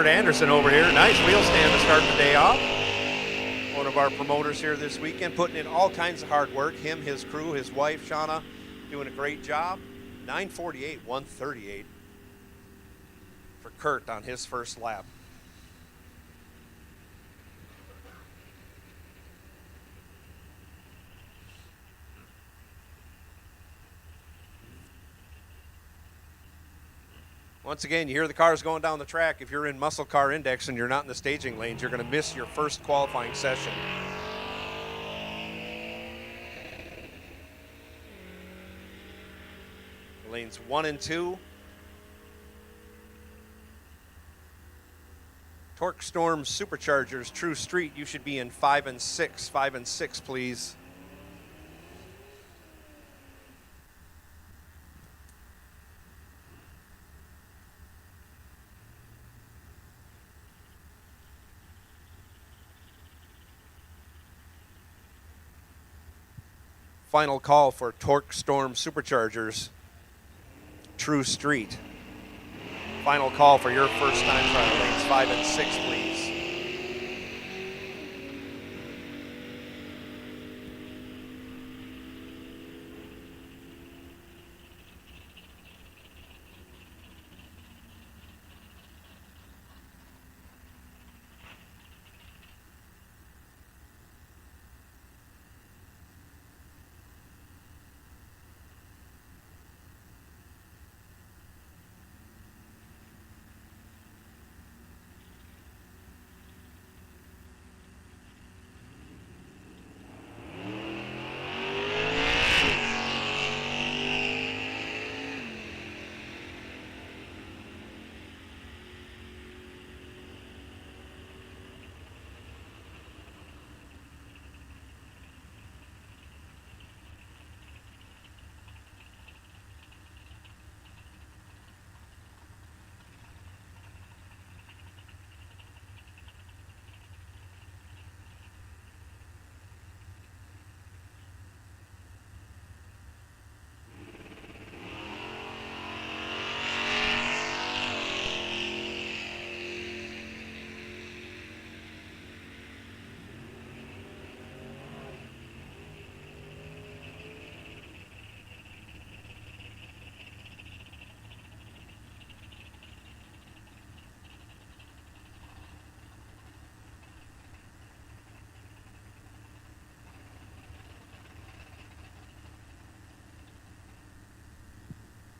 Kurt Anderson over here. Nice wheel stand to start the day off. One of our promoters here this weekend, putting in all kinds of hard work. Him, his crew, his wife, Shauna, doing a great job. 9:48, 1:38 for Kurt on his first lap. Once again, you hear the cars going down the track. If you're in Muscle Car Index and you're not in the staging lanes, you're going to miss your first qualifying session. Lanes 1 and 2. Torque Storm Superchargers, True Street, you should be in 5 and 6. 5 and 6, please. Final call for Torque Storm Superchargers, True Street. Final call for your first time trial, lanes 5 and 6, please.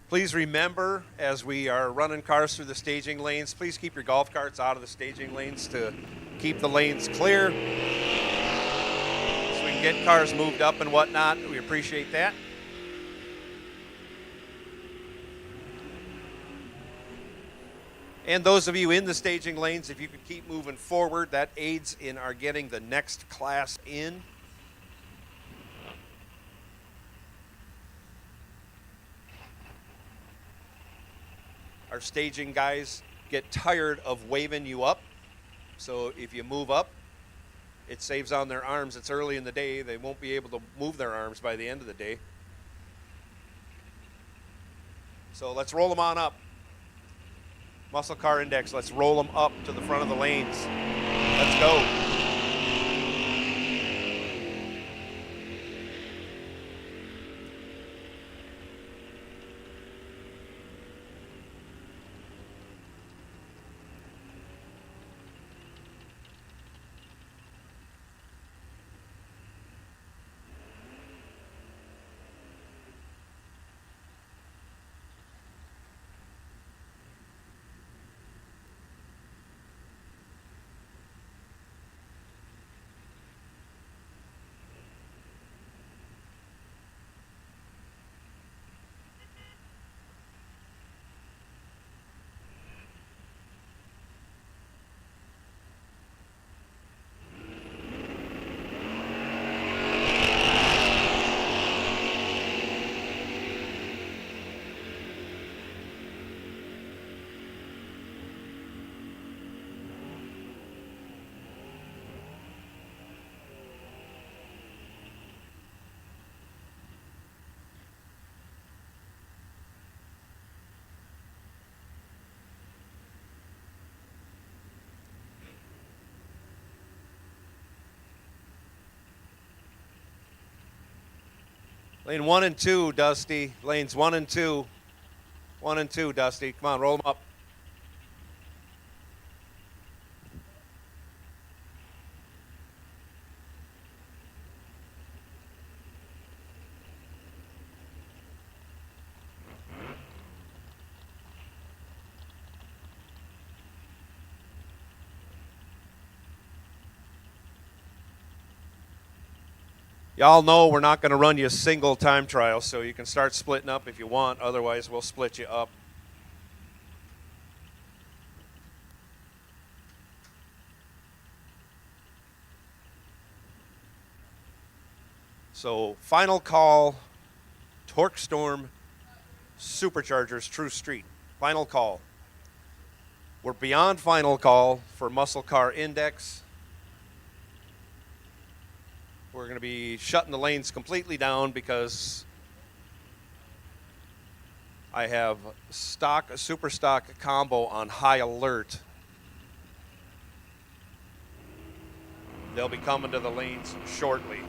Please remember, as we are running cars through the staging lanes, please keep your golf carts out of the staging lanes to keep the lanes clear so we can get cars moved up and whatnot. We appreciate that. And those of you in the staging lanes, if you could keep moving forward, that aids in our getting the next class in. Our staging guys get tired of waving you up. So if you move up, it saves on their arms. It's early in the day. They won't be able to move their arms by the end of the day. So let's roll them on up. Muscle Car Index, let's roll them up to the front of the lanes. Let's go. Lane 1 and 2, Dusty. Lanes 1 and 2. 1 and 2, Dusty. Come on, roll them up. Y'all know we're not going to run you a single time trial, so you can start splitting up if you want. Otherwise, we'll split you up. So, final call, Torque Storm, Superchargers, True Street. Final call. We're beyond final call for Muscle Car Index. We're going to be shutting the lanes completely down because I have super stock combo on high alert. They'll be coming to the lanes shortly.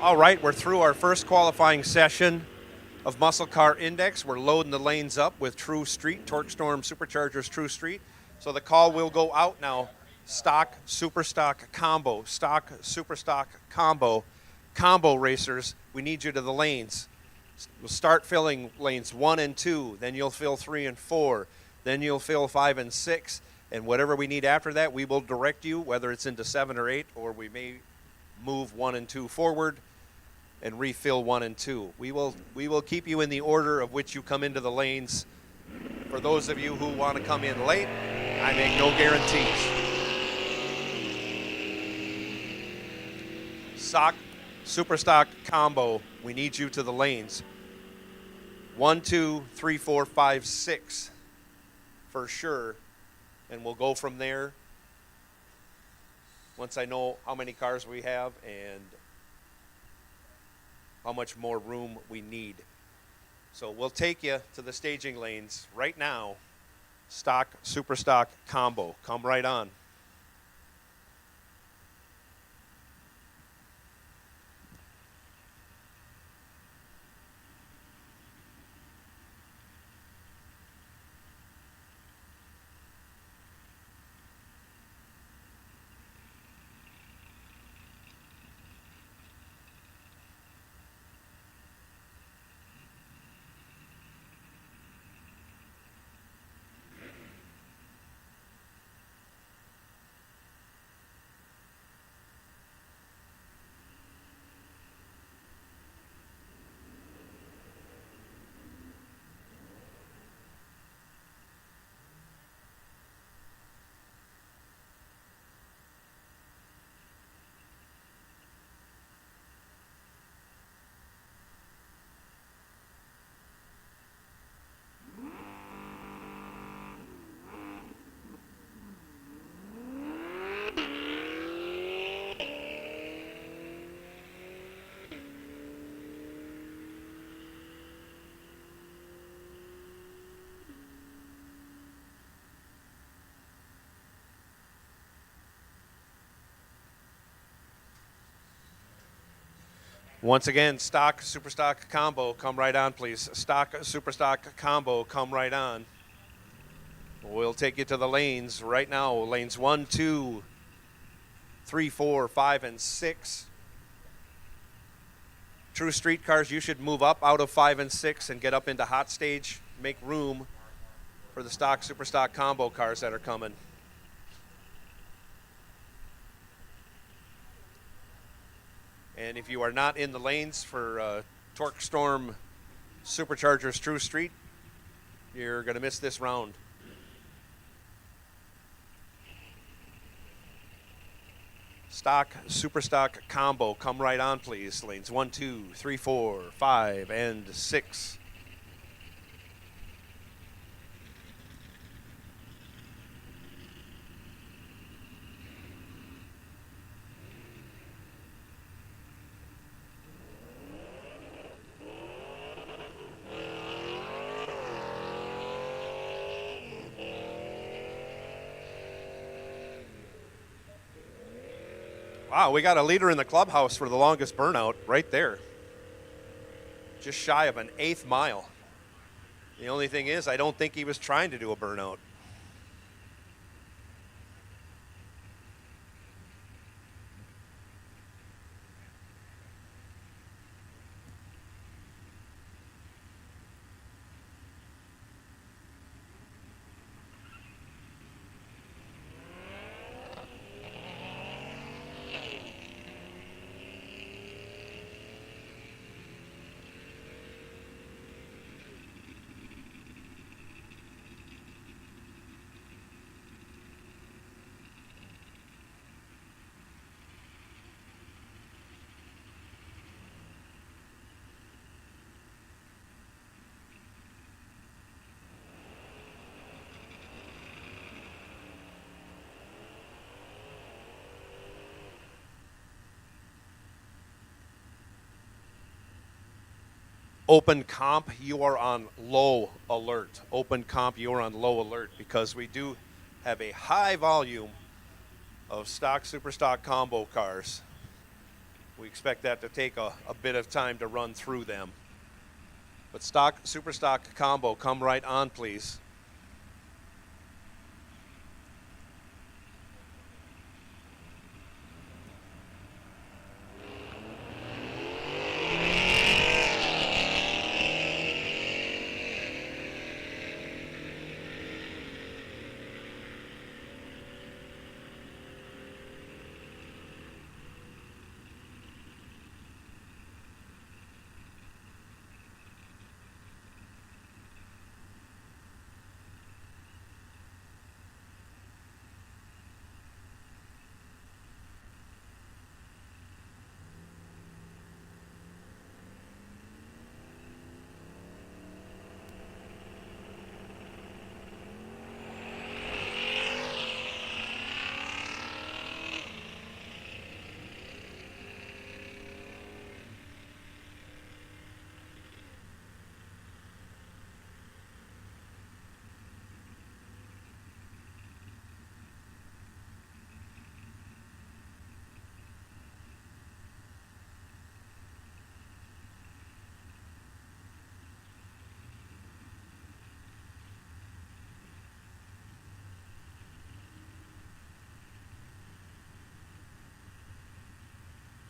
All right, we're through our first qualifying session of Muscle Car Index. We're loading the lanes up with True Street, Torque Storm Superchargers True Street. So the call will go out now. Stock, super stock, combo, stock, super stock, combo racers, we need you to the lanes. We'll start filling lanes 1 and 2, then you'll fill 3 and 4, then you'll fill 5 and 6, and whatever we need after that, we will direct you, whether it's into 7 or 8, or we may move 1 and 2 forward and refill 1 and 2. We will keep you in the order of which you come into the lanes. For those of you who want to come in late, I make no guarantees. Stock, super stock, combo, we need you to the lanes. 1, 2, 3, 4, 5, 6 for sure, and we'll go from there once I know how many cars we have and how much more room we need. So we'll take you to the staging lanes right now. Stock, super stock, combo. Come right on. Once again, stock, super stock, combo, come right on, please. Stock, super stock, combo, come right on. We'll take you to the lanes right now. Lanes 1, 2, 3, 4, 5, and 6. True street cars, you should move up out of 5 and 6 and get up into hot stage. Make room for the stock, super stock, combo cars that are coming. And if you are not in the lanes for Torque Storm Superchargers True Street, you're going to miss this round. Stock, super stock, combo, come right on, please. Lanes 1, 2, 3, 4, 5, and 6. Wow, we got a leader in the clubhouse for the longest burnout right there. Just shy of an 1/8 mile. The only thing is, I don't think he was trying to do a burnout. Open comp, you are on low alert. Open comp, you are on low alert because we do have a high volume of stock, super stock combo cars. We expect that to take a bit of time to run through them. But stock, super stock combo, come right on, please.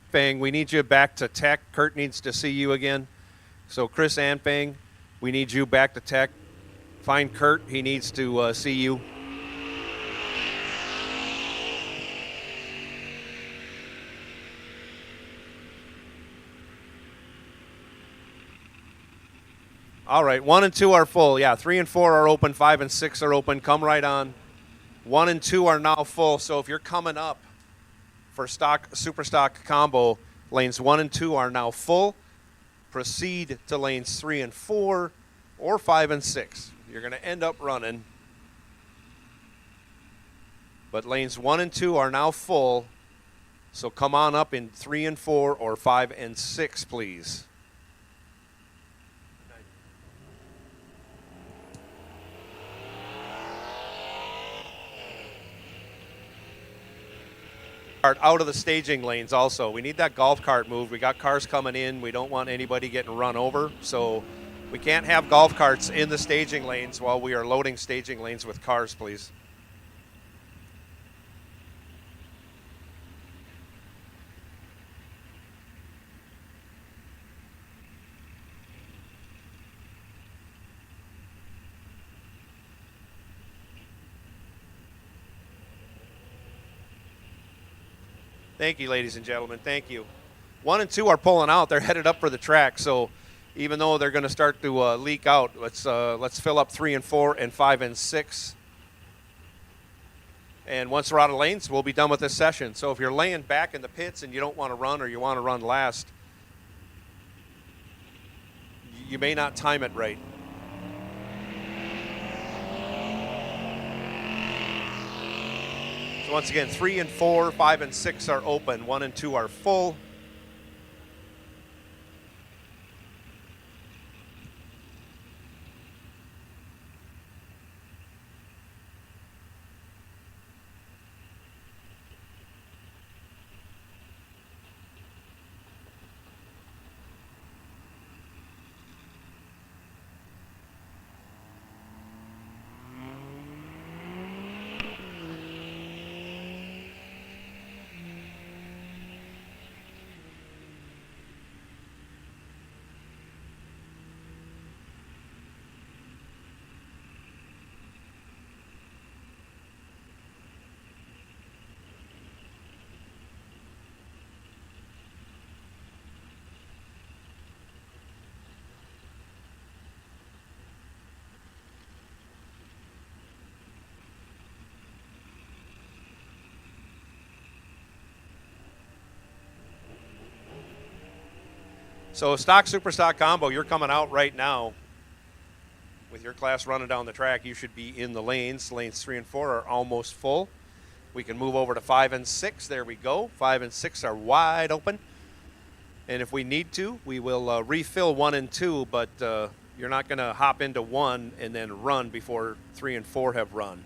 Fang, we need you back to tech. Kurt needs to see you again. So Chris and Fang, we need you back to tech. Find Kurt. He needs to see you. All right, 1 and 2 are full. Yeah, 3 and 4 are open. 5 and 6 are open. Come right on. 1 and 2 are now full. So if you're coming up for stock, super stock combo, lanes 1 and 2 are now full. Proceed to lanes 3 and 4 or 5 and 6. You're going to end up running. But lanes 1 and 2 are now full. So come on up in 3 and 4 or 5 and 6, please. Out of the staging lanes also. We need that golf cart moved. We got cars coming in. We don't want anybody getting run over. So we can't have golf carts in the staging lanes while we are loading staging lanes with cars, please. Thank you, ladies and gentlemen. Thank you. 1 and 2 are pulling out. They're headed up for the track. So even though they're going to start to leak out, let's fill up 3 and 4 and 5 and 6. And once we're out of lanes, we'll be done with this session. So if you're laying back in the pits and you don't want to run or you want to run last, you may not time it right. So once again, 3 and 4, 5 and 6 are open. 1 and 2 are full. So stock, super stock combo, you're coming out right now. With your class running down the track, you should be in the lanes. Lanes 3 and 4 are almost full. We can move over to 5 and 6. There we go. 5 and 6 are wide open. And if we need to, we will refill 1 and 2, but you're not going to hop into 1 and then run before 3 and 4 have run.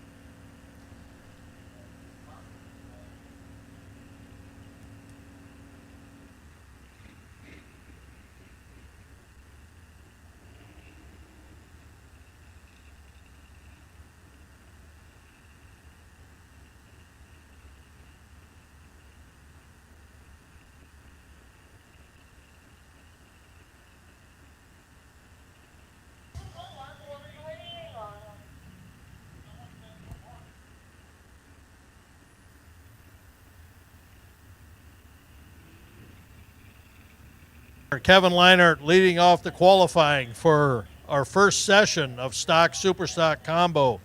Kevin Leinert leading off the qualifying for our first session of Stock Superstock Combo.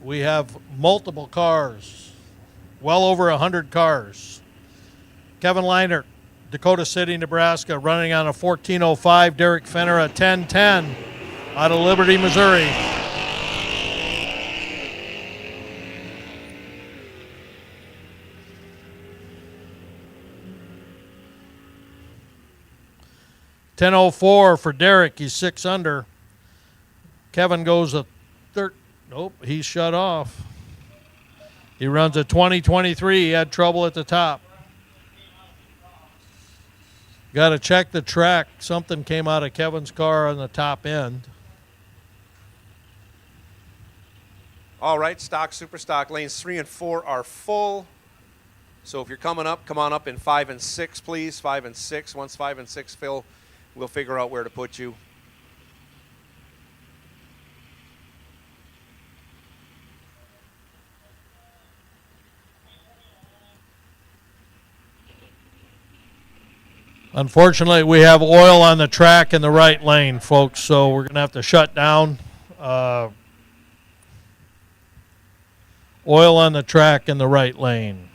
We have multiple cars, well over 100 cars. Kevin Leinert, Dakota City, Nebraska, running on a 14:05. Derek Fenner a 10:10 out of Liberty, Missouri. .10:04 for Derek. He's 6 under. Kevin goes a nope, he's shut off. He runs a 20:23. He had trouble at the top. Got to check the track. Something came out of Kevin's car on the top end. All right, stock, super stock lanes 3 and 4 are full. So if you're coming up, come on up in 5 and 6, please. 5 and 6. Once 5 and 6 fill, we'll figure out where to put you. Unfortunately, we have oil on the track in the right lane, folks, so we're going to have to shut down. Oil on the track in the right lane.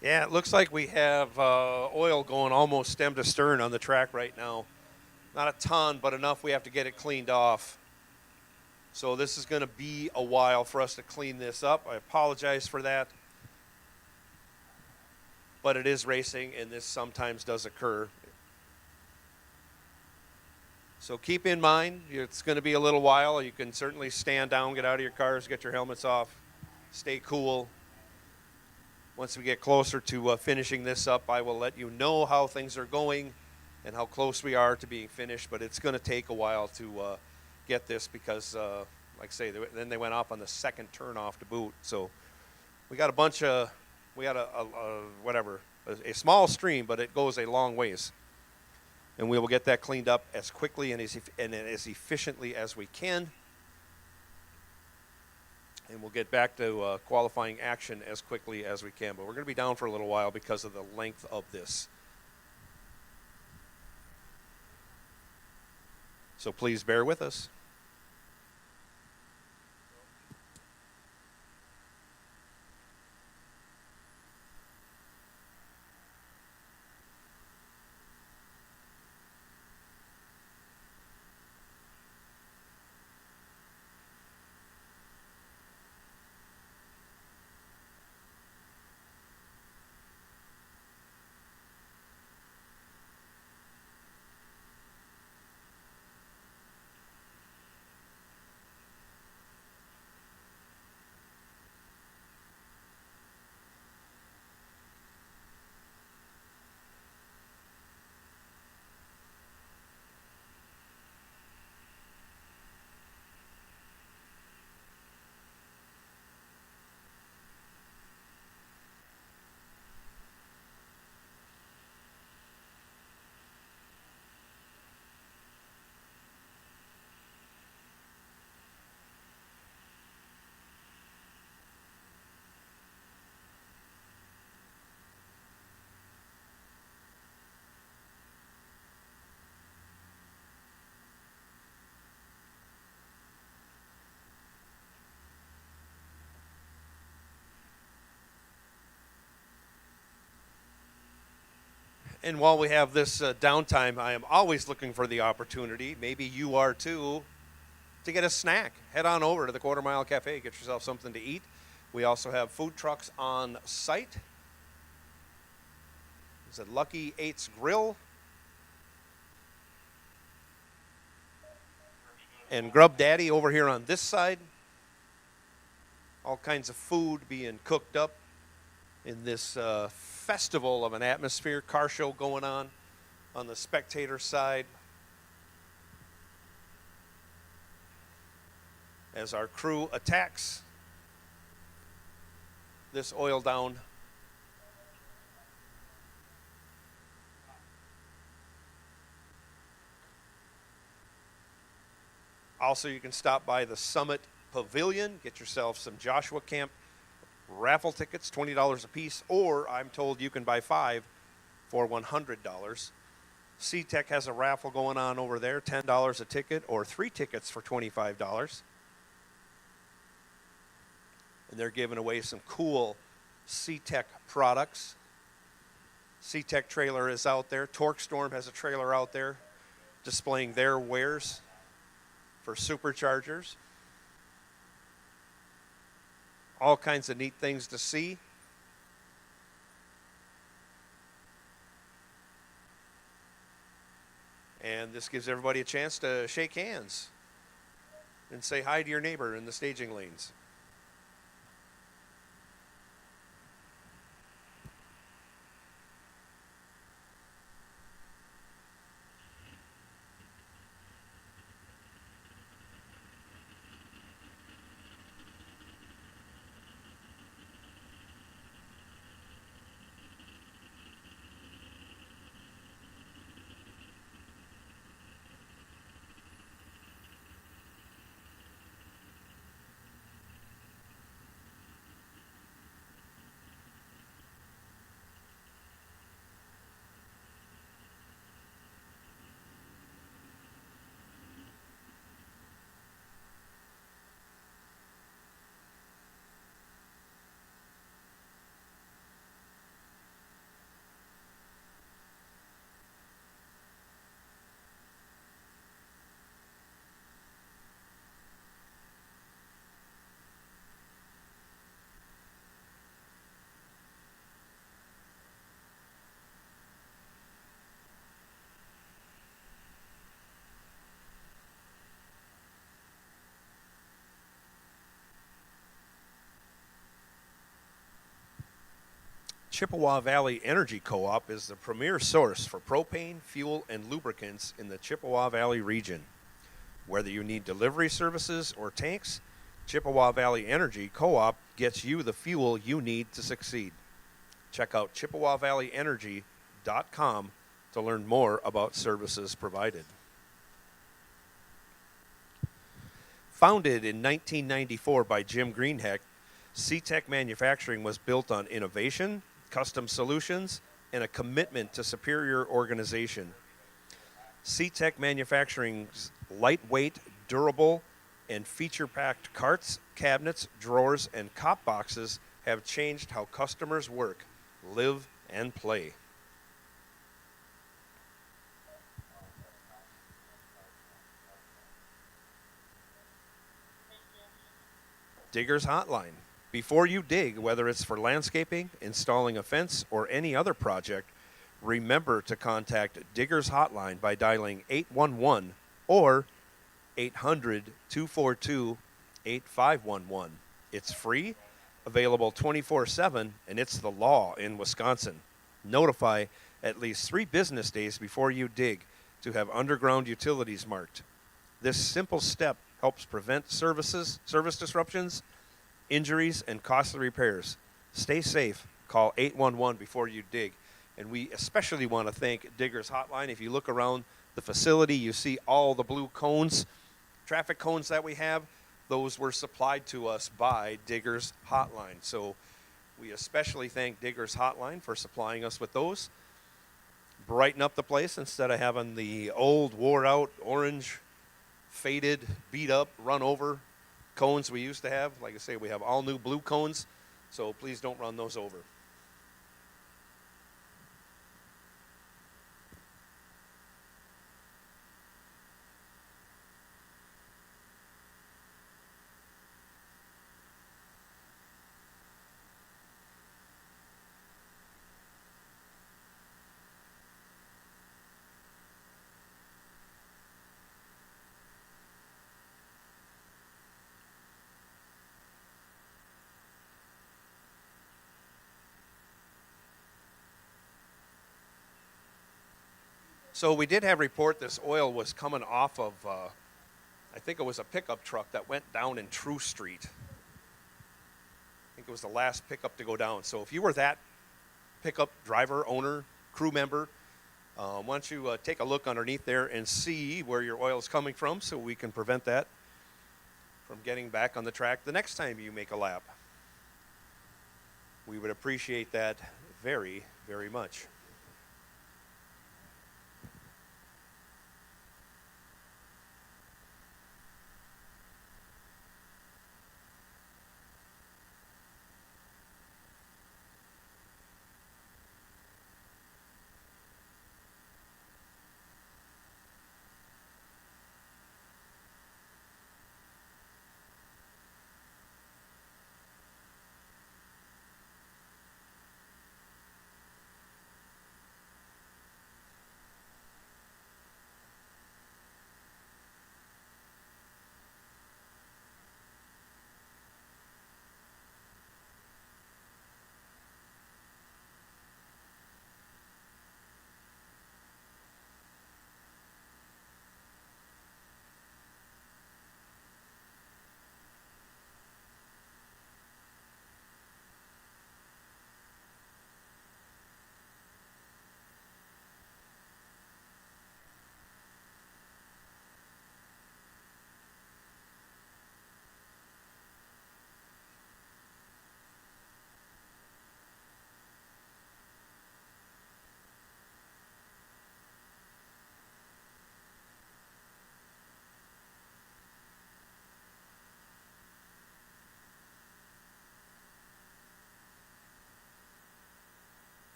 Yeah, it looks like we have oil going almost stem to stern on the track right now. Not a ton, but enough we have to get it cleaned off. So this is going to be a while for us to clean this up. I apologize for that. But it is racing, and this sometimes does occur. So keep in mind, it's going to be a little while. You can certainly stand down, get out of your cars, get your helmets off, stay cool. Once we get closer to finishing this up, I will let you know how things are going and how close we are to being finished. But it's going to take a while to get this because, like I say, then they went off on the second turnoff to boot. So we got a bunch of, we got a small stream, but it goes a long ways. And we will get that cleaned up as quickly and as efficiently as we can. And we'll get back to qualifying action as quickly as we can. But we're going to be down for a little while because of the length of this. So please bear with us. And while we have this downtime, I am always looking for the opportunity, maybe you are too, to get a snack. Head on over to the Quarter Mile Cafe, get yourself something to eat. We also have food trucks on site. It's at Lucky Eight's Grill. And Grub Daddy over here on this side. All kinds of food being cooked up in this festival of an atmosphere. Car show going on the spectator side. As our crew attacks this oil down also, you can stop by the Summit Pavilion, get yourself some Joshua Camp raffle tickets, $20 a piece, or I'm told you can buy 5 for $100. CTech has a raffle going on over there, $10 a ticket, or 3 tickets for $25. And they're giving away some cool CTech products. CTech trailer is out there. Torque Storm has a trailer out there displaying their wares for superchargers. All kinds of neat things to see. And this gives everybody a chance to shake hands and say hi to your neighbor in the staging lanes. Chippewa Valley Energy Co-op is the premier source for propane, fuel, and lubricants in the Chippewa Valley region. Whether you need delivery services or tanks, Chippewa Valley Energy Co-op gets you the fuel you need to succeed. Check out ChippewaValleyEnergy.com to learn more about services provided. Founded in 1994 by Jim Greenheck, CTech Manufacturing was built on innovation, custom solutions, and a commitment to superior organization. CTech Manufacturing's Lightweight, durable, and feature-packed carts, cabinets, drawers, and cop boxes have changed how customers work, live, and play. Digger's Hotline. Before you dig, whether it's for landscaping, installing a fence, or any other project, remember to contact Digger's Hotline by dialing 811 or 800-242-8511. It's free, available 24/7, and it's the law in Wisconsin. Notify at least 3 business days before you dig to have underground utilities marked. This simple step helps prevent service disruptions, injuries, and costly repairs. Stay safe. Call 811 before you dig. And we especially want to thank Digger's Hotline. If you look around the facility, you see all the blue cones, traffic cones that we have. Those were supplied to us by Digger's Hotline. So we especially thank Digger's Hotline for supplying us with those. Brighten up the place instead of having the old, wore-out, orange, faded, beat-up, run-over cones we used to have. Like I say, we have all new blue cones, so please don't run those over. So we did have a report this oil was coming off of, I think it was a pickup truck that went down in True Street. I think it was the last pickup to go down. So if you were that pickup driver, owner, crew member, why don't you take a look underneath there and see where your oil is coming from so we can prevent that from getting back on the track the next time you make a lap. We would appreciate that very, very much.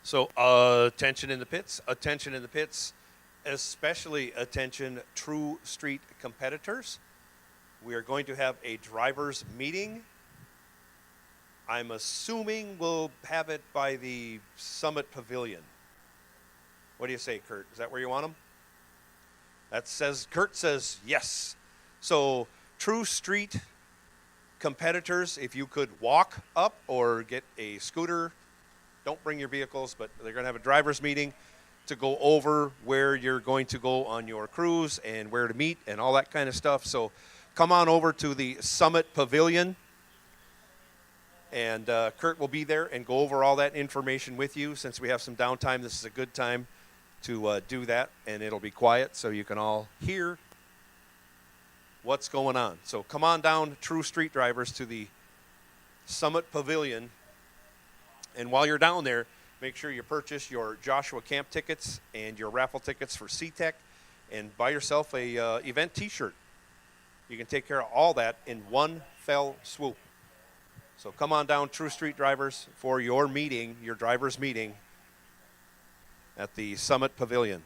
So attention in the pits, especially attention True Street competitors. We are going to have a driver's meeting. I'm assuming we'll have it by the Summit Pavilion. What do you say, Kurt? Is that where you want them? Kurt says yes. So True Street competitors, if you could walk up or get a scooter, don't bring your vehicles, but they're going to have a driver's meeting to go over where you're going to go on your cruise and where to meet and all that kind of stuff. So come on over to the Summit Pavilion, and Kurt will be there and go over all that information with you. Since we have some downtime, this is a good time to do that, and it'll be quiet so you can all hear what's going on. So come on down, True Street drivers, to the Summit Pavilion. And while you're down there, make sure you purchase your Joshua Camp tickets and your raffle tickets for CTech, and buy yourself a event T-shirt. You can take care of all that in one fell swoop. So come on down, True Street drivers, for your meeting, your driver's meeting at the Summit Pavilion.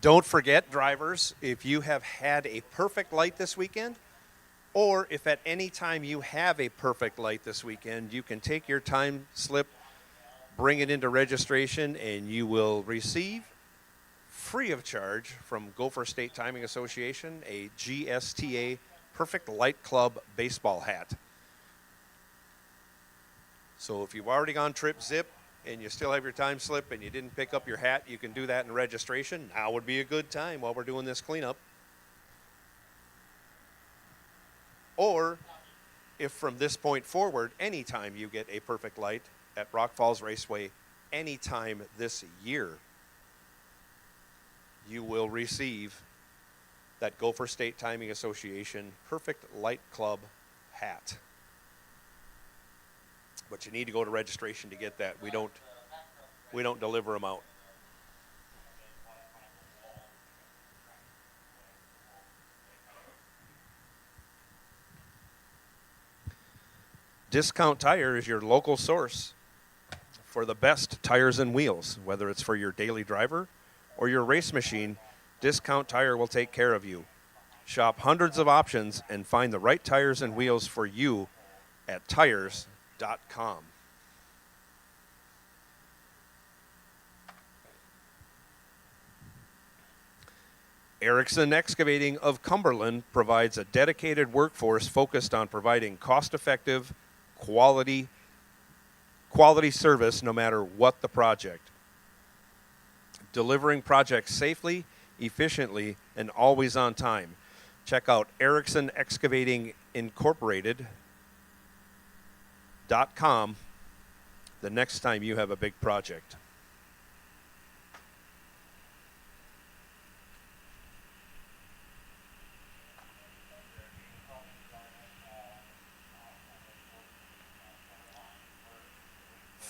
Don't forget, drivers, if you have had a perfect light this weekend, or if at any time you have a perfect light this weekend, you can take your time slip, bring it into registration, and you will receive, free of charge, from Gopher State Timing Association, a GSTA Perfect Light Club baseball hat. So if you've already gone trip zip and you still have your time slip and you didn't pick up your hat, you can do that in registration. Now would be a good time while we're doing this cleanup. Or if from this point forward, anytime you get a perfect light at Rock Falls Raceway, anytime this year, you will receive that Gopher State Timing Association Perfect Light Club hat. But you need to go to registration to get that. We don't deliver them out. Discount Tire is your local source for the best tires and wheels. Whether it's for your daily driver or your race machine, Discount Tire will take care of you. Shop hundreds of options and find the right tires and wheels for you at tires.com. Erickson Excavating of Cumberland provides a dedicated workforce focused on providing cost-effective, quality service no matter what the project. Delivering projects safely, efficiently, and always on time. Check out Erickson Excavating Incorporated.com the next time you have a big project.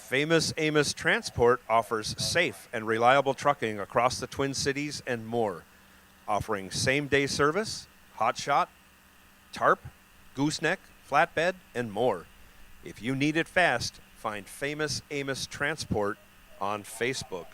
Famous Amos Transport offers safe and reliable trucking across the Twin Cities and more, offering same-day service, hotshot, tarp, gooseneck, flatbed, and more. If you need it fast, find Famous Amos Transport on Facebook.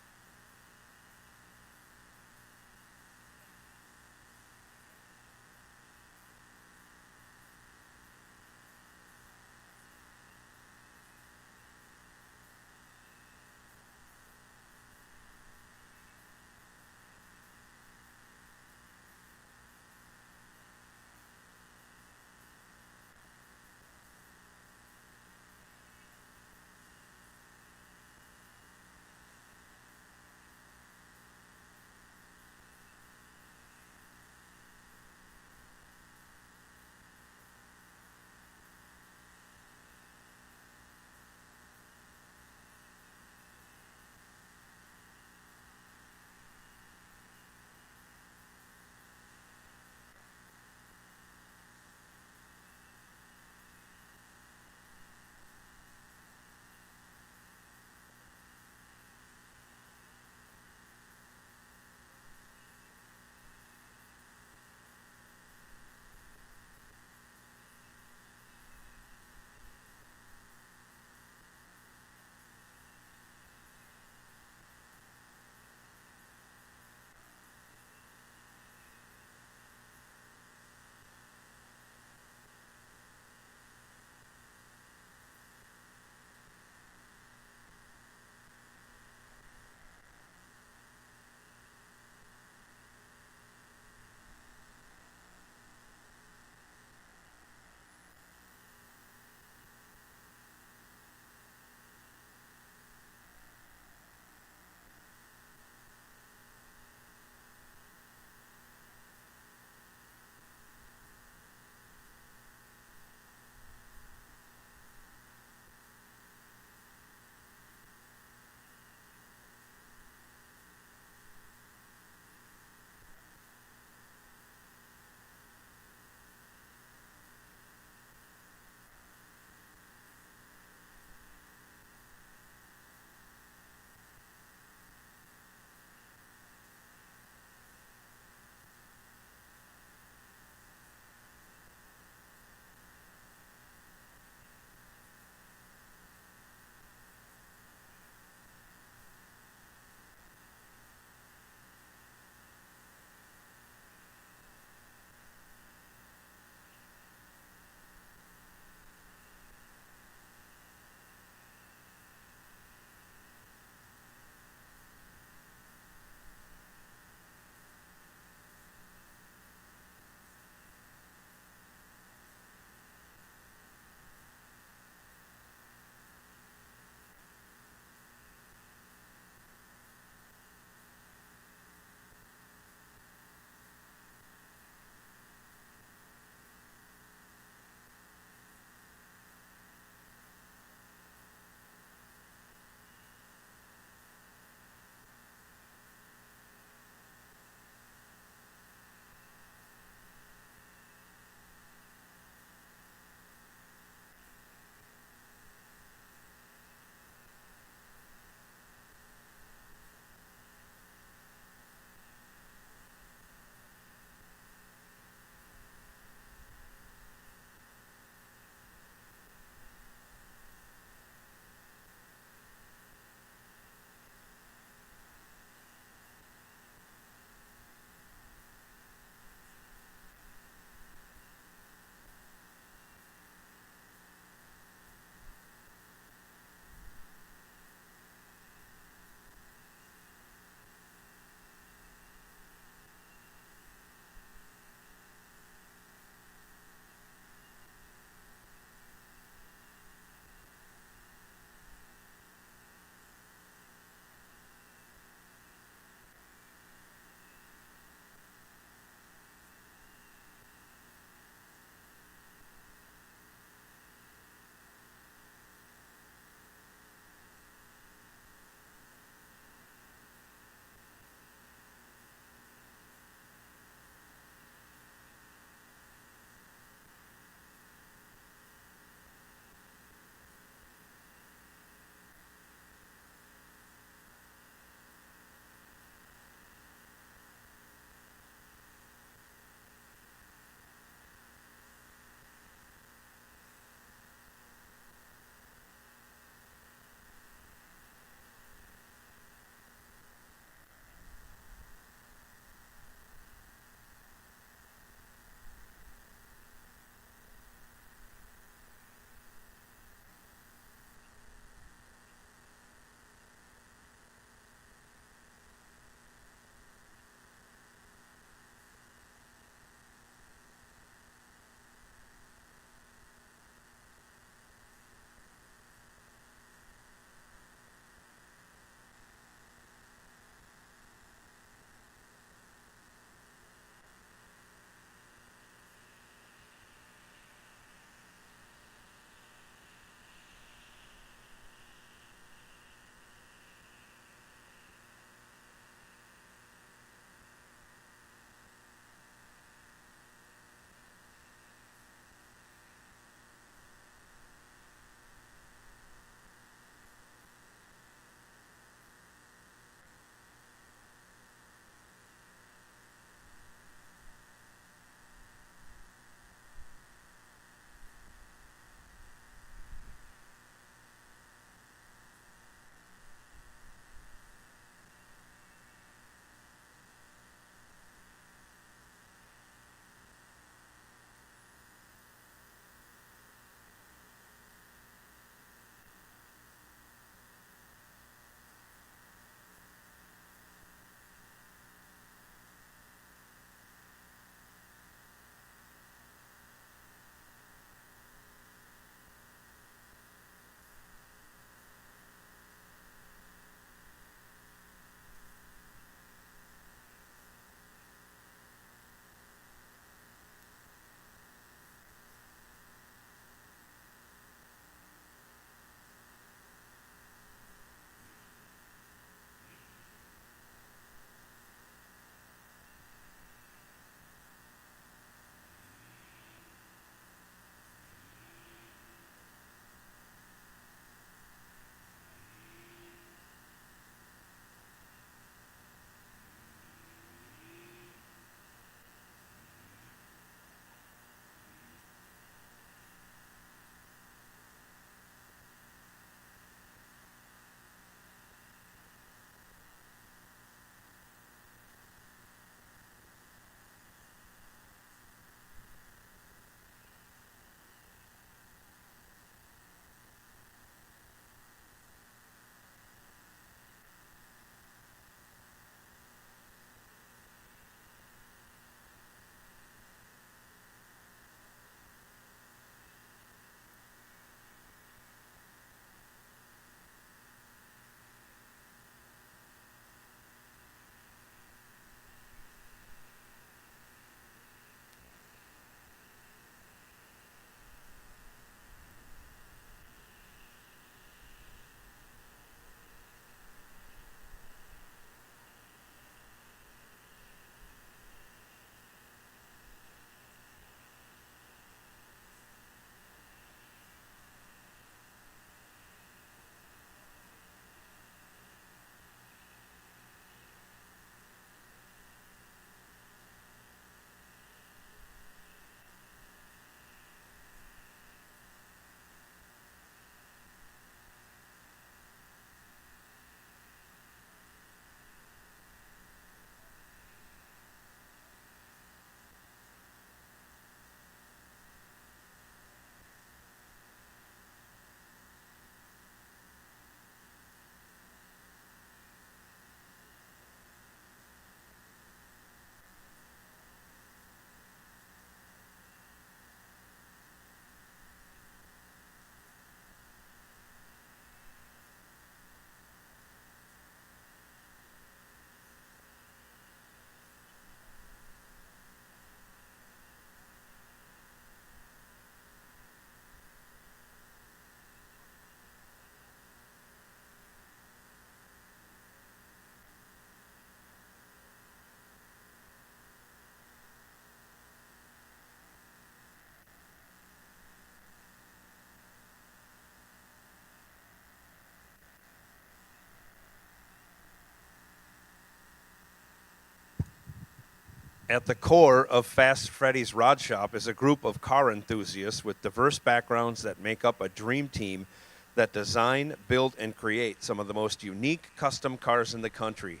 At the core of Fast Freddy's Rod Shop is a group of car enthusiasts with diverse backgrounds that make up a dream team that design, build, and create some of the most unique custom cars in the country.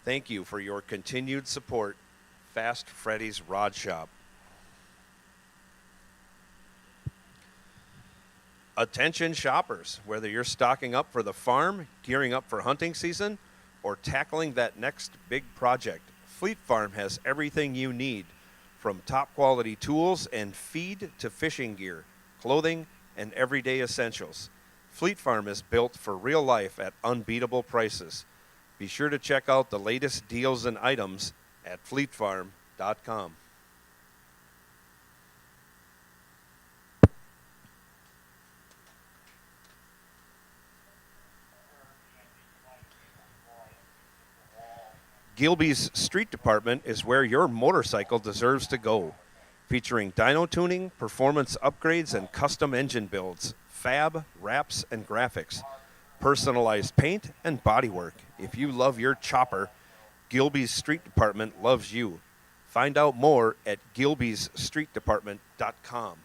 Thank you for your continued support, Fast Freddy's Rod Shop. Attention shoppers, whether you're stocking up for the farm, gearing up for hunting season, or tackling that next big project, Fleet Farm has everything you need, from top quality tools and feed to fishing gear, clothing, and everyday essentials. Fleet Farm is built for real life at unbeatable prices. Be sure to check out the latest deals and items at fleetfarm.com. Gilby's Street Department is where your motorcycle deserves to go. Featuring dyno tuning, performance upgrades, and custom engine builds, fab, wraps, and graphics, personalized paint, and bodywork. If you love your chopper, Gilby's Street Department loves you. Find out more at gilbysstreetdepartment.com.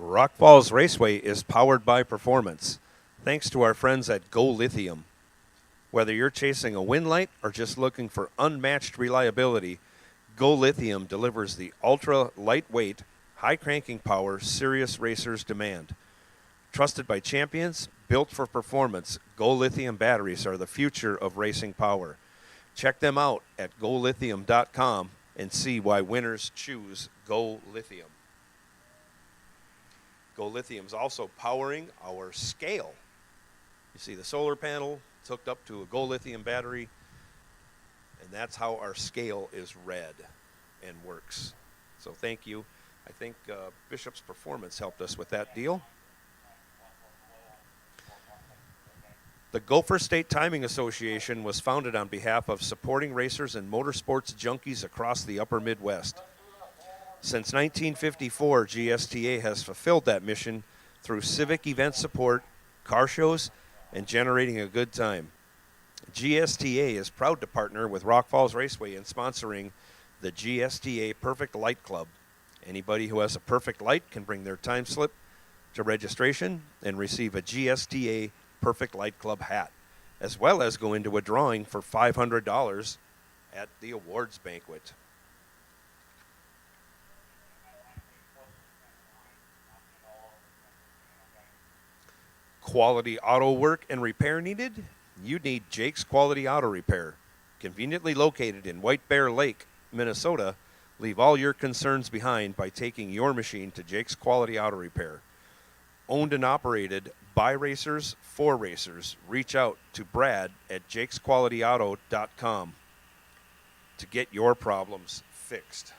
Rock Falls Raceway is powered by performance, thanks to our friends at Go Lithium. Whether you're chasing a win light or just looking for unmatched reliability, Go Lithium delivers the ultra lightweight, high cranking power serious racers demand. Trusted by champions, built for performance, Go Lithium batteries are the future of racing power. Check them out at golithium.com and see why winners choose Go Lithium. Go Lithium is also powering our scale. You see the solar panel, it's hooked up to a Go Lithium battery, and that's how our scale is read and works. So thank you. I think Bishop's Performance helped us with that deal. The Gopher State Timing Association was founded on behalf of supporting racers and motorsports junkies across the upper Midwest. Since 1954, GSTA has fulfilled that mission through civic event support, car shows, and generating a good time. GSTA is proud to partner with Rock Falls Raceway in sponsoring the GSTA Perfect Light Club. Anybody who has a perfect light can bring their time slip to registration and receive a GSTA Perfect Light Club hat, as well as go into a drawing for $500 at the awards banquet. Quality auto work and repair needed? You need Jake's Quality Auto Repair. Conveniently located in White Bear Lake, Minnesota, leave all your concerns behind by taking your machine to Jake's Quality Auto Repair. Owned and operated by racers for racers. Reach out to Brad at jakesqualityauto.com to get your problems fixed.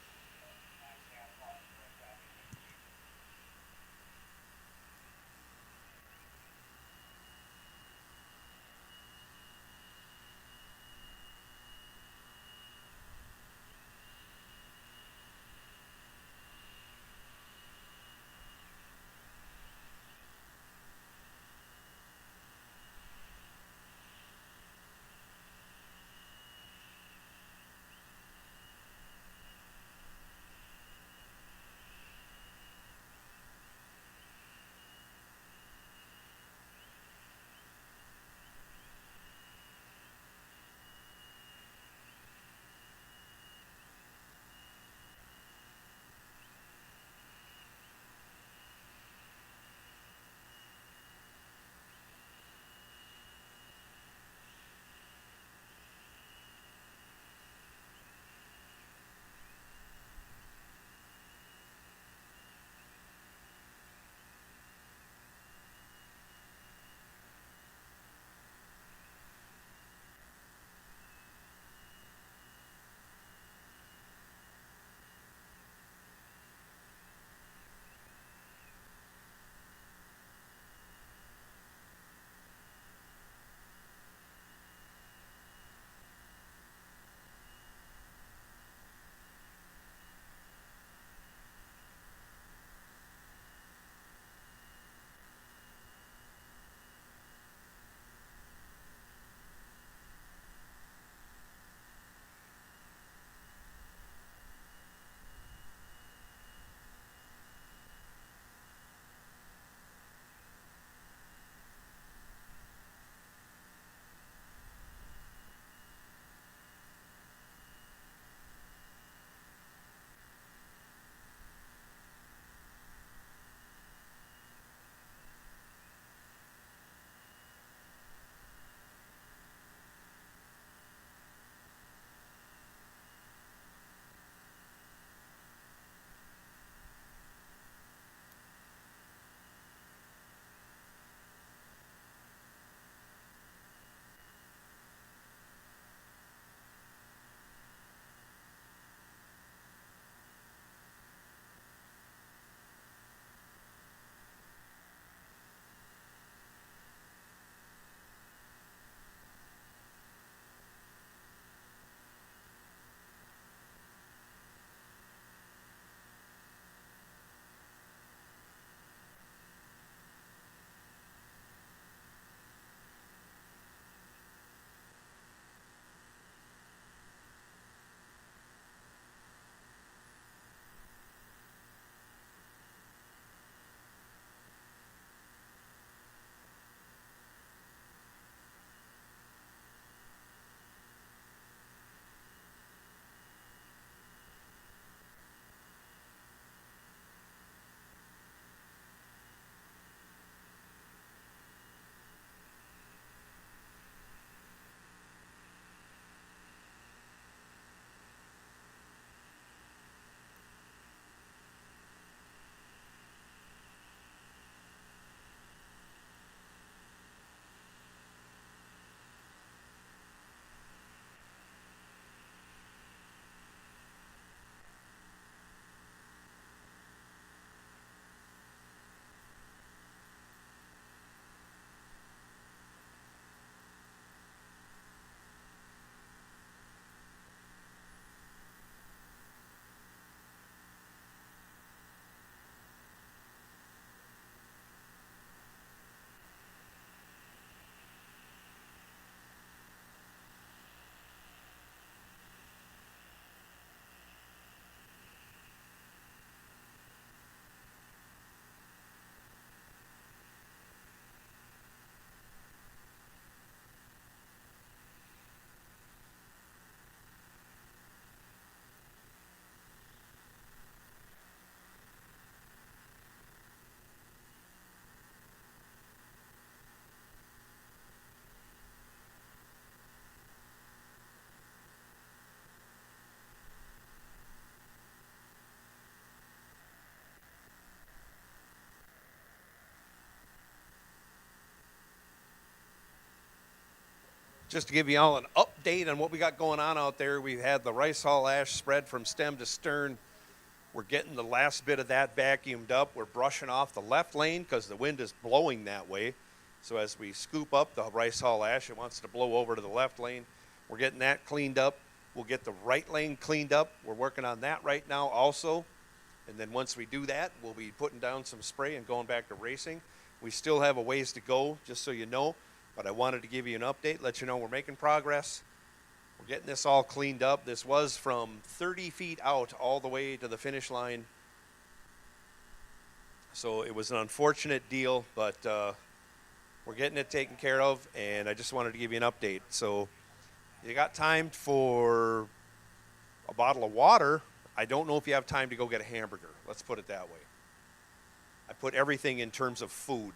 Just to give you all an update on what we got going on out there, we've had the rice hull ash spread from stem to stern. We're getting the last bit of that vacuumed up. We're brushing off the left lane because the wind is blowing that way. So as we scoop up the rice hull ash, it wants to blow over to the left lane. We're getting that cleaned up. We'll get the right lane cleaned up. We're working on that right now also. And then once we do that, we'll be putting down some spray and going back to racing. We still have a ways to go, just so you know, but I wanted to give you an update, let you know we're making progress. We're getting this all cleaned up. This was from 30 feet out all the way to the finish line. So it was an unfortunate deal, but we're getting it taken care of, and I just wanted to give you an update. So you got time for a bottle of water. I don't know if you have time to go get a hamburger. Let's put it that way. I put everything in terms of food.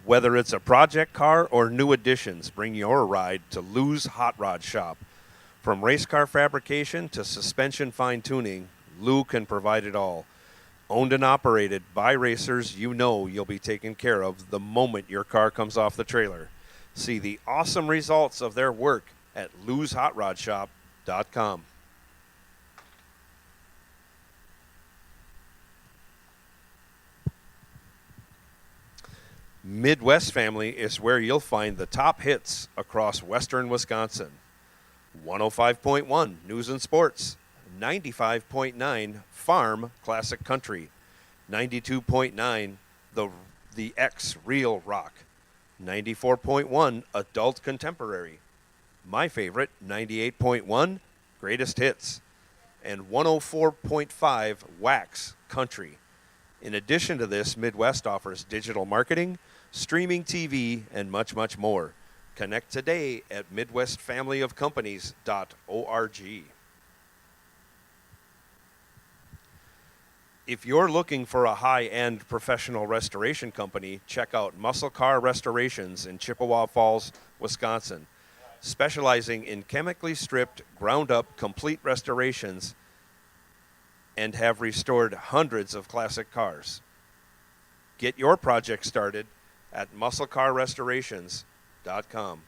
Whether it's a project car or new additions, bring your ride to Lou's Hot Rod Shop. From race car fabrication to suspension fine-tuning, Lou can provide it all. Owned and operated by racers you know you'll be taken care of the moment your car comes off the trailer. See the awesome results of their work at lou'shotrodshop.com. Midwest Family is where you'll find the top hits across western Wisconsin. 105.1 News and Sports, 95.9 Farm Classic Country, 92.9 the X Real Rock, 94.1 Adult Contemporary, my favorite 98.1 Greatest Hits, and 104.5 Wax Country. In addition to this, Midwest offers digital marketing, streaming TV, and much, much more. Connect today at midwestfamilyofcompanies.org. If you're looking for a high-end professional restoration company, check out Muscle Car Restorations in Chippewa Falls, Wisconsin, specializing in chemically stripped, ground-up, complete restorations and have restored hundreds of classic cars. Get your project started at musclecarrestorations.com.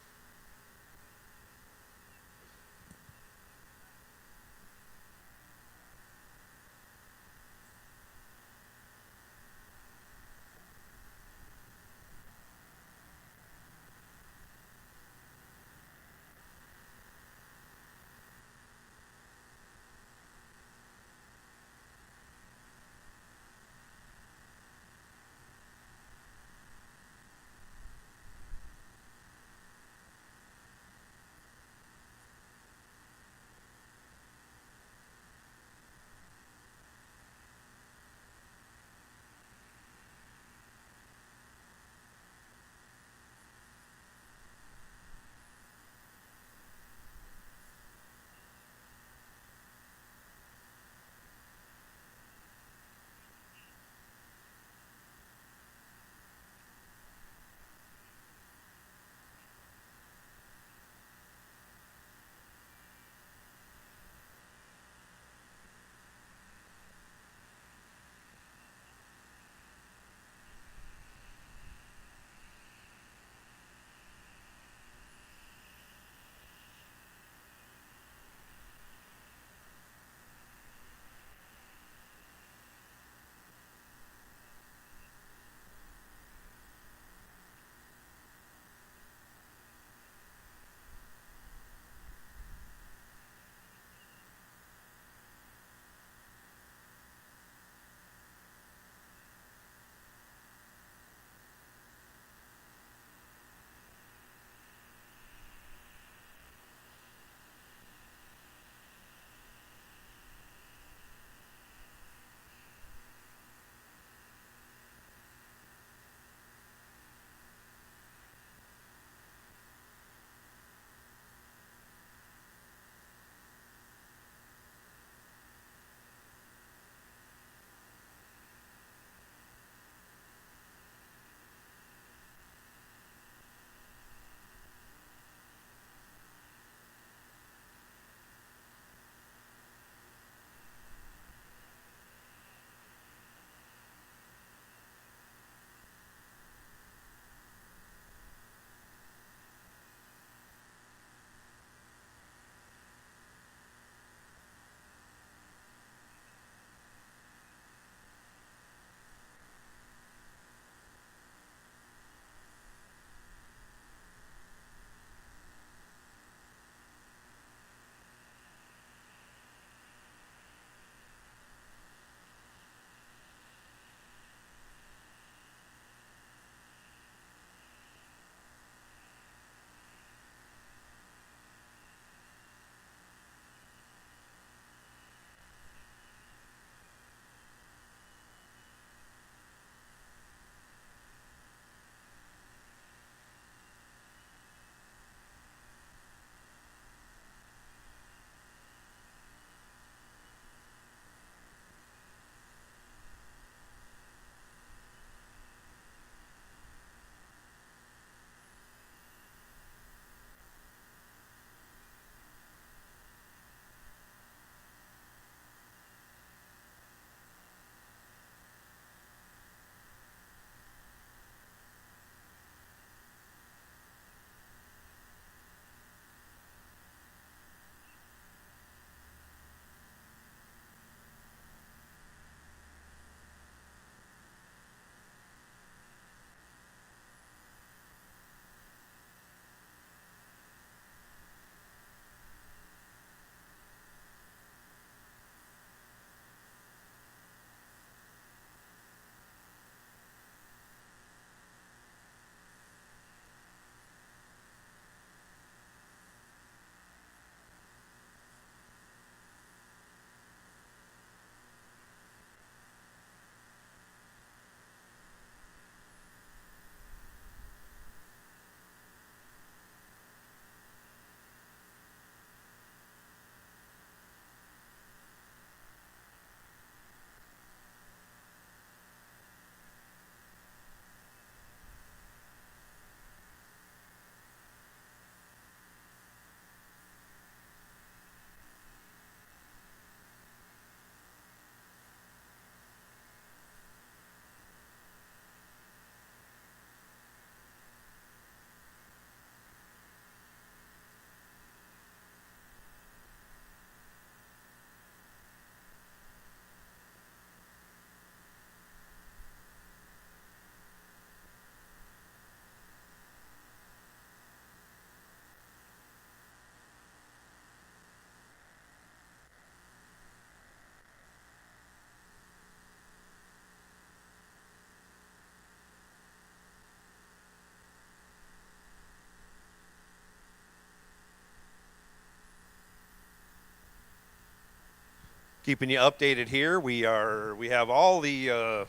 Keeping you updated here. We have all the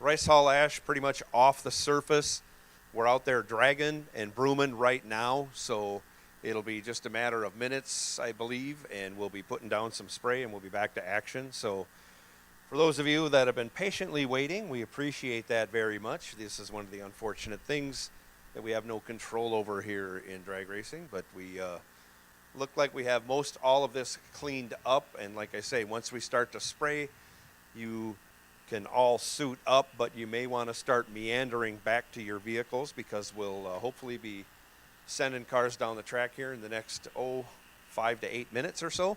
rice hull ash pretty much off the surface. We're out there dragging and brooming right now, so it'll be just a matter of minutes, I believe, and we'll be putting down some spray and we'll be back to action. So for those of you that have been patiently waiting, we appreciate that very much. This is one of the unfortunate things that we have no control over here in drag racing, but we look like we have most all of this cleaned up, and like I say, once we start to spray, you can all suit up, but you may want to start meandering back to your vehicles because we'll hopefully be sending cars down the track here in the next 5 to 8 minutes or so.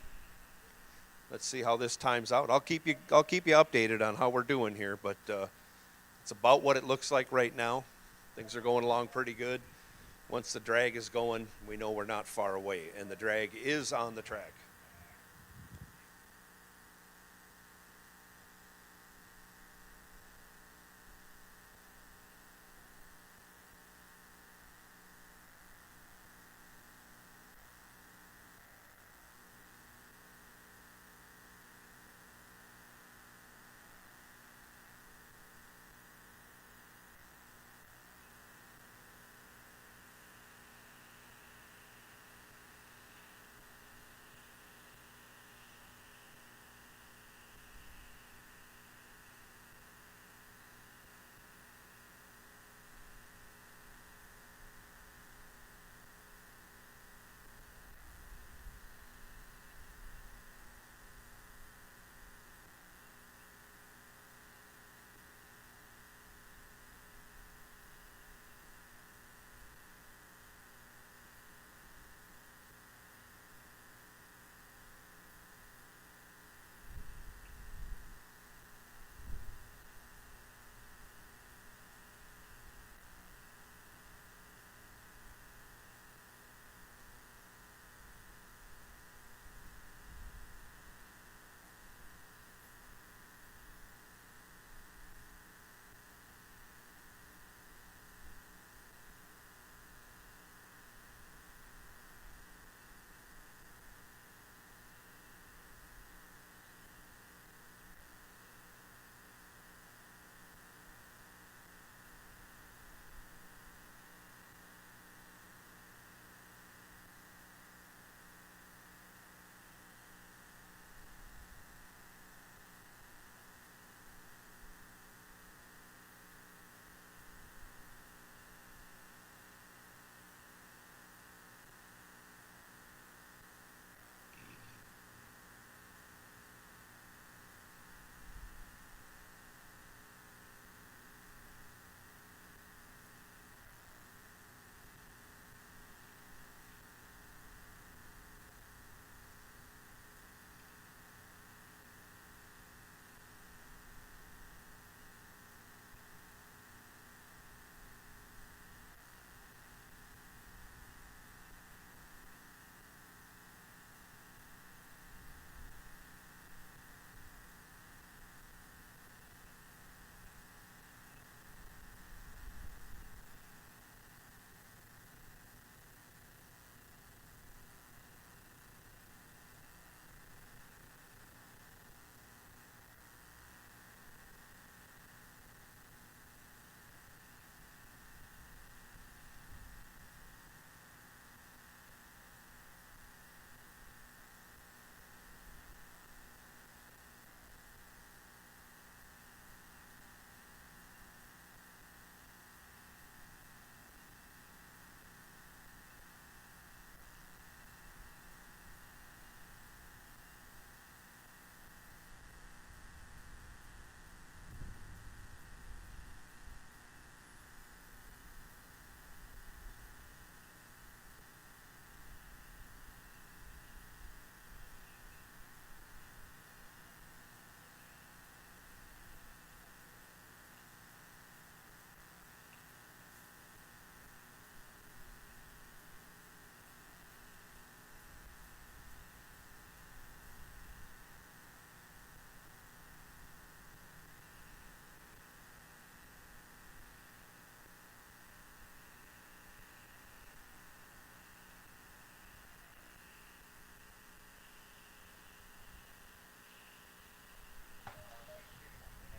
Let's see how this times out. I'll keep you updated on how we're doing here, but it's about what it looks like right now. Things are going along pretty good. Once the drag is going, we know we're not far away, and the drag is on the track.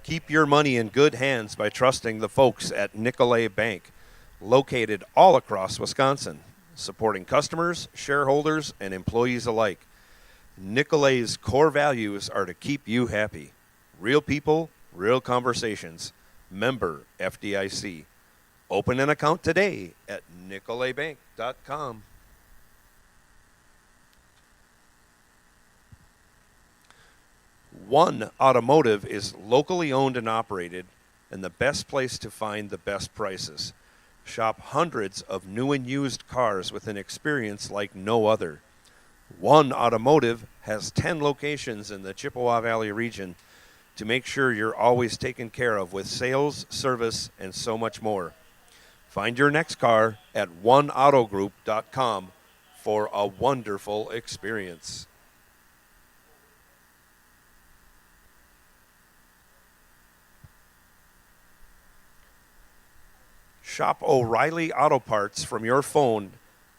Keep your money in good hands by trusting the folks at Nicolay Bank, located all across Wisconsin, supporting customers, shareholders, and employees alike. Nicolay's core values are to keep you happy. Real people, real conversations. Member FDIC. Open an account today at nicolaybank.com. One Automotive is locally owned and operated and the best place to find the best prices. Shop hundreds of new and used cars with an experience like no other. One Automotive has 10 locations in the Chippewa Valley region to make sure you're always taken care of with sales, service, and so much more. Find your next car at oneautogroup.com for a wonderful experience. Shop O'Reilly Auto Parts from your phone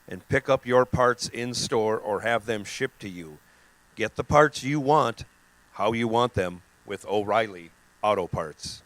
and pick up your parts in store or have them shipped to you. Get the parts you want, how you want them, with O'Reilly Auto Parts.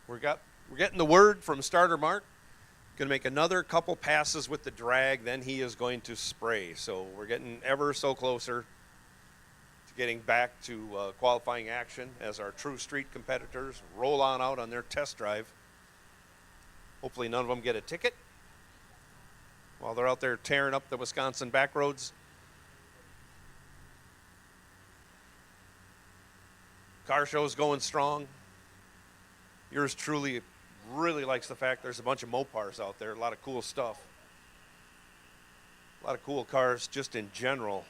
We're getting the word from starter Mark. Going to make another couple passes with the drag, then he is going to spray. So we're getting ever so closer to getting back to qualifying action as our true street competitors roll on out on their test drive. Hopefully none of them get a ticket while they're out there tearing up the Wisconsin back roads. Car show's going strong. Yours truly really likes the fact there's a bunch of Mopars out there, a lot of cool stuff. A lot of cool cars just in general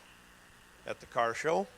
at the car show.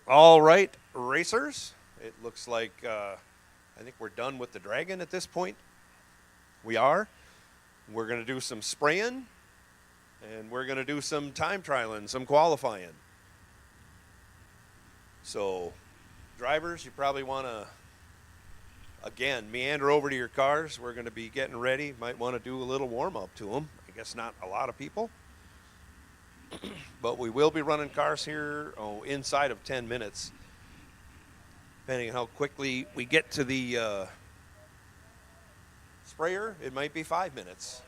All right, racers. It looks like I think we're done with the Dragon at this point. We are. We're going to do some spraying, and we're going to do some time trialing, some qualifying. So, drivers, you probably want to, again, meander over to your cars. We're going to be getting ready. Might want to do a little warm-up to them. I guess not a lot of people. But we will be running cars here inside of 10 minutes. Depending on how quickly we get to the sprayer, it might be 5 minutes.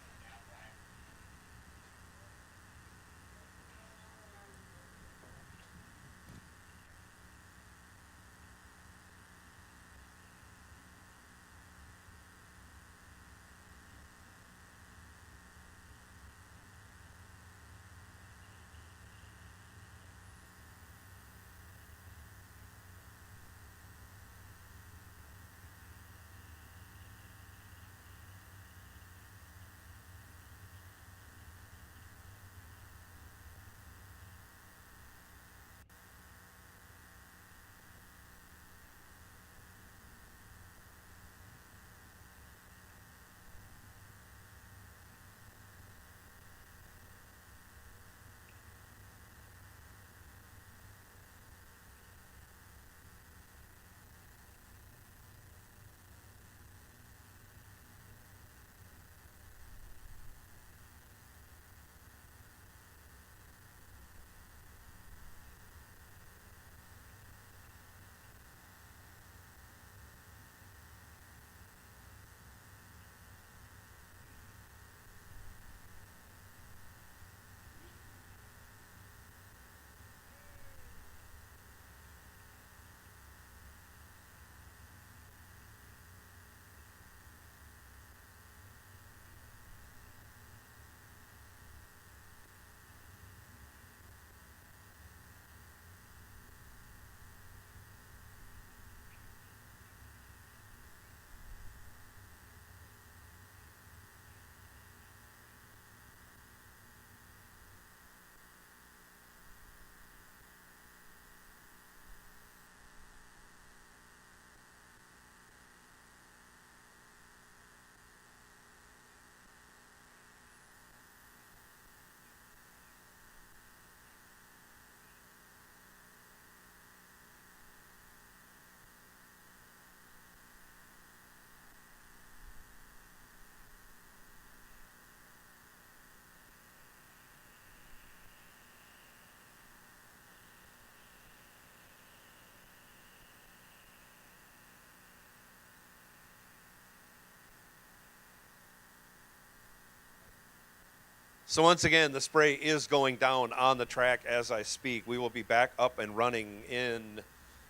So once again, the spray is going down on the track as I speak. We will be back up and running in,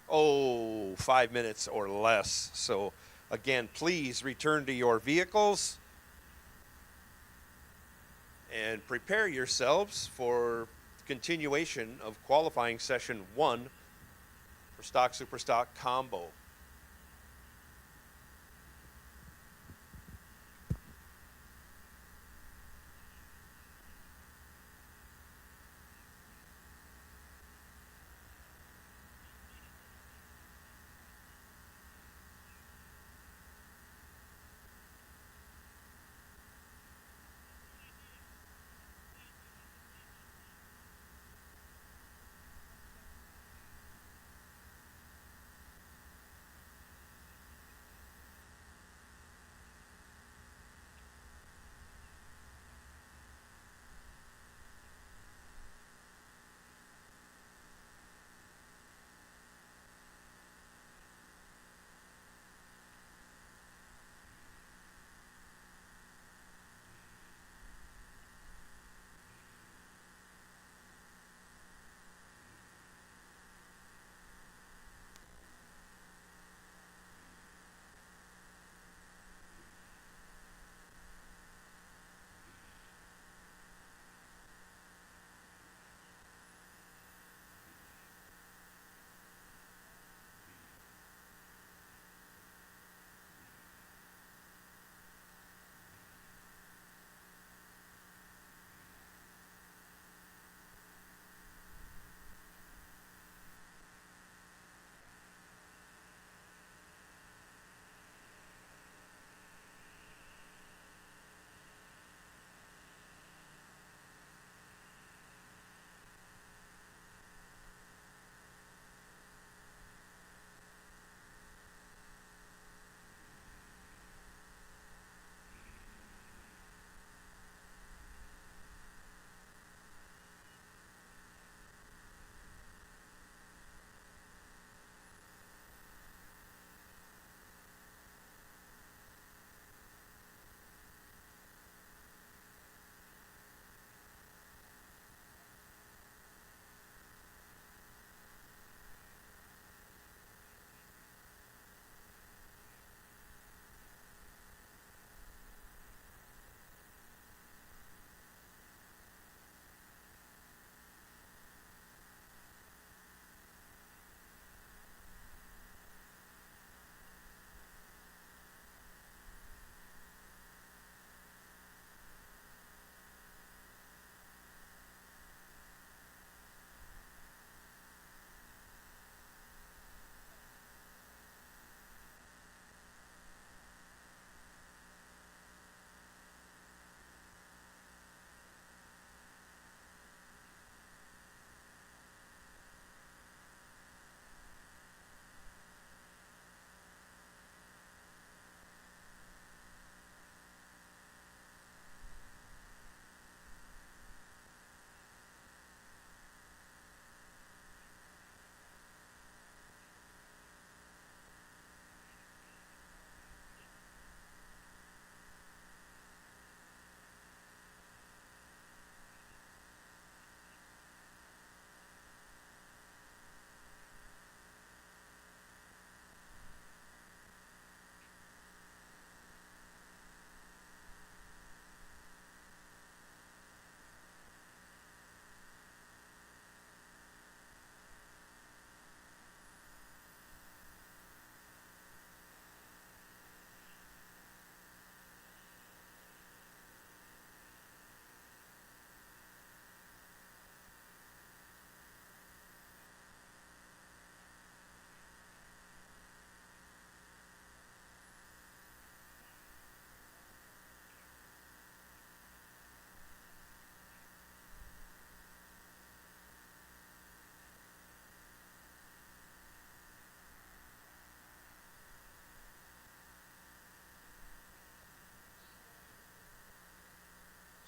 5 minutes or less. So again, please return to your vehicles and prepare yourselves for continuation of qualifying session 1 for Stock Super Stock Combo.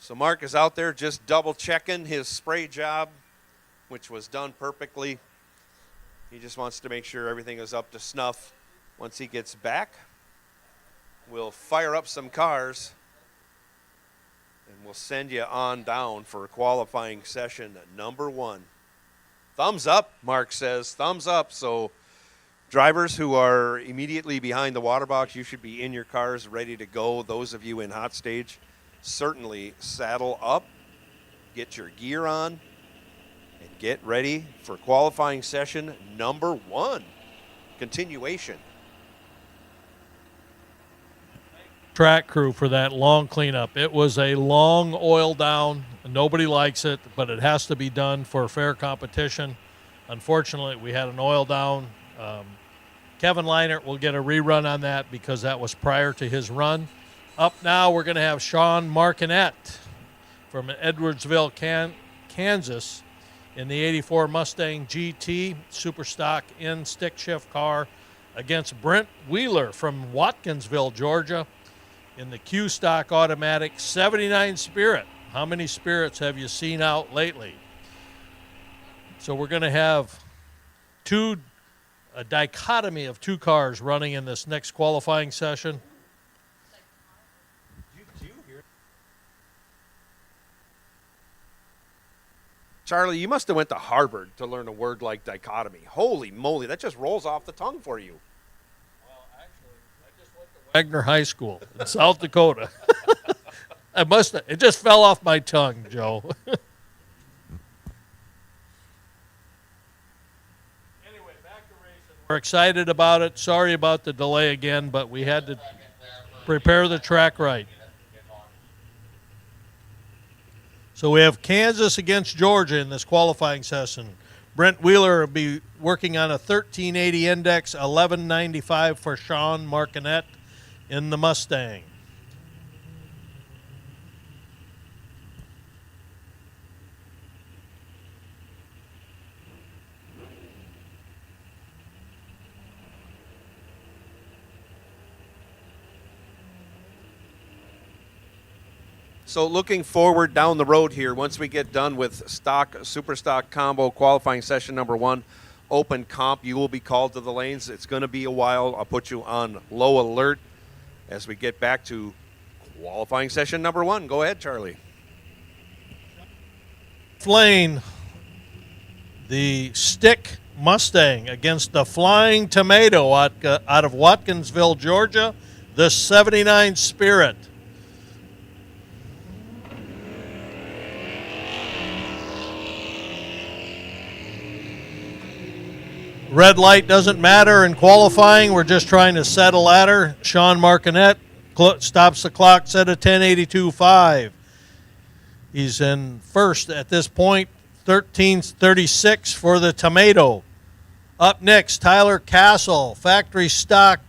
So Mark is out there just double checking his spray job, which was done perfectly. He just wants to make sure everything is up to snuff. Once he gets back, we'll fire up some cars and we'll send you on down for qualifying session number 1. Thumbs up, Mark says, thumbs up. So drivers who are immediately behind the water box, you should be in your cars ready to go. Those of you in hot stage, certainly saddle up, get your gear on, and get ready for qualifying session number 1. Continuation. Track crew for that long cleanup. It was a long oil down. Nobody likes it, but it has to be done for fair competition. Unfortunately, we had an oil down. Kevin Leinert will get a rerun on that because that was prior to his run. Up now, we're going to have Sean Martinet from Edwardsville, Kansas, in the 84 Mustang GT Super Stock in stick shift car against Brent Wheeler from Watkinsville, Georgia, in the Q Stock Automatic 79 Spirit. How many Spirits have you seen out lately? So we're going to have a dichotomy of 2 cars running in this next qualifying session. Charlie, you must have went to Harvard to learn a word like dichotomy. Holy moly, that just rolls off the tongue for you. Well, actually, I just went to Wagner High School in South Dakota. It just fell off my tongue, Joe. Anyway, back to racing. We're excited about it. Sorry about the delay again, but we had to prepare the track right. So we have Kansas against Georgia in this qualifying session. Brent Wheeler will be working on a 1380 index, 1195 for Sean Martinet in the Mustang. So looking forward down the road here, once we get done with Super Stock Combo qualifying session number 1, open comp, you will be called to the lanes. It's going to be a while. I'll put you on low alert as we get back to qualifying session number 1. Go ahead, Charlie. Lane, the stick Mustang against the Flying Tomato out of Watkinsville, Georgia, the 79 Spirit. Red light doesn't matter in qualifying. We're just trying to set a ladder. Sean Martinet stops the clock set at 10:82.5. He's in first at this point, 13:36 for the Tomato. Up next, Tyler Castle, Factory Stock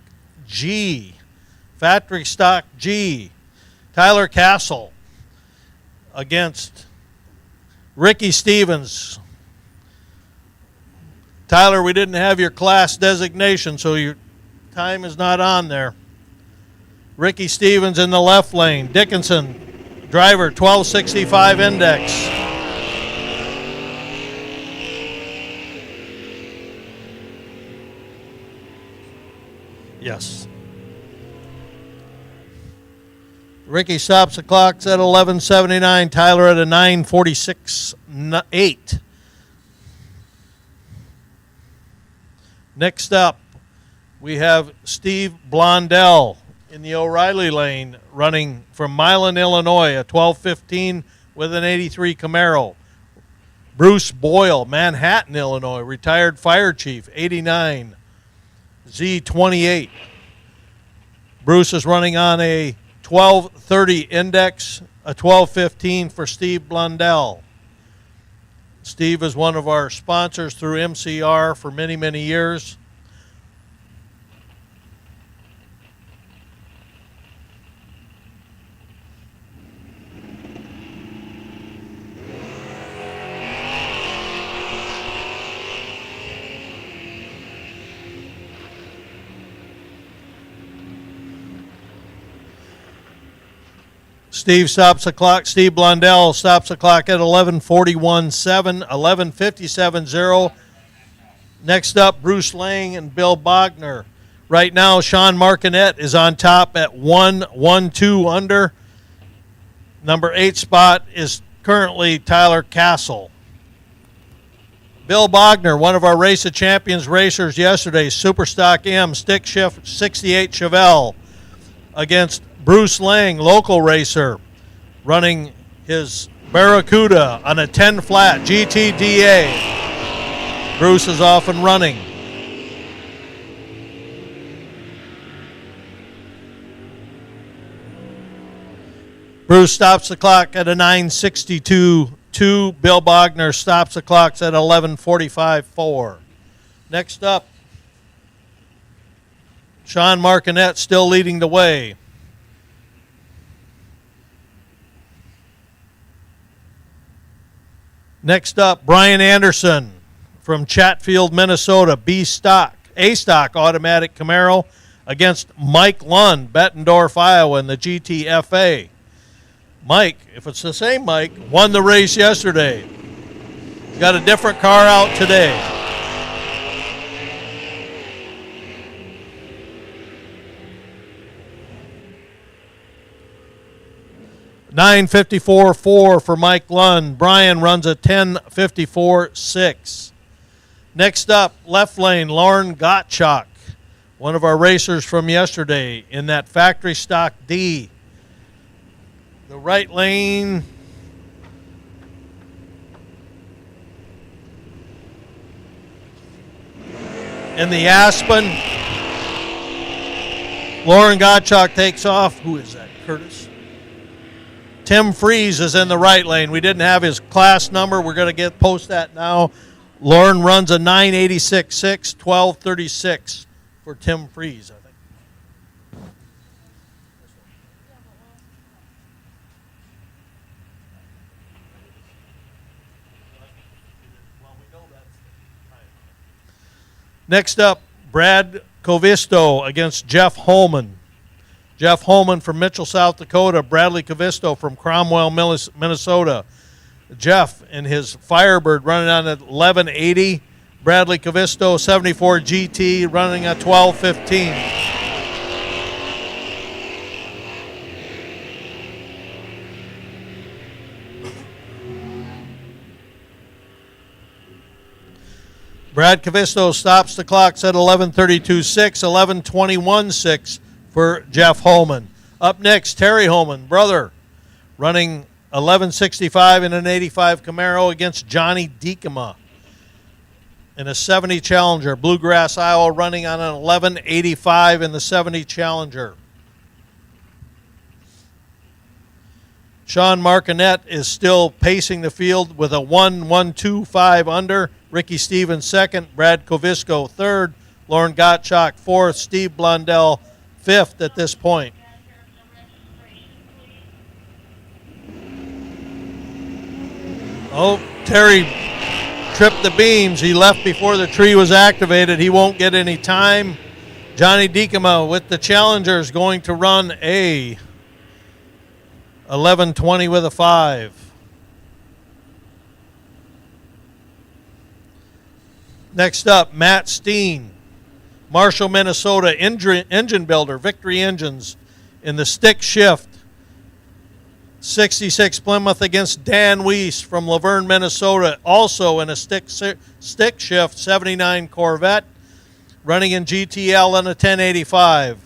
G. Factory Stock G. Tyler Castle against Ricky Stevens. Tyler, we didn't have your class designation, so your time is not on there. Ricky Stevens in the left lane. Dickinson, driver, 1265 index. Yes. Ricky stops the clocks at 1179. Tyler at a 946.8. Next up, we have Steve Blondell in the O'Reilly lane running from Milan, Illinois, a 1215 with an 83 Camaro. Bruce Boyle, Manhattan, Illinois, retired fire chief, 89 Z28. Bruce is running on a 1230 index, a 1215 for Steve Blondell. Steve is one of our sponsors through MCR for many, many years. Steve stops the clock. Steve Blondell stops the clock at 11:41.7, 11:57.0. Next up, Bruce Lang and Bill Bogner. Right now, Sean Martinet is on top at 1-1-2 under. Number 8 spot is currently Tyler Castle. Bill Bogner, one of our Race of Champions racers yesterday, Superstock M, stick shift 68 Chevelle, against Bruce Lang, local racer, running his Barracuda on a 10 flat GTDA. Bruce is off and running. Bruce stops the clock at a 9:62.2. Bill Bogner stops the clocks at 11:45.4. Next up, Sean Martinet still leading the way. Next up, Brian Anderson from Chatfield, Minnesota, A-Stock automatic Camaro against Mike Lund, Bettendorf, Iowa, in the GTFA. Mike, if it's the same Mike, won the race yesterday. Got a different car out today. $9:54.4 for Mike Lund. Brian runs a 10:54.6. Next up, left lane, Lauren Gottschalk, one of our racers from yesterday in that factory stock D. The right lane, in the Aspen, Lauren Gottschalk takes off. Who is that, Curtis? Tim Freeze is in the right lane. We didn't have his class number. We're going to post that now. Lauren runs a 9:86.6, 12:36 for Tim Freeze, I think. Next up, Brad Covisto against Jeff Holman. Jeff Holman from Mitchell, South Dakota. Bradley Covisto from Cromwell, Minnesota. Jeff in his Firebird running on at 11:80. Bradley Covisto 74 GT running at 12:15. Brad Covisto stops the clocks at 11:32.6, 11:21.6 for Jeff Holman. Up next, Terry Holman, brother, running 11:65 in an 85 Camaro against Johnny Diekema in a 70 Challenger. Bluegrass, Iowa, running on an 11:85 in the 70 Challenger. Sean Martinet is still pacing the field with a 1-1-2-5 under. Ricky Stevens second, Brad Covisto third, Lauren Gottschalk fourth, Steve Blondell fifth at this point. Oh, Terry tripped the beams. He left before the tree was activated. He won't get any time. Johnny Diekema with the Challengers going to run a 11:20 with a 5. Next up, Matt Steen, Marshall, Minnesota, engine builder, Victory Engines in the stick shift. 66 Plymouth against Dan Weiss from Laverne, Minnesota, also in a stick shift 79 Corvette, running in GTL on a 1085.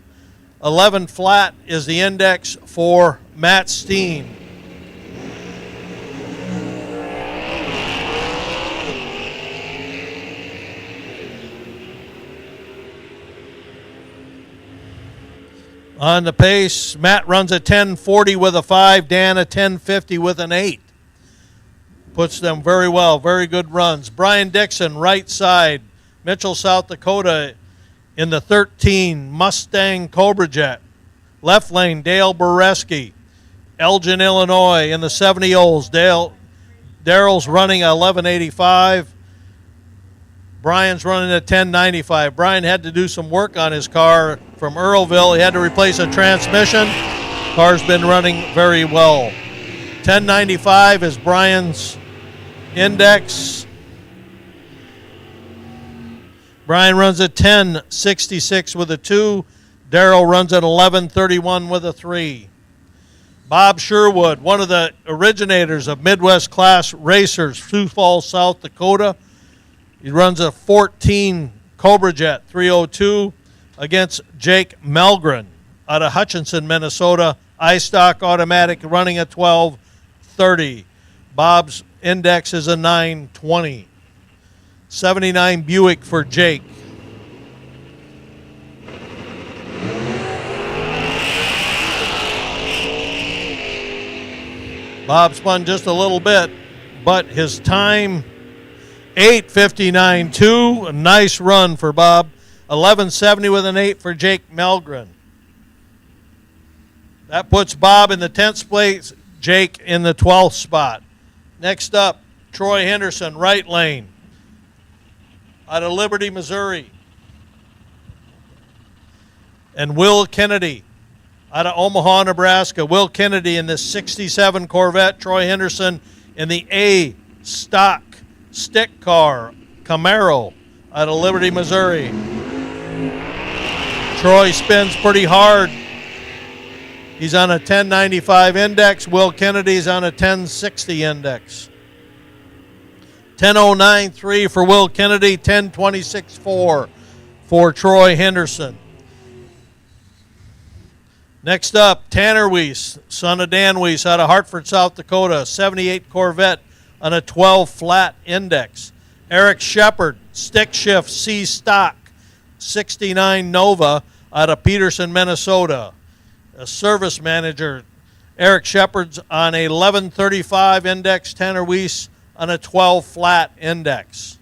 11 flat is the index for Matt Steen. On the pace, Matt runs a 1040 with a 5, Dan a 1050 with an 8. Puts them very well, very good runs. Brian Dixon, right side, Mitchell, South Dakota, in the 13 Mustang Cobra Jet. Left lane, Dale Boreski, Elgin, Illinois, in the 70 Olds. Daryl's running a 1185. Brian's running a 1095. Brian had to do some work on his car from Earlville. He had to replace a transmission. Car's been running very well. 1095 is Brian's index. Brian runs at 1066 with a 2. Darrell runs at 1131 with a 3. Bob Sherwood, one of the originators of Midwest Class Racers, Sioux Falls, South Dakota. He runs a 14 Cobra Jet 302 against Jake Melgren out of Hutchinson, Minnesota. iStock automatic running at 1230. Bob's index is a 920. 79 Buick for Jake. Bob spun just a little bit, but his time, 8:59.2. A nice run for Bob. 11:70 with an 8 for Jake Melgren. That puts Bob in the 10th place, Jake in the 12th spot. Next up, Troy Henderson, right lane, out of Liberty, Missouri. And Will Kennedy, out of Omaha, Nebraska. Will Kennedy in this 67 Corvette. Troy Henderson in the A stock stick car Camaro out of Liberty, Missouri. Troy spins pretty hard. He's on a 1095 index. Will Kennedy's on a 1060 index. 1009.3 for Will Kennedy, 1026.4 for Troy Henderson. Next up, Tanner Weiss, son of Dan Weiss, out of Hartford, South Dakota, 78 Corvette on a 12 flat index. Eric Shepard, stick shift C stock, 69 Nova out of Peterson, Minnesota. A service manager, Eric Shepard's on a 1135 index, Tanner Weiss on a 12 flat index.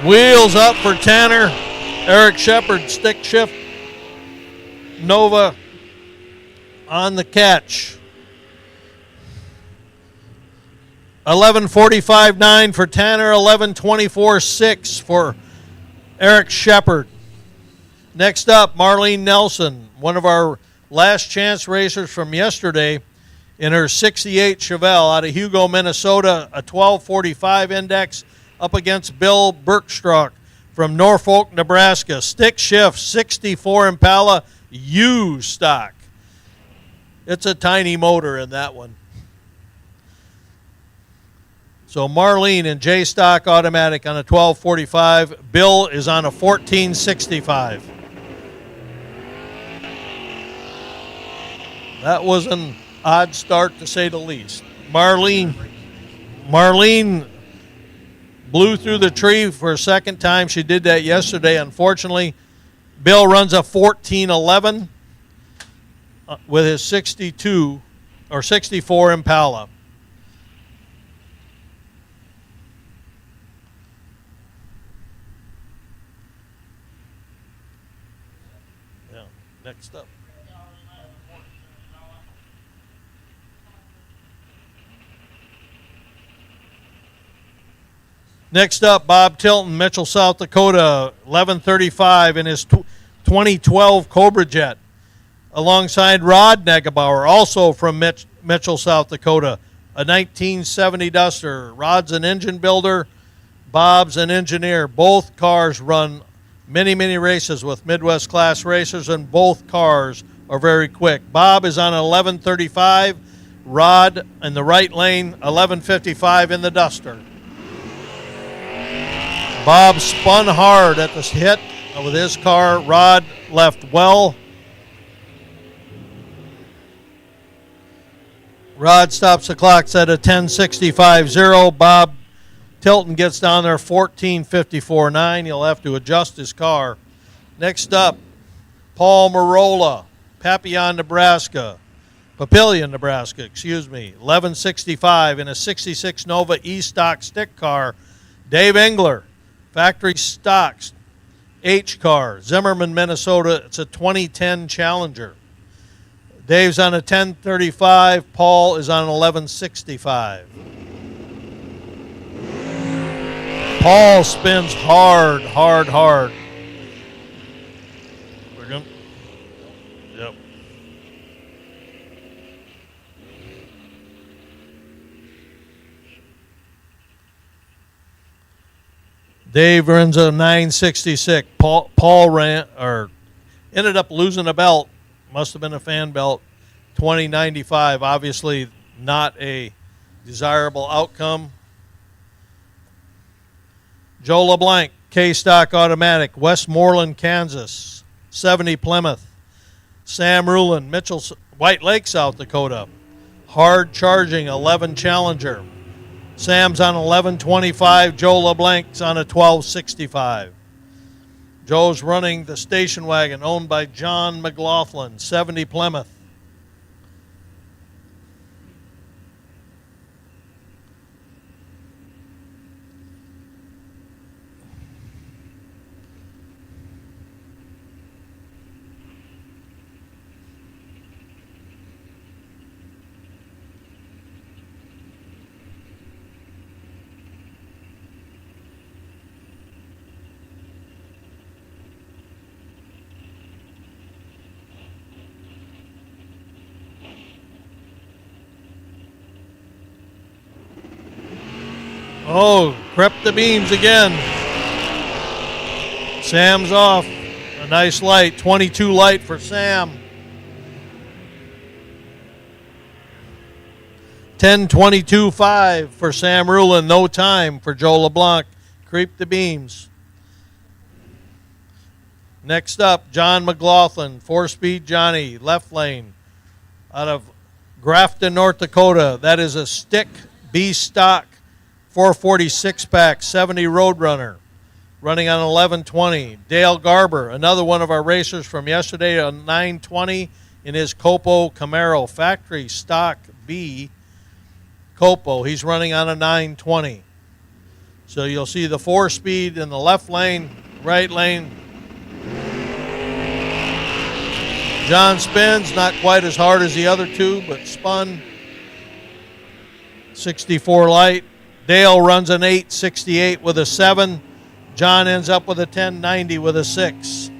Wheels up for Tanner. Eric Shepard, stick shift, Nova on the catch. 11:45.9 for Tanner, 11:24.6 for Eric Shepard. Next up, Marlene Nelson, one of our last chance racers from yesterday, in her 68 Chevelle out of Hugo, Minnesota, a 12:45 index up against Bill Bergstruck from Norfolk, Nebraska. Stick shift, 64 Impala U stock. It's a tiny motor in that one. So Marlene in J stock automatic on a 1245. Bill is on a 1465. That was an odd start to say the least. Marlene blew through the tree for a second time. She did that yesterday, unfortunately. Bill runs a 1411 with his 62 or 64 Impala. Yeah, next up. Next up, Bob Tilton, Mitchell, South Dakota, 1135 in his 2012 Cobra Jet, alongside Rod Negebauer, also from Mitchell, South Dakota, a 1970 Duster. Rod's an engine builder, Bob's an engineer. Both cars run many, many races with Midwest Class Racers, and both cars are very quick. Bob is on 1135, Rod in the right lane, 1155 in the Duster. Bob spun hard at this hit with his car. Rod left well. Rod stops the clocks at a 10.65.0. Bob Tilton gets down there 14.54.9. He'll have to adjust his car. Next up, Paul Marola, Papillion, Nebraska. 11.65 in a 66 Nova E-Stock stick car. Dave Engler, factory stocks, H car, Zimmerman, Minnesota. It's a 2010 Challenger. Dave's on a 1035. Paul is on 1165. Paul spins hard, hard, hard. We're going. Yep. Dave runs a 966. Paul ran or ended up losing a belt. Must have been a fan belt. 2095. Obviously not a desirable outcome. Joe LeBlanc, K-Stock Automatic, Westmoreland, Kansas, 70 Plymouth. Sam Rulin, Mitchell, White Lake, South Dakota, hard charging, 11 Challenger. Sam's on 1125. Joe LeBlanc's on a 1265. Joe's running the station wagon owned by John McLaughlin, 70 Plymouth. Oh, crept the beams again. Sam's off. A nice light, 22 light for Sam. 10:22.5 for Sam Rulin. No time for Joe LeBlanc. Creep the beams. Next up, John McLaughlin, 4-speed Johnny, left lane, out of Grafton, North Dakota. That is a stick B stock 446 pack, 70 Roadrunner, running on 1120. Dale Garber, another one of our racers from yesterday, on 920 in his Copo Camaro, factory stock B Copo. He's running on a 920. So you'll see the 4-speed in the left lane, right lane. John spins, not quite as hard as the other two, but spun. 64 light. Dale runs an 868 with a 7. John ends up with a 1090 with a 6.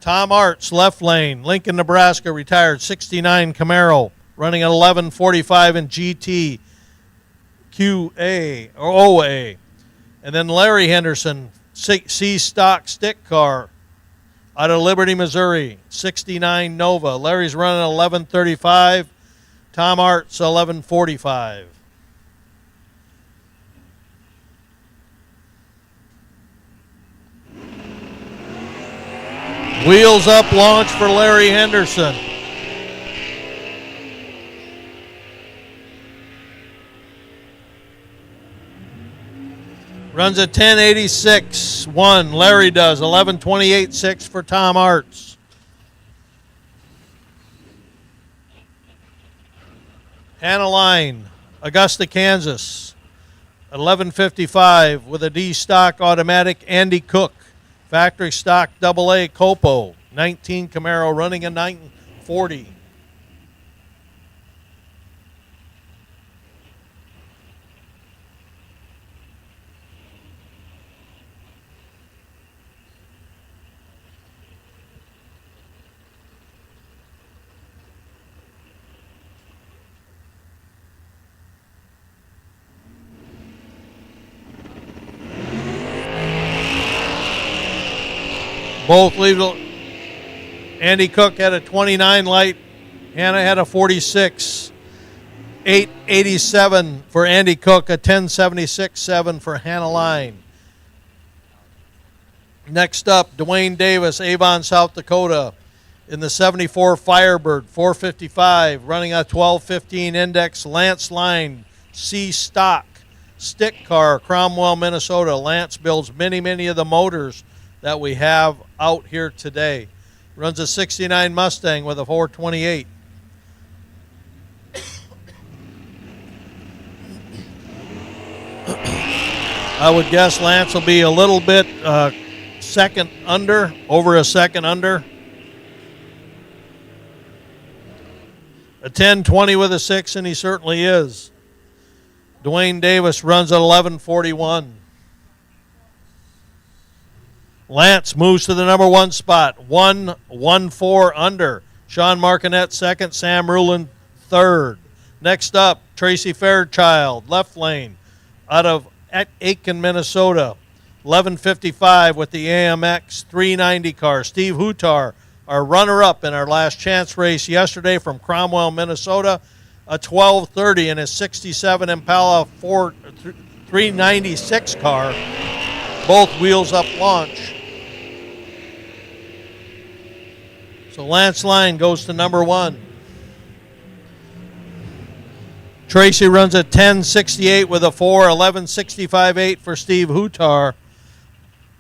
Tom Arts, left lane, Lincoln, Nebraska, retired, 69 Camaro, running at 1145 in GT QA or OA. And then Larry Henderson, C stock stick car, out of Liberty, Missouri, 69 Nova. Larry's running 1135. Tom Arts 1145. Wheels up launch for Larry Henderson. Runs a 1086.1. Larry does 1128.6 for Tom Arts. Hannah Line, Augusta, Kansas, 1155 with a D stock automatic. Andy Cook, factory stock AA Copo, 19 Camaro, running a 940. Both leave. Andy Cook had a 29 light. Hannah had a 46. 887 for Andy Cook, a 1076.7 for Hannah Line. Next up, Dwayne Davis, Avon, South Dakota, in the 74 Firebird, 455, running a 1215 index. Lance Line, C stock, stick car, Cromwell, Minnesota. Lance builds many of the motors that we have out here today. Runs a 69 Mustang with a 428. I would guess Lance will be a little bit second under, over a second under. A 10-20 with a 6, and he certainly is. Dwayne Davis runs at 11:41. Lance moves to the number 1 spot, 1-1-4 under. Sean Martinet second, Sam Rulin third. Next up, Tracy Fairchild, left lane, out of Aitkin, Minnesota, 11:55 with the AMX 390 car. Steve Hutar, our runner-up in our last chance race yesterday from Cromwell, Minnesota, a 12:30 in his 67 Impala 396 car, both wheels up launch. So Lance Line goes to number 1. Tracy runs a 10:68 with a 4, 11:65.8 for Steve Hutar.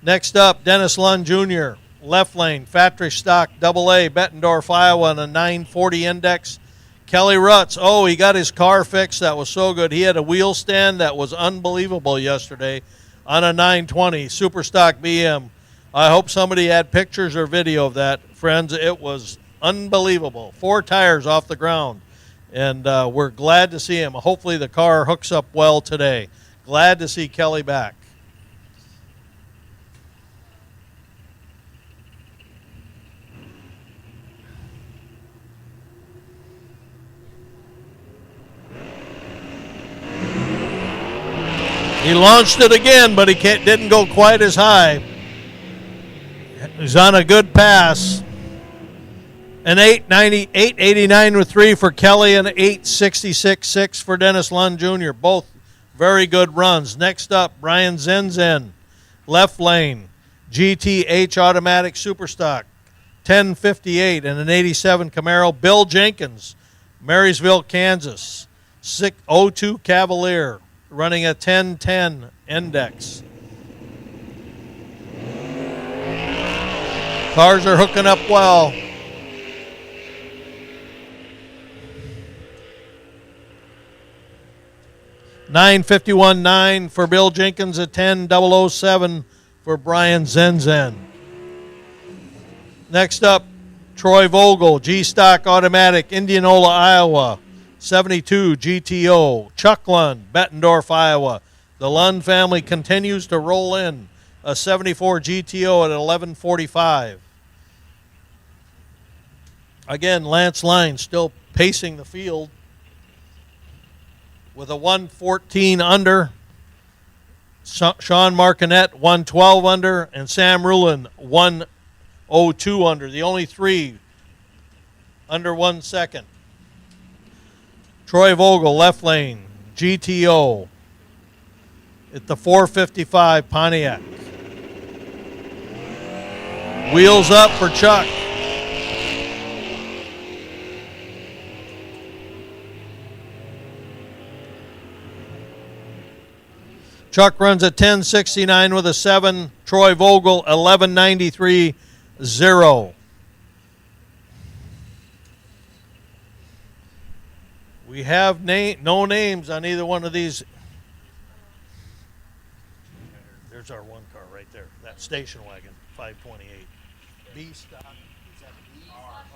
Next up, Dennis Lund Jr., left lane, factory stock, AA, Bettendorf, Iowa, on a 940 index. Kelly Rutz, he got his car fixed. That was so good. He had a wheel stand that was unbelievable yesterday on a 920 super stock BM. I hope somebody had pictures or video of that, friends. It was unbelievable. 4 tires off the ground, and we're glad to see him. Hopefully the car hooks up well today. Glad to see Kelly back. He launched it again, but he didn't go quite as high. He's on a good pass. An 889 with 3 for Kelly and 866.6 for Dennis Lund Jr. Both very good runs. Next up, Brian Zenzen, left lane, GTH Automatic Superstock, 1058 and an 87 Camaro. Bill Jenkins, Marysville, Kansas, 02 Cavalier, running a 1010 index. Cars are hooking up well. $951.9 for Bill Jenkins, a 10-007 for Brian Zenzen. Next up, Troy Vogel, G-Stock Automatic, Indianola, Iowa, 72 GTO. Chuck Lund, Bettendorf, Iowa. The Lund family continues to roll in, a 74 GTO at 11:45. Again, Lance Line still pacing the field with a 114 under. Sean Martinet, 112 under, and Sam Rulin, 102 under. The only 3 under 1 second. Troy Vogel, left lane, GTO at the 455 Pontiac. Wheels up for Chuck. Chuck runs a 1069 with a 7. Troy Vogel, 1193.0. We have no names on either one of these. There's our one car right there. That station wagon, 528. B stock. Is that B?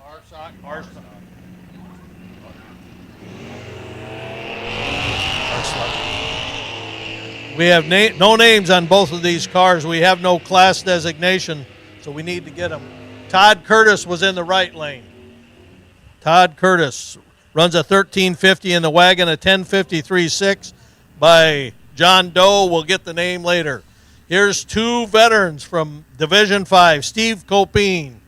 R stock. R stock. R stock. We have no names on both of these cars. We have no class designation, so we need to get them. Todd Curtis was in the right lane. Todd Curtis runs a 1350 in the wagon, a 1053.6 by John Doe. We'll get the name later. Here's 2 veterans from Division 5. Steve Copine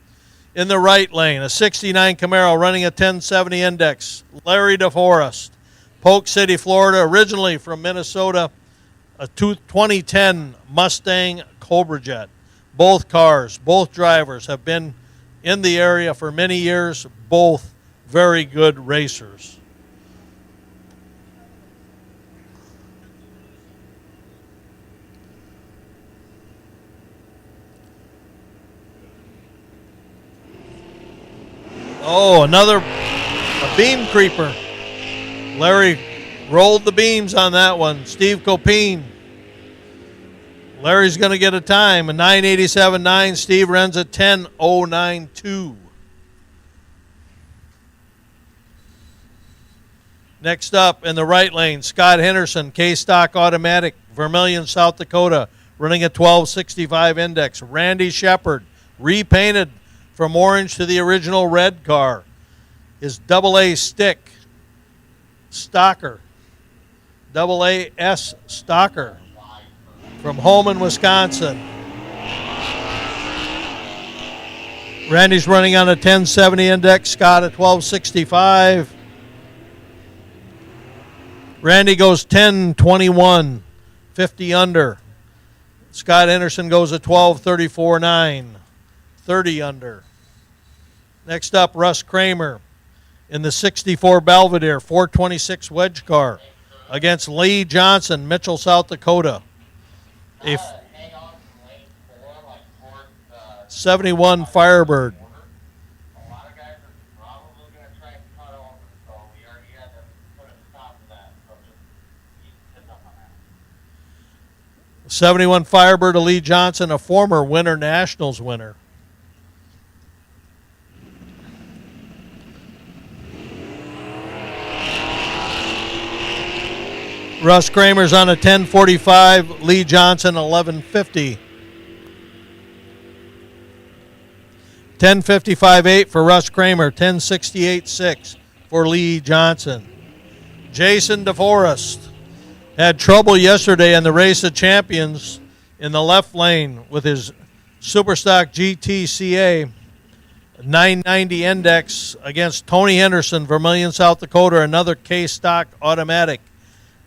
in the right lane, a 69 Camaro running a 1070 index. Larry DeForest, Polk City, Florida, originally from Minnesota, a 2010 Mustang Cobra Jet. Both cars, both drivers have been in the area for many years, both very good racers. Oh, a beam creeper. Larry rolled the beams on that one. Steve Copine Larry's going to get a time, a 9:87.9. Steve runs a 10:09.2. Next up in the right lane, Scott Henderson, K-Stock Automatic, Vermilion, South Dakota, running a 12:65 index. Randy Shepard, repainted from orange to the original red car. His AA stick, Stocker, AAS Stocker, from Holman, Wisconsin. Randy's running on a 1070 index, Scott a 1265. Randy goes 1021, 50 under. Scott Henderson goes a 1234.9, 30 under. Next up, Russ Kramer in the 64 Belvedere 426 wedge car against Lee Johnson, Mitchell, South Dakota. A 71 Firebird. A lot of guys are probably going to try to cut over, so we already had to put a stop to that. So just keep sitting up on that. 71 Firebird, Lee Johnson, a former Winter Nationals winner. Russ Kramer's on a 1045, Lee Johnson 1150. 1055.8 for Russ Kramer, 1068.6 for Lee Johnson. Jason DeForest had trouble yesterday in the Race of Champions in the left lane with his Superstock GTCA 990 index against Tony Henderson, Vermilion, South Dakota, another K-Stock Automatic.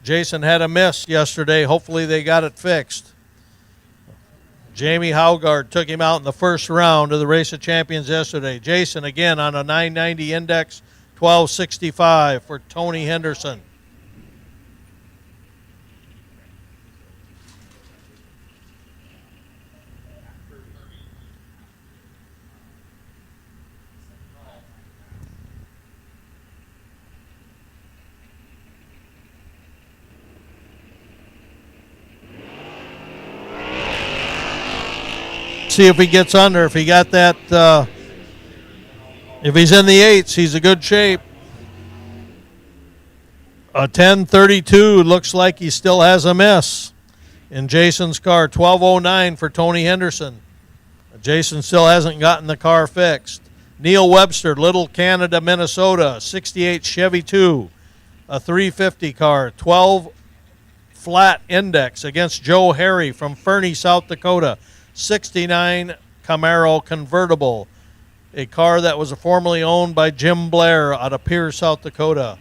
Jason had a miss yesterday. Hopefully they got it fixed. Jamie Haugard took him out in the first round of the Race of Champions yesterday. Jason again on a 990 index, 1265 for Tony Henderson. See if he gets under. If he got that, if he's in the eights, he's in good shape. A 1032 looks like he still has a miss in Jason's car. 1209 for Tony Henderson. Jason still hasn't gotten the car fixed. Neil Webster, Little Canada, Minnesota, 68 Chevy 2, a 350 car, 12 flat index against Joe Harry from Fernie, South Dakota. 69 Camaro convertible, a car that was formerly owned by Jim Blair out of Pierre, South Dakota.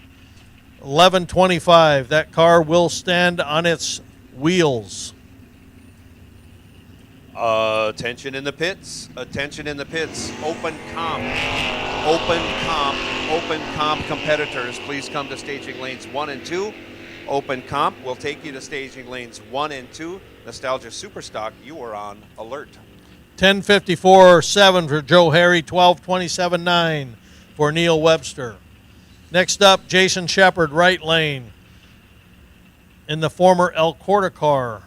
1125, that car will stand on its wheels. Attention in the pits. Attention in the pits. Open comp. Open comp competitors, please come to staging lanes 1 and 2. Open comp will take you to staging lanes 1 and 2. Nostalgia Superstock, you are on alert. 1054.7 for Joe Harry, 1227.9 for Neil Webster. Next up, Jason Shepard, right lane in the former El Corta car,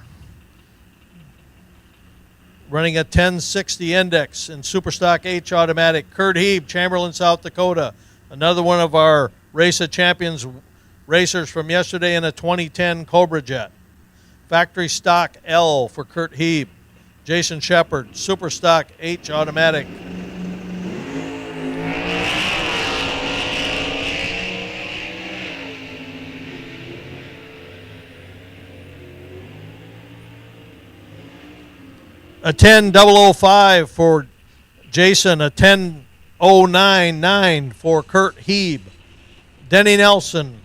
running a 1060 index in Superstock H Automatic. Kurt Heeb, Chamberlain, South Dakota, another one of our Race of Champions racers from yesterday in a 2010 Cobra Jet. Factory Stock L for Kurt Heeb. Jason Shepard, Superstock H Automatic. A 10.005 for Jason, a 10.099 for Kurt Heeb. Denny Nelson,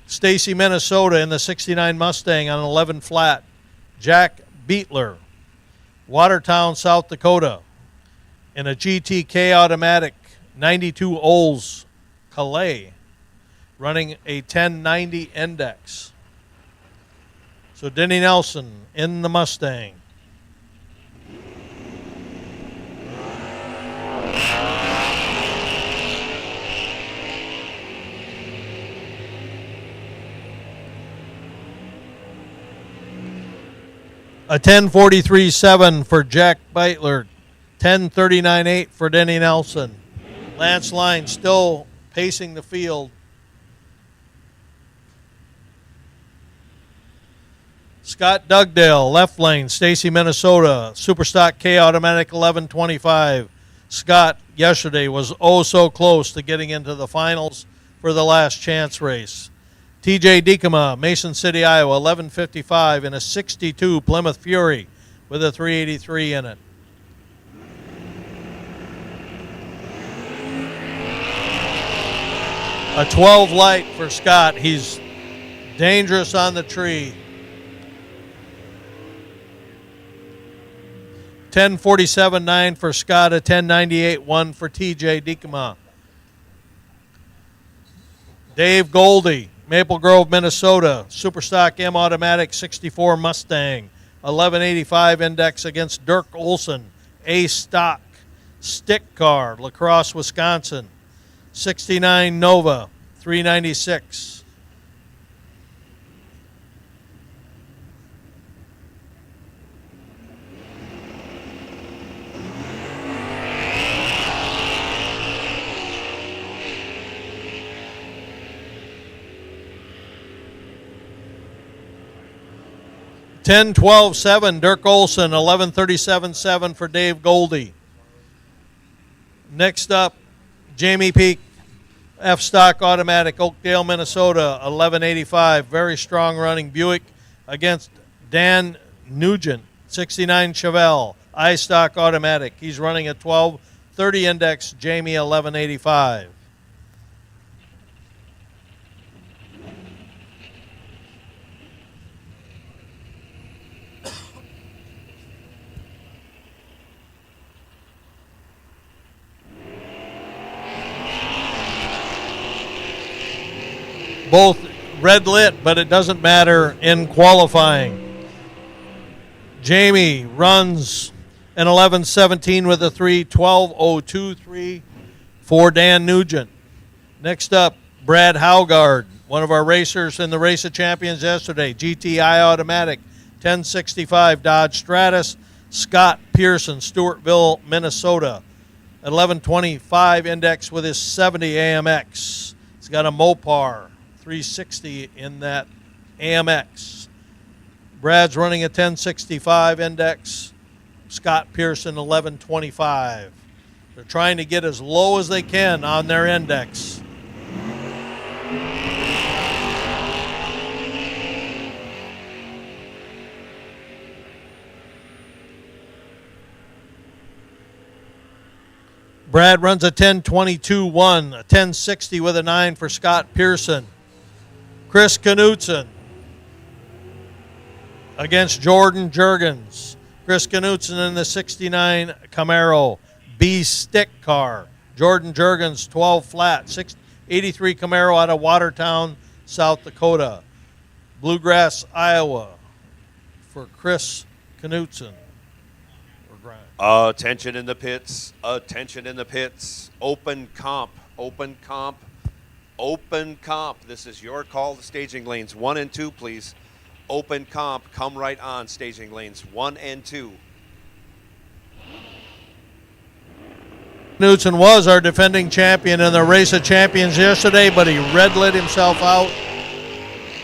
Stacy, Minnesota in the 69 Mustang on 11 flat. Jack Beetler, Watertown, South Dakota in a GTK Automatic 92 Olds Calais, running a 1090 index. So Denny Nelson in the Mustang. A 10:43.7 for Jack Beitler. 10:39.8 for Denny Nelson. Lance Line still pacing the field. Scott Dugdale, left lane, Stacy, Minnesota. Superstock K Automatic 11:25. Scott yesterday was oh so close to getting into the finals for the last chance race. TJ Dikema, Mason City, Iowa, 11:55 in a 62 Plymouth Fury with a 383 in it. A 12 light for Scott. He's dangerous on the tree. 10:47.9 for Scott, a 10:98.1 for TJ Dikema. Dave Goldie, Maple Grove, Minnesota, Superstock M Automatic 64 Mustang, 1185 index against Dirk Olson, A Stock, Stick Car, La Crosse, Wisconsin, 69 Nova, 396. Ten 12-7, Dirk Olson, 11:37.7 for Dave Goldie. Next up, Jamie Peak, F Stock Automatic, Oakdale, Minnesota, 11:85. Very strong running Buick against Dan Nugent, 69 Chevelle, I Stock Automatic. He's running a 12:30 index, Jamie 11:85. Both red lit, but it doesn't matter in qualifying. Jamie runs an 11:17 with a 3, 12:02.3 for Dan Nugent. Next up, Brad Haugard, one of our racers in the Race of Champions yesterday, GTI Automatic, 1065 Dodge Stratus. Scott Pearson, Stewartville, Minnesota, 1125 index with his 70 AMX. He's got a Mopar 360 in that AMX. Brad's running a 1065 index. Scott Pearson 1125. They're trying to get as low as they can on their index. Brad runs a 1022.1, a 1060 with a 9 for Scott Pearson. Chris Knutson against Jordan Jurgens. Chris Knutson in the 69 Camaro B Stick Car. Jordan Jurgens 12 flat, 683 Camaro out of Watertown, South Dakota. Bluegrass, Iowa for Chris Knutson. Attention in the pits. Attention in the pits. Open comp. Open comp. Open comp. This is your call to staging lanes 1 and 2, please. Open comp. Come right on staging lanes 1 and 2. Knutson was our defending champion in the Race of Champions yesterday, but he red-lit himself out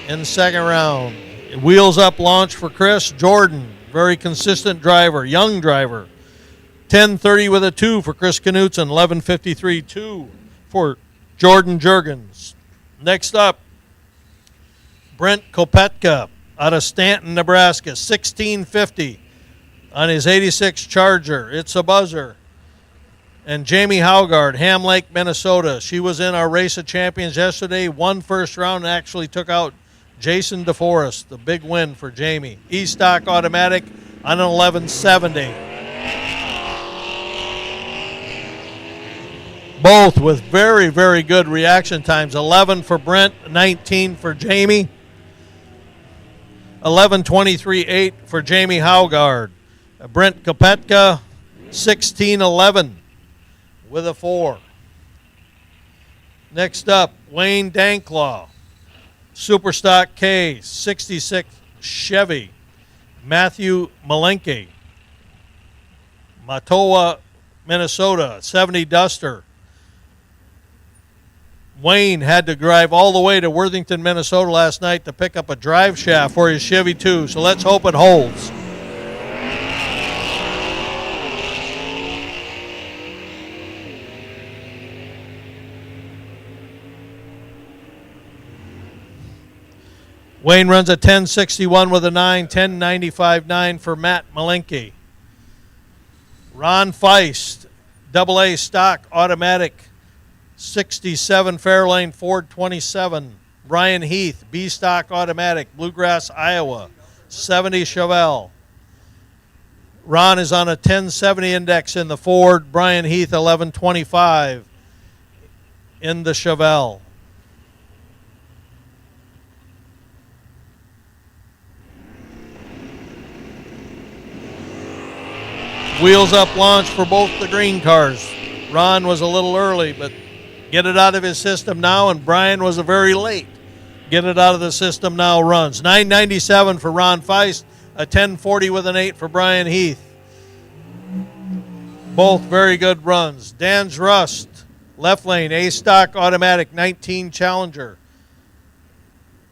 in the second round. Wheels up launch for Chris Jordan. Very consistent driver, young driver. 10:30 with a 2 for Chris Knutson, 11:53.2 for Jordan Jurgens. Next up, Brent Kopetka out of Stanton, Nebraska, 1650 on his 86 Charger. It's a buzzer. And Jamie Haugard, Ham Lake, Minnesota. She was in our Race of Champions yesterday, won first round, and actually took out Jason DeForest, the big win for Jamie. E-Stock Automatic on an 1170. Both with very, very good reaction times. 11 for Brent, 19 for Jamie. 11:23.8 for Jamie Haugard. Brent Kopetka, 16:11 with a 4. Next up, Wayne Danklaw. Superstock K, 66 Chevy. Matthew Malenke, Matoa, Minnesota, 70 Duster. Wayne had to drive all the way to Worthington, Minnesota last night to pick up a drive shaft for his Chevy 2, so let's hope it holds. Wayne runs a 10.61 with a 9, 10.95.9 for Matt Malenke. Ron Feist, AA stock automatic, 67 Fairlane Ford 27. Brian Heath, B stock automatic, Bluegrass, Iowa, 70 Chevelle. Ron is on a 1070 index in the Ford. Brian Heath, 1125 in the Chevelle. Wheels up launch for both the green cars. Ron was a little early, but get it out of his system now, and Brian was a very late. Get it out of the system now runs. 997 for Ron Feist, a 1040 with an 8 for Brian Heath. Both very good runs. Dan's Rust, left lane, A stock automatic, 19 Challenger.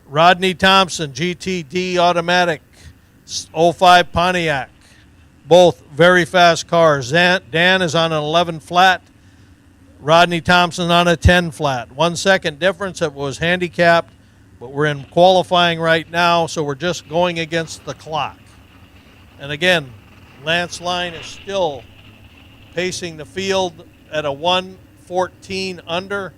Rodney Thompson, GTD automatic, 05 Pontiac. Both very fast cars. Dan is on an 11 flat. Rodney Thompson on a 10 flat. 1 second difference. It was handicapped, but we're in qualifying right now, so we're just going against the clock. And again, Lance Line is still pacing the field at a 1:14 under.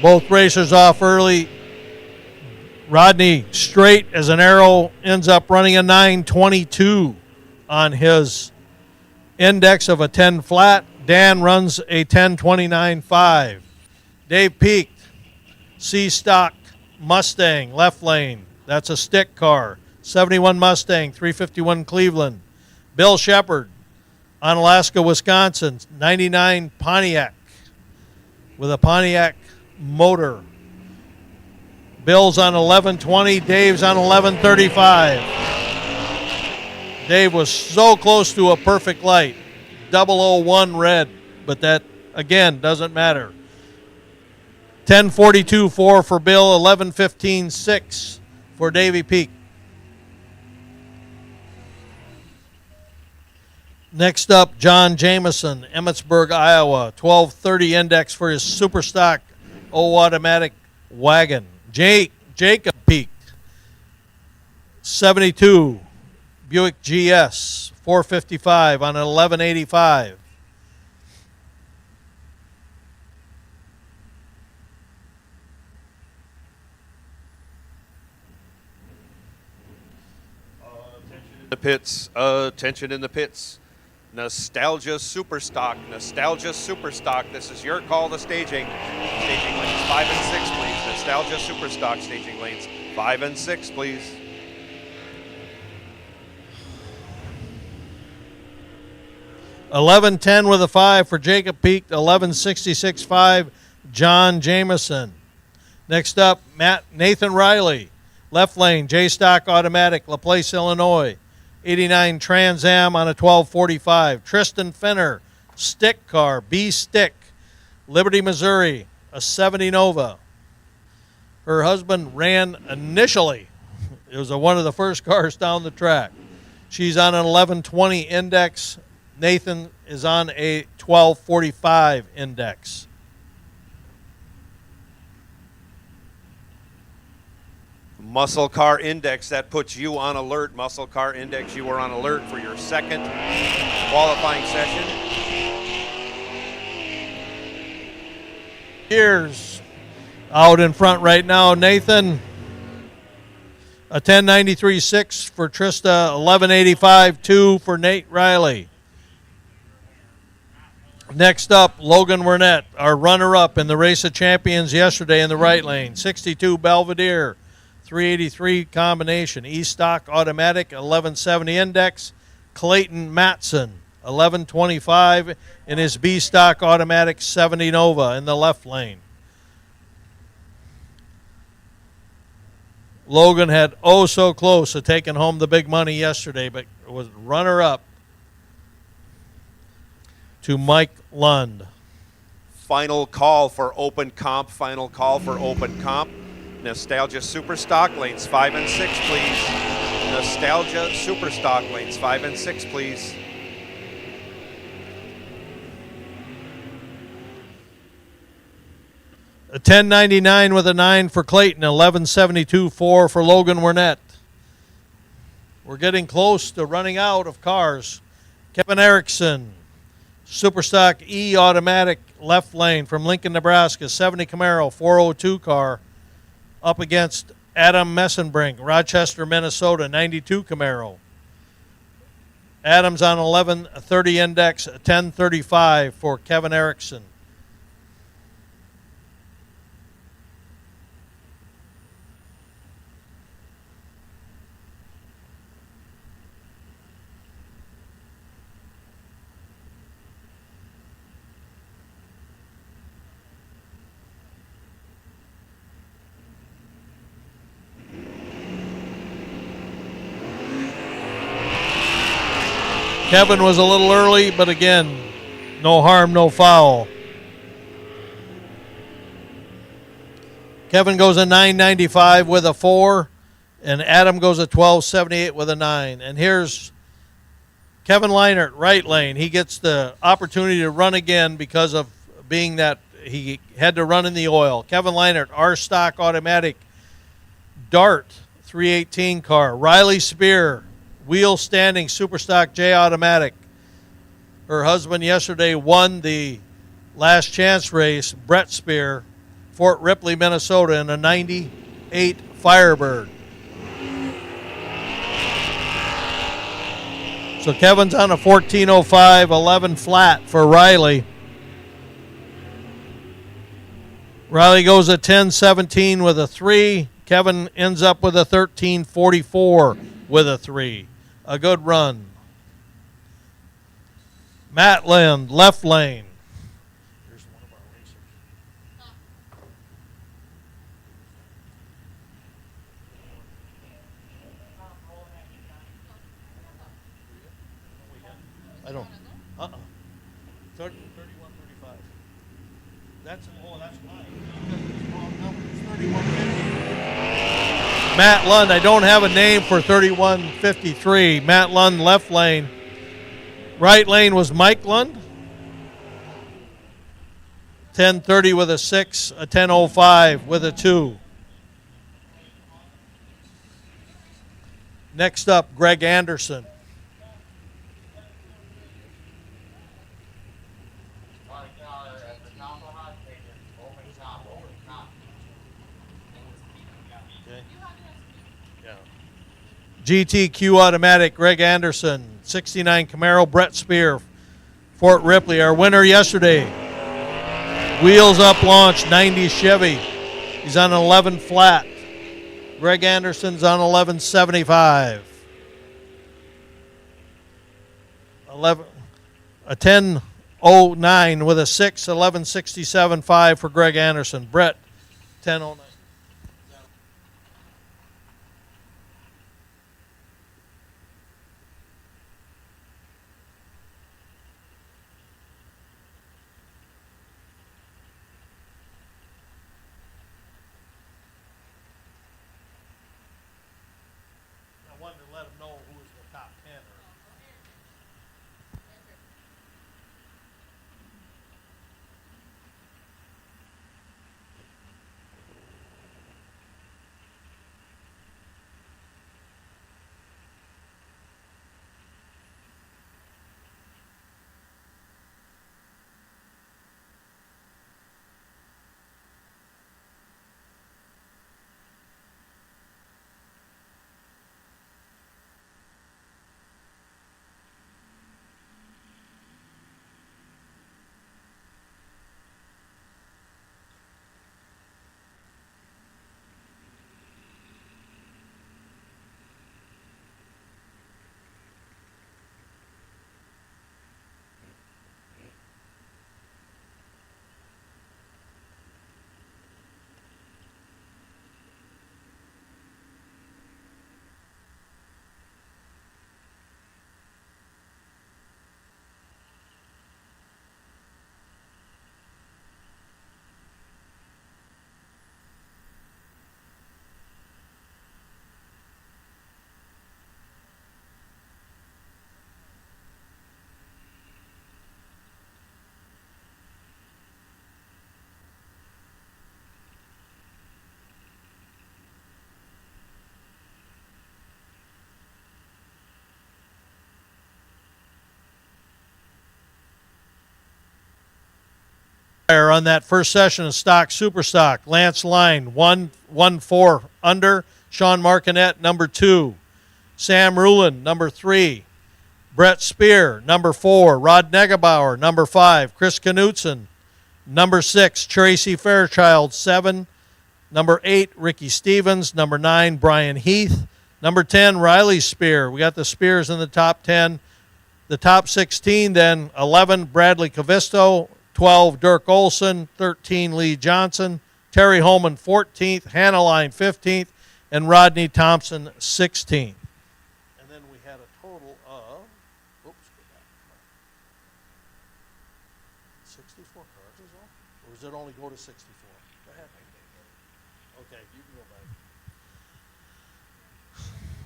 Both racers off early. Rodney straight as an arrow ends up running a 922 on his index of a 10 flat. Dan runs a 1029.5. Dave Peaked, C stock Mustang, left lane. That's a stick car. 71 Mustang, 351 Cleveland. Bill Shepard on Alaska, Wisconsin, 99 Pontiac with a Pontiac motor. Bill's on 1120, Dave's on 1135. Dave was so close to a perfect light, 001 red, but that again doesn't matter. 1042.4 for Bill, 1115.6 for Davey Peak. Next up, John Jameson, Emmetsburg, Iowa, 1230 index for his super stock automatic wagon. Jacob Peak, 72 Buick GS, 455 on an 1185. The pits, attention in the pits. Nostalgia Superstock, Nostalgia Superstock. This is your call to staging. Staging lanes 5 and 6, please. Nostalgia Superstock staging lanes 5 and 6, please. $11.10 with a 5 for Jacob Peak, $11.66.5 John Jameson. Next up, Nathan Riley, left lane, J stock automatic, LaPlace, Illinois. 89 Trans Am on a 1245. Tristan Fenner, stick car, B stick, Liberty, Missouri, a 70 Nova. Her husband ran initially. It was one of the first cars down the track. She's on an 1120 index. Nathan is on a 1245 index. Muscle Car Index, that puts you on alert. Muscle Car Index, you are on alert for your second qualifying session. Here's out in front right now, Nathan. A 1093.6 for Trista, 1185.2 for Nate Riley. Next up, Logan Wernette, our runner-up in the Race of Champions yesterday in the right lane. 62 Belvedere. 383 combination, E-stock automatic, 1170 index. Clayton Matson, 11:25 in his B stock automatic 70 Nova in the left lane. Logan had oh so close to taking home the big money yesterday, but was runner-up to Mike Lund. Final call for open comp. Final call for open comp. Nostalgia Super Stock lanes 5 and 6, please. Nostalgia Super Stock lanes 5 and 6, please. A 10.99 with a 9 for Clayton, 11.72.4 for Logan Wernette. We're getting close to running out of cars. Kevin Erickson, Superstock E automatic left lane from Lincoln, Nebraska, 70 Camaro, 402 car, up against Adam Messenbrink, Rochester, Minnesota, 92 Camaro. Adams on 11.30 index, 10.35 for Kevin Erickson. Kevin was a little early, but again, no harm, no foul. Kevin goes a 9.95 with a 4, and Adam goes a 12.78 with a 9. And here's Kevin Leinert, right lane. He gets the opportunity to run again because of being that he had to run in the oil. Kevin Leinert, R stock automatic, Dart 318 car. Riley Spear, wheel standing Superstock J automatic. Her husband yesterday won the last chance race, Brett Spear, Fort Ripley, Minnesota, in a 98 Firebird. So Kevin's on a 14.05, 11 flat for Riley. Riley goes a 10.17 with a 3. Kevin ends up with a 13.44 with a 3. A good run. Matt Lind, left lane. Here's one of our racers. I don't. 31, 35. That's mine. It's wrong number. It's 3150. Matt Lund, I don't have a name for 3153. Matt Lund, left lane. Right lane was Mike Lund. 10.30 with a 6, a 10.05 with a 2. Next up, Greg Anderson. GTQ automatic, Greg Anderson, 69 Camaro, Brett Spear, Fort Ripley. Our winner yesterday, wheels up launch, 90 Chevy. He's on an 11 flat. Greg Anderson's on 11.75. 11, a 10.09 with a 6, 11.67.5 for Greg Anderson. Brett, 10.09. Let them know who was the top 10. On that first session of stock, super stock, Lance Line, 1-4 under. Sean Martinet, number 2. Sam Rulin, number 3. Brett Spear, number 4. Rod Negebauer, number 5. Chris Knutson, number 6. Tracy Fairchild, 7. Number 8, Ricky Stevens. Number 9, Brian Heath. Number 10, Riley Spear. We got the Spears in the top 10. The top 16, then 11, Bradley Cavisto. 12, Dirk Olson. 13, Lee Johnson. Terry Holman, 14th. Hannah Line, 15th. And Rodney Thompson, 16th. And then we had a total of, 64 cars is all? Or does it only go to 64? Go ahead. Okay, you can go back.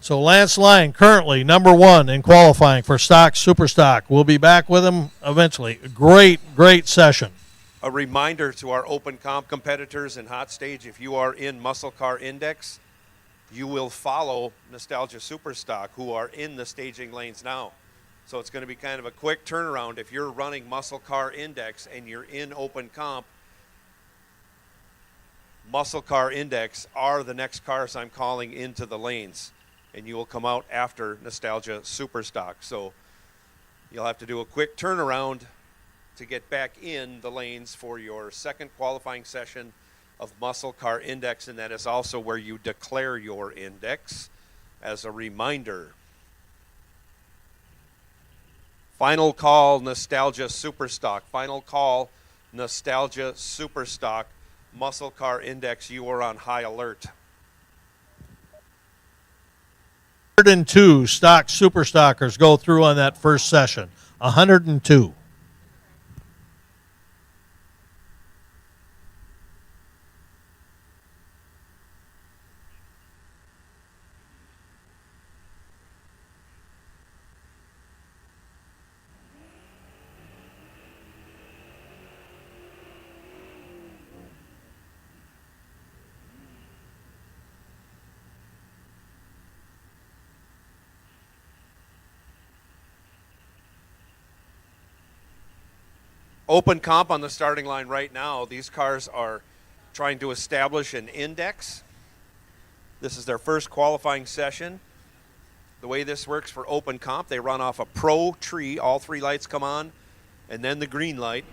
So Lance Line, currently number 1 in qualifying for stock, super stock. We'll be back with him eventually. Great session. A reminder to our open comp competitors in hot stage, if you are in Muscle Car Index, you will follow Nostalgia Superstock, who are in the staging lanes now. So it's going to be kind of a quick turnaround. If you're running Muscle Car Index and you're in open comp, Muscle Car Index are the next cars I'm calling into the lanes, and you will come out after Nostalgia Superstock. So you'll have to do a quick turnaround to get back in the lanes for your second qualifying session of Muscle Car Index, and that is also where you declare your index as a reminder. Final call, Nostalgia Superstock. Final call, Nostalgia Superstock. Muscle Car Index, you are on high alert. 102 stock super stockers go through on that first session. 102. Open comp on the starting line right now. These cars are trying to establish an index. This is their first qualifying session. The way this works for open comp, they run off a pro tree. All 3 lights come on, and then the green light.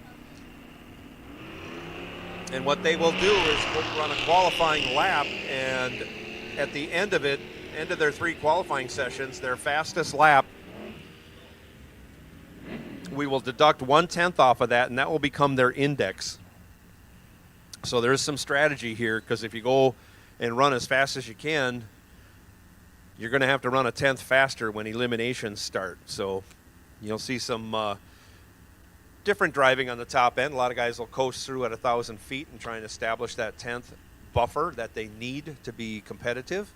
And what they will do is run a qualifying lap, and at the end of it, end of their 3 qualifying sessions, their fastest lap, we will deduct 1/10 off of that, and that will become their index. So there's some strategy here, because if you go and run as fast as you can, you're going to have to run 1/10 faster when eliminations start. So you'll see some different driving on the top end. A lot of guys will coast through at 1,000 feet and try and establish that 10th buffer that they need to be competitive.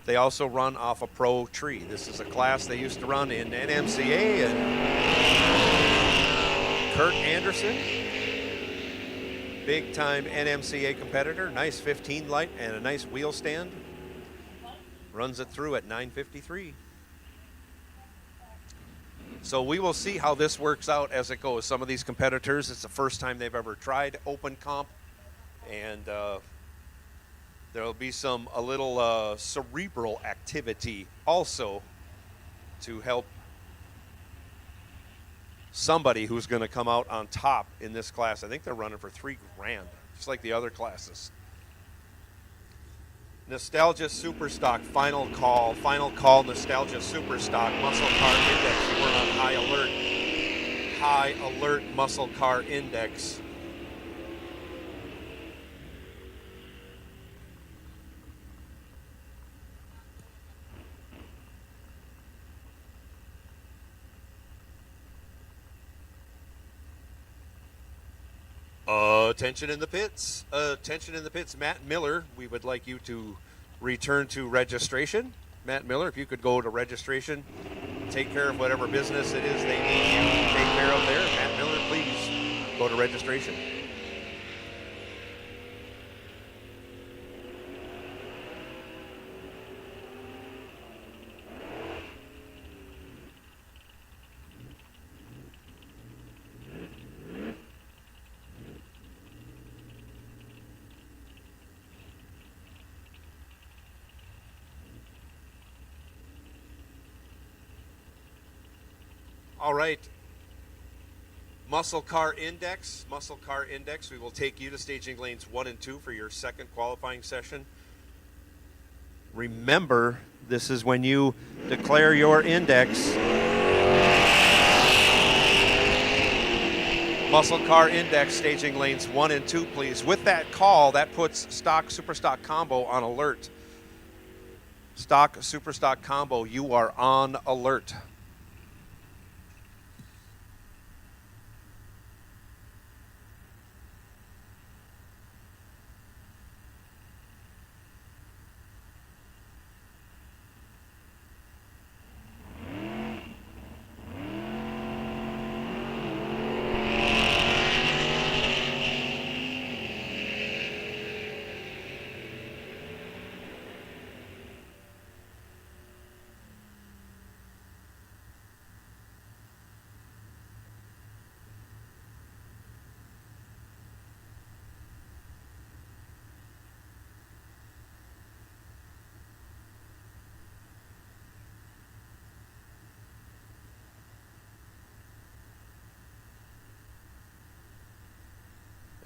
They also run off a pro tree. This is a class they used to run in NMCA, and Kurt Anderson, big time NMCA competitor, nice 15 light and a nice wheel stand. Runs it through at 9:53. So we will see how this works out as it goes. Some of these competitors, it's the first time they've ever tried open comp, and there will be a little cerebral activity also to help somebody who's going to come out on top in this class. I think they're running for $3 grand, just like the other classes. Nostalgia Superstock, final call, Nostalgia Superstock, Muscle Car Index. We're on high alert Muscle Car Index. Attention in the pits. Attention in the pits. Matt Miller, we would like you to return to registration. Matt Miller, if you could go to registration, take care of whatever business it is they need you to take care of there. Matt Miller, please go to registration. All right. Muscle car index. We will take you to staging lanes 1 and 2 for your second qualifying session. Remember, this is when you declare your index. Muscle car index, staging lanes 1 and 2, please. With that call, that puts stock, super stock combo on alert. Stock, super stock combo, you are on alert.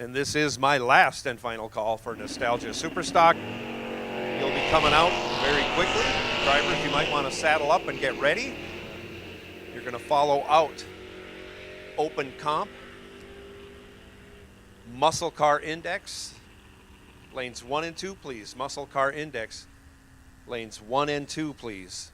And this is my last and final call for Nostalgia Superstock. You'll be coming out very quickly. Drivers, you might want to saddle up and get ready. You're going to follow out Open Comp, Muscle Car Index, lanes 1 and 2, please. Muscle Car Index, lanes 1 and 2, please.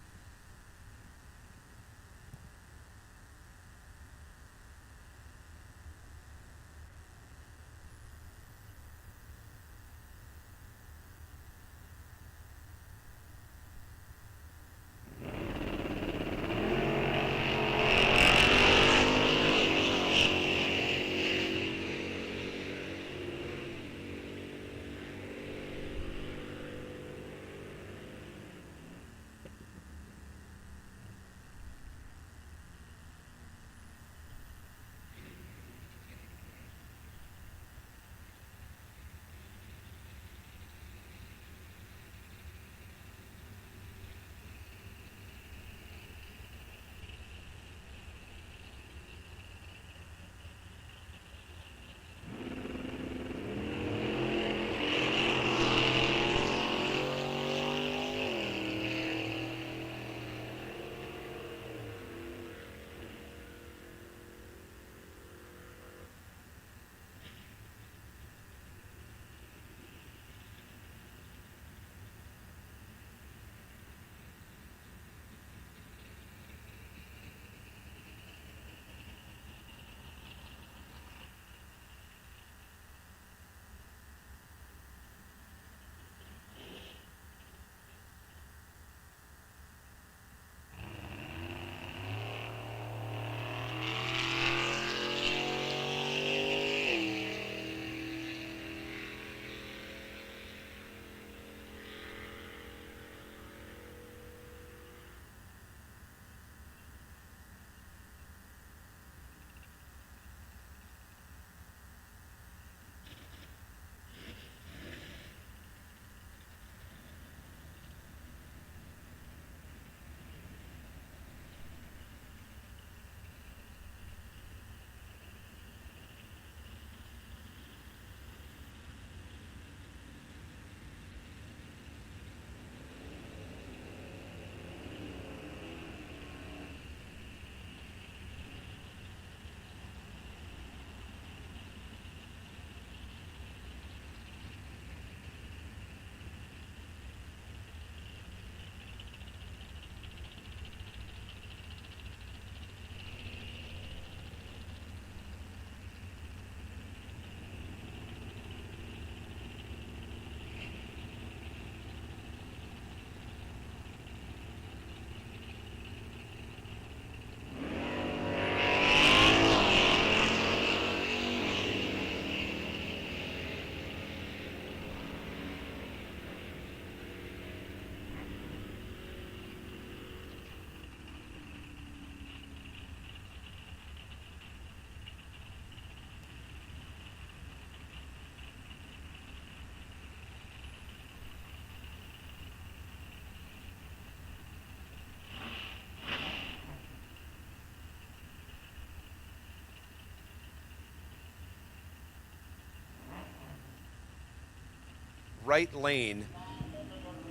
right lane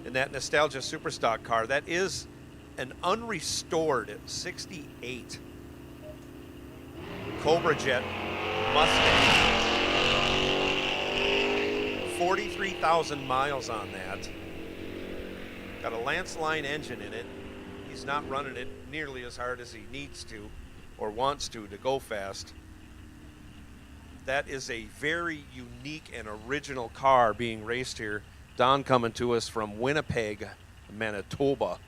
in that Nostalgia Superstock car. That is an unrestored 68 Cobra Jet Mustang. 43,000 miles on that. Got a Lance Line engine in it. He's not running it nearly as hard as he needs to or wants to go fast. That is a very unique and original car being raced here. Don coming to us from Winnipeg, Manitoba,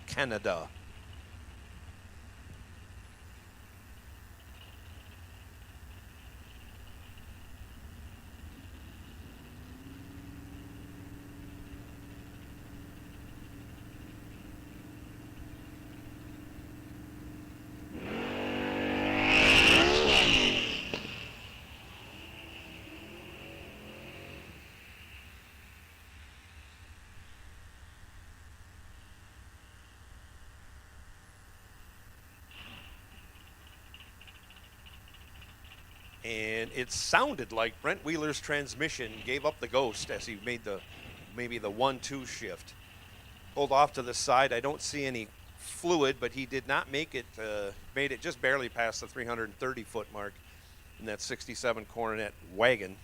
Canada. And it sounded like Brent Wheeler's transmission gave up the ghost as he made maybe the 1-2 shift. Pulled off to the side. I don't see any fluid, but he did not make it, made it just barely past the 330-foot mark in that 67 Coronet wagon.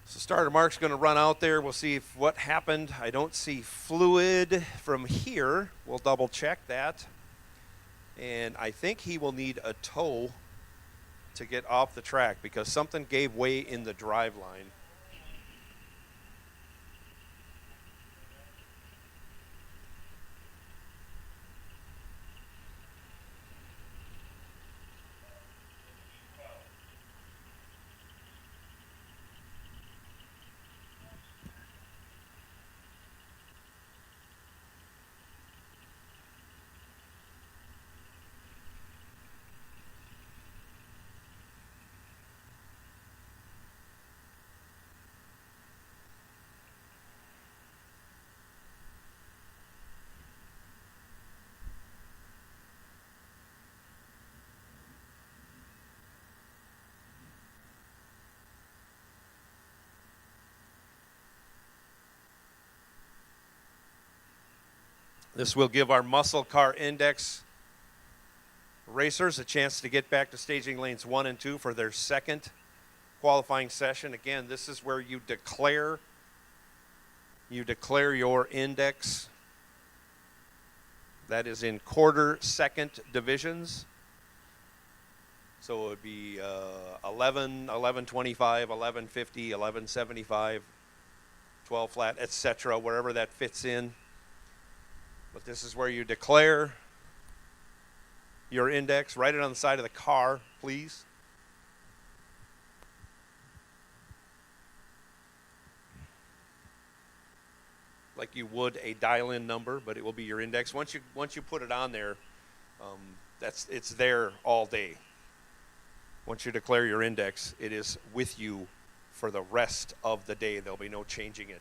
So starter Mark's going to run out there. We'll see what happened. I don't see fluid from here. We'll double check that. And I think he will need a tow to get off the track because something gave way in the drive line. This will give our muscle car index racers a chance to get back to staging lanes 1 and 2 for their second qualifying session. Again, this is where you declare your index. That is in quarter second divisions. So it would be 11, 1125, 1150, 1175, 12 flat, etc., wherever that fits in. But this is where you declare your index. Write it on the side of the car, please. Like you would a dial-in number, but it will be your index. Once you put it on there, it's there all day. Once you declare your index, it is with you for the rest of the day. There'll be no changing it.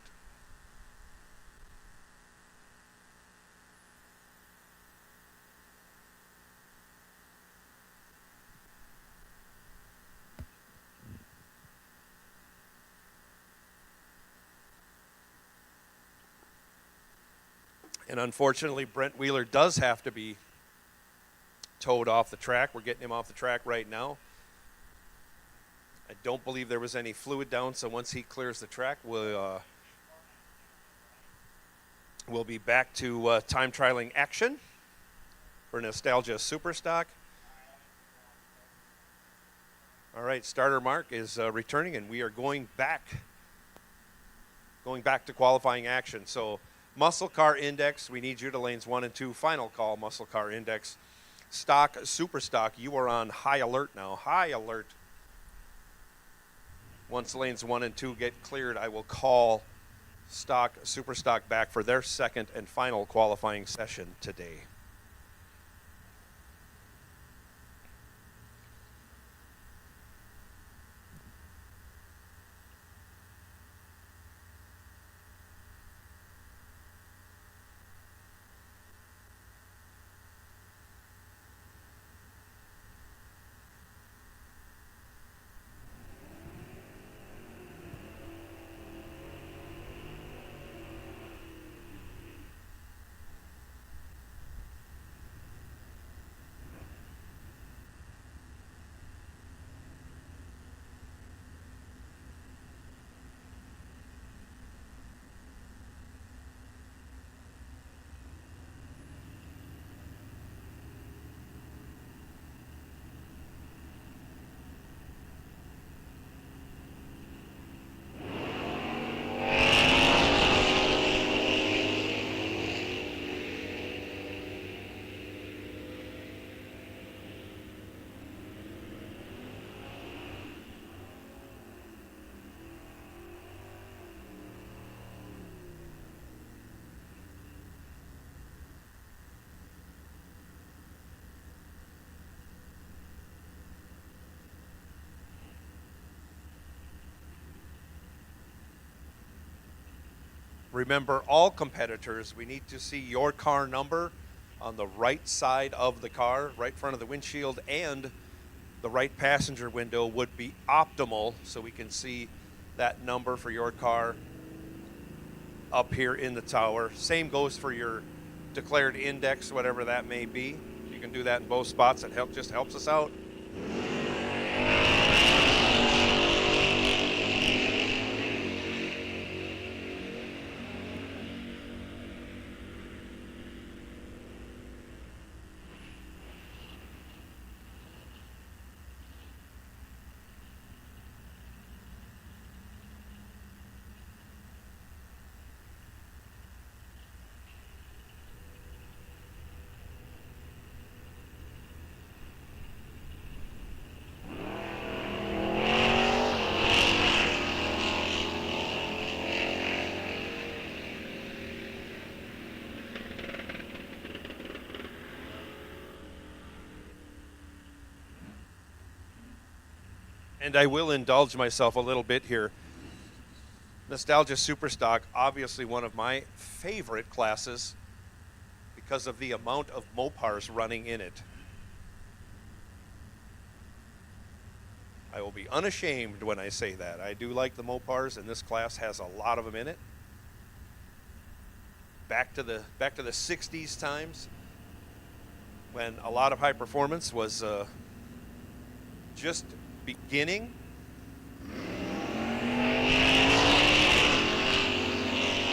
And unfortunately, Brent Wheeler does have to be towed off the track. We're getting him off the track right now. I don't believe there was any fluid down, so once he clears the track, we'll be back to time trialing action for Nostalgia Superstock. All right, starter Mark is returning, and we are going back to qualifying action. So muscle car index, we need you to lanes 1 and 2. Final call, muscle car index. Stock, super stock, you are on high alert now. High alert. Once lanes 1 and 2 get cleared, I will call stock, super stock back for their second and final qualifying session today. Remember, all competitors, we need to see your car number on the right side of the car, right in front of the windshield, and the right passenger window would be optimal so we can see that number for your car up here in the tower. Same goes for your declared index, whatever that may be. You can do that in both spots. It just helps us out. And I will indulge myself a little bit here. Nostalgia Superstock, obviously one of my favorite classes because of the amount of Mopars running in it. I will be unashamed when I say that. I do like the Mopars, and this class has a lot of them in it. Back to the 60s times when a lot of high performance was just beginning. A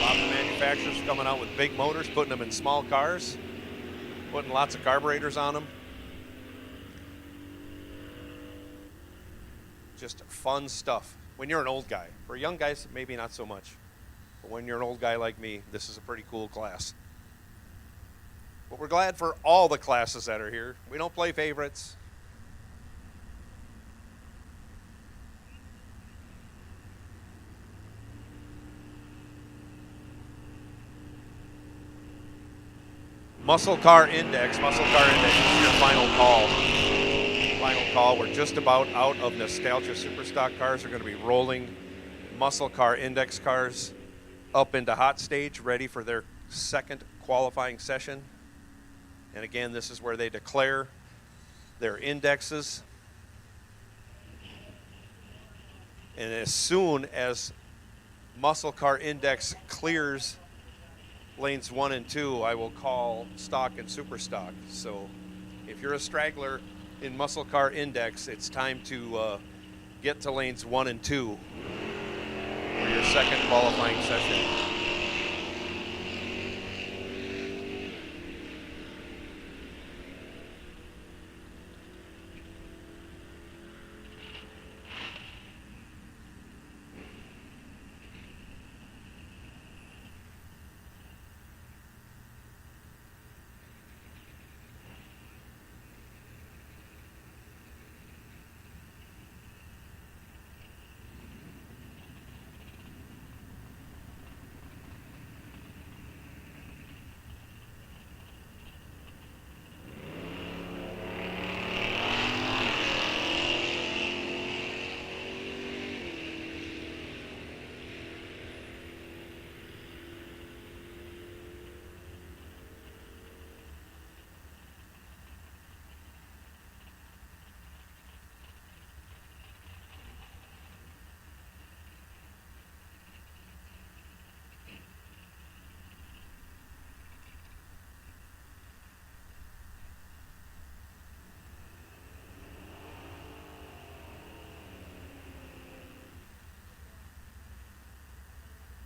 lot of manufacturers coming out with big motors, putting them in small cars, putting lots of carburetors on them. Just fun stuff. When you're an old guy. For young guys, maybe not so much. But when you're an old guy like me, this is a pretty cool class. But we're glad for all the classes that are here. We don't play favorites. Muscle Car Index is your final call. Final call. We're just about out of Nostalgia Superstock cars. We're going to be rolling Muscle Car Index cars up into hot stage, ready for their second qualifying session. And again, this is where they declare their indexes. And as soon as Muscle Car Index clears lanes 1 and 2, I will call stock and super stock. So if you're a straggler in Muscle Car Index, it's time to get to lanes 1 and 2 for your second qualifying session.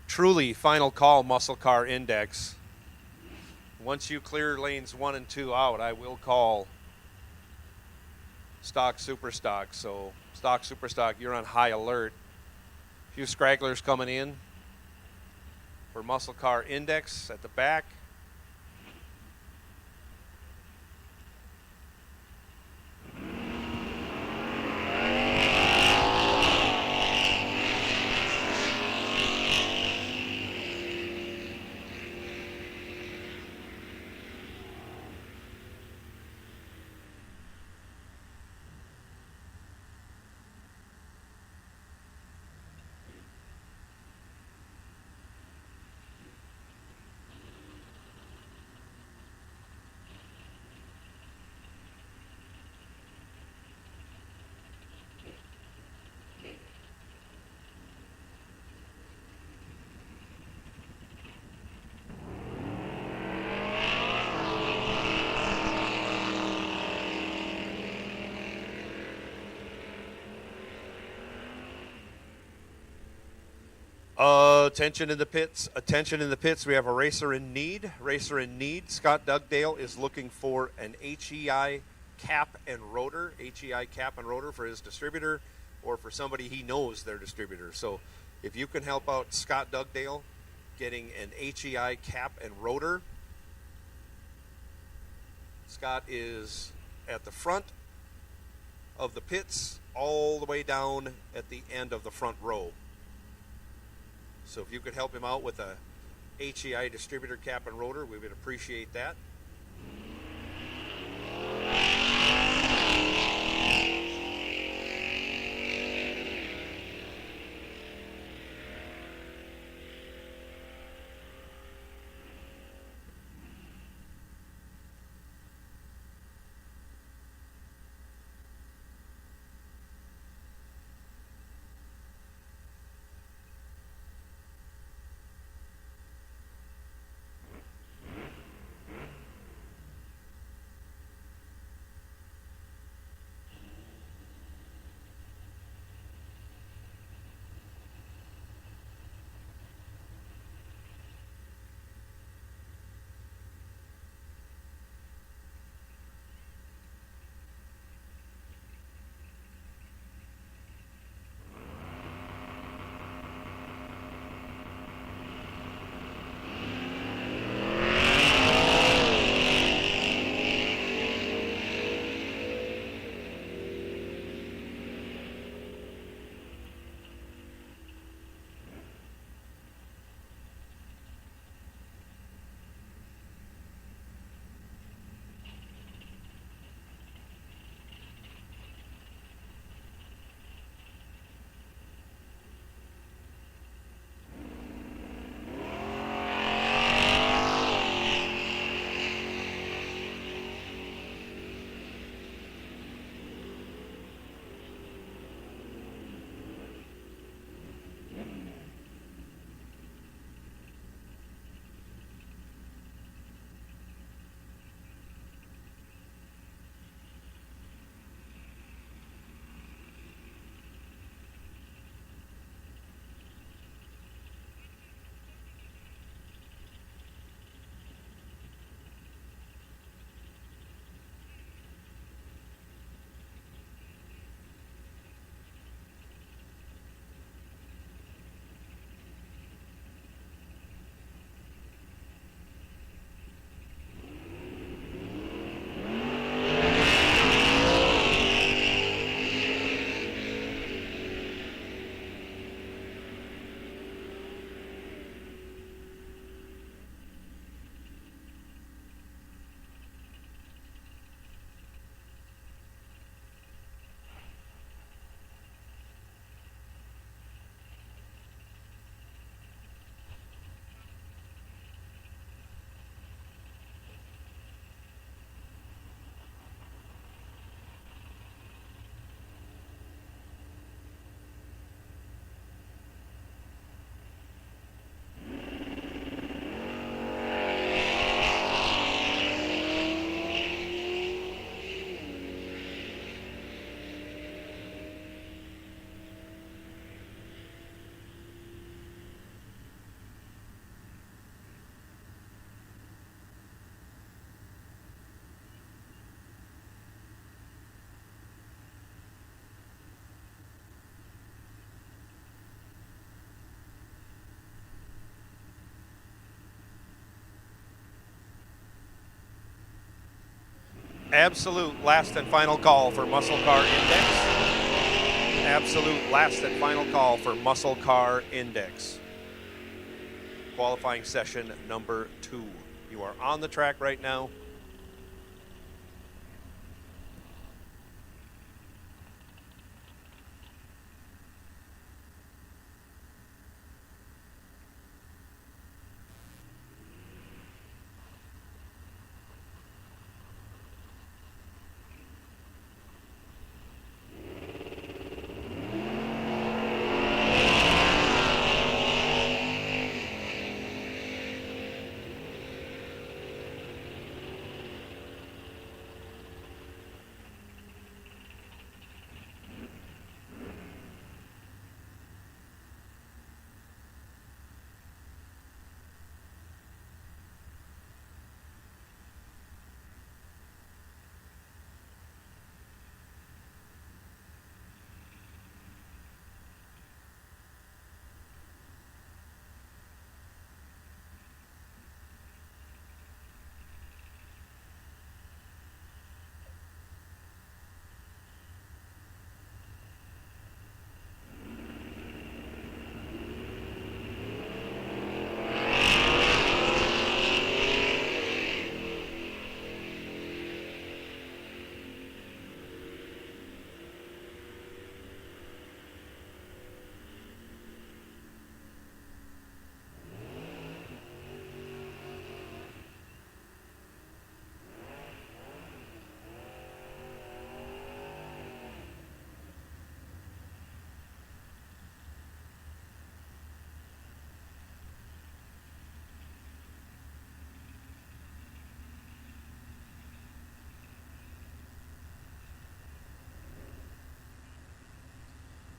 Truly, final call, Muscle Car Index. Once you clear lanes 1 and 2 out, I will call stock, super stock. So stock, super stock, you're on high alert. A few stragglers coming in for Muscle Car Index at the back. Attention in the pits. Attention in the pits. We have a racer in need. Racer in need. Scott Dugdale is looking for an HEI cap and rotor. HEI cap and rotor for his distributor or for somebody he knows their distributor. So if you can help out Scott Dugdale getting an HEI cap and rotor. Scott is at the front of the pits all the way down at the end of the front row. So if you could help him out with a HEI distributor cap and rotor, we would appreciate that. Absolute last and final call for Muscle Car Index. Absolute last and final call for Muscle Car Index. Qualifying session number 2. You are on the track right now.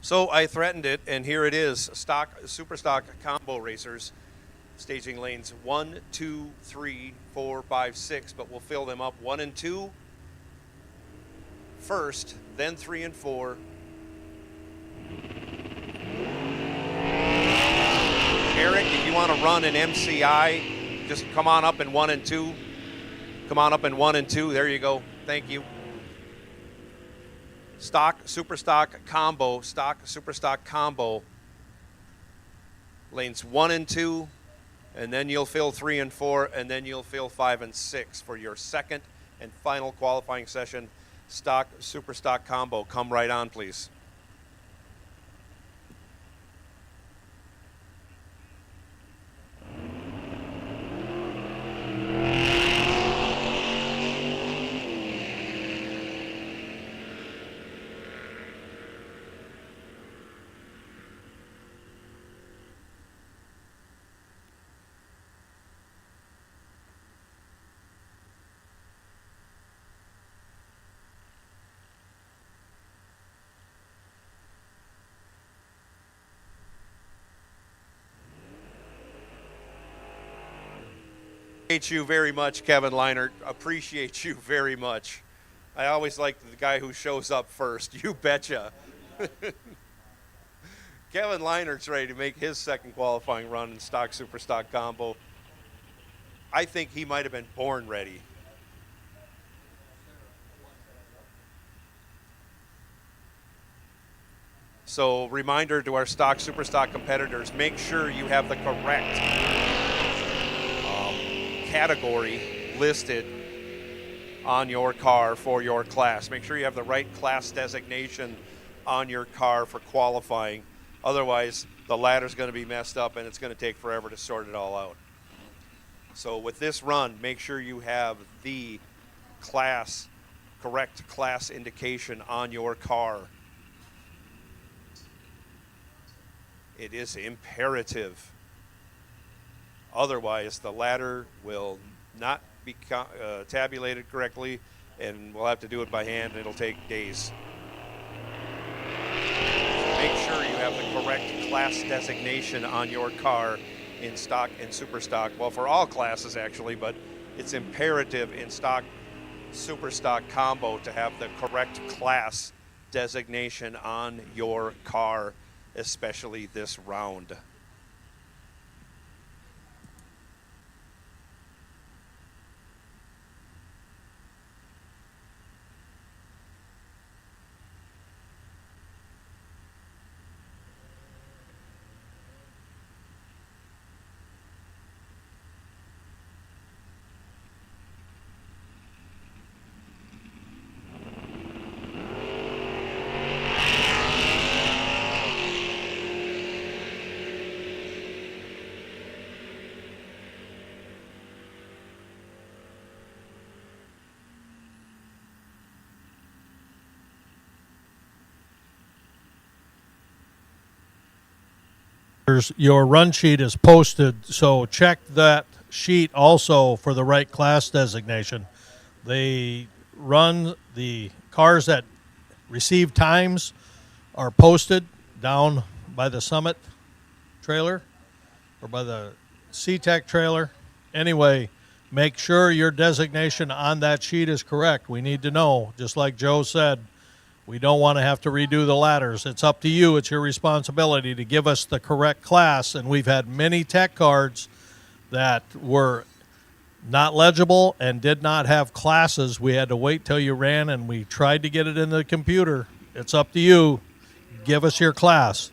So I threatened it, and here it is. Super stock combo racers, staging lanes 1, 2, 3, 4, 5, 6, but we'll fill them up 1 and 2 first, then 3 and 4. Eric, if you want to run an MCI, just come on up in 1 and 2. Come on up in 1 and 2. There you go. Thank you. Super stock, super stock combo. Lanes 1 and 2, and then you'll fill 3 and 4, and then you'll fill 5 and 6 for your second and final qualifying session. Super stock combo. Come right on, please. Appreciate you very much, Kevin Leinert. Appreciate you very much. I always like the guy who shows up first. You betcha. Kevin Leinert's ready to make his second qualifying run in super stock combo. I think he might have been born ready. So reminder to our super stock competitors, make sure you have the correct category listed on your car for your class. Make sure you have the right class designation on your car for qualifying. Otherwise, the ladder's going to be messed up and it's going to take forever to sort it all out. So with this run, make sure you have the correct class indication on your car. It is imperative. Otherwise, the ladder will not be tabulated correctly, and we'll have to do it by hand, and it'll take days. So make sure you have the correct class designation on your car in stock and super stock. Well, for all classes, actually, but it's imperative in super stock combo to have the correct class designation on your car, especially this round. Your run sheet is posted, so check that sheet also for the right class designation. They run the cars that receive times are posted down by the Summit trailer or by the CTech trailer. Anyway, make sure your designation on that sheet is correct. We need to know, just like Joe said. We don't want to have to redo the ladders. It's up to you. It's your responsibility to give us the correct class. And we've had many tech cards that were not legible and did not have classes. We had to wait till you ran, and we tried to get it in the computer. It's up to you. Give us your class.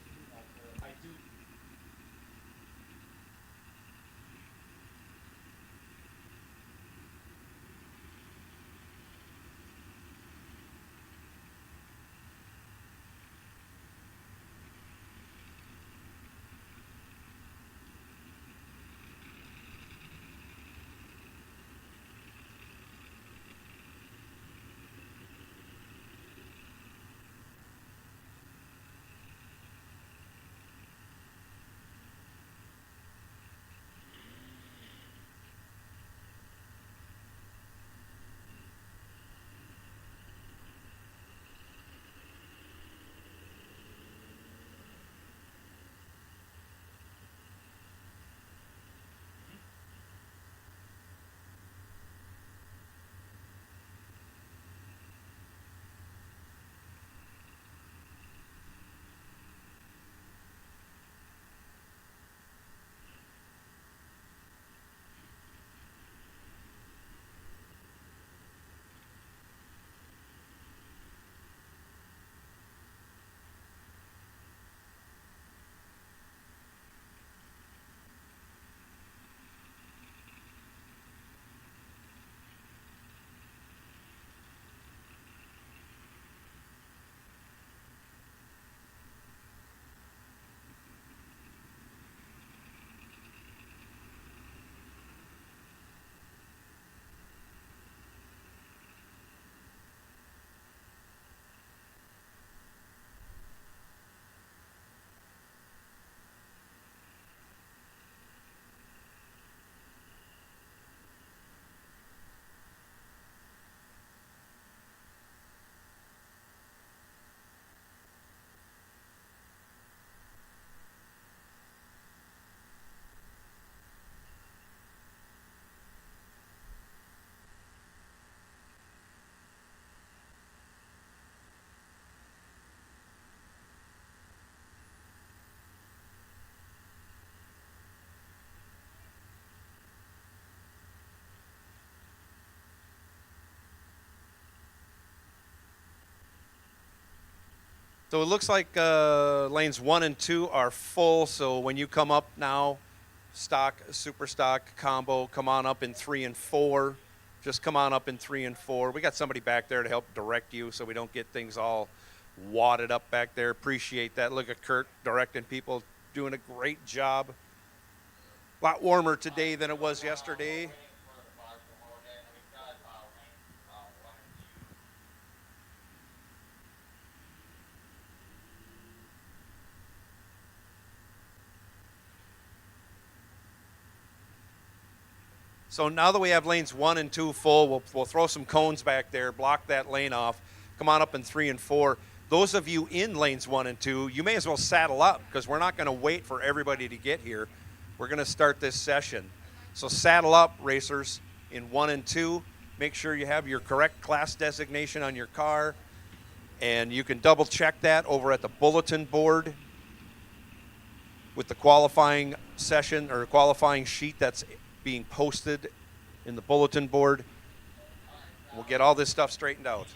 So it looks like lanes 1 and 2 are full. So when you come up now, stock, super stock, combo, come on up in 3 and 4. Just come on up in 3 and 4. We got somebody back there to help direct you so we don't get things all wadded up back there. Appreciate that. Look at Kurt directing people, doing a great job. A lot warmer today than it was yesterday. So now that we have lanes 1 and 2 full, we'll throw some cones back there, block that lane off, come on up in 3 and 4. Those of you in lanes 1 and 2, you may as well saddle up because we're not going to wait for everybody to get here. We're going to start this session. So saddle up, racers, in 1 and 2. Make sure you have your correct class designation on your car, and you can double check that over at the bulletin board with the qualifying session or qualifying sheet that's being posted in the bulletin board. We'll get all this stuff straightened out.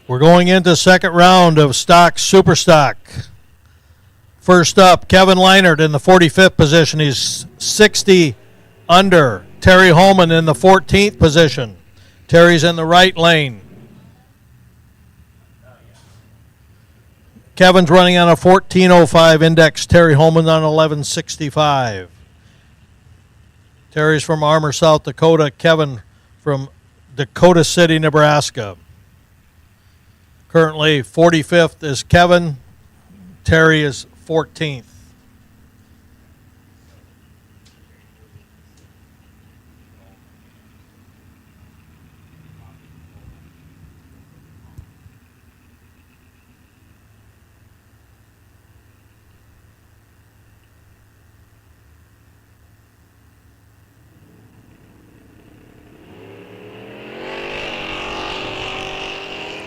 We're going into second round of stock, super stock. First up, Kevin Leinert in the 45th position. He's 60 under. Terry Holman in the 14th position. Terry's in the right lane. Kevin's running on a 14.05 index. Terry Holman on 11.65. Terry's from Armour, South Dakota. Kevin from Dakota City, Nebraska. Currently 45th is Kevin. Terry is 14th.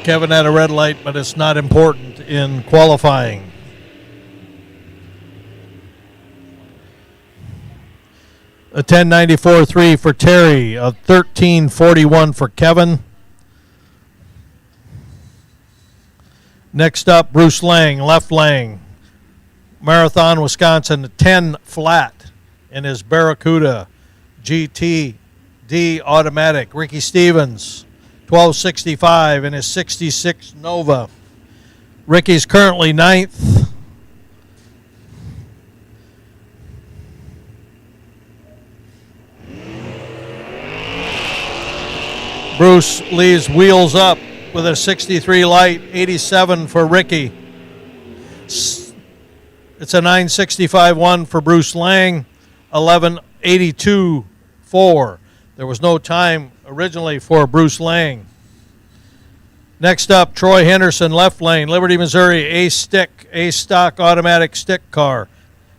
Kevin had a red light, but it's not important in qualifying. A 10.94.3 for Terry, a 13.41 for Kevin. Next up, Bruce Lang, left lane. Marathon, Wisconsin, a 10 flat in his Barracuda GTD automatic. Ricky Stevens, 12.65 in his 66 Nova. Ricky's currently 9th. Bruce leaves wheels up with a 63 light, 87 for Ricky. It's a 9.65.1 for Bruce Lang, 11.82.4. There was no time originally for Bruce Lang. Next up, Troy Henderson, left lane, Liberty, Missouri, A stock automatic stick car.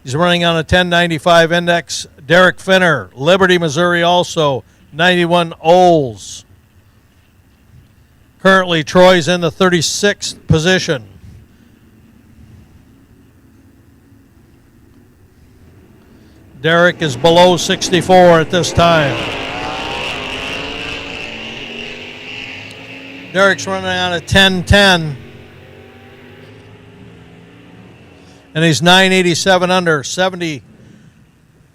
He's running on a 10.95 index. Derek Finner, Liberty, Missouri, also 91 Olds. Currently, Troy's in the 36th position. Derek is below 64 at this time. Derek's running on a 10.10. And he's 9.87 under, 70,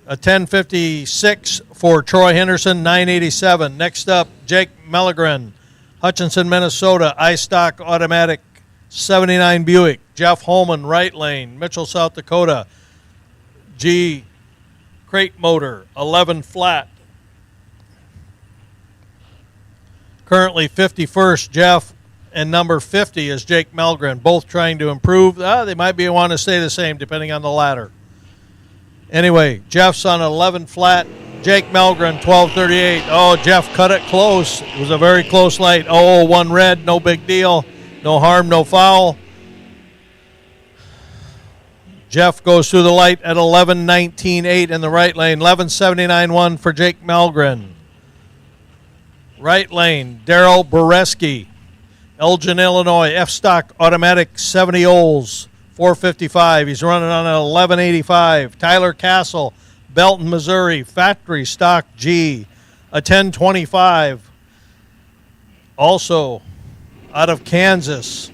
a 10.56 for Troy Henderson, 9.87. Next up, Jake Melligren, Hutchinson, Minnesota, iStock automatic, 79 Buick. Jeff Holman, right lane, Mitchell, South Dakota, G crate motor, 11 flat. Currently 51st, Jeff, and number 50 is Jake Melgren, both trying to improve. They might want to stay the same depending on the ladder. Anyway, Jeff's on 11 flat. Jake Melgren, 12:38. Oh, Jeff cut it close. It was a very close light. Oh, one red, no big deal. No harm, no foul. Jeff goes through the light at 11:19.8 in the right lane. 11:79.1 for Jake Melgren. Right lane, Daryl Boreski, Elgin, Illinois, F-Stock Automatic 70 Ols, 455. He's running on an 1185. Tyler Castle, Belton, Missouri, Factory Stock G, a 1025. Also out of Kansas.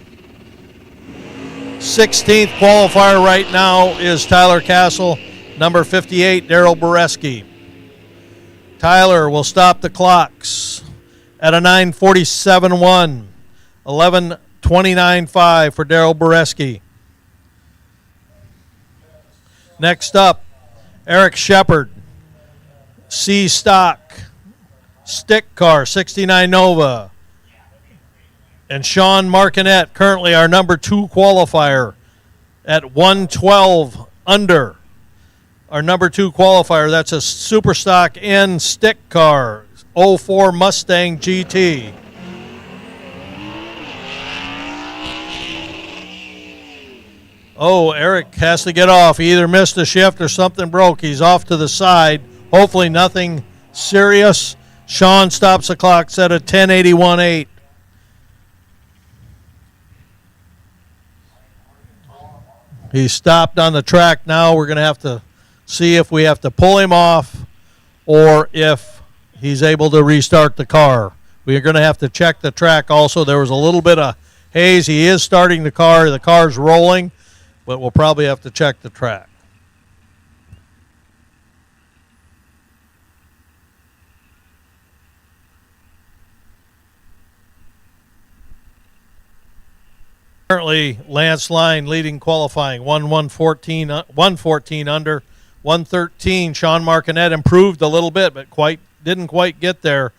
16th qualifier right now is Tyler Castle, number 58, Daryl Boreski. Tyler will stop the clocks at a 9:47.1, 11:29.5 for Daryl Boreski. Next up, Eric Shepard, C Stock, Stick Car, 69 Nova. And Sean Martinet, currently our number 2 qualifier at 112 under. Our number 2 qualifier, that's a Super Stock N Stick Car, 04 Mustang GT. Oh, Eric has to get off. He either missed a shift or something broke. He's off to the side. Hopefully nothing serious. Sean stops the clock set at 10:81.8. He stopped on the track now. We're going to have to see if we have to pull him off or if he's able to restart the car. We are going to have to check the track also. There was a little bit of haze. He is starting the car. The car's rolling, but we'll probably have to check the track. Currently, Lance Line leading qualifying, 114 under, 113. Sean Martinet improved a little bit, but didn't quite get there.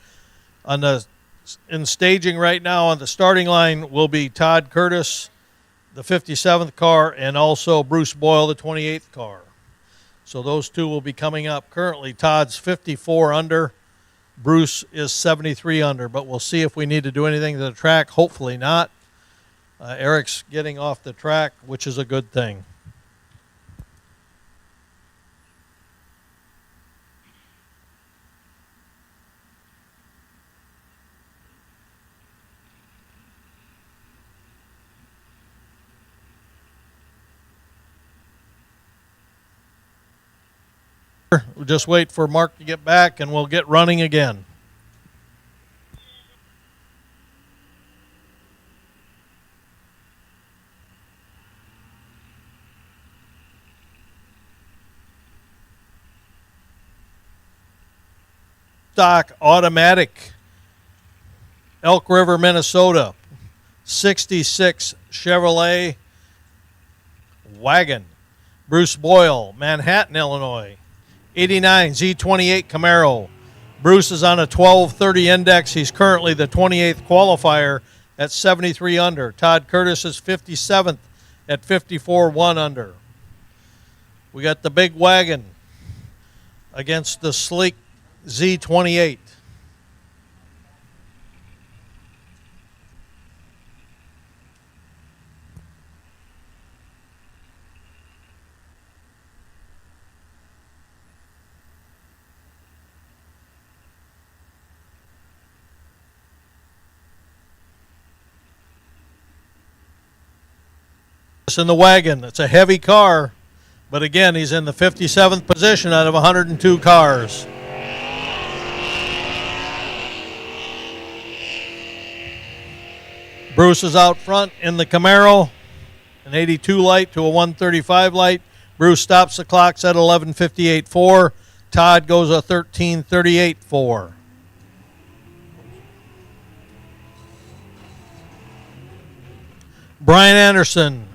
In staging right now on the starting line will be Todd Curtis, the 57th car, and also Bruce Boyle, the 28th car. So those two will be coming up. Currently, Todd's 54 under. Bruce is 73 under, but we'll see if we need to do anything to the track. Hopefully not. Eric's getting off the track, which is a good thing. We'll just wait for Mark to get back, and we'll get running again. Stock Automatic, Elk River, Minnesota, 66 Chevrolet wagon. Bruce Boyle, Manhattan, Illinois, 89 Z28 Camaro. Bruce is on a 1230 index. He's currently the 28th qualifier at 73 under. Todd Curtis is 57th at 54.1 under. We got the big wagon against the sleek Z28. In the wagon, it's a heavy car, but again, he's in the 57th position out of 102 cars. Bruce is out front in the Camaro, an 82 light to a 135 light. Bruce stops the clocks at 11:58.4. Todd goes a 13:38.4. Brian Anderson,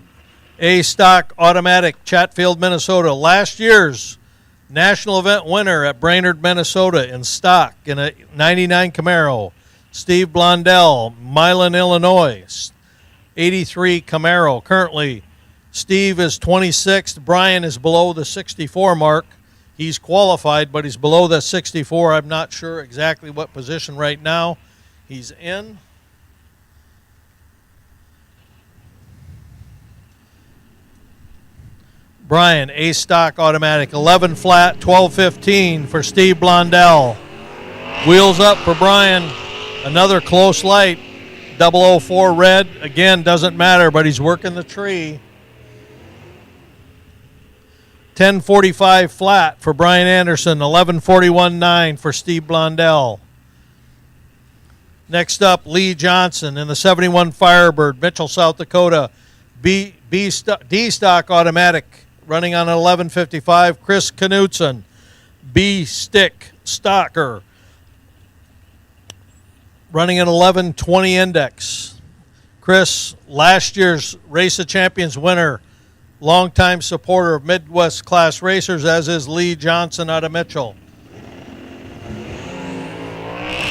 A Stock Automatic, Chatfield, Minnesota. Last year's national event winner at Brainerd, Minnesota in stock in a 99 Camaro. Steve Blondell, Milan, Illinois. 83 Camaro. Currently, Steve is 26th. Brian is below the 64 mark. He's qualified, but he's below the 64. I'm not sure exactly what position right now he's in. Brian, A stock automatic, 11 flat, 12.15 for Steve Blondell. Wheels up for Brian. Another close light, 004 red. Again, doesn't matter, but he's working the tree. 10.45 flat for Brian Anderson, 11.41.9 for Steve Blondell. Next up, Lee Johnson in the 71 Firebird, Mitchell, South Dakota. D stock automatic, running on an 11.55. Chris Knutson, B stick stocker, running an 11.20 index. Chris, last year's Race of Champions winner, longtime supporter of Midwest Class Racers, as is Lee Johnson out of Mitchell.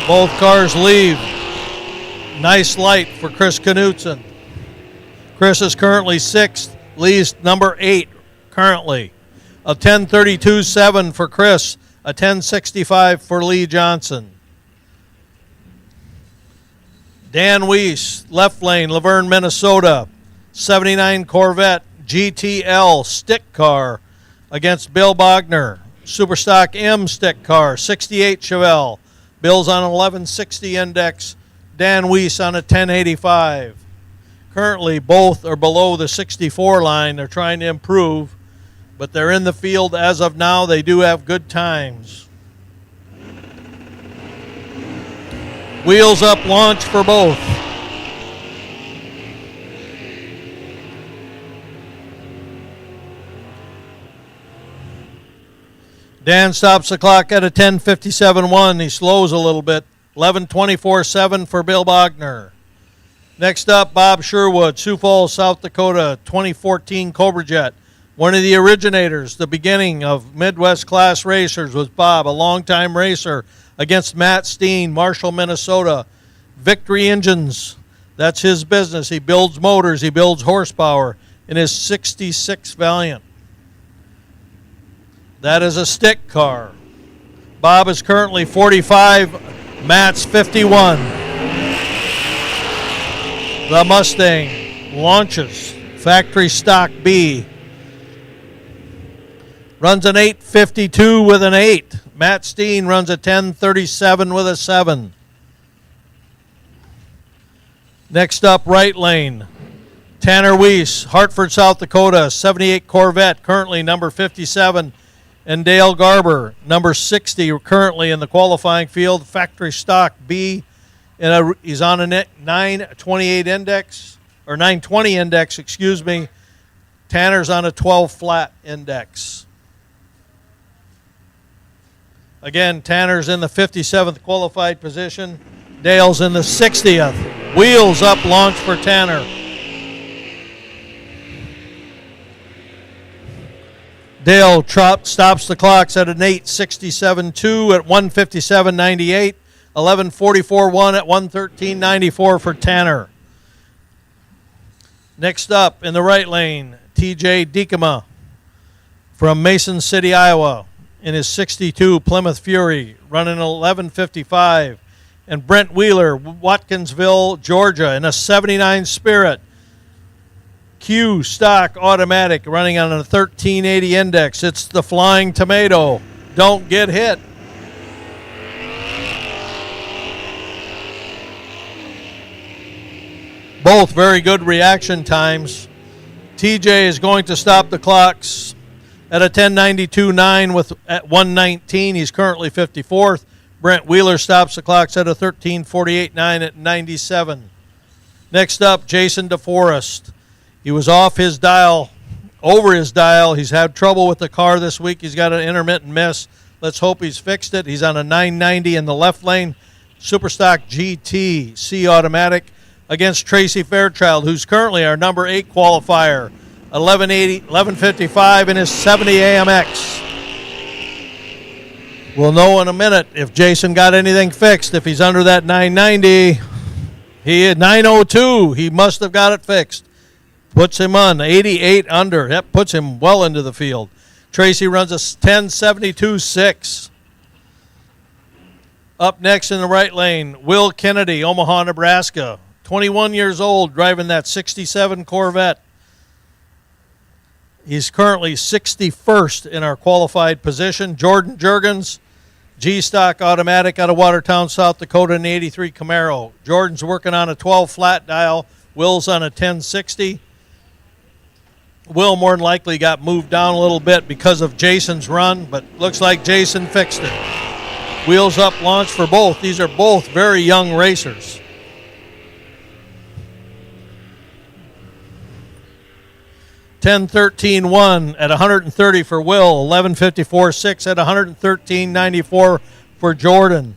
Both cars leave. Nice light for Chris Knutson. Chris is currently 6th. Lee's number 8 currently. A 10.32.7 for Chris. A 10.65 for Lee Johnson. Dan Weiss, left lane, Laverne, Minnesota. 79 Corvette GTL stick car against Bill Bogner. Superstock M stick car, 68 Chevelle. Bill's on an 1160 index. Dan Weiss on a 1085. Currently, both are below the 64 line. They're trying to improve, but they're in the field as of now. They do have good times. Wheels up launch for both. Dan stops the clock at a 10.57.1. He slows a little bit. 11.24.7 for Bill Bogner. Next up, Bob Sherwood, Sioux Falls, South Dakota, 2014 Cobra Jet. One of the originators, the beginning of Midwest Class Racers was Bob, a longtime racer, against Matt Steen, Marshall, Minnesota. Victory Engines, that's his business. He builds motors, he builds horsepower in his 66 Valiant. That is a stick car. Bob is currently 45, Matt's 51. The Mustang launches, factory stock B. Runs an 8.52 with an 8. Matt Steen runs a 10.37 with a 7. Next up, right lane. Tanner Weiss, Hartford, South Dakota, 78 Corvette, currently number 57. And Dale Garber, number 60, currently in the qualifying field, factory stock B. He's on a 928 index, or 920 index, excuse me. Tanner's on a 12 flat index. Again, Tanner's in the 57th qualified position. Dale's in the 60th. Wheels up launch for Tanner. Dale stops the clocks at an 8.67.2 at 1:57.98. 11.44.1 at 1:13.94 for Tanner. Next up in the right lane, TJ Diekema from Mason City, Iowa, in his 62 Plymouth Fury, running 11.55. And Brent Wheeler, Watkinsville, Georgia, in a 79 Spirit. Q stock automatic, running on a 1380 index. It's the Flying Tomato. Don't get hit. Both very good reaction times. TJ is going to stop the clocks at a 10.92.9 at 1:19. He's currently 54th. Brent Wheeler stops the clocks at a 13.48.9 at 97. Next up, Jason DeForest. He was off his dial, over his dial. He's had trouble with the car this week. He's got an intermittent miss. Let's hope he's fixed it. He's on a 990 in the left lane. Superstock GT C automatic against Tracy Fairchild, who's currently our number 8 qualifier. 11.55 in his 70 AMX. We'll know in a minute if Jason got anything fixed. If he's under that 990, he had 902. He must have got it fixed. Puts him on 88 under. That puts him well into the field. Tracy runs a 10.72.6. Up next in the right lane, Will Kennedy, Omaha, Nebraska. 21 years old, driving that 67 Corvette. He's currently 61st in our qualified position. Jordan Juergens, G-Stock Automatic out of Watertown, South Dakota, in the 83 Camaro. Jordan's working on a 12 flat dial. Will's on a 1060. Will more than likely got moved down a little bit because of Jason's run, but looks like Jason fixed it. Wheels up launch for both. These are both very young racers. $10.13.1 at 130 for Will. $11.54.6 at 113.94 for Jordan.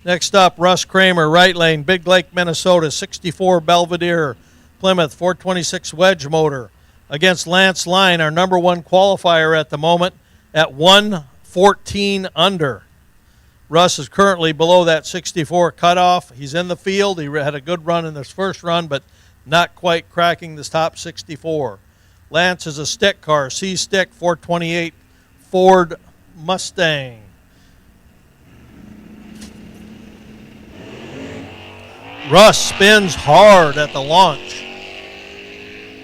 Next up, Russ Kramer, right lane, Big Lake, Minnesota, 64 Belvedere Plymouth 426 wedge motor. Against Lance Line, our number one qualifier at the moment, at 114 under. Russ is currently below that 64 cutoff. He's in the field. He had a good run in his first run, but not quite cracking the top 64. Lance is a stick car, C-Stick 428 Ford Mustang. Russ spins hard at the launch.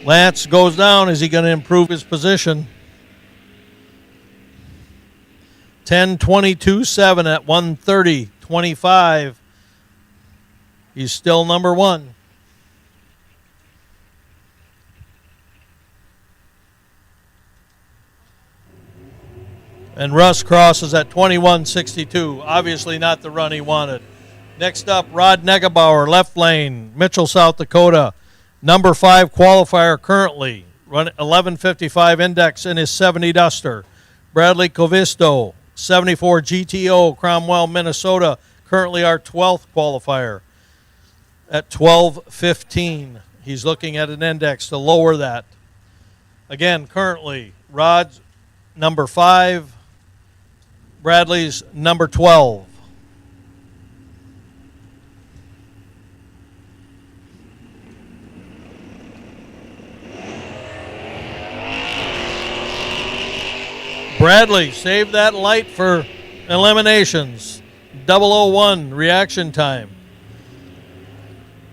Lance goes down. Is he going to improve his position? 10.22.7 at 130.25. He's still number one. And Russ crosses at 21.62. Obviously not the run he wanted. Next up, Rod Negebauer, left lane, Mitchell, South Dakota. Number 5 qualifier currently. Run 11.55 index in his 70 Duster. Bradley Covisto, 74 GTO, Cromwell, Minnesota. Currently our 12th qualifier at 12.15. He's looking at an index to lower that. Again, currently, Rod's number 5, Bradley's number 12. Bradley, save that light for eliminations. 001 reaction time.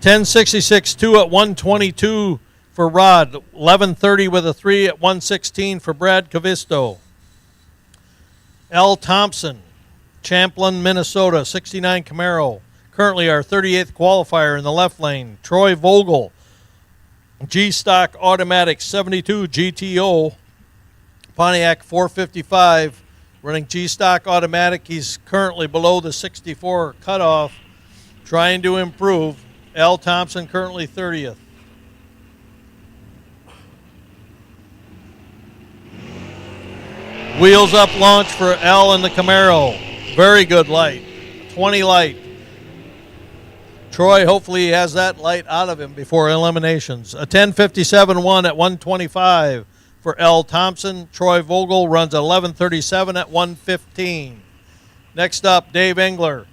10.66.2 at 122 for Rod. 11.30 with a 3 at 116 for Brad Covisto. L. Thompson, Champlin, Minnesota, 69 Camaro. Currently our 38th qualifier in the left lane. Troy Vogel, G-Stock Automatic, 72 GTO. Pontiac 455, running G-Stock Automatic. He's currently below the 64 cutoff, trying to improve. L. Thompson currently 30th. Wheels up launch for L in the Camaro. Very good light, 20 light. Troy, hopefully he has that light out of him before eliminations. A 10.57.1 at 125. For L. Thompson. Troy Vogel runs 11.37 at 115. Next up, Dave Engler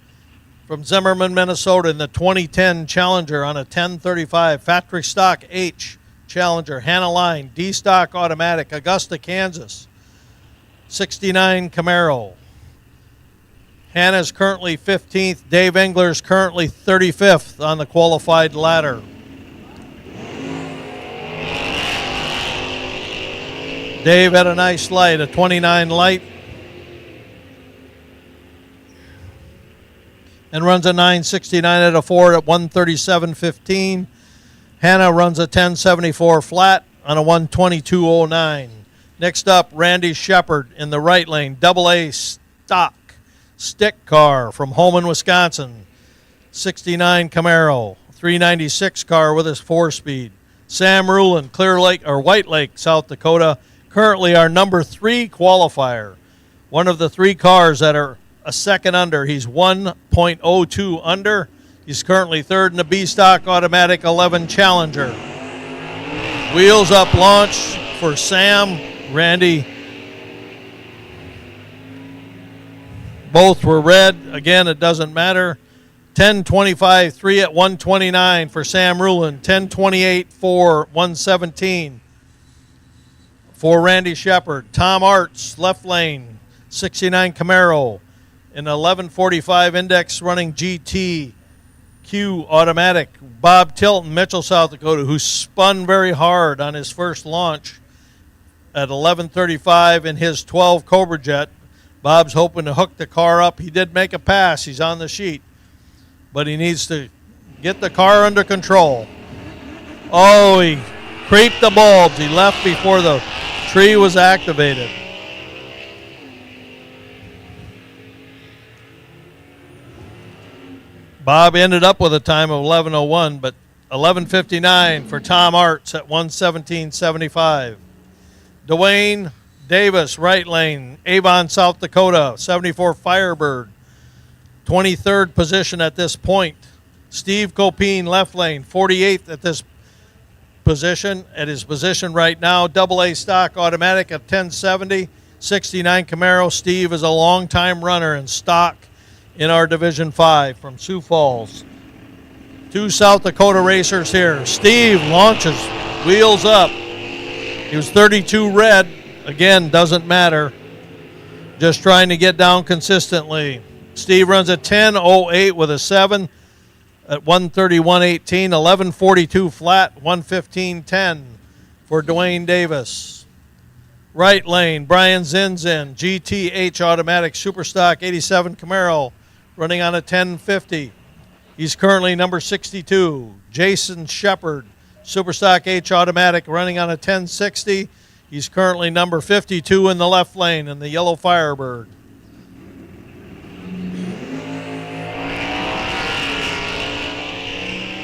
from Zimmerman, Minnesota in the 2010 Challenger on a 10.35. Factory Stock H Challenger. Hannah Line, D-Stock Automatic, Augusta, Kansas. 69 Camaro. Hannah's currently 15th. Dave Engler's currently 35th on the qualified ladder. Dave had a nice light, a 29 light, and runs a 9.69 at a Ford at 137.15. Hannah runs a 10.74 flat on a 122.09. Next up, Randy Shepard in the right lane, AA stock stick car from Holman, Wisconsin, 69 Camaro, 396 car with his 4-speed. Sam Rulin, Clear Lake or White Lake, South Dakota. Currently our number 3 qualifier. One of the 3 cars that are a second under. He's 1.02 under. He's currently 3rd in the B-Stock Automatic 11 Challenger. Wheels up launch for Sam. Randy Both were red. Again, it doesn't matter. 10:25, 3 at 129 for Sam Rulin. 10:28, 4, 117 for Randy Shepard. Tom Arts, left lane, 69 Camaro. An 11:45 index running GTQ automatic. Bob Tilton, Mitchell, South Dakota, who spun very hard on his first launch at 11:35 in his 12 Cobra Jet. Bob's hoping to hook the car up. He did make a pass. He's on the sheet. But he needs to get the car under control. Oh, he creeped the bulbs. He left before the tree was activated. Bob ended up with a time of 11:01, but 11:59 for Tom Arts at 117.75. Dwayne Davis, right lane, Avon, South Dakota, 74 Firebird, 23rd position at this point. Steve Copine, left lane, 48th at this position. At his position right now, AA stock automatic at 1070, 69 Camaro. Steve is a long-time runner in stock in our Division 5 from Sioux Falls. Two South Dakota racers here. Steve launches, wheels up. He was 32 red. Again, doesn't matter. Just trying to get down consistently. Steve runs a 10:08 with a 7 at 131.18, 11:42 flat, 115.10 for Dwayne Davis. Right lane, Brian Zinzin, GTH automatic Superstock 87 Camaro, running on a 1050. He's currently number 62. Jason Shepard, Superstock H automatic, running on a 1060. He's currently number 52 in the left lane in the yellow Firebird.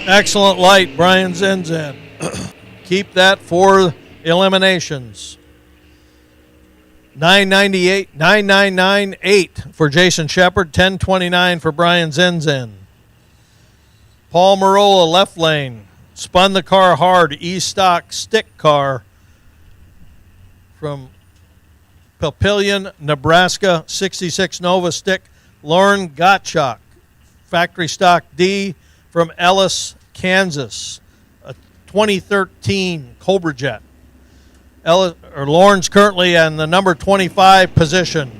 Excellent light, Brian Zinzin. Keep that for eliminations. 998 for Jason Shepard, 1029 for Brian Zinzin. Paul Marola, left lane, spun the car hard, E-stock stick car from Papillion, Nebraska, 66 Nova stick. Lauren Gottschalk, factory stock D from Ellis, Kansas, a 2013 Cobra Jet. Lauren's currently in the number 25 position.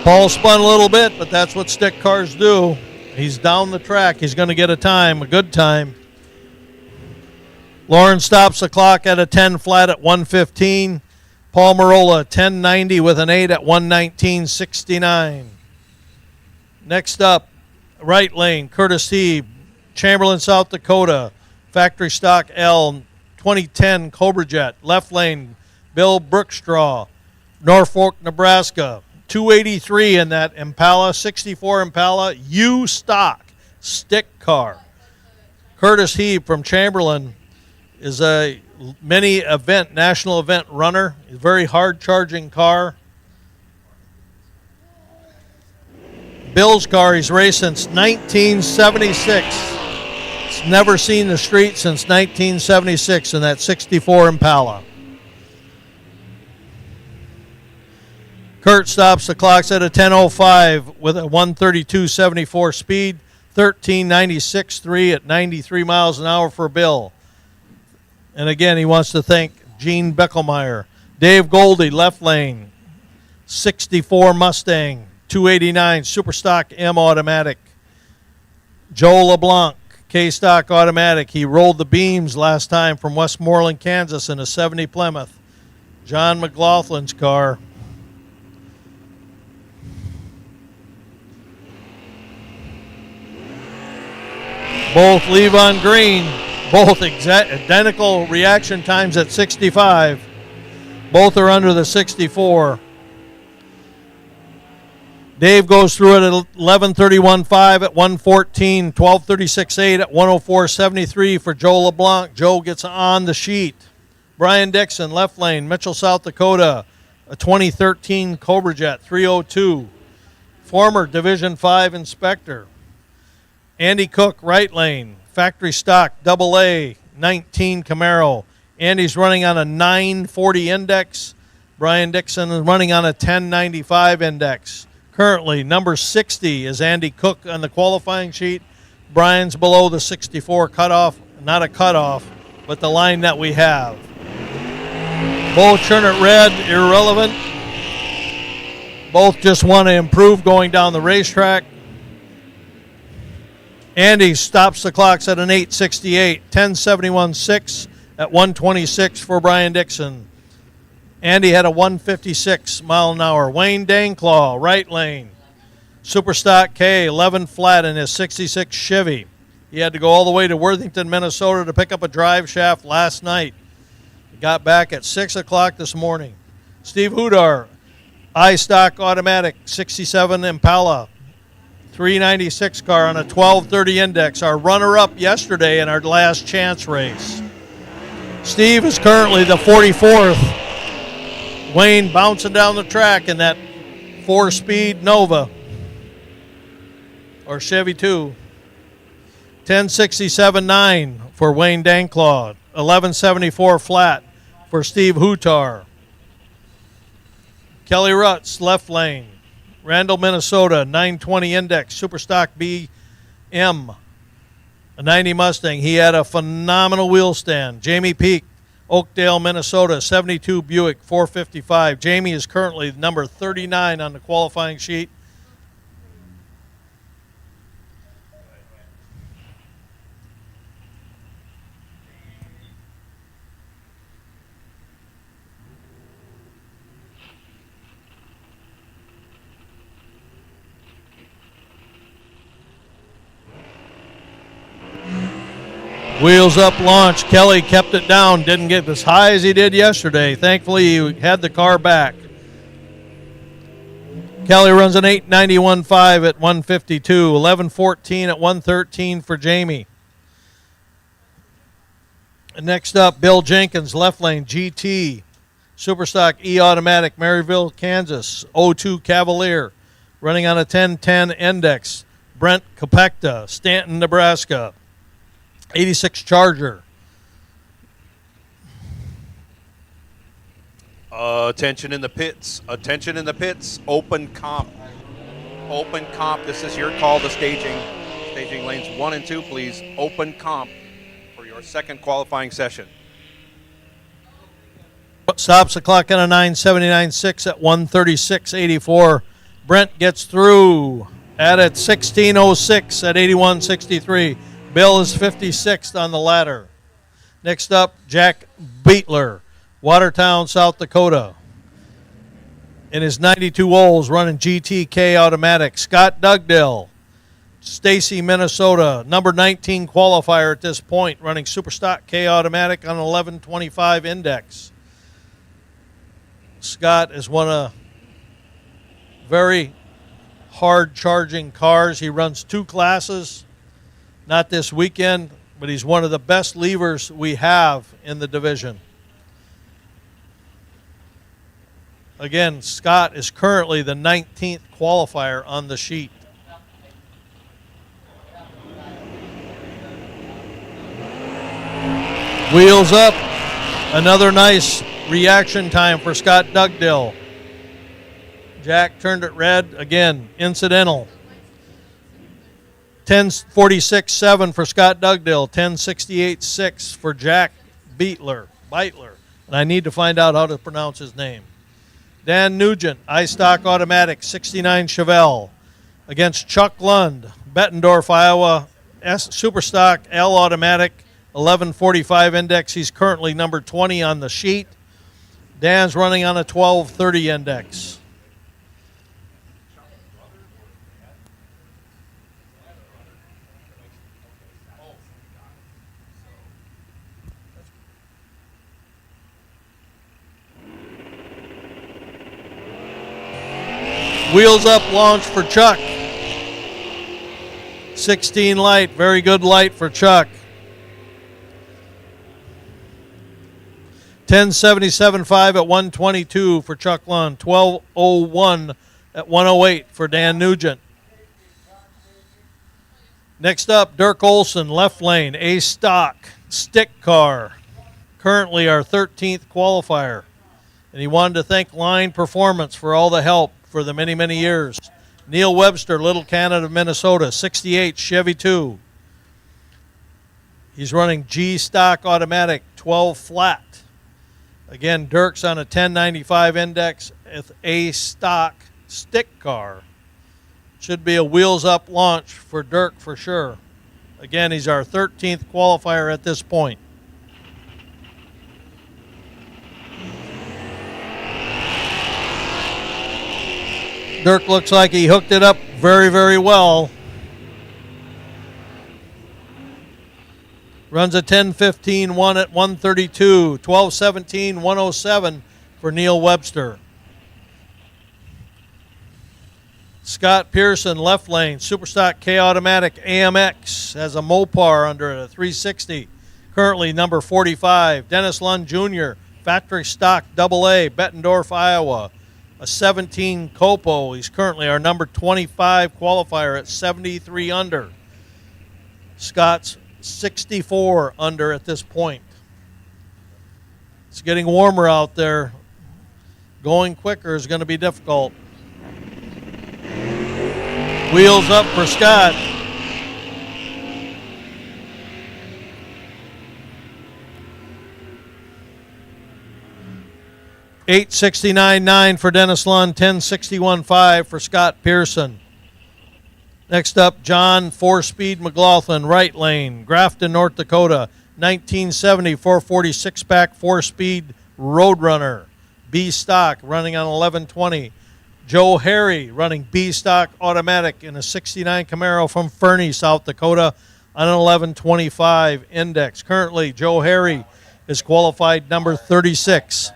Paul spun a little bit, but that's what stick cars do. He's down the track. He's going to get a time, a good time. Lauren stops the clock at a 10 flat at 115. Paul Marola, 1090 with an 8 at 119.69. Next up, right lane, Curtis Heeb, Chamberlain, South Dakota, factory stock L, 2010 Cobra Jet. Left lane, Bill Brookstraw, Norfolk, Nebraska, 283 in that Impala, 64 Impala, U stock, stick car. Curtis Heeb from Chamberlain is a mini event, national event runner. A very hard charging car. Bill's car he's raced since 1976. It's never seen the street since 1976 in that 64 Impala. Kurt stops the clocks at a 10:05 with a 132.74 speed, 13.96.3 at 93 miles an hour for Bill. And again, he wants to thank Gene Beckelmeyer. Dave Goldie, left lane, 64 Mustang, 289 Superstock M automatic. Joe LeBlanc, K-Stock automatic. He rolled the beams last time from Westmoreland, Kansas in a 70 Plymouth. John McLaughlin's car. Both leave on green. Both identical reaction times at 65. Both are under the 64. Dave goes through it at 11:31.5 at 114, 12:36.8 at 104.73 for Joe LeBlanc. Joe gets on the sheet. Brian Dixon, left lane, Mitchell, South Dakota, a 2013 Cobra Jet, 302. Former Division 5 inspector. Andy Cook, right lane, factory stock, AA, 19 Camaro. Andy's running on a 940 index. Brian Dixon is running on a 1095 index. Currently, number 60 is Andy Cook on the qualifying sheet. Brian's below the 64 cutoff. Not a cutoff, but the line that we have. Both turn it red, irrelevant. Both just want to improve going down the racetrack. Andy stops the clocks at an 8:68, 10:71.6 at 1:26 for Brian Dixon. Andy had a 1:56 mile an hour. Wayne Daneclaw, right lane. Superstock K, 11 flat in his 66 Chevy. He had to go all the way to Worthington, Minnesota to pick up a drive shaft last night. He got back at 6 o'clock this morning. Steve Hudar, iStock Automatic, 67 Impala, 396 car on a 1230 index, our runner-up yesterday in our last chance race. Steve is currently the 44th. Wayne bouncing down the track in that 4-speed Nova, or Chevy 2. 1067.9 for Wayne Daneclaw, 1174 flat for Steve Hutar. Kelly Rutz, left lane. Randall, Minnesota, 920 index, Superstock BM, a 90 Mustang. He had a phenomenal wheel stand. Jamie Peak, Oakdale, Minnesota, 72 Buick, 455. Jamie is currently number 39 on the qualifying sheet. Wheels up launch. Kelly kept it down. Didn't get as high as he did yesterday. Thankfully, he had the car back. Kelly runs an 891.5 at 152. 1114 at 113 for Jamie. And next up, Bill Jenkins, left lane, GT. Superstock E-Automatic, Maryville, Kansas. 02 Cavalier. Running on a 1010 index. Brent Kopecta, Stanton, Nebraska. 86 Charger. Attention in the pits. Attention in the pits. Open comp. Open comp. This is your call to staging. Staging lanes 1 and 2, please. Open comp for your second qualifying session. Stops the clock on a 979.6 at 136.84. Brent gets through at 16.06 at 81.63. Bill is 56th on the ladder. Next up, Jack Beatler, Watertown, South Dakota. In his 92 Olds, running GTK Automatic. Scott Dugdale, Stacy, Minnesota, number 19 qualifier at this point, running Superstock K Automatic on an 1125 index. Scott is one of very hard charging cars. He runs 2 classes. Not this weekend, but he's one of the best levers we have in the division. Again, Scott is currently the 19th qualifier on the sheet. Wheels up. Another nice reaction time for Scott Dugdale. Jack turned it red. Again, incidental. 10:46.7 for Scott Dugdale, 10:68.6 for Jack Beitler, and I need to find out how to pronounce his name. Dan Nugent, iStock Automatic, 69 Chevelle, against Chuck Lund, Bettendorf, Iowa, Superstock L Automatic, 1145 index. He's currently number 20 on the sheet. Dan's running on a 1230 index. Wheels up launch for Chuck. 16 light, very good light for Chuck. 1077.5 at 122 for Chuck Lund. 1201 at 108 for Dan Nugent. Next up, Dirk Olson, left lane, A stock, stick car. Currently our 13th qualifier. And he wanted to thank Line Performance for all the help for the many, many years. Neil Webster, Little Canada, Minnesota, 68 Chevy 2. He's running G stock automatic, 12 flat. Again, Dirk's on a 1095 index with a stock stick car. Should be a wheels up launch for Dirk for sure. Again, he's our 13th qualifier at this point. Dirk looks like he hooked it up very, very well. Runs a 10:15-1 at 132, 12:17, 107 for Neil Webster. Scott Pearson, left lane, Superstock K Automatic AMX, has a Mopar under it, a 360. Currently number 45. Dennis Lund Jr., Factory Stock AA, Bettendorf, Iowa, a 17 Copo. He's currently our number 25 qualifier at 73 under. Scott's 64 under at this point. It's getting warmer out there. Going quicker is going to be difficult. Wheels up for Scott. $869.9 for Dennis Lund, $1061.5 for Scott Pearson. Next up, John 4-Speed McLaughlin, right lane, Grafton, North Dakota, 1970 446-pack 4-speed Roadrunner, B stock, running on 1120. Joe Harry running B stock automatic in a 69 Camaro from Fernie, South Dakota, on an 1125 index. Currently, Joe Harry is qualified number 36.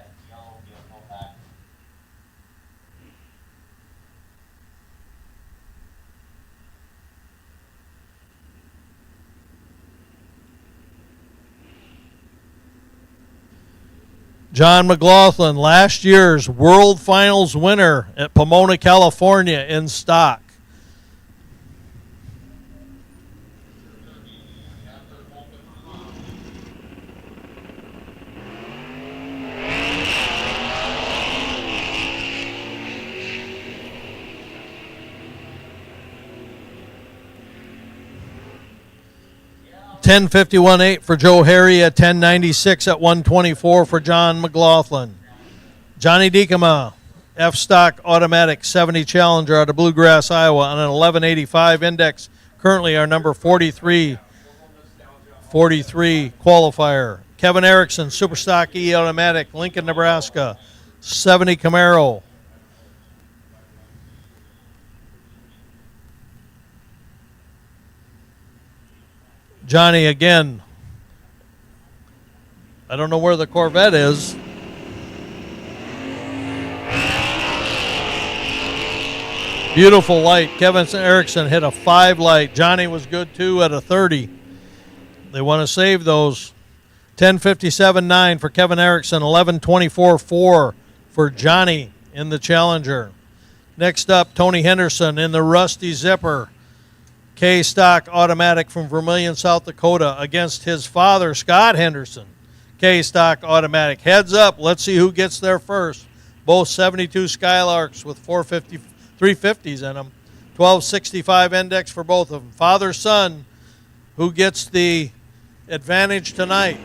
John McLaughlin, last year's World Finals winner at Pomona, California, in stock. $1051.8 for Joe Harry at $1096 at 124 for John McLaughlin. Johnny Dekema, F stock automatic 70 Challenger out of Bluegrass, Iowa, on an 1185 index. Currently our number 43 qualifier. Kevin Erickson, Superstock E automatic, Lincoln, Nebraska, 70 Camaro. Johnny again. I don't know where the Corvette is. Beautiful light. Kevin Erickson hit a 5 light. Johnny was good too at a 30. They want to save those. 1057.9 for Kevin Erickson. 1124.4 for Johnny in the Challenger. Next up, Tony Henderson in the Rusty Zipper. K stock automatic from Vermilion, South Dakota, against his father, Scott Henderson. K stock automatic. Heads up. Let's see who gets there first. Both 72 Skylarks with 350s in them. 1265 index for both of them. Father, son, who gets the advantage tonight?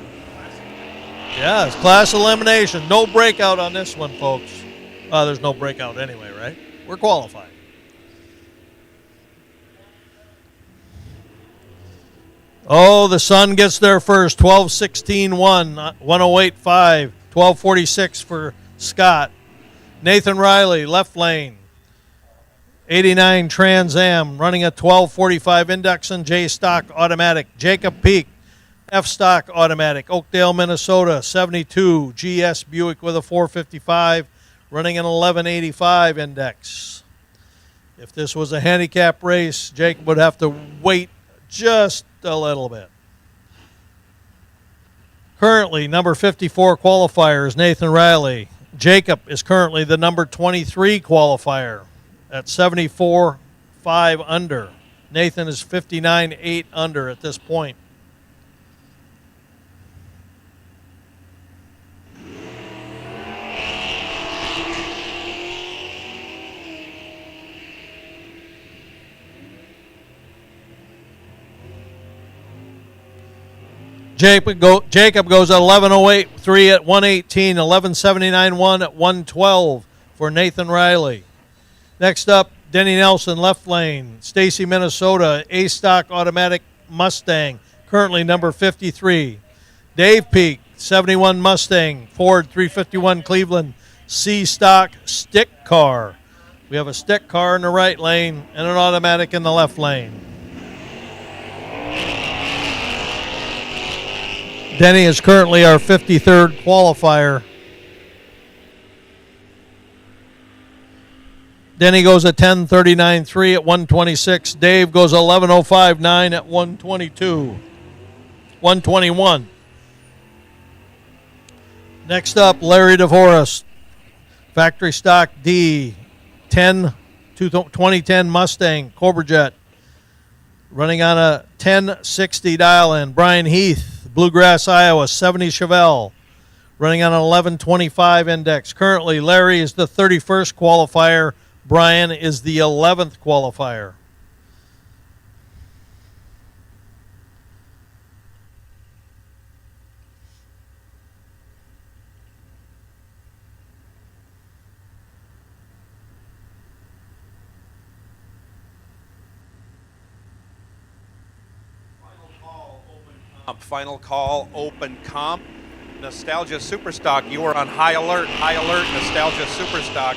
Yeah, it's class elimination. No breakout on this one, folks. There's no breakout anyway, right? We're qualified. Oh, the son gets there first. 12:16.1, 108.5, 12:46 for Scott. Nathan Riley, left lane. 89 Trans Am, running a 12:45 index and J stock automatic. Jacob Peak, F stock automatic. Oakdale, Minnesota, 72 GS Buick with a 455, running an 1185 index. If this was a handicap race, Jacob would have to wait just a little bit. Currently, number 54 qualifier is Nathan Riley. Jacob is currently the number 23 qualifier at 74.5 under. Nathan is 59.8 under at this point. Jacob goes at 11:08.3 at 118, 11:79.1 at 112 for Nathan Riley. Next up, Denny Nelson, left lane. Stacy, Minnesota, A-Stock Automatic Mustang, currently number 53. Dave Peak, 71 Mustang, Ford 351 Cleveland, C-Stock Stick Car. We have a stick car in the right lane and an automatic in the left lane. Denny is currently our 53rd qualifier. Denny goes at 10:39.3 at 126. Dave goes 11:05.9 at 122. 121. Next up, Larry DeForest, factory stock D, 2010 Mustang Cobra Jet, running on a 1060 dial-in. Brian Heath, Bluegrass, Iowa, 70 Chevelle, running on an 1125 index. Currently, Larry is the 31st qualifier. Brian is the 11th qualifier. Final call, open comp. Nostalgia Superstock, you are on high alert, Nostalgia Superstock.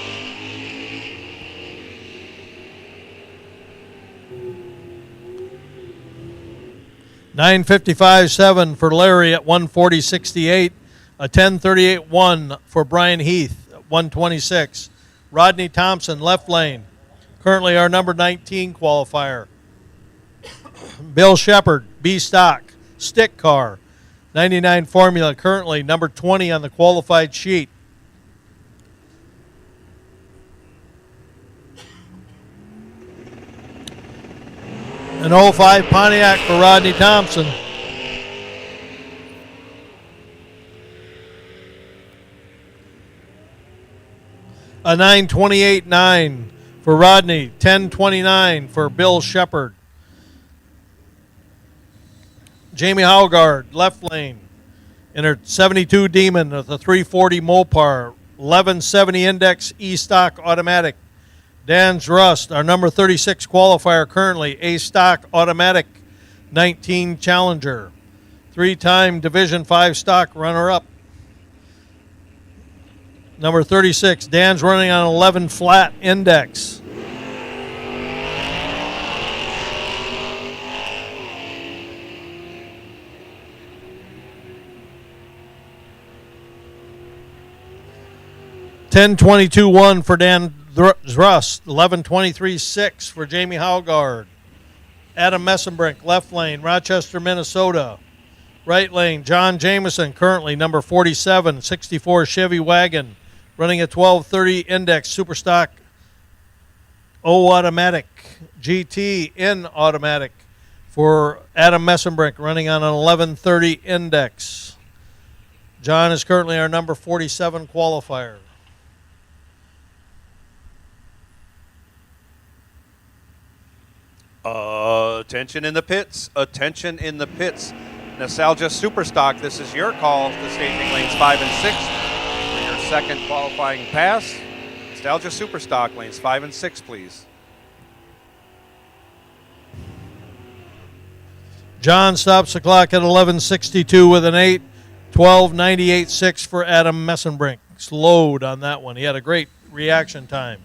$955.7 for Larry at 140.68. A 1038.1 for Brian Heath at 126. Rodney Thompson, left lane, currently our number 19 qualifier. Bill Shepard, B-Stock, Stick Car, 99 Formula, currently number 20 on the qualified sheet. An 05 Pontiac for Rodney Thompson. A 928.9 for Rodney, 1029 for Bill Shepard. Jamie Haugard, left lane, in her 72 Demon with a 340 Mopar, 1170 Index E-Stock Automatic. Dan Rust, our number 36 qualifier currently, A-Stock Automatic 19 Challenger. 3-time Division 5 stock runner-up. Number 36, Dan's running on 11 flat index. $10.22.1 for Dan Rust, 11.23.6 for Jamie Haugard. Adam Messenbrink, left lane, Rochester, Minnesota. Right lane, John Jameson, currently number 47, 64 Chevy Wagon, running a 1230 Index Superstock O Automatic, GT in Automatic for Adam Messenbrink, running on an 1130 Index. John is currently our number 47 qualifier. Attention in the pits. Attention in the pits. Nostalgia Superstock, this is your call to staging lanes 5 and 6 for your second qualifying pass. Nostalgia Superstock, lanes 5 and 6, please. John stops the clock at 11:62 with an 8. 12:98.6 for Adam Messenbrink. Slowed on that one. He had a great reaction time.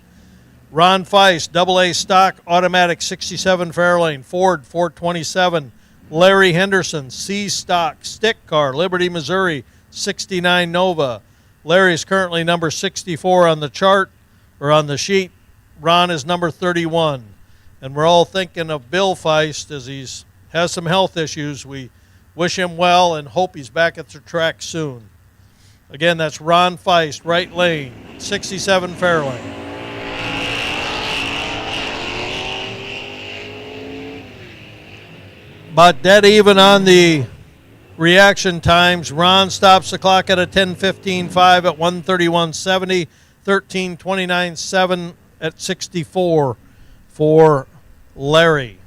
Ron Feist, AA stock, automatic 67 Fairlane, Ford 427. Larry Henderson, C stock, stick car, Liberty, Missouri, 69 Nova. Larry is currently number 64 on the chart, or on the sheet. Ron is number 31. And we're all thinking of Bill Feist as he's has some health issues. We wish him well and hope he's back at the track soon. Again, that's Ron Feist, right lane, 67 Fairlane. About dead even on the reaction times. Ron stops the clock at a 10:15.5 at 131.70, 13:29.7 at 64 for Larry.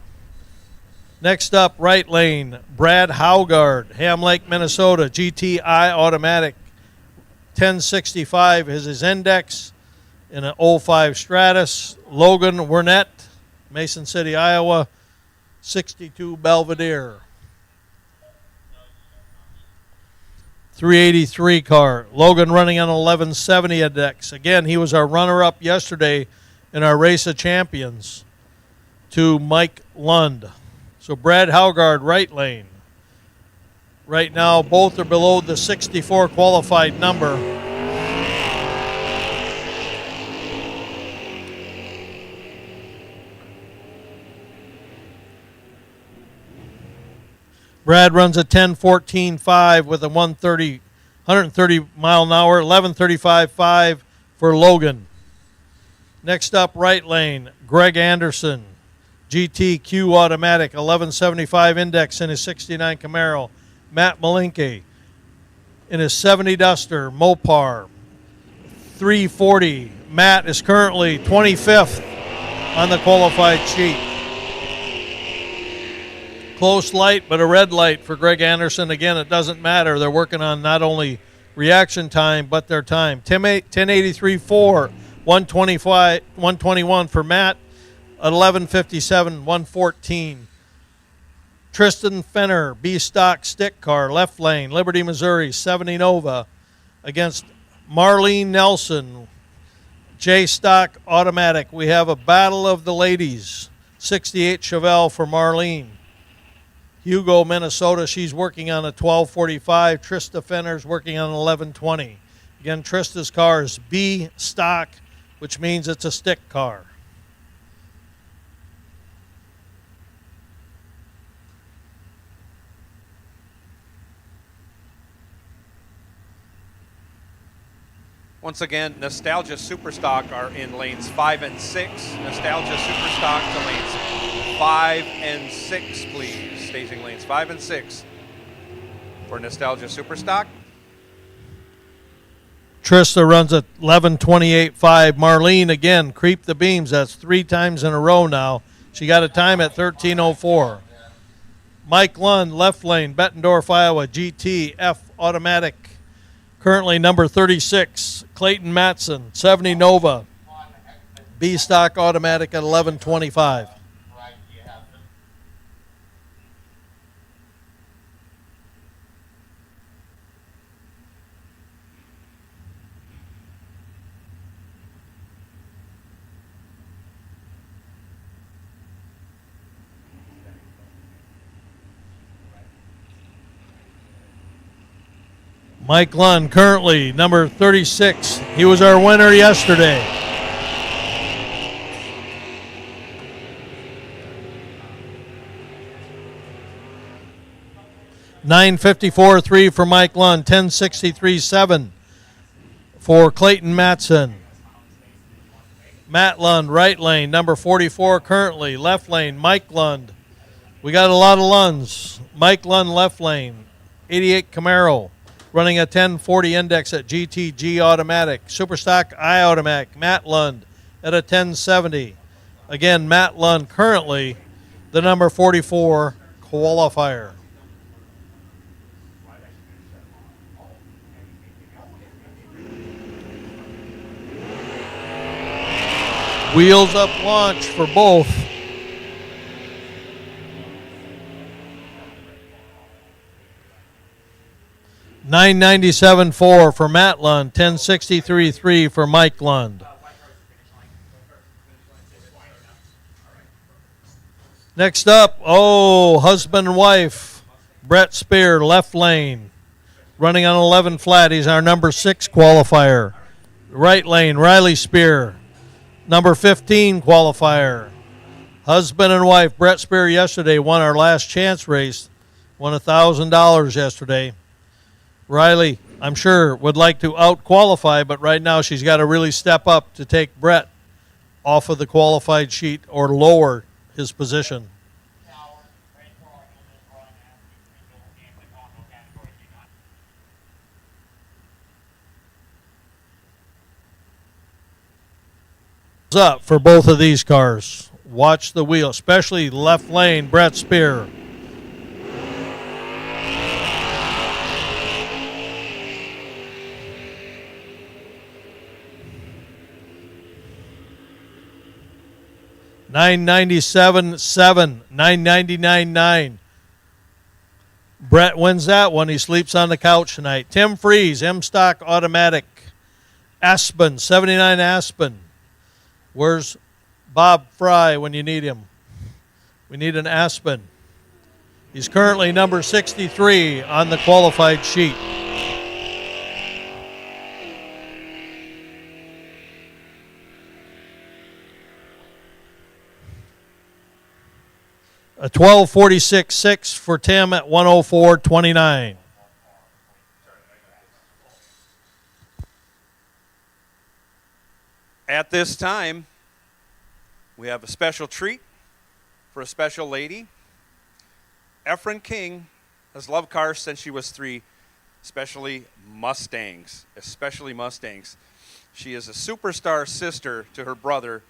Next up, right lane, Brad Haugard, Ham Lake, Minnesota, GTI automatic. 1065 is his index in an 05 Stratus. Logan Wernett, Mason City, Iowa, 62 Belvedere. 383 car. Logan running on 1170 index. Again, he was our runner-up yesterday in our Race of Champions to Mike Lund. So Brad Haugard, right lane. Right now, both are below the 64 qualified number. Brad runs a 10:14.5 with a 130 mile an hour, 11:35.5 for Logan. Next up, right lane, Greg Anderson, GTQ automatic, 1175 index in his 69 Camaro. Matt Malinke in his 70 Duster, Mopar, 340. Matt is currently 25th on the qualified sheet. Close light, but a red light for Greg Anderson. Again, it doesn't matter. They're working on not only reaction time, but their time. 1083.4, 121 for Matt, 1157, 114. Tristan Fenner, B-Stock stick car, left lane, Liberty, Missouri, 70 Nova against Marlene Nelson, J-Stock automatic. We have a battle of the ladies, 68 Chevelle for Marlene. Hugo, Minnesota, she's working on a 1245. Trista Fenner's working on an 1120. Again, Trista's car is B stock, which means it's a stick car. Once again, Nostalgia Superstock are in lanes 5 and 6. Nostalgia Superstock to lanes 5 and 6, please. Staging lanes 5 and 6 for Nostalgia Superstock. Trista runs at 11:28.5. Marlene, again, creep the beams. That's 3 times in a row now. She got a time at 13:04. Mike Lund, left lane, Bettendorf, Iowa, GT F automatic. Currently number 36, Clayton Matson, 70 Nova, B-Stock automatic at 11:25. Mike Lund, currently number 36. He was our winner yesterday. $954.3 for Mike Lund, $1063.7 for Clayton Matson. Matt Lund, right lane, number 44 currently. Left lane, Mike Lund. We got a lot of Lunds. Mike Lund, left lane, 88 Camaro. Running a 1040 index at GTG automatic. Superstock I automatic. Matt Lund at a 1070. Again, Matt Lund currently the number 44 qualifier. Wheels up launch for both. $997.4 for Matt Lund, $1063.3 for Mike Lund. Next up, husband and wife, Brett Spear, left lane, running on 11 flat. He's our number 6 qualifier. Right lane, Riley Spear, number 15 qualifier. Husband and wife, Brett Spear yesterday won our last chance race, won $1,000 yesterday. Riley, I'm sure, would like to out-qualify, but right now she's got to really step up to take Brett off of the qualified sheet or lower his position. Up for both of these cars. Watch the wheel, especially left lane, Brett Spear. $997.7, $999.9. Brett wins that one. He sleeps on the couch tonight. Tim Freeze, M-Stock Automatic. Aspen, 79 Aspen. Where's Bob Fry when you need him? We need an Aspen. He's currently number 63 on the qualified sheet. A 12:46.6 for Tim at 104.29. At this time, we have a special treat for a special lady. Efren King has loved cars since she was 3, especially Mustangs. She is a superstar sister to her brother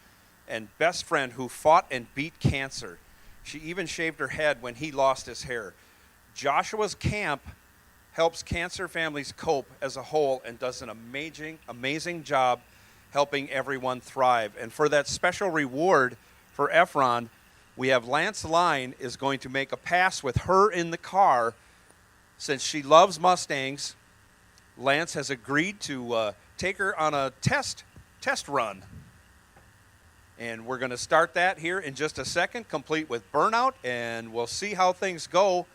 and best friend who fought and beat cancer. She even shaved her head when he lost his hair. Joshua's camp helps cancer families cope as a whole and does an amazing job helping everyone thrive. And for that special reward for Efron, we have Lance Line is going to make a pass with her in the car. Since she loves Mustangs, Lance has agreed to take her on a test run. And we're going to start that here in just a second, complete with burnout, and we'll see how things go.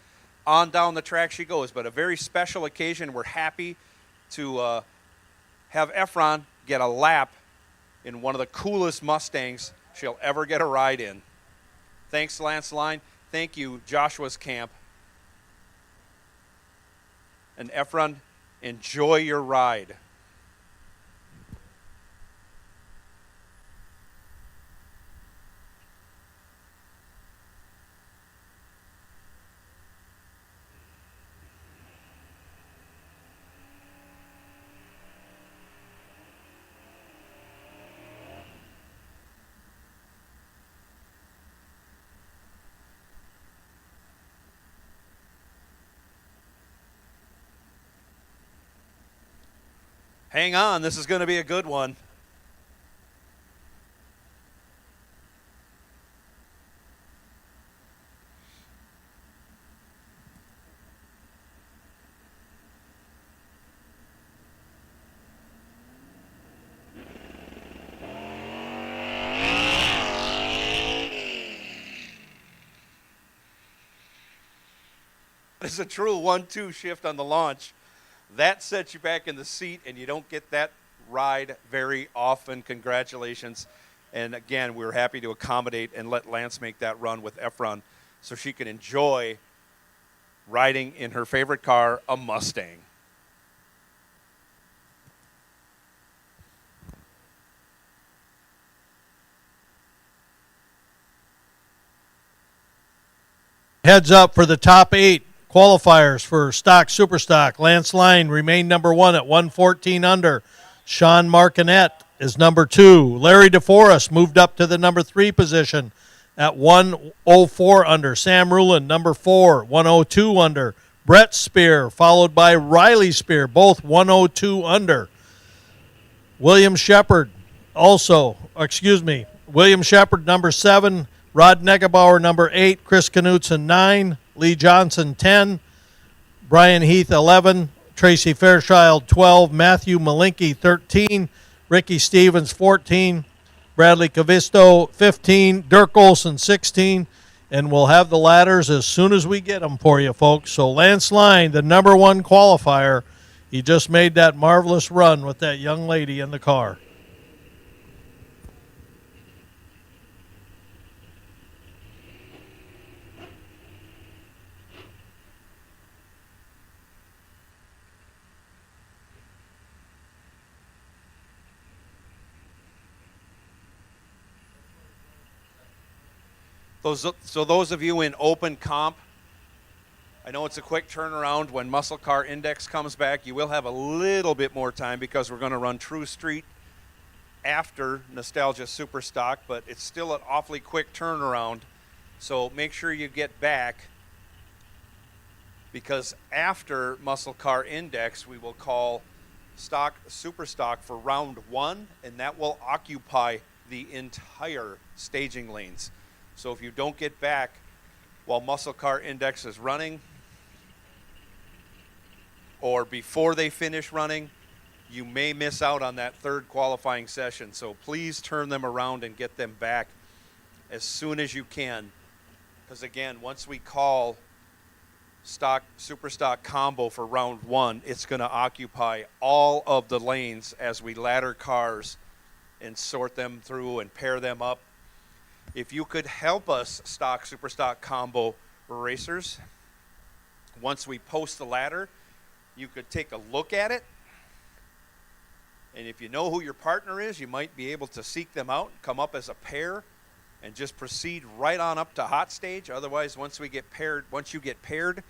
On down the track she goes. But a very special occasion. We're happy to have Efron get a lap in one of the coolest Mustangs she'll ever get a ride in. Thanks, Lance Line. Thank you, Joshua's camp. And Efron, enjoy your ride. Hang on, this is going to be a good one. It's a true 1-2 shift on the launch. That sets you back in the seat, and you don't get that ride very often. Congratulations. And again, we're happy to accommodate and let Lance make that run with Efron so she can enjoy riding in her favorite car, a Mustang. Heads up for the top 8 qualifiers for stock, super stock. Lance Line remained number 1 at 114 under. Sean Martinet is number 2. Larry DeForest moved up to the number 3 position at 104 under. Sam Rulin, number 4, 102 under. Brett Spear, followed by Riley Spear, both 102 under. William Shepard, William Shepard, number 7. Rod Negebauer, number 8. Chris Knutson, 9. Lee Johnson, 10. Brian Heath, 11. Tracy Fairchild, 12. Matthew Malinke, 13. Ricky Stevens, 14. Bradley Cavisto, 15. Dirk Olson, 16. And we'll have the ladders as soon as we get them for you, folks. So Lance Line, the number 1 qualifier, he just made that marvelous run with that young lady in the car. So those of you in open comp, I know it's a quick turnaround. When Muscle Car Index comes back, you will have a little bit more time because we're going to run True Street after Nostalgia Superstock, but it's still an awfully quick turnaround. So make sure you get back, because after Muscle Car Index, we will call stock Superstock for round 1, and that will occupy the entire staging lanes. So if you don't get back while Muscle Car Index is running, or before they finish running, you may miss out on that third qualifying session. So please turn them around and get them back as soon as you can. Because again, once we call stock Superstock combo for round 1, it's going to occupy all of the lanes as we ladder cars and sort them through and pair them up. If you could help us, stock Superstock combo racers, once we post the ladder, you could take a look at it, and if you know who your partner is, you might be able to seek them out, come up as a pair, and just proceed right on up to hot stage. Otherwise, once you get paired,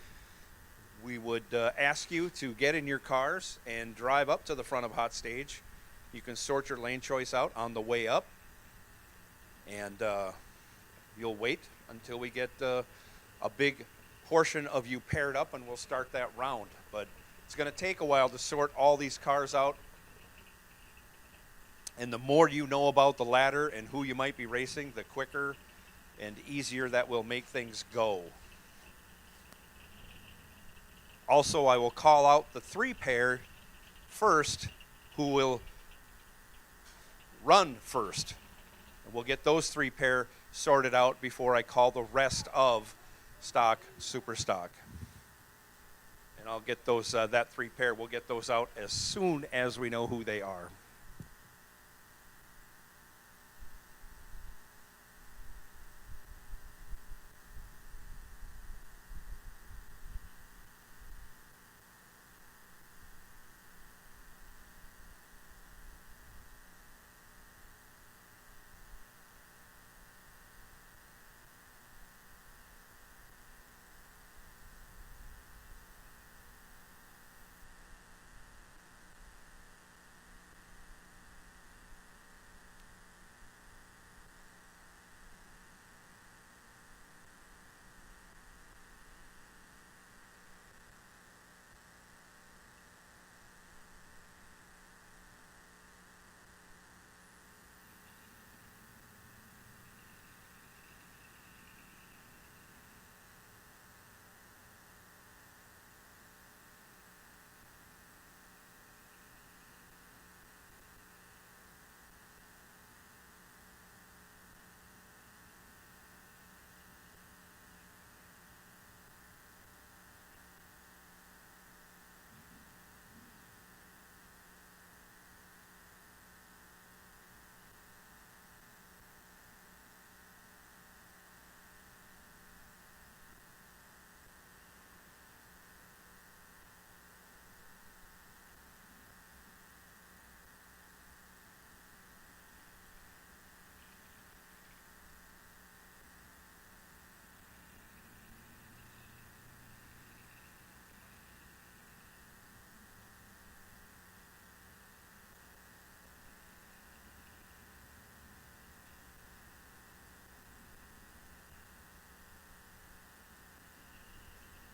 we would ask you to get in your cars and drive up to the front of hot stage. You can sort your lane choice out on the way up, and you'll wait until we get a big portion of you paired up, and we'll start that round. But it's going to take a while to sort all these cars out. And the more you know about the ladder and who you might be racing, the quicker and easier that will make things go. Also, I will call out the 3 pair first who will run first. And we'll get those 3 pair sorted out before I call the rest of stock Superstock. And I'll get those, that 3 pair, we'll get those out as soon as we know who they are.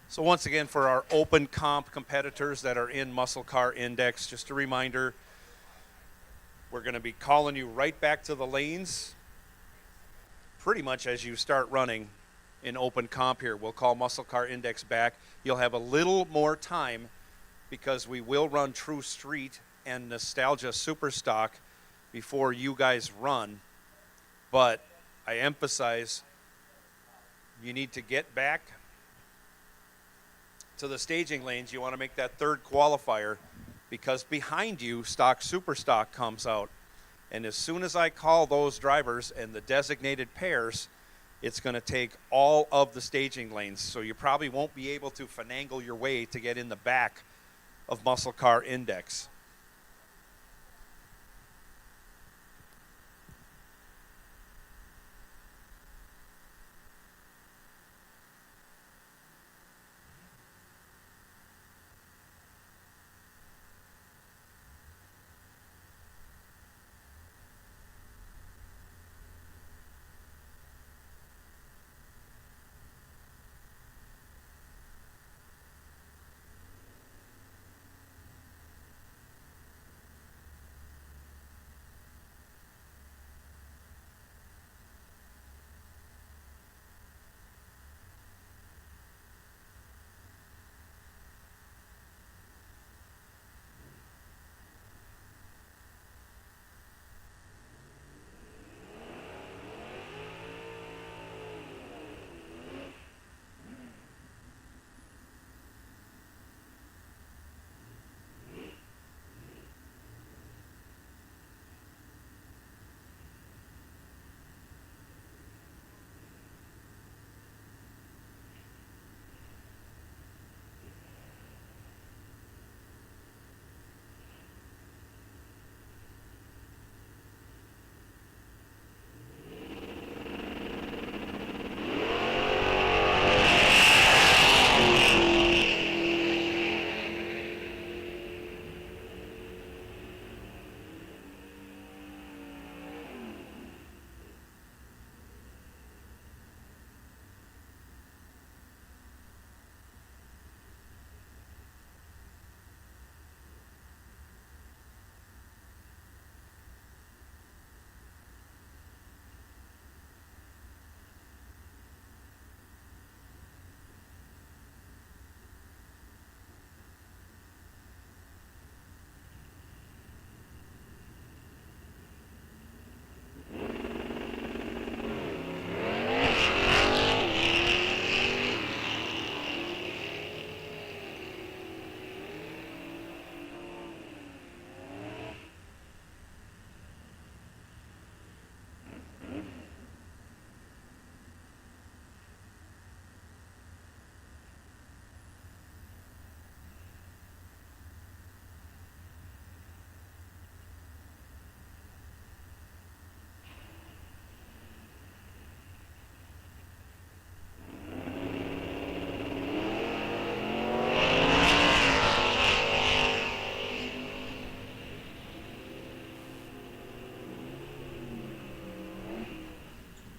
So once again, for our open comp competitors that are in Muscle Car Index, just a reminder, we're going to be calling you right back to the lanes pretty much as you start running in open comp here. We'll call Muscle Car Index back. You'll have a little more time because we will run True Street and Nostalgia Superstock before you guys run. But I emphasize you need to get back to the staging lanes. You want to make that third qualifier because behind you, stock Superstock comes out. And as soon as I call those drivers and the designated pairs, it's going to take all of the staging lanes. So you probably won't be able to finagle your way to get in the back of Muscle Car Index.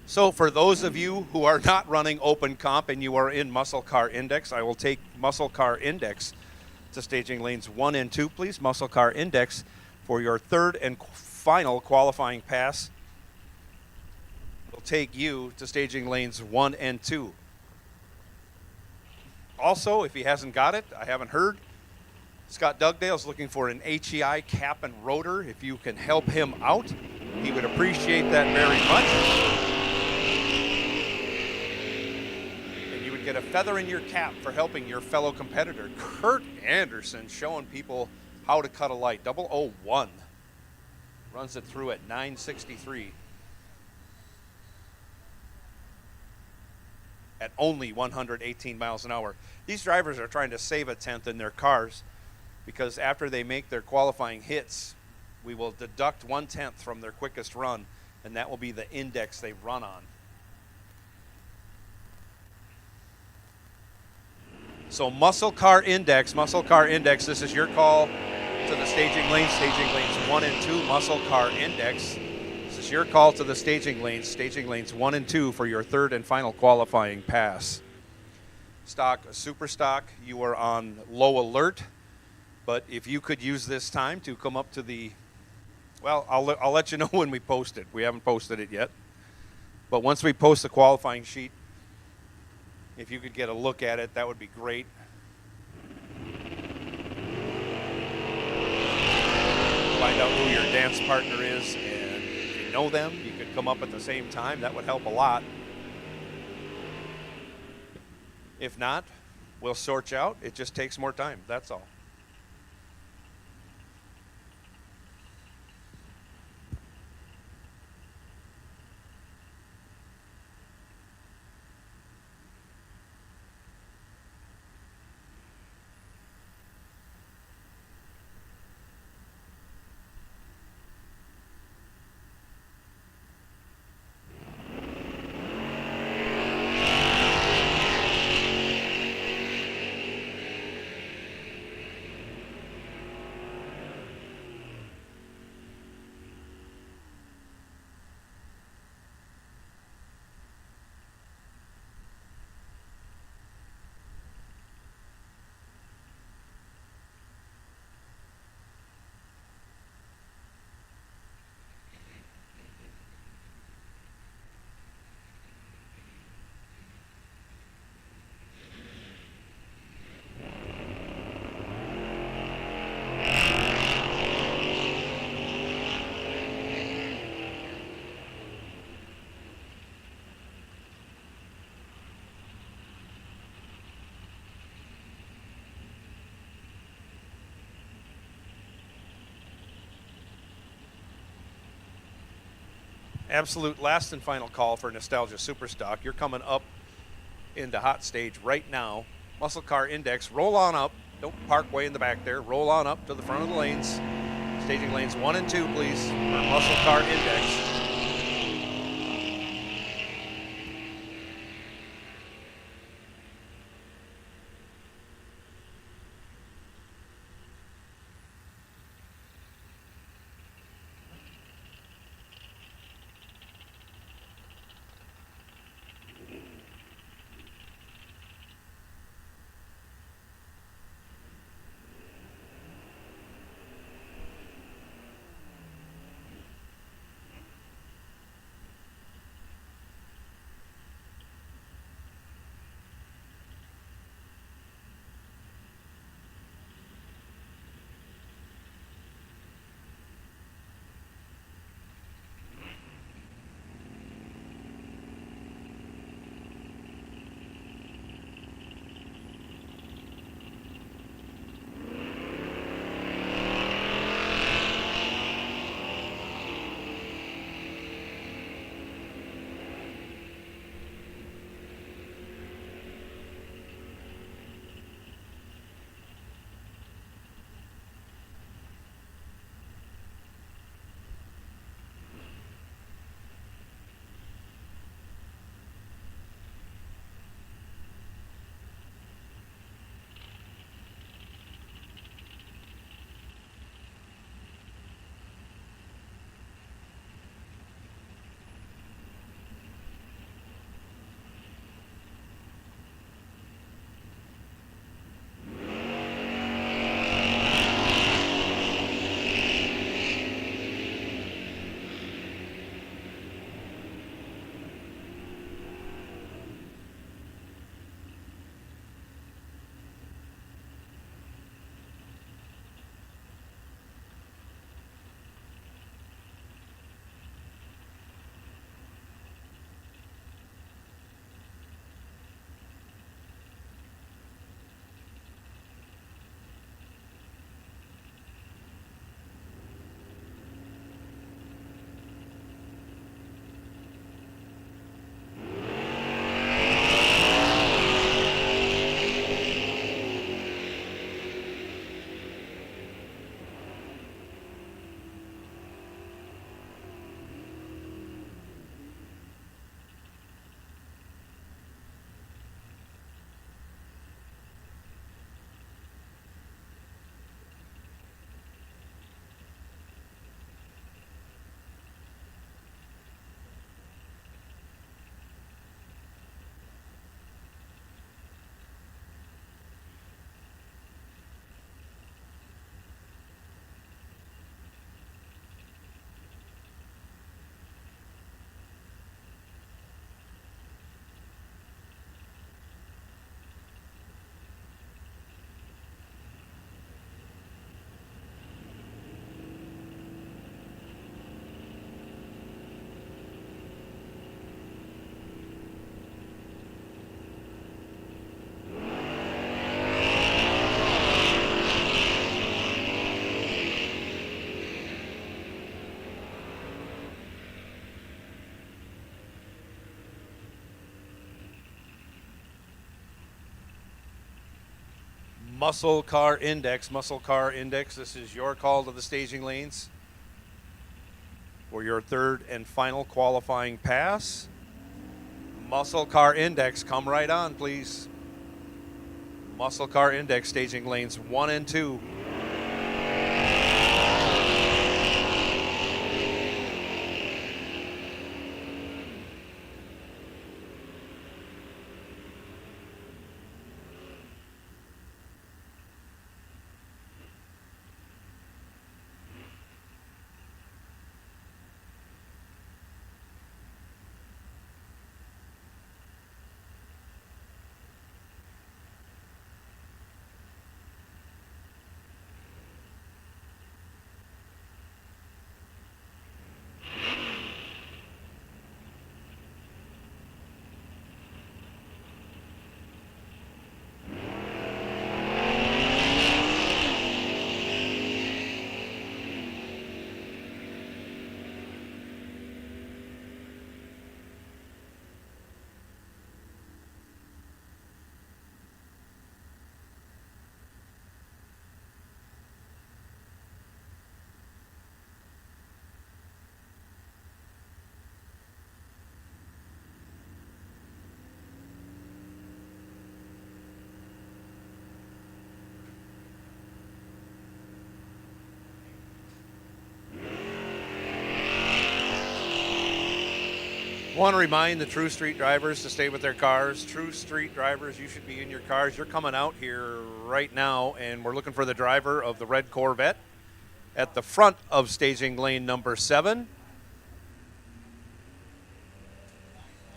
So for those of you who are not running open comp and you are in Muscle Car Index, I will take Muscle Car Index to staging lanes 1 and 2, please. Muscle Car Index for your third and final qualifying pass. Will take you to staging lanes 1 and 2. Also, if he hasn't got it, I haven't heard, Scott Dugdale's looking for an HEI cap and rotor. If you can help him out, he would appreciate that very much. Get a feather in your cap for helping your fellow competitor. Kurt Anderson showing people how to cut a light. 001. Runs it through at 963. At only 118 miles an hour. These drivers are trying to save a tenth in their cars because after they make their qualifying hits, we will deduct 1/10 from their quickest run, and that will be the index they run on. So Muscle Car Index, this is your call to the staging lanes 1 and 2, Muscle Car Index. This is your call to the staging lanes 1 and 2 for your third and final qualifying pass. Stock, super stock, you are on low alert, but if you could use this time to come up to the, well, I'll let you know when we post it. We haven't posted it yet, but once we post the qualifying sheet, if you could get a look at it, that would be great. Find out who your dance partner is, and if you know them, you could come up at the same time. That would help a lot. If not, we'll sort you out. It just takes more time, that's all. Absolute last and final call for Nostalgia Superstock. You're coming up into hot stage right now. Muscle Car Index, roll on up. Don't park way in the back there. Roll on up to the front of the lanes. Staging lanes 1 and 2, please, for Muscle Car Index. Muscle Car Index. Muscle Car Index, this is your call to the staging lanes for your third and final qualifying pass. Muscle Car Index, come right on, please. Muscle Car Index, staging lanes 1 and 2. Want to remind the True Street drivers to stay with their cars. True Street drivers, you should be in your cars. You're coming out here right now, and we're looking for the driver of the red Corvette at the front of staging lane number 7.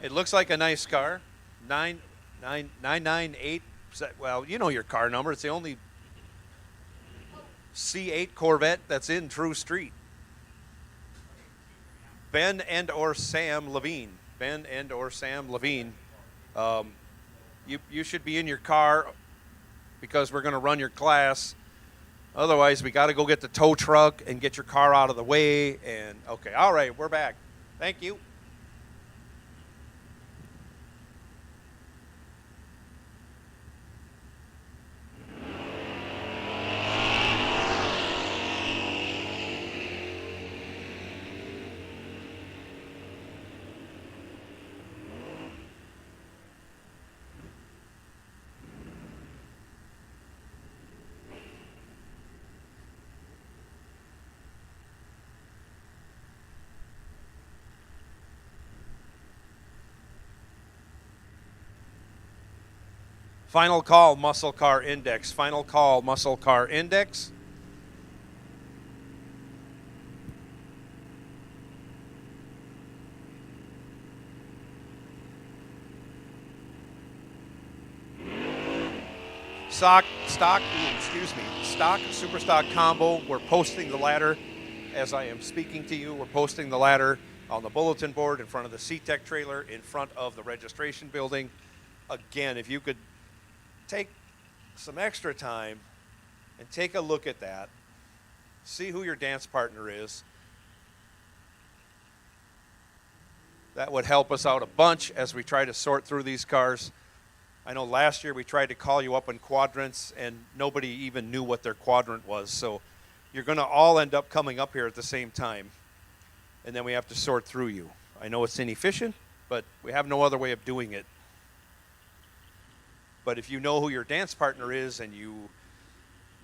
It looks like a nice car. 998. Well, you know your car number. It's the only C8 Corvette that's in True Street. Ben and or Sam Levine. Ben and or Sam Levine. You should be in your car because we're going to run your class. Otherwise, we got to go get the tow truck and get your car out of the way. And okay, all right, we're back. Thank you. Final call, Muscle Car Index. Final call, Muscle Car Index. Stock, super stock combo. We're posting the ladder as I am speaking to you. We're posting the ladder on the bulletin board in front of the CTech trailer, in front of the registration building. Again, if you could take some extra time and take a look at that. See who your dance partner is. That would help us out a bunch as we try to sort through these cars. I know last year we tried to call you up in quadrants and nobody even knew what their quadrant was. So you're going to all end up coming up here at the same time. And then we have to sort through you. I know it's inefficient, but we have no other way of doing it. But if you know who your dance partner is and you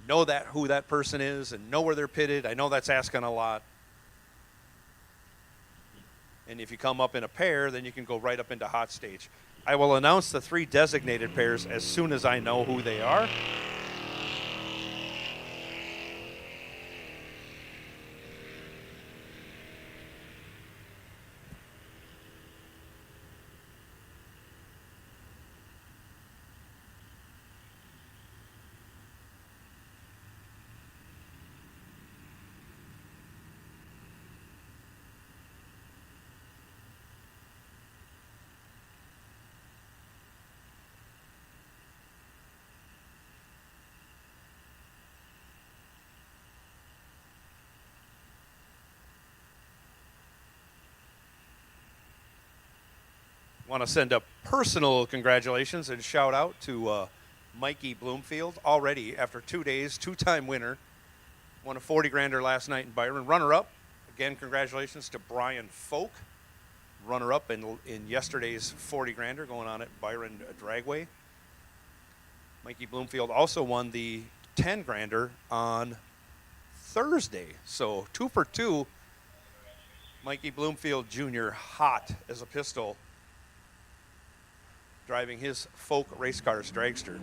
know that who that person is and know where they're pitted, I know that's asking a lot. And if you come up in a pair, then you can go right up into hot stage. I will announce the 3 designated pairs as soon as I know who they are. Want to send a personal congratulations and shout out to Mikey Bloomfield, already after 2 days, two-time winner. Won a 40 grander last night in Byron. Runner-up, again, congratulations to Brian Folk. Runner-up in yesterday's 40 grander going on at Byron Dragway. Mikey Bloomfield also won the 10 grander on Thursday. So 2 for 2. Mikey Bloomfield Jr. hot as a pistol, driving his Folk race cars dragster.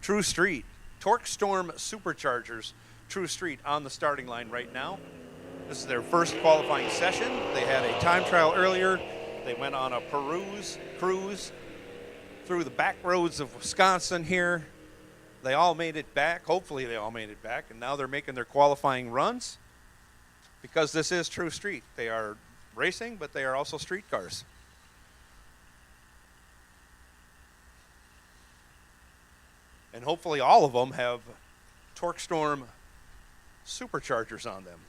True Street, Torque Storm Superchargers, True Street on the starting line right now. This is their first qualifying session. They had a time trial earlier. They went on a cruise through the back roads of Wisconsin here. They all made it back. Hopefully they all made it back. And now they're making their qualifying runs because this is True Street. They are racing, but they are also street cars. And hopefully all of them have Torque Storm superchargers on them.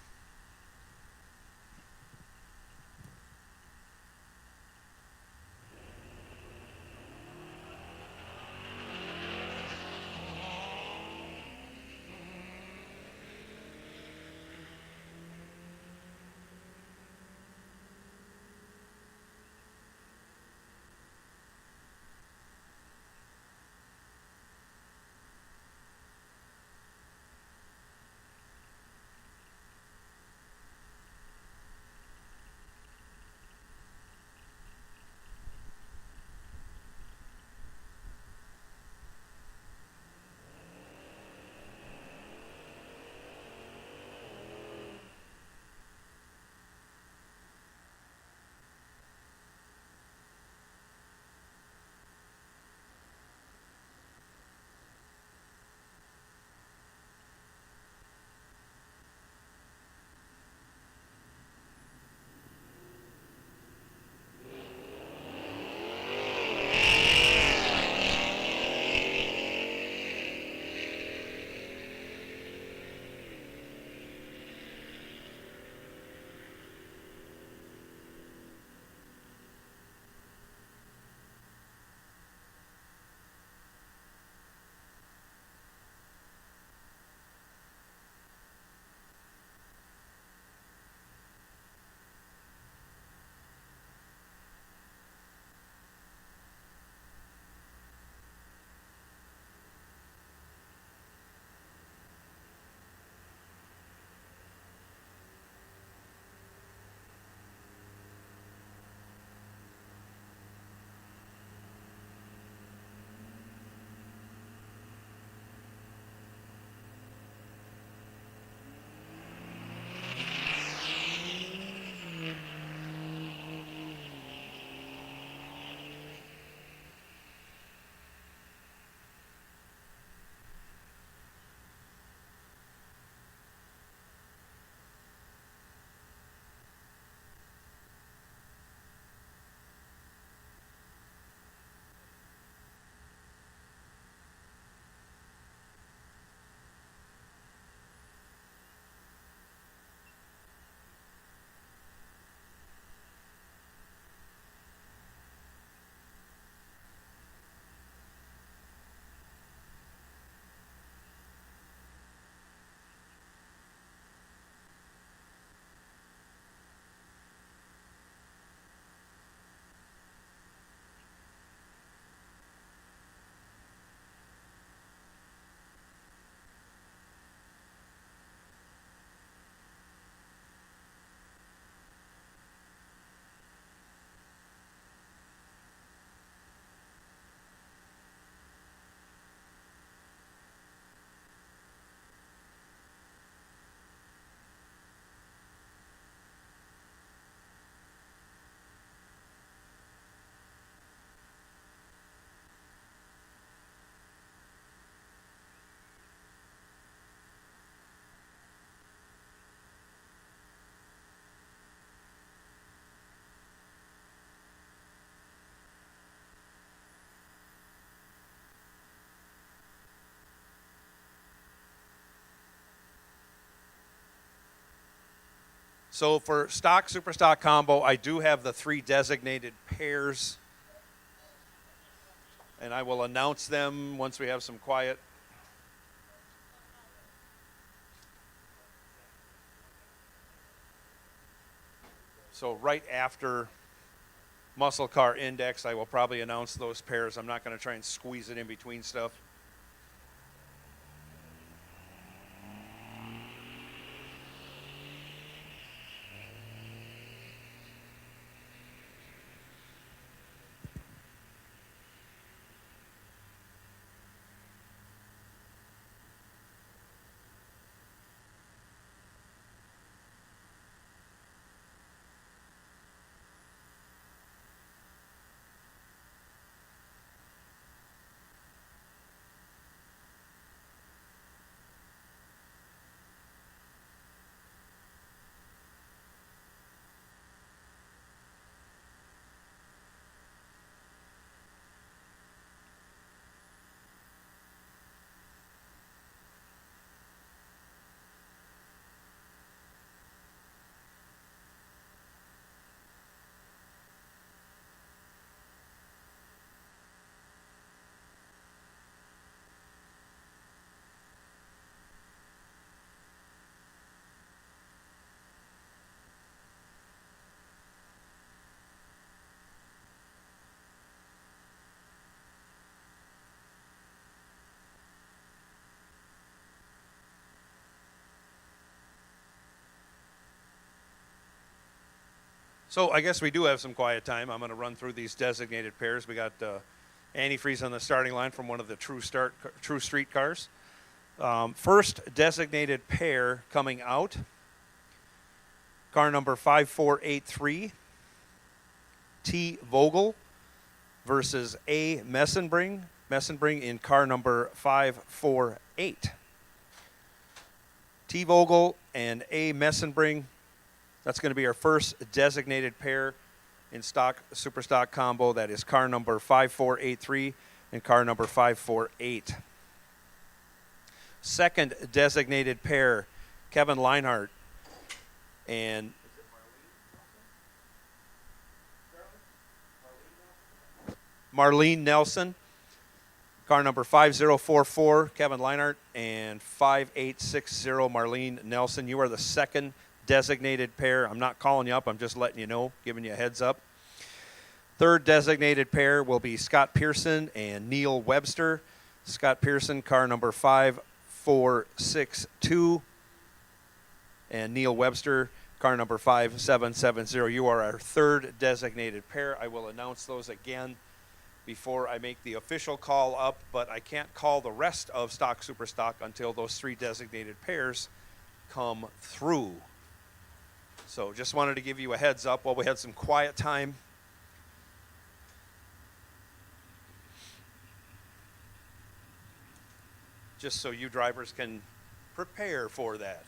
So for stock, super stock combo, I do have the 3 designated pairs. And I will announce them once we have some quiet. So right after muscle car index, I will probably announce those pairs. I'm not going to try and squeeze it in between stuff. So I guess we do have some quiet time. I'm going to run through these designated pairs. We got antifreeze on the starting line from one of the True Street cars. First designated pair coming out, car number 5483, T. Vogel versus A. Messenbring in car number 548. T. Vogel and A. Messenbring. That's going to be our first designated pair in stock, super stock combo. That is car number 5483 and car number 548. Second designated pair, Kevin Leinhardt and Marlene Nelson. Car number 5044, Kevin Leinhardt, and 5860, Marlene Nelson. You are the second designated pair. I'm not calling you up. I'm just letting you know, giving you a heads up. Third designated pair will be Scott Pearson and Neil Webster. Scott Pearson, car number 5462, and Neil Webster, car number 5770. You are our third designated pair. I will announce those again before I make the official call up, but I can't call the rest of stock, super stock until those 3 designated pairs come through. So just wanted to give you a heads up while we had some quiet time. Just so you drivers can prepare for that.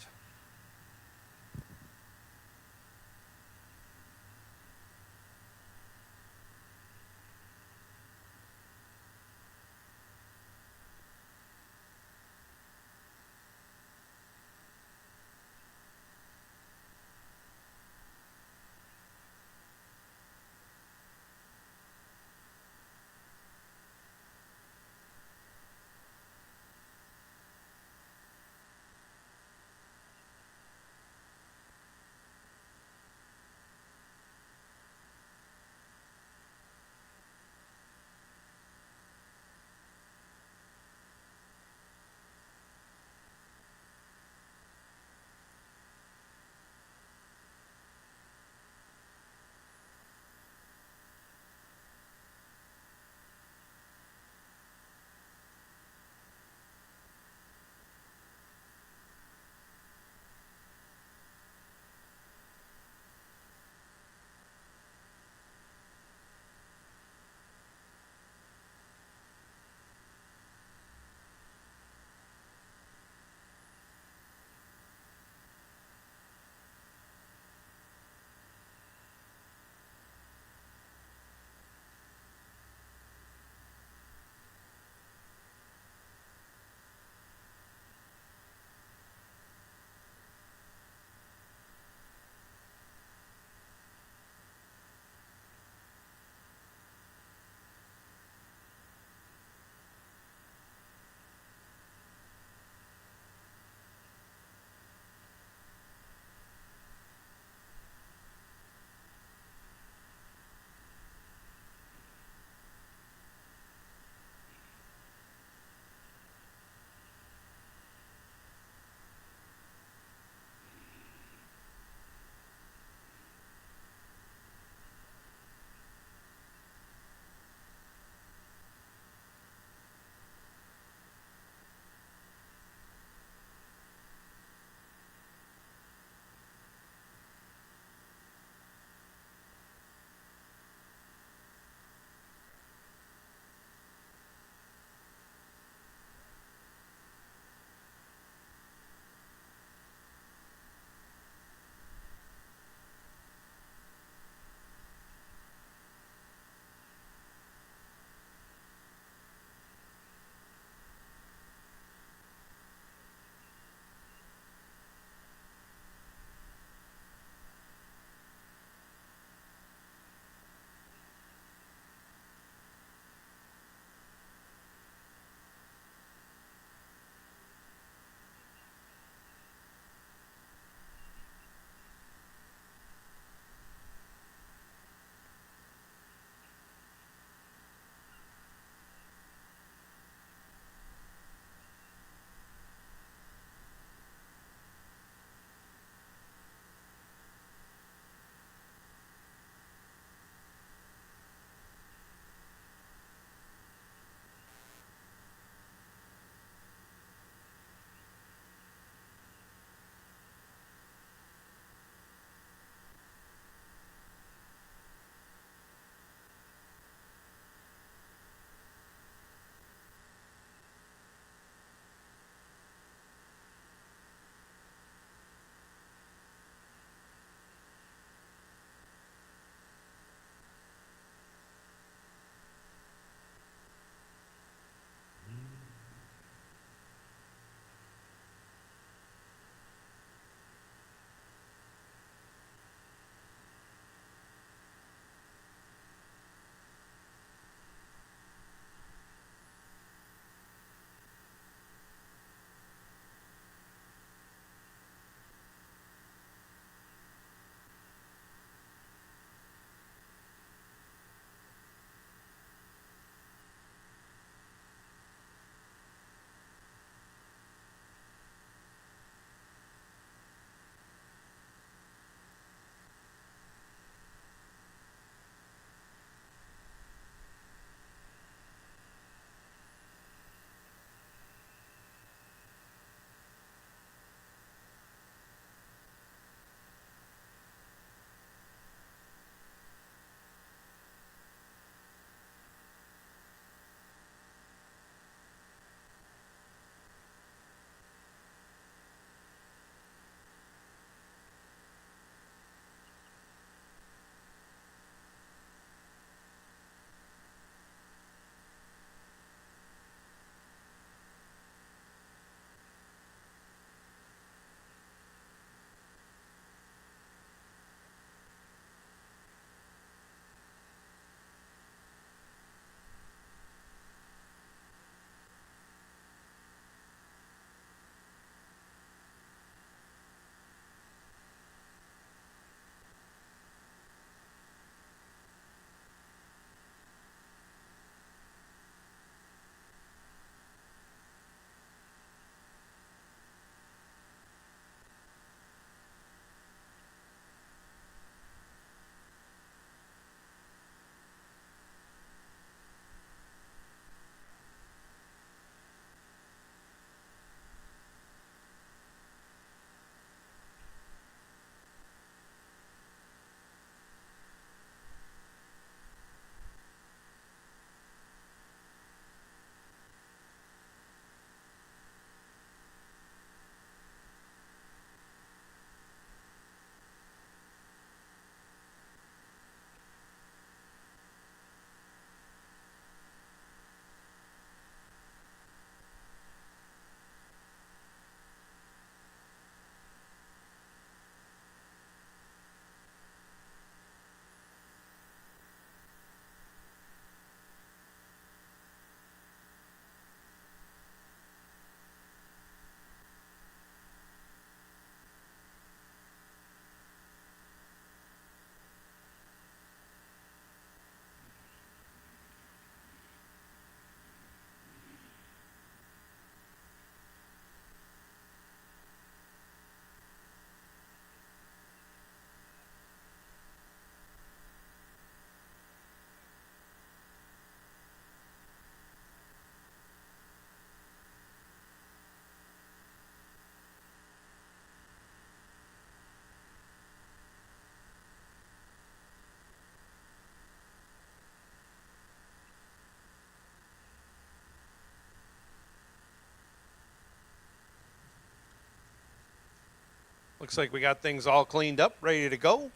Looks like we got things all cleaned up, ready to go.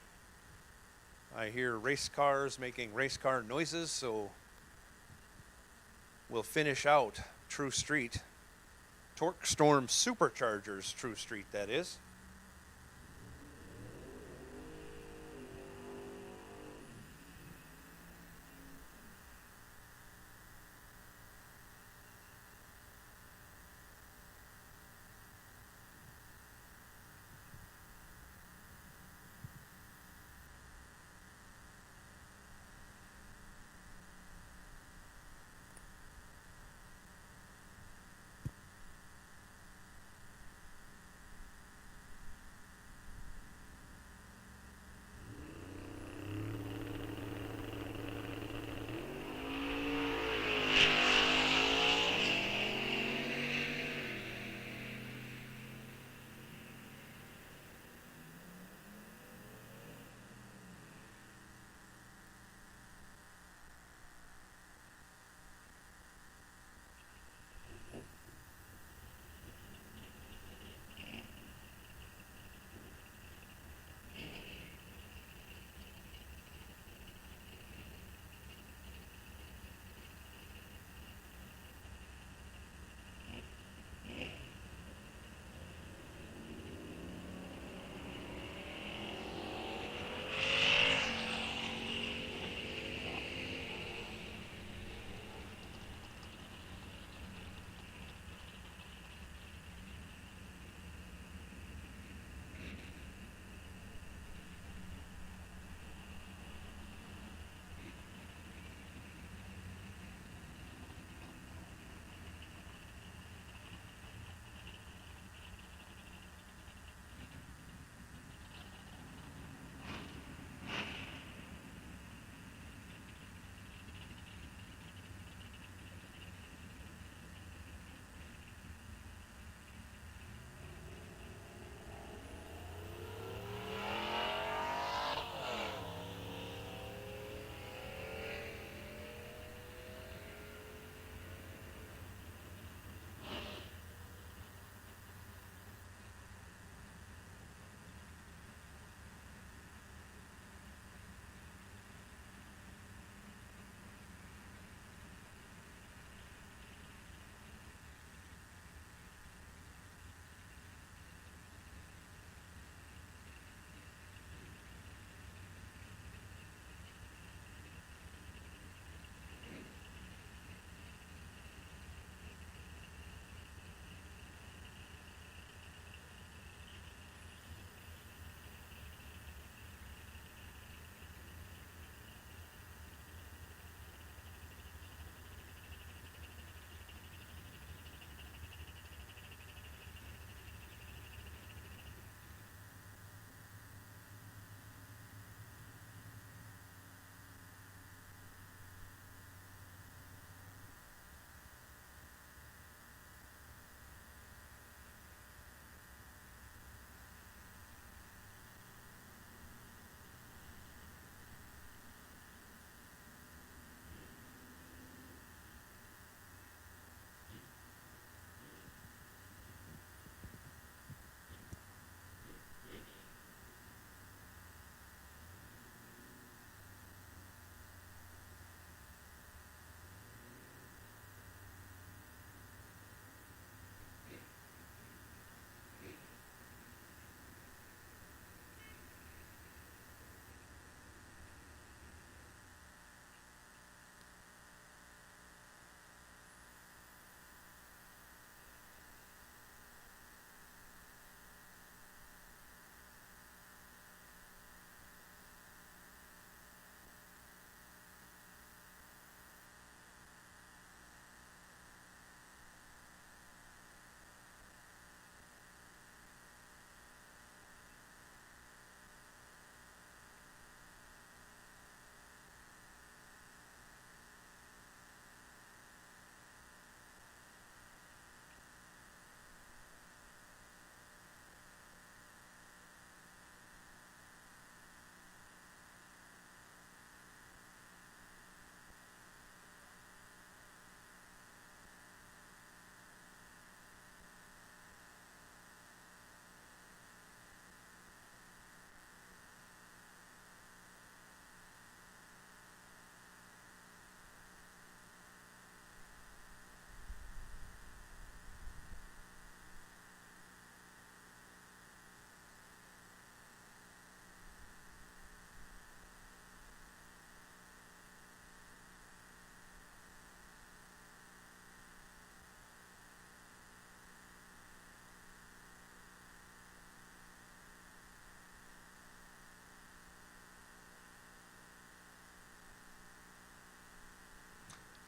I hear race cars making race car noises, so we'll finish out True Street. Torque Storm Superchargers True Street, that is.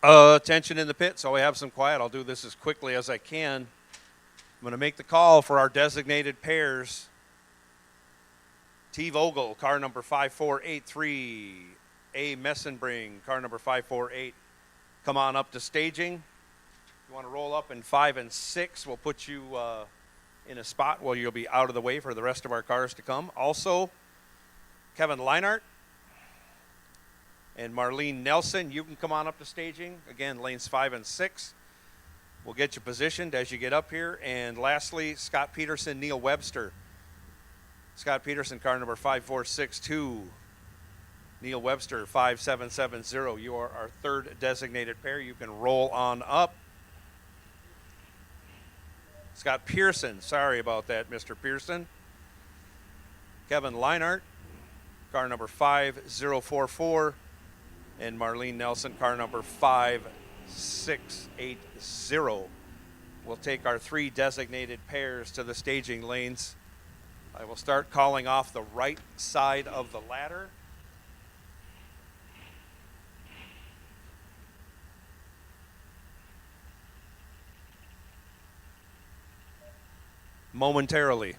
Attention in the pit, so we have some quiet. I'll do this as quickly as I can. I'm going to make the call for our designated pairs. T. Vogel, car number 5483. A. Messenbring, car number 548. Come on up to staging. If you want to roll up in 5 and 6, we'll put you in a spot where you'll be out of the way for the rest of our cars to come. Also, Kevin Leinart and Marlene Nelson, you can come on up to staging. Again, lanes 5 and 6. We'll get you positioned as you get up here. And lastly, Scott Peterson, Neil Webster. Scott Peterson, car number 5462. Neil Webster, 5770. You are our third designated pair. You can roll on up. Scott Pearson, sorry about that, Mr. Pearson. Kevin Leinart, car number 5044. And Marlene Nelson, car number 5680. We'll take our 3 designated pairs to the staging lanes. I will start calling off the right side of the ladder. Momentarily.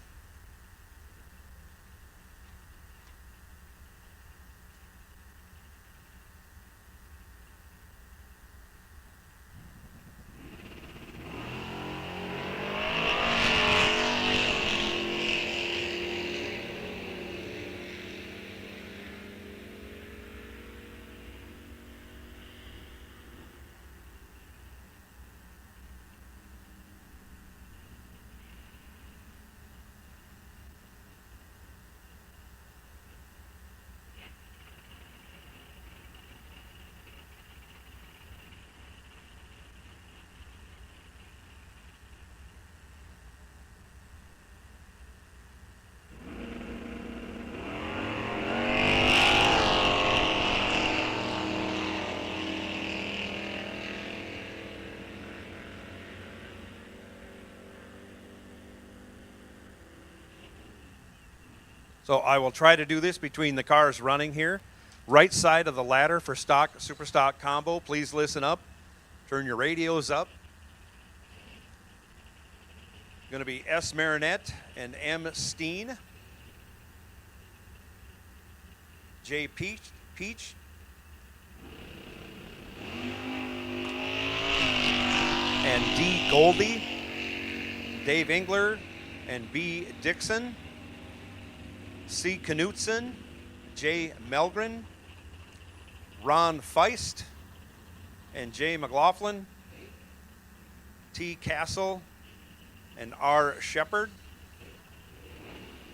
So I will try to do this between the cars running here. Right side of the ladder for stock, super stock combo. Please listen up. Turn your radios up. Going to be S. Marinette and M. Steen. J. Peach. And D. Goldie. Dave Engler and B. Dixon. C. Knutson, J. Melgren, Ron Feist, and J. McLaughlin, T. Castle, and R. Shepard,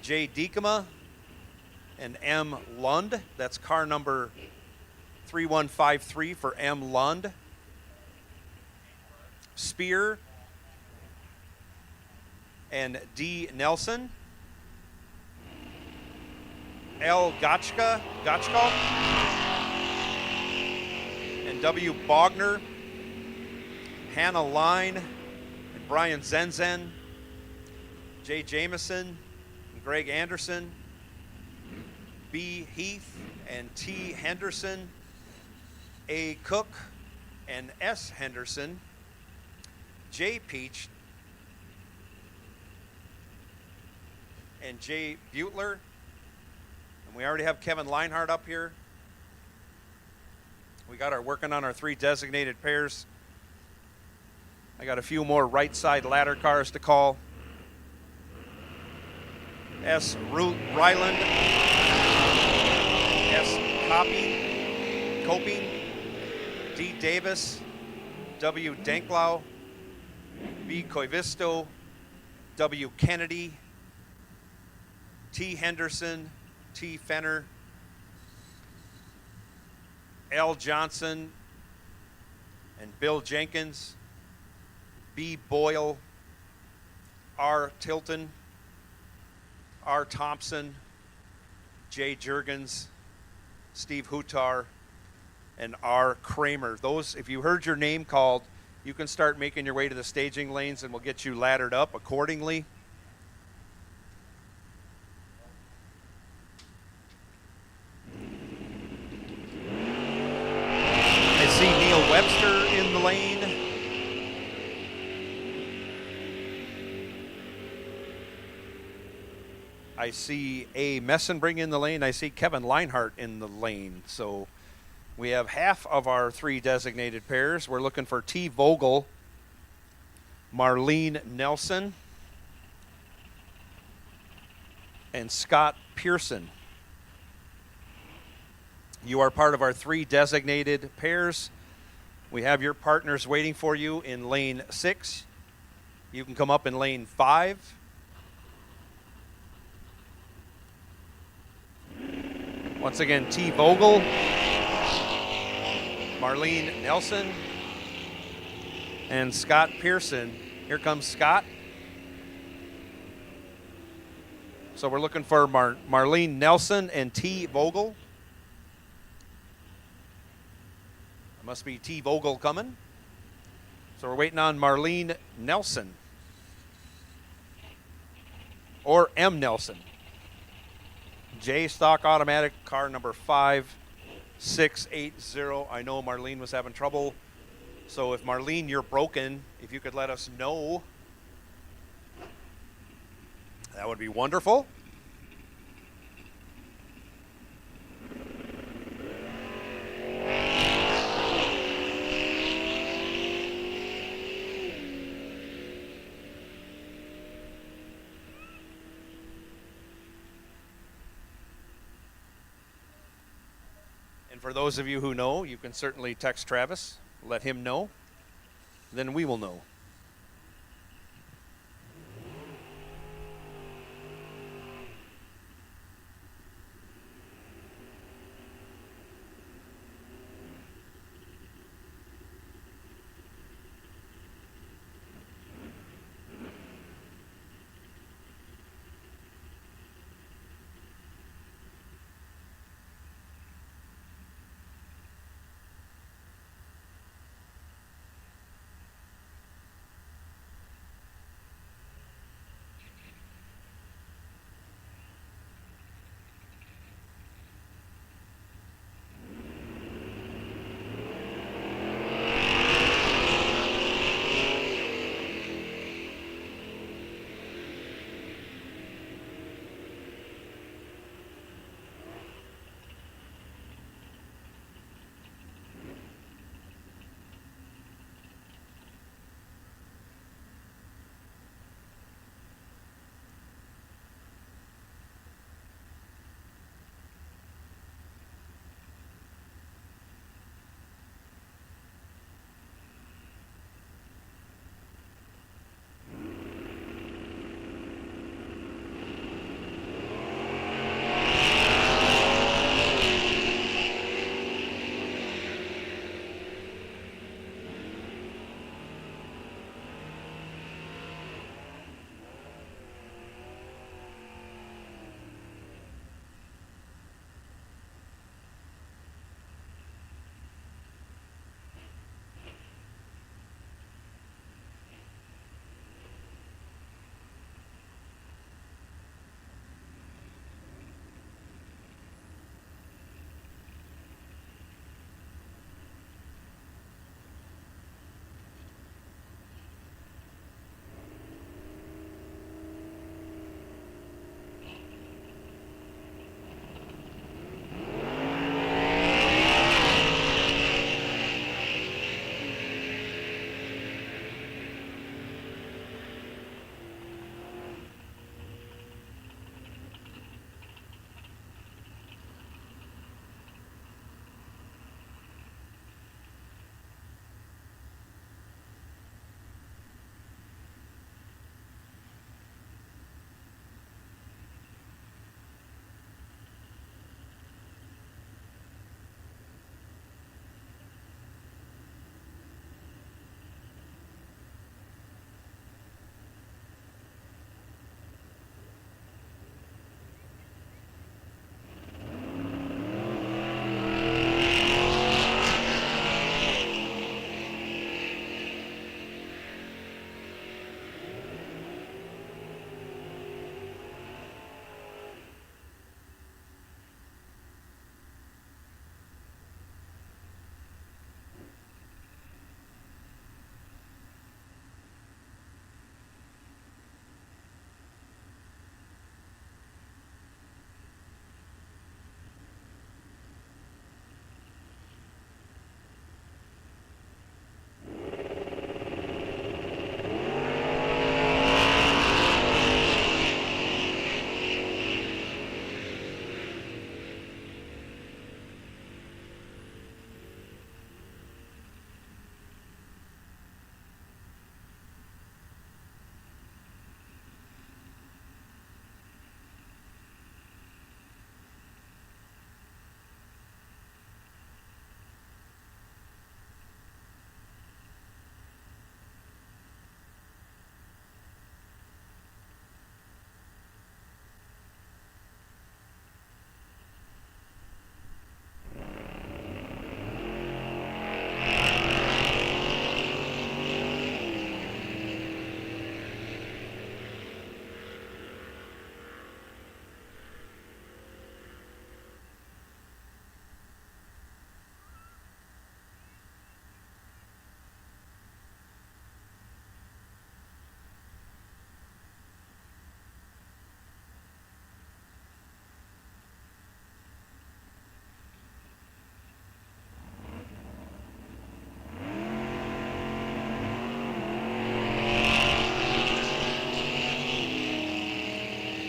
J. Diekema, and M. Lund. That's car number 3153 for M. Lund. Spear, and D. Nelson. L. Gotchko, and W. Bogner, Hannah Line, and Brian Zenzen, J. Jameson, and Greg Anderson, B. Heath, and T. Henderson, A. Cook, and S. Henderson, J. Peach, and J. Butler. And we already have Kevin Leinart up here. We got our working on our 3 designated pairs. I got a few more right side ladder cars to call. S. Ryland, S. Coping, D. Davis, W. Denklau, B. Koivisto, W. Kennedy, T. Henderson, T. Fenner, L. Johnson, and Bill Jenkins, B. Boyle, R. Tilton, R. Thompson, J. Jurgens, Steve Hutar, and R. Kramer. Those, if you heard your name called, you can start making your way to the staging lanes and we'll get you laddered up accordingly. I see Neil Webster I see A. Messenbring in the lane. I see Kevin Leinhart in the lane. So we have half of our 3 designated pairs. We're looking for T. Vogel, Marlene Nelson, and Scott Pearson. You are part of our 3 designated pairs. We have your partners waiting for you in lane 6. You can come up in lane 5. Once again, T. Vogel, Marlene Nelson, and Scott Pearson. Here comes Scott. So we're looking for Marlene Nelson and T. Vogel. Must be T. Vogel coming. So we're waiting on Marlene Nelson. Or M. Nelson. J Stock Automatic, car number 5680. I know Marlene was having trouble. So if Marlene, you're broken, if you could let us know, that would be wonderful. And for those of you who know, you can certainly text Travis, let him know, then we will know.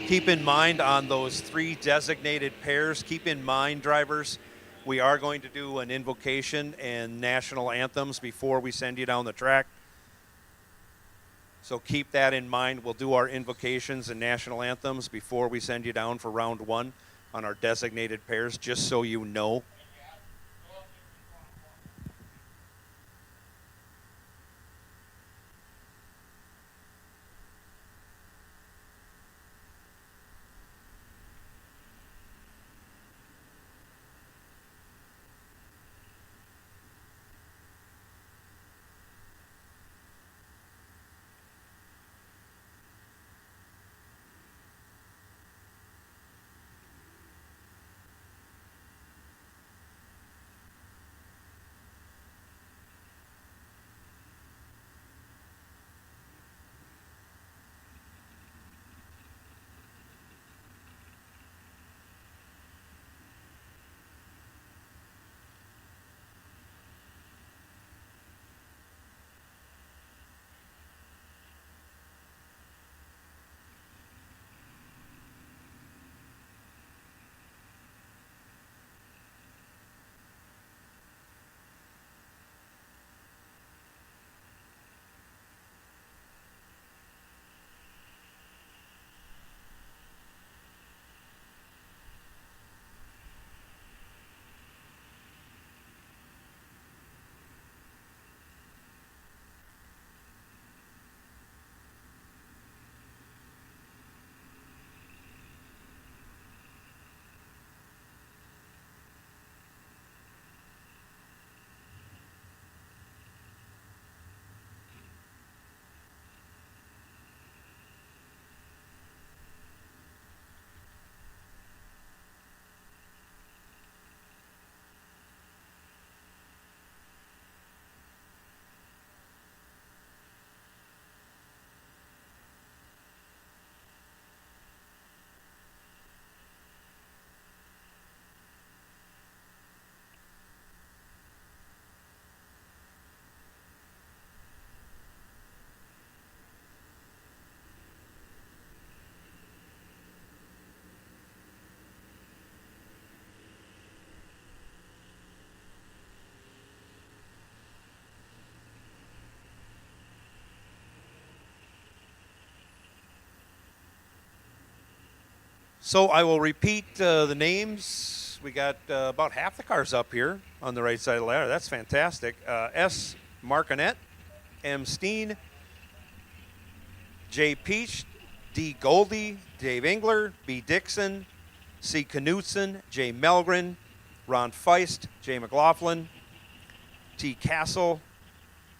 keep in mind on those 3 designated pairs, keep in mind, drivers, we are going to do an invocation and national anthems before we send you down the track. So keep that in mind. We'll do our invocations and national anthems before we send you down for round 1 on our designated pairs, just so you know. So I will repeat the names. We got about half the cars up here on the right side of the ladder. That's fantastic. S. Marconet, M. Steen, J. Peach, D. Goldie, Dave Engler, B. Dixon, C. Knutson, J. Melgren, Ron Feist, J. McLaughlin, T. Castle,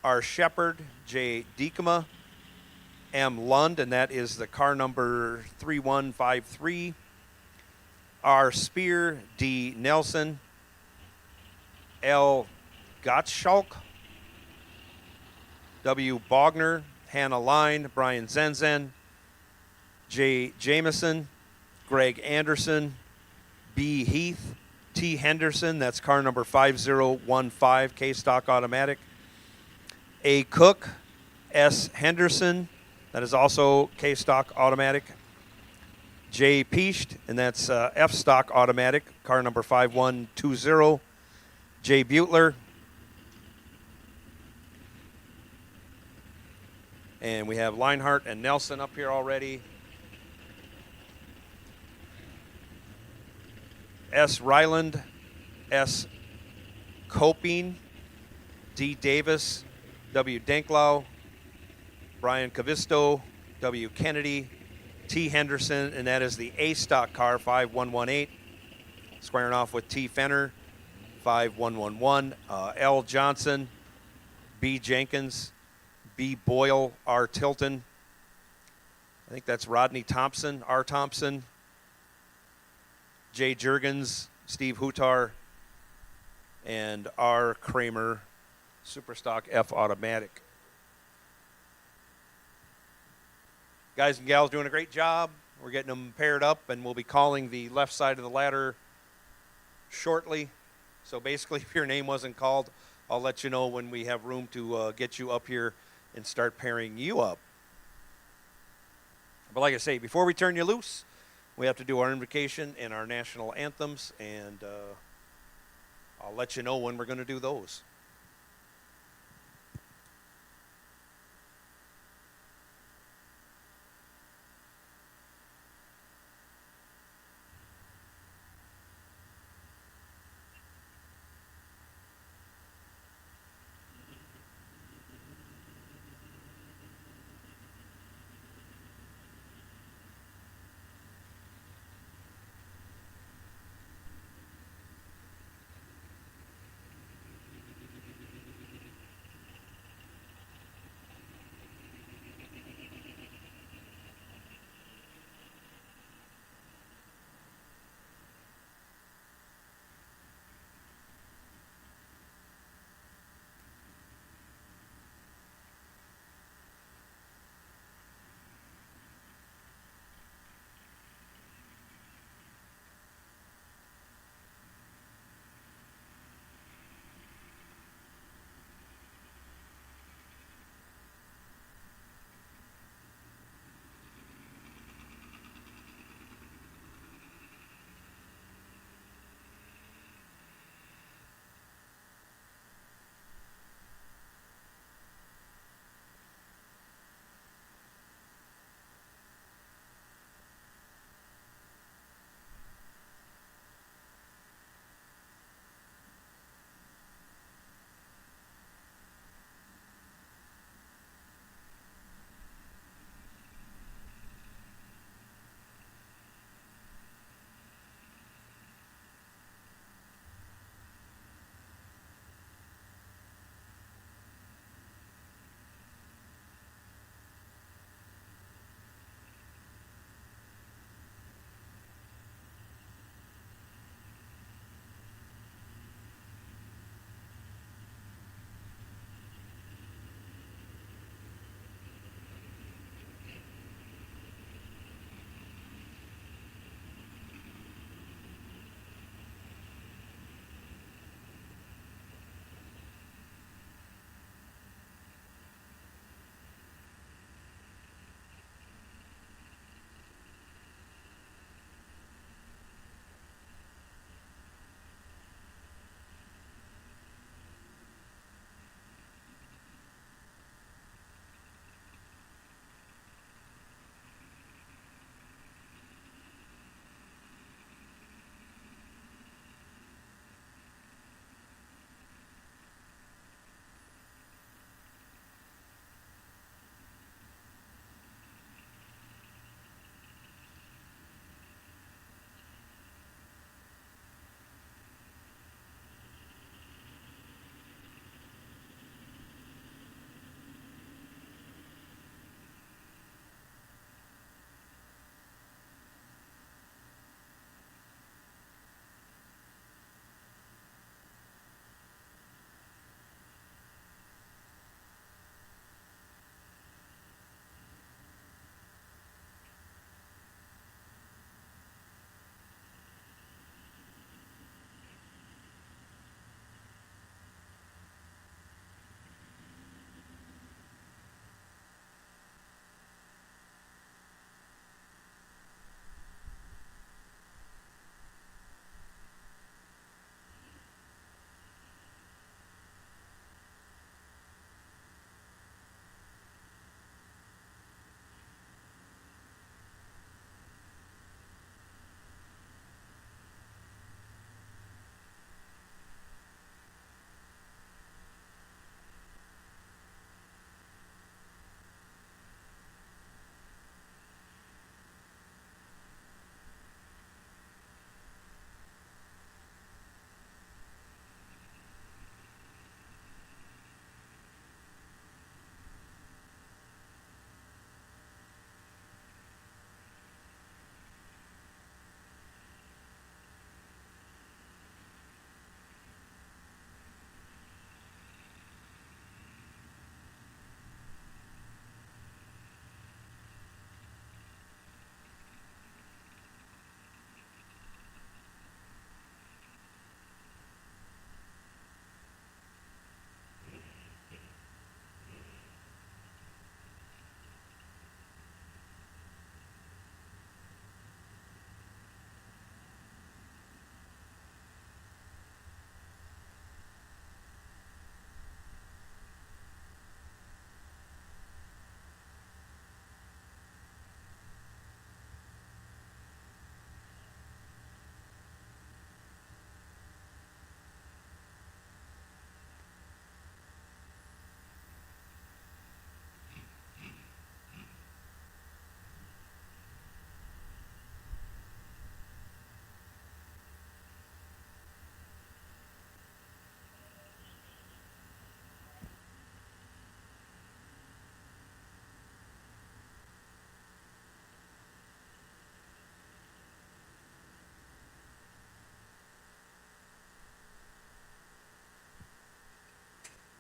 R. Shepard, J. Diekema, M. Lund, and that is the car number 3153. R. Spear, D. Nelson, L. Gottschalk, W. Bogner, Hannah Line, Brian Zenzen, J. Jameson, Greg Anderson, B. Heath, T. Henderson, that's car number 5015, K-Stock Automatic, A. Cook, S. Henderson, that is also K-Stock Automatic, J. Peasht, and that's F-Stock Automatic, car number 5120, J. Butler, and we have Leinhart and Nelson up here already. S. Ryland, S. Coping, D. Davis, W. Denklau, Brian Cavisto, W. Kennedy, T. Henderson, and that is the A-Stock car, 5118. Squaring off with T. Fenner, 5111. L. Johnson, B. Jenkins, B. Boyle, R. Tilton. I think that's Rodney Thompson, R. Thompson, J. Jurgens, Steve Hutar, and R. Kramer, Superstock F Automatic. Guys and gals doing a great job. We're getting them paired up, and we'll be calling the left side of the ladder shortly. So basically, if your name wasn't called, I'll let you know when we have room to get you up here and start pairing you up. But like I say, before we turn you loose, we have to do our invocation and our national anthems, and I'll let you know when we're going to do those.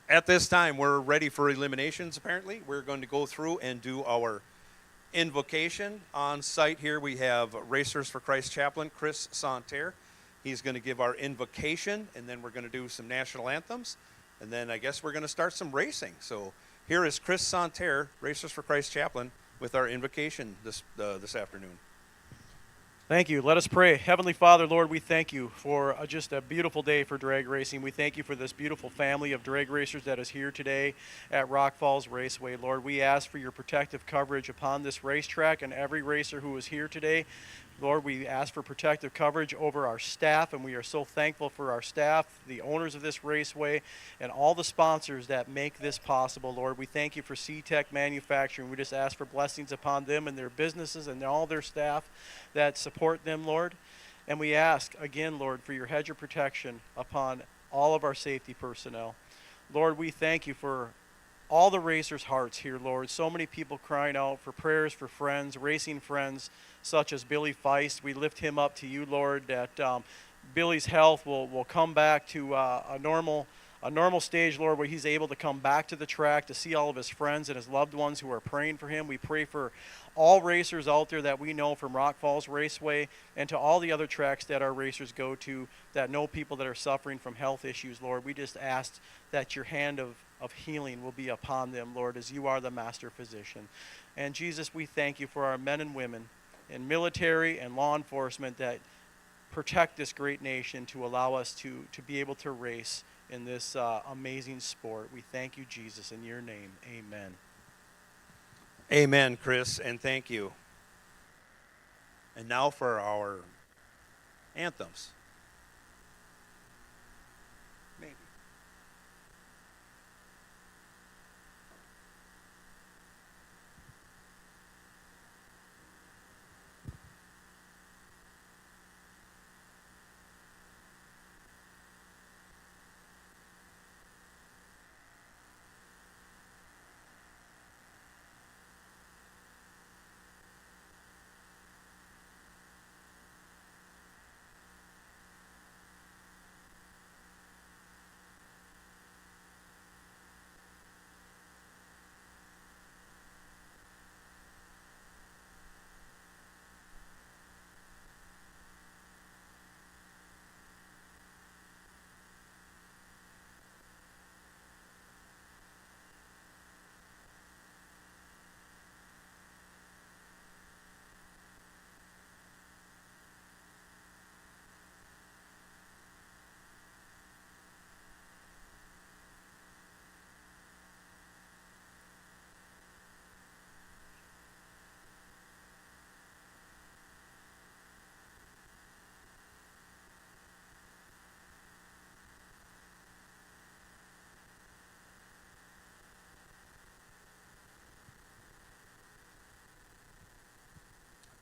At this time, we're ready for eliminations, apparently. We're going to go through and do our invocation. On site here, we have Racers for Christ chaplain Chris Santerre. He's going to give our invocation, and then we're going to do some national anthems, and then I guess we're going to start some racing. So here is Chris Santerre, Racers for Christ chaplain, with our invocation this afternoon. Thank you. Let us pray. Heavenly Father, Lord, we thank you for just a beautiful day for drag racing. We thank you for this beautiful family of drag racers that is here today at Rock Falls Raceway. Lord, we ask for your protective coverage upon this racetrack and every racer who is here today. Lord, we ask for protective coverage over our staff, and we are so thankful for our staff, the owners of this raceway, and all the sponsors that make this possible. Lord, we thank you for CTech Manufacturing. We just ask for blessings upon them and their businesses and all their staff that support them, Lord. And we ask, again, Lord, for your hedge of protection upon all of our safety personnel. Lord, we thank you for all the racers' hearts here, Lord. So many people crying out for prayers for friends, racing friends, such as Billy Feist. We lift him up to you, Lord, that Billy's health will come back to a normal stage, Lord, where he's able to come back to the track to see all of his friends and his loved ones who are praying for him. We pray for all racers out there that we know from Rock Falls Raceway and to all the other tracks that our racers go to that know people that are suffering from health issues, Lord. We just ask that your hand of healing will be upon them, Lord, as you are the master physician. And Jesus, we thank you for our men and women in military and law enforcement that protect this great nation to allow us to be able to race in this amazing sport. We thank you, Jesus, in your name. Amen. Amen, Chris, and thank you. And now for our anthems. Maybe.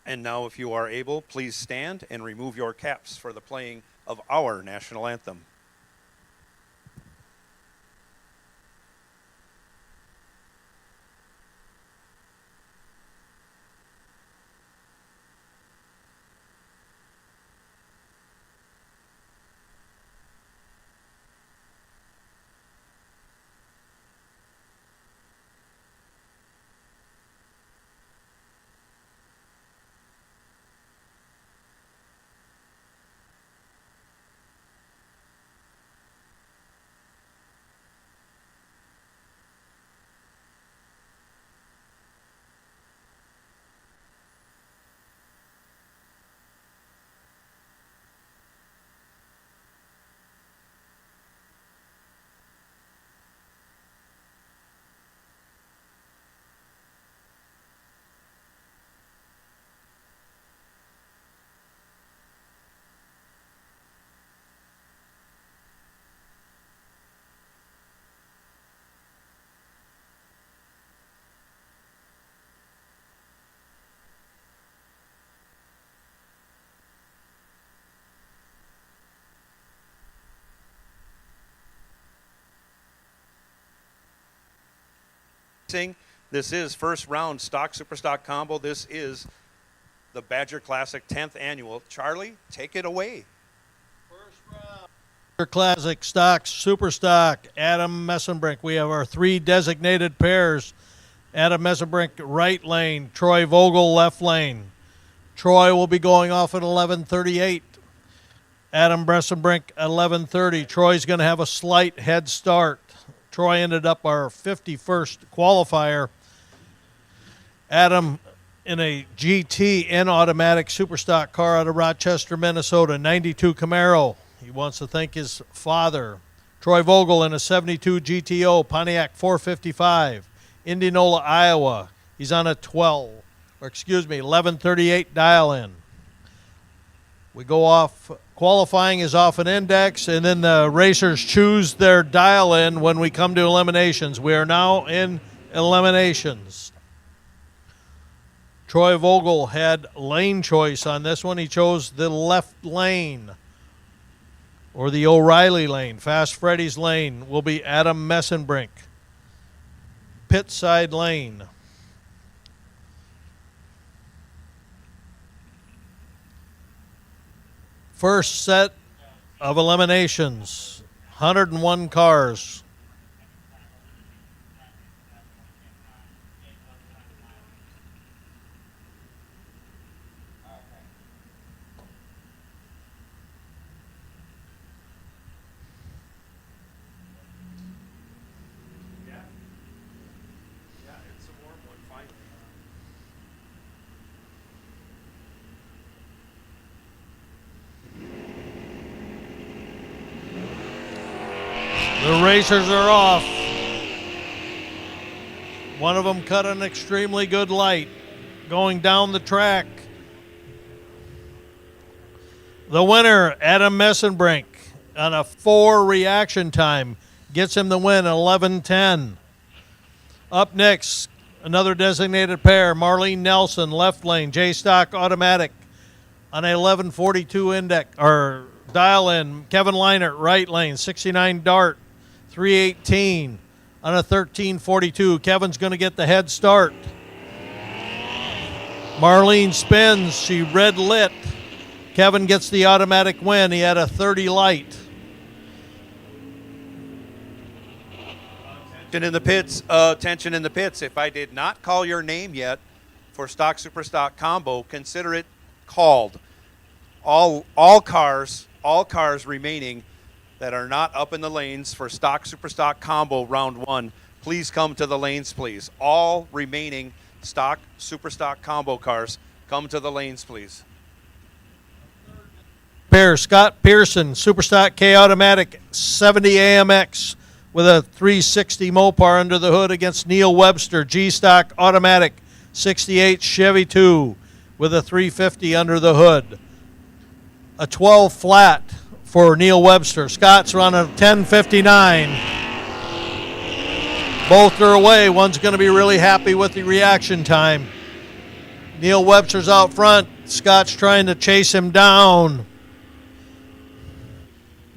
And now, if you are able, please stand and remove your caps for the playing of our national anthem. This is first round stock super stock combo. This is the Badger Classic 10th annual. Charlie, take it away. First round. Classic Stock, Super Stock, Adam Messenbrink. We have our 3 designated pairs. Adam Messenbrink, right lane. Troy Vogel, left lane. Troy will be going off at 11:38. Adam Messenbrink at 11:30. Troy's going to have a slight head start. Troy ended up our 51st qualifier. Adam in a GT N automatic Super Stock car out of Rochester, Minnesota, 92 Camaro. He wants to thank his father. Troy Vogel in a 72 GTO Pontiac 455, Indianola, Iowa. He's on a 11:38 dial-in. We go off, qualifying is off an index, and then the racers choose their dial-in when we come to eliminations. We are now in eliminations. Troy Vogel had lane choice on this one. He chose the left lane, or the O'Reilly lane. Fast Freddy's lane will be Adam Messenbrink. Pit side lane. First set of eliminations, 101 cars. The racers are off. One of them cut an extremely good light going down the track. The winner, Adam Messenbrink, on a 4 reaction time, gets him the win, 11:10. Up next, another designated pair, Marlene Nelson, left lane, J-Stock automatic on a 11:42 index, or dial-in. Kevin Leinert, right lane, 69 Dart, 318 on a 13:42. Kevin's going to get the head start. Marlene spins. She red lit. Kevin gets the automatic win. He had a 30 light. Attention in the pits. Attention in the pits. If I did not call your name yet for Stock Super Stock combo, consider it called. All cars remaining that are not up in the lanes for Stock Super Stock combo round 1, please come to the lanes, please. All remaining Stock Super Stock combo cars, come to the lanes, please. Pair, Scott Pearson, Super Stock K automatic, 70 AMX with a 360 Mopar under the hood against Neil Webster, G Stock automatic, 68 Chevy 2 with a 350 under the hood. A 12 flat for Neil Webster. Scott's run a 10:59. Both are away. One's going to be really happy with the reaction time. Neil Webster's out front. Scott's trying to chase him down.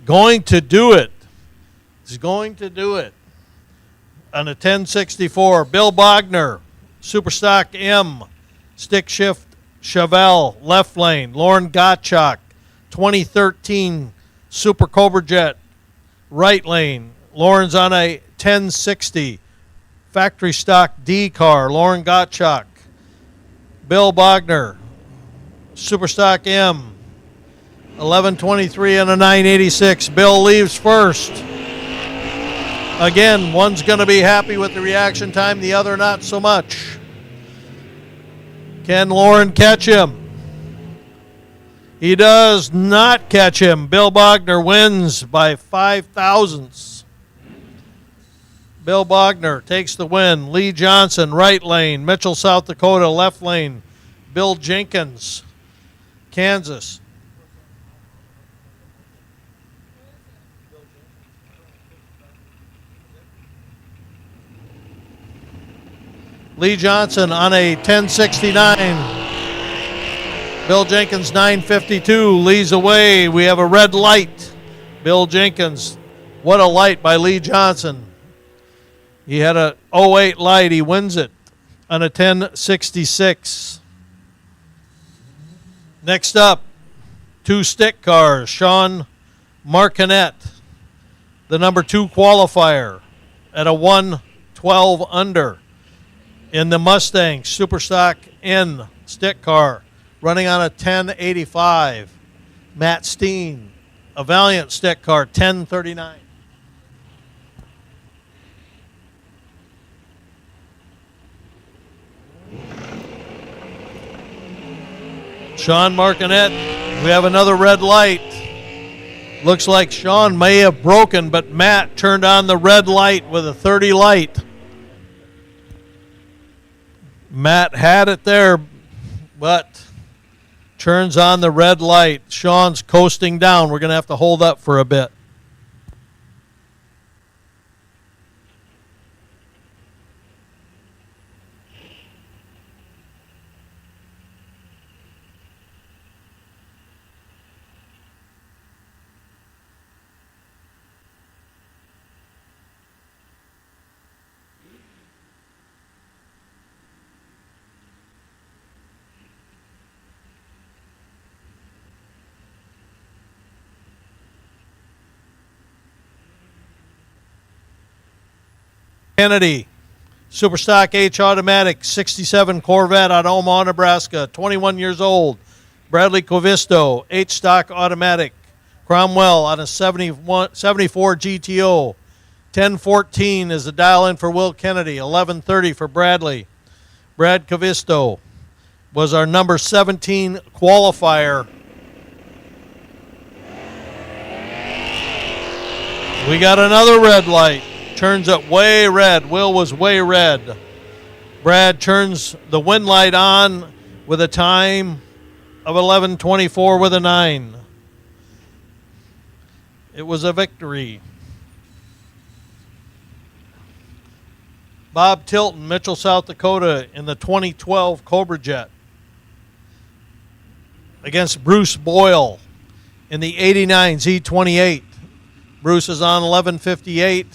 Going to do it. He's going to do it. On a 10:64, Bill Bogner, Super Stock M, stick shift Chevelle, left lane. Lauren Gottschalk, 2013 Super Cobra Jet, right lane. Lauren's on a 1060 factory stock D car. Lauren Gottschalk. Bill Bogner, Super Stock M, 1123 and a 986. Bill leaves first. Again, one's going to be happy with the reaction time, the other not so much. Can Lauren catch him? He does not catch him. Bill Bogner wins by 5 thousandths. Bill Bogner takes the win. Lee Johnson, right lane. Mitchell, South Dakota, left lane. Bill Jenkins, Kansas. Lee Johnson on a 1069. Bill Jenkins 952. Lee's away. We have a red light. Bill Jenkins. What a light by Lee Johnson. He had a 08 light. He wins it on a 1066. Next up, 2 stick cars. Sean Martinet, the number 2 qualifier, at a 112 under. In the Mustang Superstock N stick car, running on a 1085. Matt Steen, a Valiant stick car, 1039. Sean Martinet, we have another red light. Looks like Sean may have broken, but Matt turned on the red light with a 30 light. Matt had it there, but turns on the red light. Sean's coasting down. We're going to have to hold up for a bit. Kennedy, Superstock H automatic, 67 Corvette out of Omaha, Nebraska, 21 years old. Bradley Covisto, H stock automatic. Cromwell on a 74 GTO. 1014 is the dial in for Will Kennedy, 1130 for Bradley. Brad Covisto was our number 17 qualifier. We got another red light. Turns it way red. Will was way red. Brad turns the wind light on with a time of 11:24 with a 9. It was a victory. Bob Tilton, Mitchell, South Dakota, in the 2012 Cobra Jet against Bruce Boyle in the 89 Z28. Bruce is on 11:58.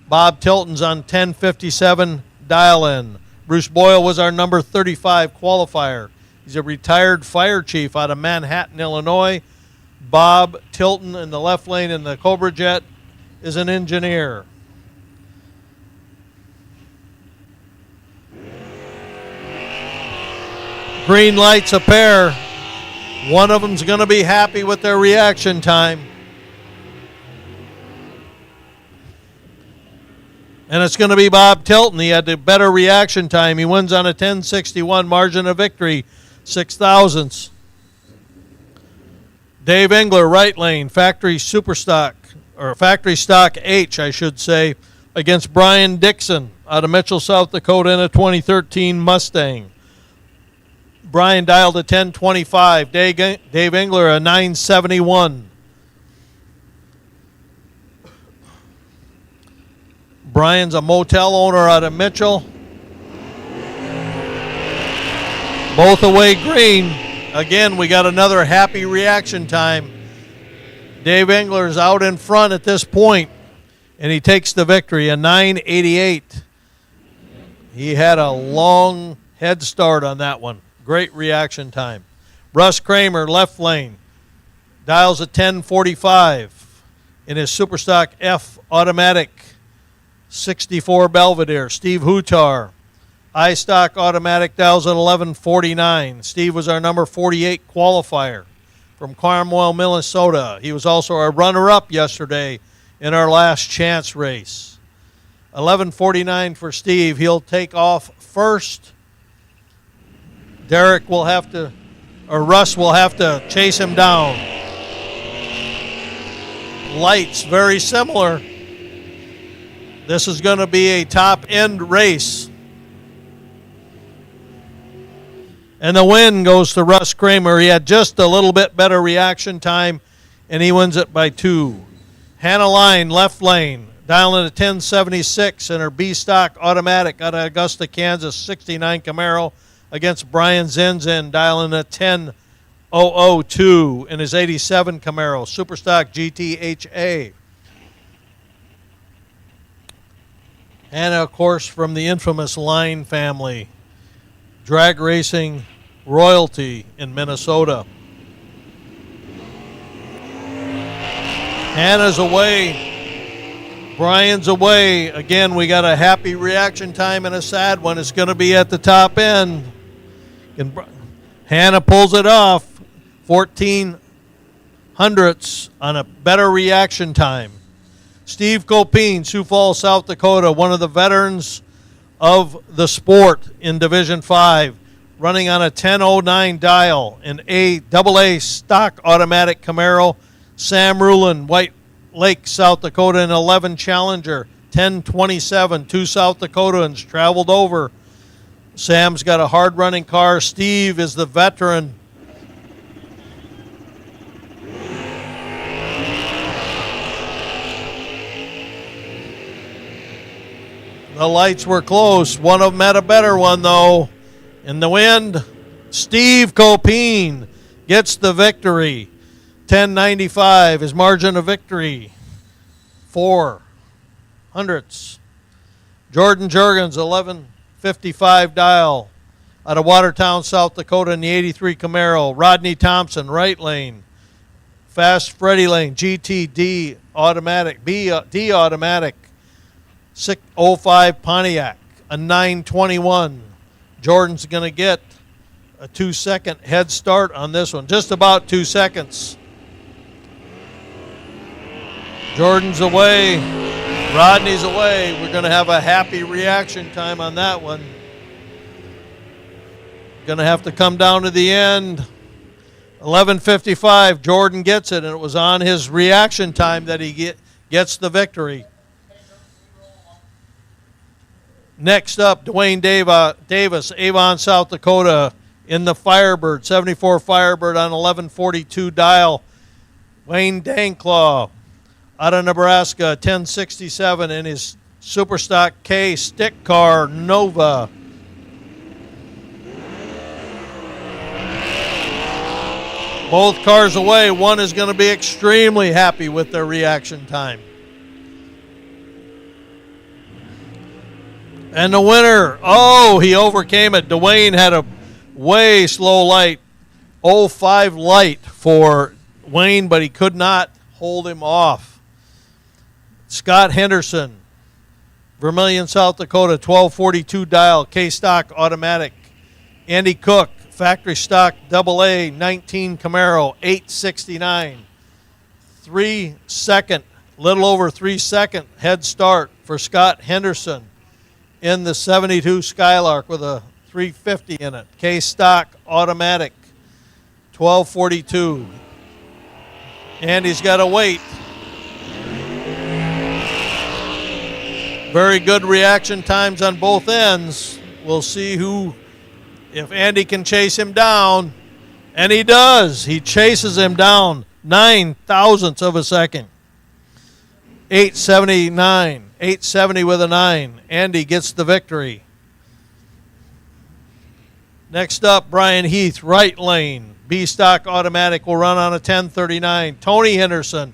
Bob Tilton's on 10:57 dial-in. Bruce Boyle was our number 35 qualifier. He's a retired fire chief out of Manhattan, Illinois. Bob Tilton in the left lane in the Cobra Jet is an engineer. Green lights a pair. One of them's going to be happy with their reaction time. And it's going to be Bob Tilton. He had the better reaction time. He wins on a 1061 margin of victory, 6 thousandths. Dave Engler, right lane, factory superstock, or factory stock H, I should say, against Brian Dixon out of Mitchell, South Dakota in a 2013 Mustang. Brian dialed a 1025. Dave Engler a 971. Brian's a motel owner out of Mitchell. Both away green. Again, we got another happy reaction time. Dave Engler's out in front at this point, and he takes the victory, a 988. He had a long head start on that one. Great reaction time. Russ Kramer, left lane, dials a 1045 in his Superstock F automatic. 64 Belvedere. Steve Hutar, iStock automatic, dials at 1149. Steve was our number 48 qualifier from Carmel, Minnesota. He was also our runner-up yesterday in our last chance race. 1149 for Steve. He'll take off first. Derek will have to, or Russ will have to chase him down. Lights very similar. This is going to be a top-end race. And the win goes to Russ Kramer. He had just a little bit better reaction time, and he wins it by 2. Hannah Line, left lane, dialing a 1076 in her B-Stock automatic out of Augusta, Kansas, 69 Camaro against Brian Zinzin, dialing a 10002 in his 87 Camaro, Superstock GTHA. And, of course, from the infamous Line family, drag racing royalty in Minnesota. Hannah's away. Brian's away. Again, we got a happy reaction time and a sad one. It's going to be at the top end. Hannah pulls it off. 14 hundredths on a better reaction time. Steve Copine, Sioux Falls, South Dakota, one of the veterans of the sport in Division 5, running on a 1009 dial, an AA stock automatic Camaro. Sam Rulin, White Lake, South Dakota, an 11 Challenger, 1027. Two South Dakotans traveled over. Sam's got a hard-running car. Steve is the veteran. The lights were close. One of them had a better one, though. In the wind, Steve Copine gets the victory. 1095, his margin of victory. 4 hundredths. Jordan Jurgens, 1155 dial, out of Watertown, South Dakota, in the 83 Camaro. Rodney Thompson, right lane. Fast Freddy lane, GTD automatic, D automatic. 605 Pontiac, a 921. Jordan's going to get a 2-second head start on this one. Just about 2 seconds. Jordan's away. Rodney's away. We're going to have a happy reaction time on that one. Going to have to come down to the end. 11:55. Jordan gets it, and it was on his reaction time that he gets the victory. Next up, Dwayne Davis, Avon, South Dakota, in the Firebird, 74 Firebird on 1142 dial. Wayne Danclaw, out of Nebraska, 1067 in his Superstock K stick car, Nova. Both cars away. One is going to be extremely happy with their reaction time. And the winner, he overcame it. Dwayne had a way slow light, 05 light for Wayne, but he could not hold him off. Scott Henderson, Vermilion, South Dakota, 1242 dial, K-Stock automatic. Andy Cook, factory stock AA 19 Camaro, 869. 3 second, little over 3 second head start for Scott Henderson in the 72 Skylark with a 350 in it. K-Stock automatic, 1242. Andy's got to wait. Very good reaction times on both ends. We'll see if Andy can chase him down. And he does. He chases him down 9 thousandths of a second. 879. 870 with a 9. Andy gets the victory. Next up, Brian Heath, right lane. B-Stock automatic will run on a 1039. Tony Henderson,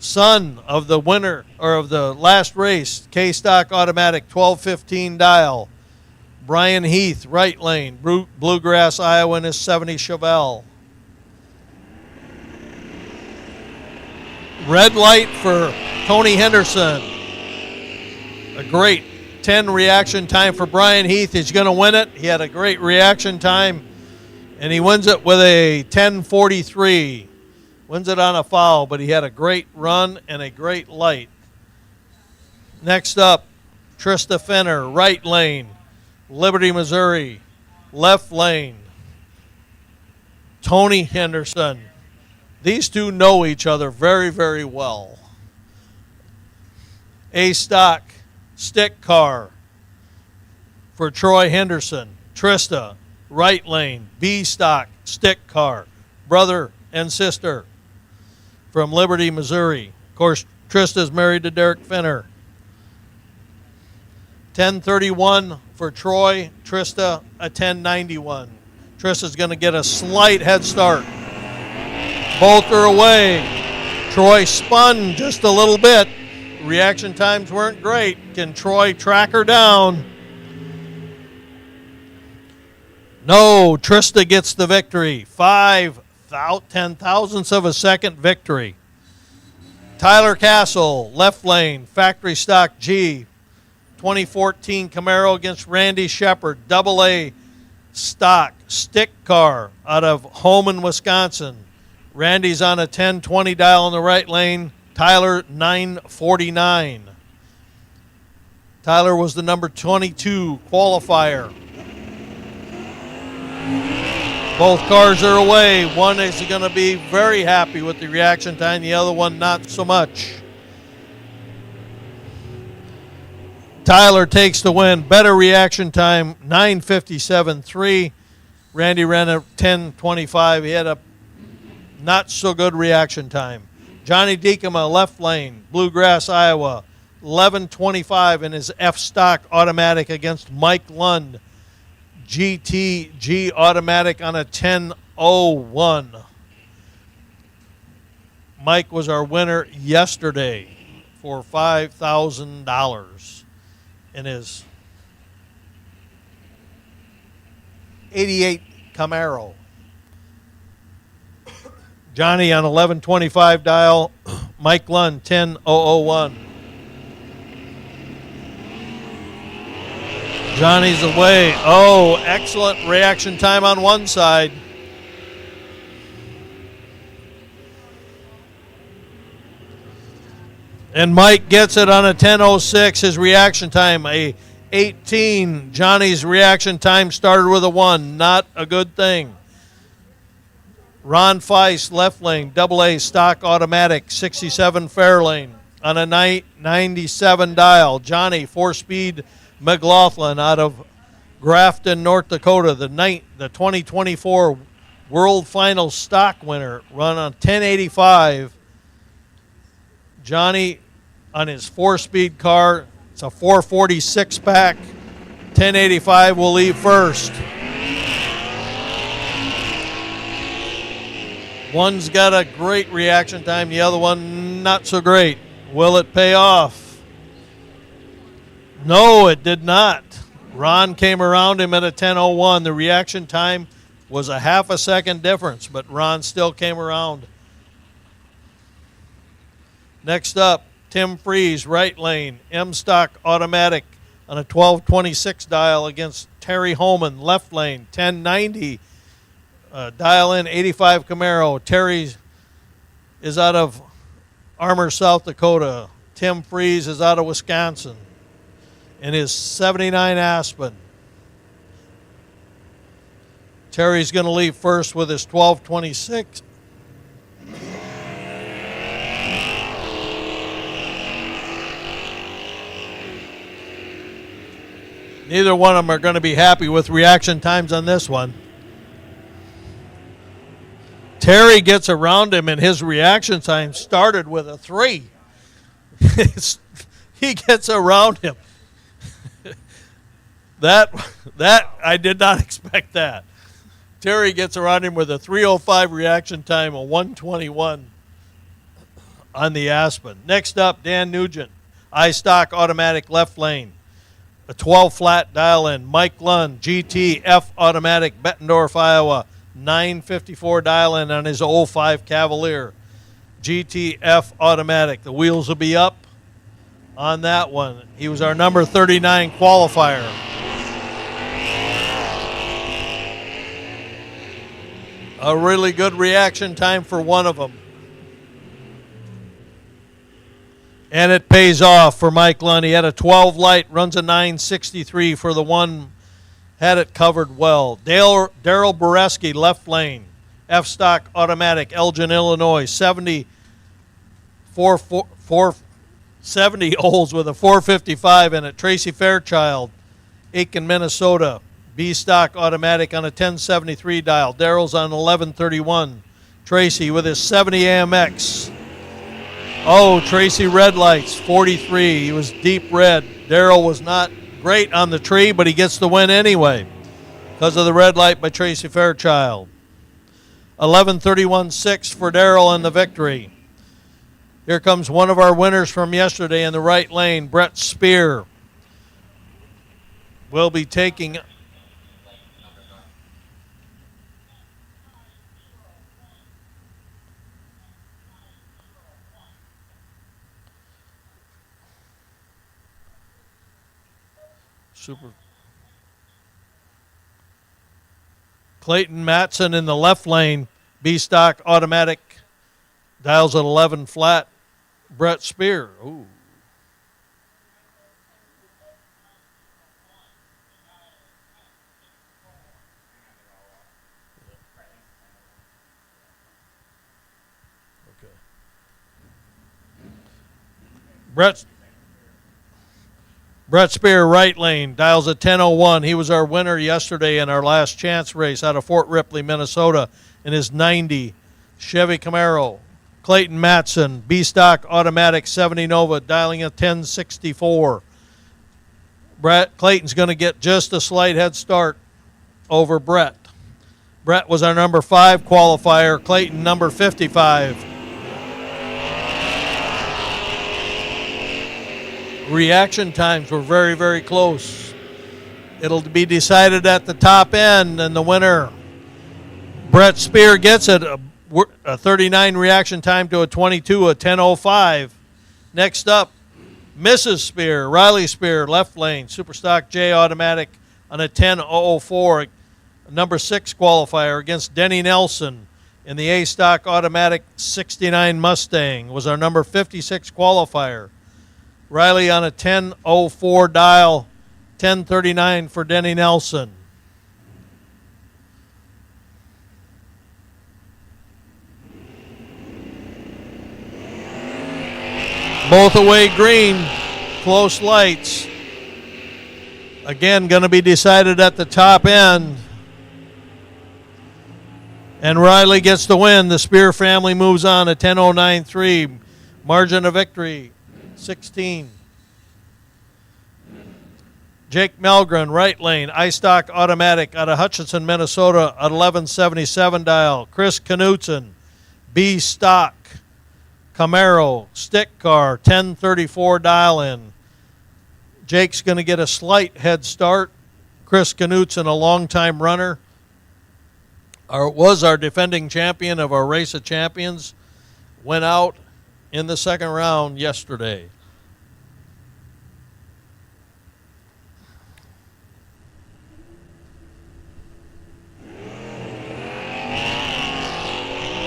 son of the winner, or of the last race, K-Stock automatic, 1215 dial. Brian Heath, right lane. Bluegrass, Iowa, in his 70 Chevelle. Red light for Tony Henderson. A great 10 reaction time for Brian Heath. He's going to win it. He had a great reaction time, and he wins it with a 10:43. Wins it on a foul, but he had a great run and a great light. Next up, Trista Fenner, right lane. Liberty, Missouri, left lane. Tony Henderson. These two know each other very, very well. A-Stock stick car for Troy Henderson. Trista, right lane. B-Stock stick car. Brother and sister from Liberty, Missouri. Of course, Trista's married to Derek Fenner. 1031 for Troy. Trista, a 1091. Trista's going to get a slight head start. Both are away. Troy spun just a little bit. Reaction times weren't great. Can Troy track her down? No, Trista gets the victory. 10 thousandths of a second victory. Tyler Castle, left lane, factory stock G. 2014 Camaro against Randy Shepard, double A stock stick car out of Holman, Wisconsin. Randy's on a 10-20 dial in the right lane. Tyler 949. Tyler was the number 22 qualifier. Both cars are away. One is going to be very happy with the reaction time, the other one not so much. Tyler takes the win. Better reaction time, 9:57.3. Randy ran a 10:25. He had a not so good reaction time. Johnny Deekema, left lane, Bluegrass, Iowa, 11:25 in his F stock automatic against Mike Lund, GTG automatic on a 10:01. Mike was our winner yesterday for $5,000 in his 88 Camaro. Johnny on 11:25 dial, Mike Lund 10:001. Johnny's away. Oh, excellent reaction time on one side. And Mike gets it on a 10:06. His reaction time, a 18. Johnny's reaction time started with a 1. Not a good thing. Ron Feist, left lane, double A stock automatic, 67 Fairlane on a 97 dial. Johnny, 4-speed McLaughlin out of Grafton, North Dakota, the 2024 World Finals stock winner, run on 1085. Johnny on his 4-speed car, it's a 446 pack, 1085 will leave first. One's got a great reaction time, the other one not so great. Will it pay off? No, it did not. Ron came around him at a 10:01. The reaction time was a half a second difference, but Ron still came around. Next up, Tim Freeze, right lane, M-Stock automatic on a 1226 dial against Terry Holman, left lane, 1090. Dial in 85 Camaro. Terry is out of Armour, South Dakota. Tim Freeze is out of Wisconsin in his 79 Aspen. Terry's going to leave first with his 1226. Neither one of them are going to be happy with reaction times on this one. Terry gets around him, and his reaction time started with a 3. He gets around him. That I did not expect that. Terry gets around him with a 3:05 reaction time, a 1:21 on the Aspen. Next up, Dan Nugent, iStock automatic left lane, a 12 flat dial in. Mike Lund, GT F automatic, Bettendorf, Iowa, 954 dial in on his 05 Cavalier. GTF automatic. The wheels will be up on that one. He was our number 39 qualifier. A really good reaction time for one of them. And it pays off for Mike Lund. He had a 12 light, runs a 963 for the one. Had it covered well. Daryl Boreski, left lane, F-Stock automatic, Elgin, Illinois, 70 holes with a 455 in it. Tracy Fairchild, Aiken, Minnesota, B-Stock automatic on a 1073 dial. Daryl's on 1131. Tracy with his 70 AMX. Oh, Tracy red lights, 43. He was deep red. Daryl was not great on the tree, but he gets the win anyway because of the red light by Tracy Fairchild. 11:31.6 for Daryl in the victory. Here comes one of our winners from yesterday in the right lane, Brett Spear. Will be taking Super. Clayton Matson in the left lane. B-Stock automatic. Dials at 11 flat. Brett Spear. Ooh. Okay. Brett Spear, right lane, dials at 10:01. He was our winner yesterday in our last chance race out of Fort Ripley, Minnesota, in his 90 Chevy Camaro. Clayton Matson, B-Stock automatic 70 Nova, dialing at 10:64. Clayton's going to get just a slight head start over Brett. Brett was our number 5 qualifier, Clayton number 55. Reaction times were very, very close. It'll be decided at the top end, and the winner, Brett Spear, gets it. A 39 reaction time to a 22, a 10:05. Next up, Mrs. Spear, Riley Spear, left lane, Superstock J automatic on a 10:004, number 6 qualifier against Denny Nelson in the A-Stock automatic 69 Mustang, was our number 56 qualifier. Riley on a 10:04 dial, 10:39 for Denny Nelson. Both away green, close lights. Again, going to be decided at the top end. And Riley gets the win. The Spear family moves on at 10:09.3. Margin of victory, 16. Jake Melgren, right lane, iStock automatic out of Hutchinson, Minnesota at 11:77 dial. Chris Knutson, B-Stock Camaro stick car, 10:34 dial in. Jake's going to get a slight head start. Chris Knutson, a longtime runner, was our defending champion of our Race of Champions, went out in the second round yesterday.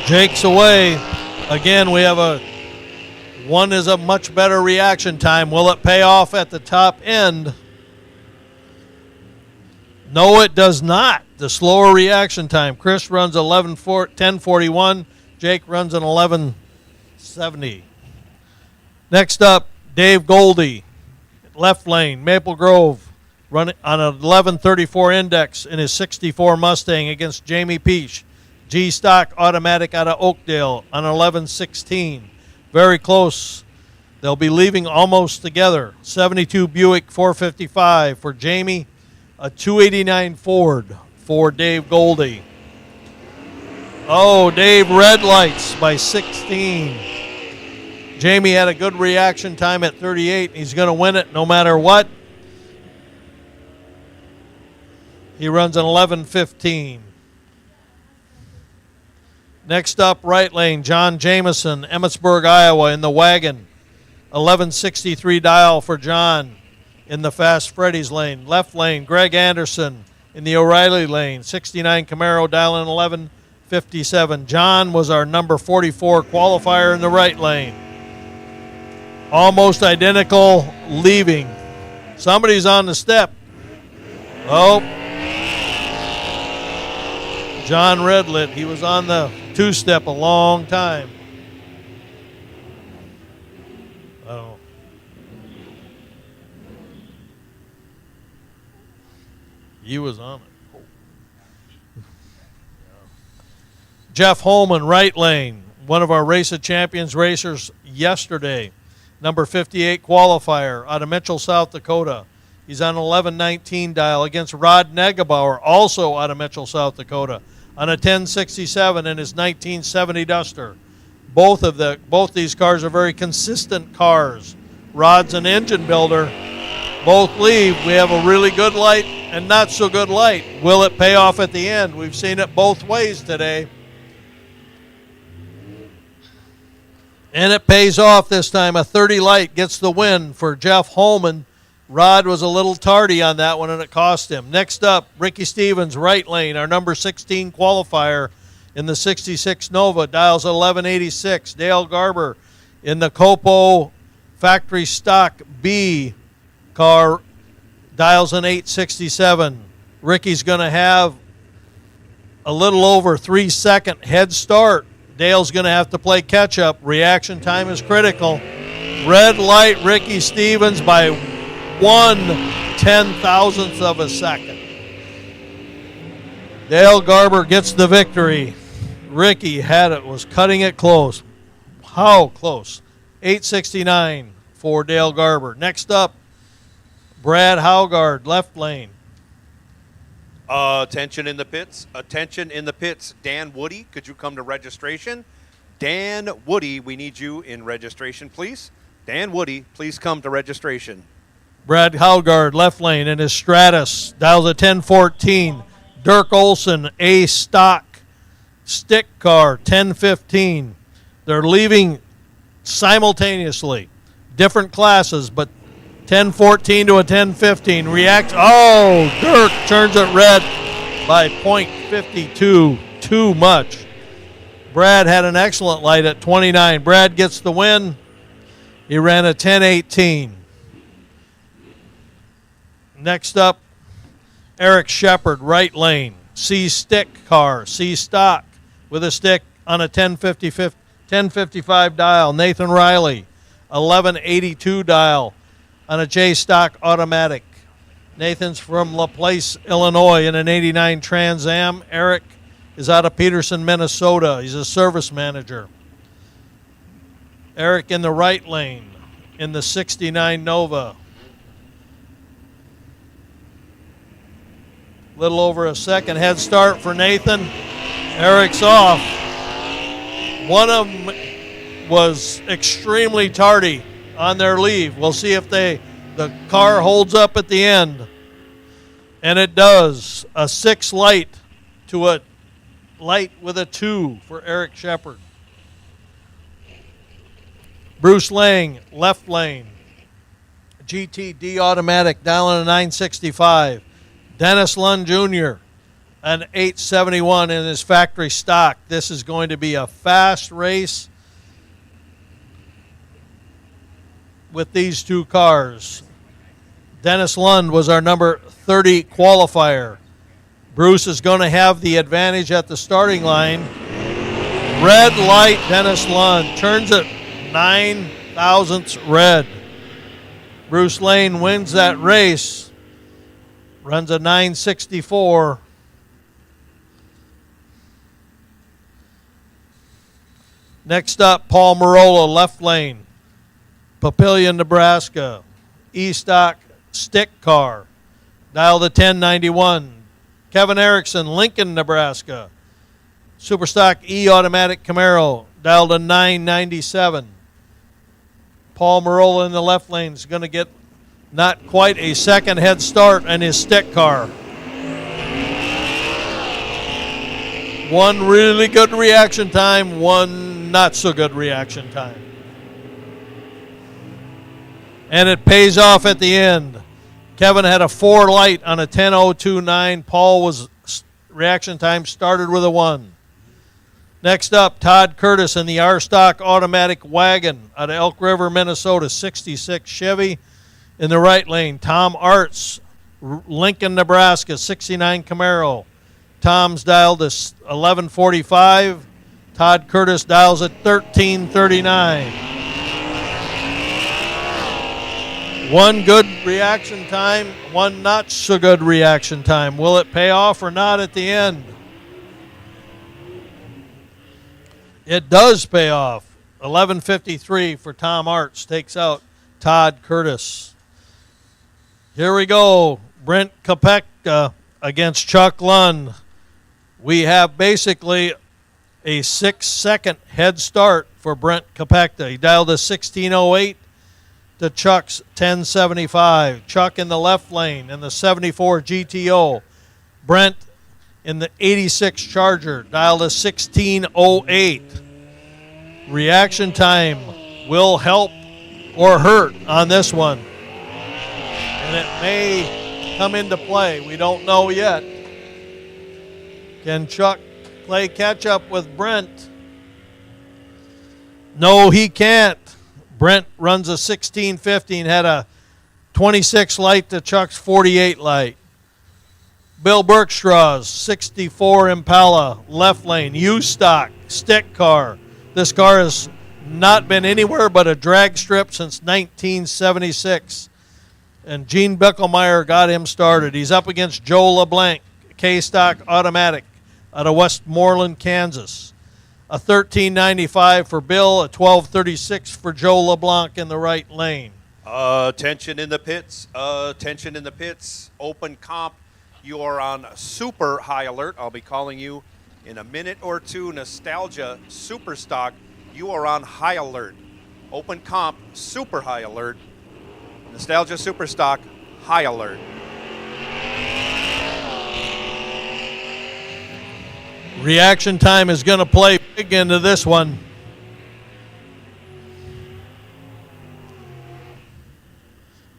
Jake's away. Again, we have one is a much better reaction time. Will it pay off at the top end? No, it does not. The slower reaction time. Chris runs 10:41. Jake runs an 11:70. Next up, Dave Goldie, left lane, Maple Grove, running on an 11:34 index in his 64 Mustang against Jamie Peach. G-Stock automatic out of Oakdale on 11:16. Very close. They'll be leaving almost together. 72 Buick 455 for Jamie. A 289 Ford for Dave Goldie. Oh, Dave red lights by 16. Jamie had a good reaction time at 38. He's going to win it no matter what. He runs an 11:15. Next up, right lane, John Jameson, Emmitsburg, Iowa, in the wagon. 11:63 dial for John in the Fast Freddy's lane. Left lane, Greg Anderson in the O'Reilly lane. 69 Camaro dialing 11:57. John was our number 44 qualifier in the right lane. Almost identical leaving. Somebody's on the step. Oh. John Redlit, he was on the two-step a long time. Oh. He was on it. Oh. Jeff Holman, right lane, one of our Race of Champions racers yesterday. Number 58 qualifier out of Mitchell, South Dakota. He's on 11:19 dial against Rod Negebauer, also out of Mitchell, South Dakota, on a 10:67 in his 1970 Duster. Both these cars are very consistent cars. Rod's an engine builder. Both leave. We have a really good light and not so good light. Will it pay off at the end? We've seen it both ways today. And it pays off this time. A 30 light gets the win for Jeff Holman Rod was a little tardy on that one, and it cost him. Next up, Ricky Stevens, right lane, our number 16 qualifier in the 66 Nova, dials 1186. Dale Garber in the Copo factory stock B car, dials an 867. Ricky's going to have a little over 3-second head start. Dale's going to have to play catch up. Reaction time is critical. Red light, Ricky Stevens by 1/10,000th of a second. Dale Garber gets the victory. Ricky was cutting it close. How close? 869 for Dale Garber. Next up, Brad Haugard, left lane. Attention in the pits. Attention in the pits. Dan Woody, could you come to registration? Dan Woody, we need you in registration, please. Dan Woody, please come to registration. Brad Haugard, left lane, in his Stratus, dials a 1014. Dirk Olson, A stock stick car, 1015. They're leaving simultaneously, different classes, but 1014 to a 1015. Dirk turns it red by .52. Too much. Brad had an excellent light at 29. Brad gets the win. He ran a 1018. Next up, Eric Shepard, right lane. C stick car, C stock with a stick on a 1055 dial. Nathan Riley, 1182 dial on a J stock automatic. Nathan's from LaPlace, Illinois in an 89 Trans Am. Eric is out of Peterson, Minnesota. He's a service manager. Eric in the right lane in the 69 Nova. Little over a second head start for Nathan. Eric's off. One of them was extremely tardy on their leave. We'll see if the car holds up at the end. And it does. A 6 light to a light with a 2 for Eric Shepard. Bruce Lang, left lane. GTD automatic, dialing a 965. Dennis Lund Jr., an 871 in his factory stock. This is going to be a fast race with these two cars. Dennis Lund was our number 30 qualifier. Bruce is going to have the advantage at the starting line. Red light, Dennis Lund turns it 9/1000ths red. Bruce Lane wins that race. Runs a 964. Next up, Paul Marola, left lane. Papillion, Nebraska. E-stock stick car. Dial to 1091. Kevin Erickson, Lincoln, Nebraska. Superstock E automatic Camaro. Dial to 997. Paul Marola in the left lane is going to get not quite a second head start in his stick car. One really good reaction time, one not so good reaction time. And it pays off at the end. Kevin had a 4 light on a 10:029. Paul was reaction time started with a 1. Next up, Todd Curtis in the R-Stock automatic wagon out of Elk River, Minnesota, 66 Chevy. In the right lane, Tom Arts, Lincoln, Nebraska, 69 Camaro. Tom's dialed to 1145. Todd Curtis dials at 1339. One good reaction time, one not so good reaction time. Will it pay off or not at the end? It does pay off. 1153 for Tom Arts takes out Todd Curtis. Here we go. Brent Kopechka against Chuck Lund. We have basically a 6-second head start for Brent Kopechka. He dialed a 1608 to Chuck's 1075. Chuck in the left lane in the 74 GTO. Brent in the 86 Charger dialed a 1608. Reaction time will help or hurt on this one. and it may come into play. We don't know yet. Can Chuck play catch up with Brent? No, he can't. Brent runs a 16-15, had a 26 light to Chuck's 48 light. Bill Bergstraw's 64 Impala, left lane, U-stock, stick car. This car has not been anywhere but a drag strip since 1976. And Gene Bickelmeyer got him started. He's up against Joe LeBlanc, K-stock automatic out of Westmoreland, Kansas. A 13.95 for Bill, a 12.36 for Joe LeBlanc in the right lane. Attention in the pits. Attention in the pits. Open comp. You are on super high alert. I'll be calling you in a minute or two. Nostalgia super stock. You are on high alert. Open comp, super high alert. Nostalgia super stock, high alert. Reaction time is going to play big into this one.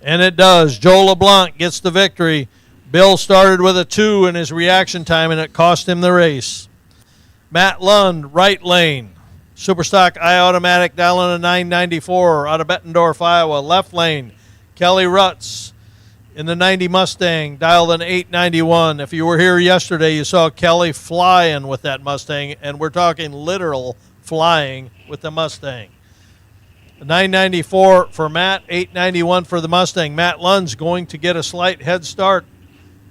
And it does. Joe LeBlanc gets the victory. Bill started with a 2 in his reaction time, and it cost him the race. Matt Lund, right lane. Superstock I-Automatic dialing a 994 out of Bettendorf, Iowa. Left lane, Kelly Rutz in the 90 Mustang, dialed an 891. If you were here yesterday, you saw Kelly flying with that Mustang, and we're talking literal flying with the Mustang. 994 for Matt, 891 for the Mustang. Matt Lund's going to get a slight head start,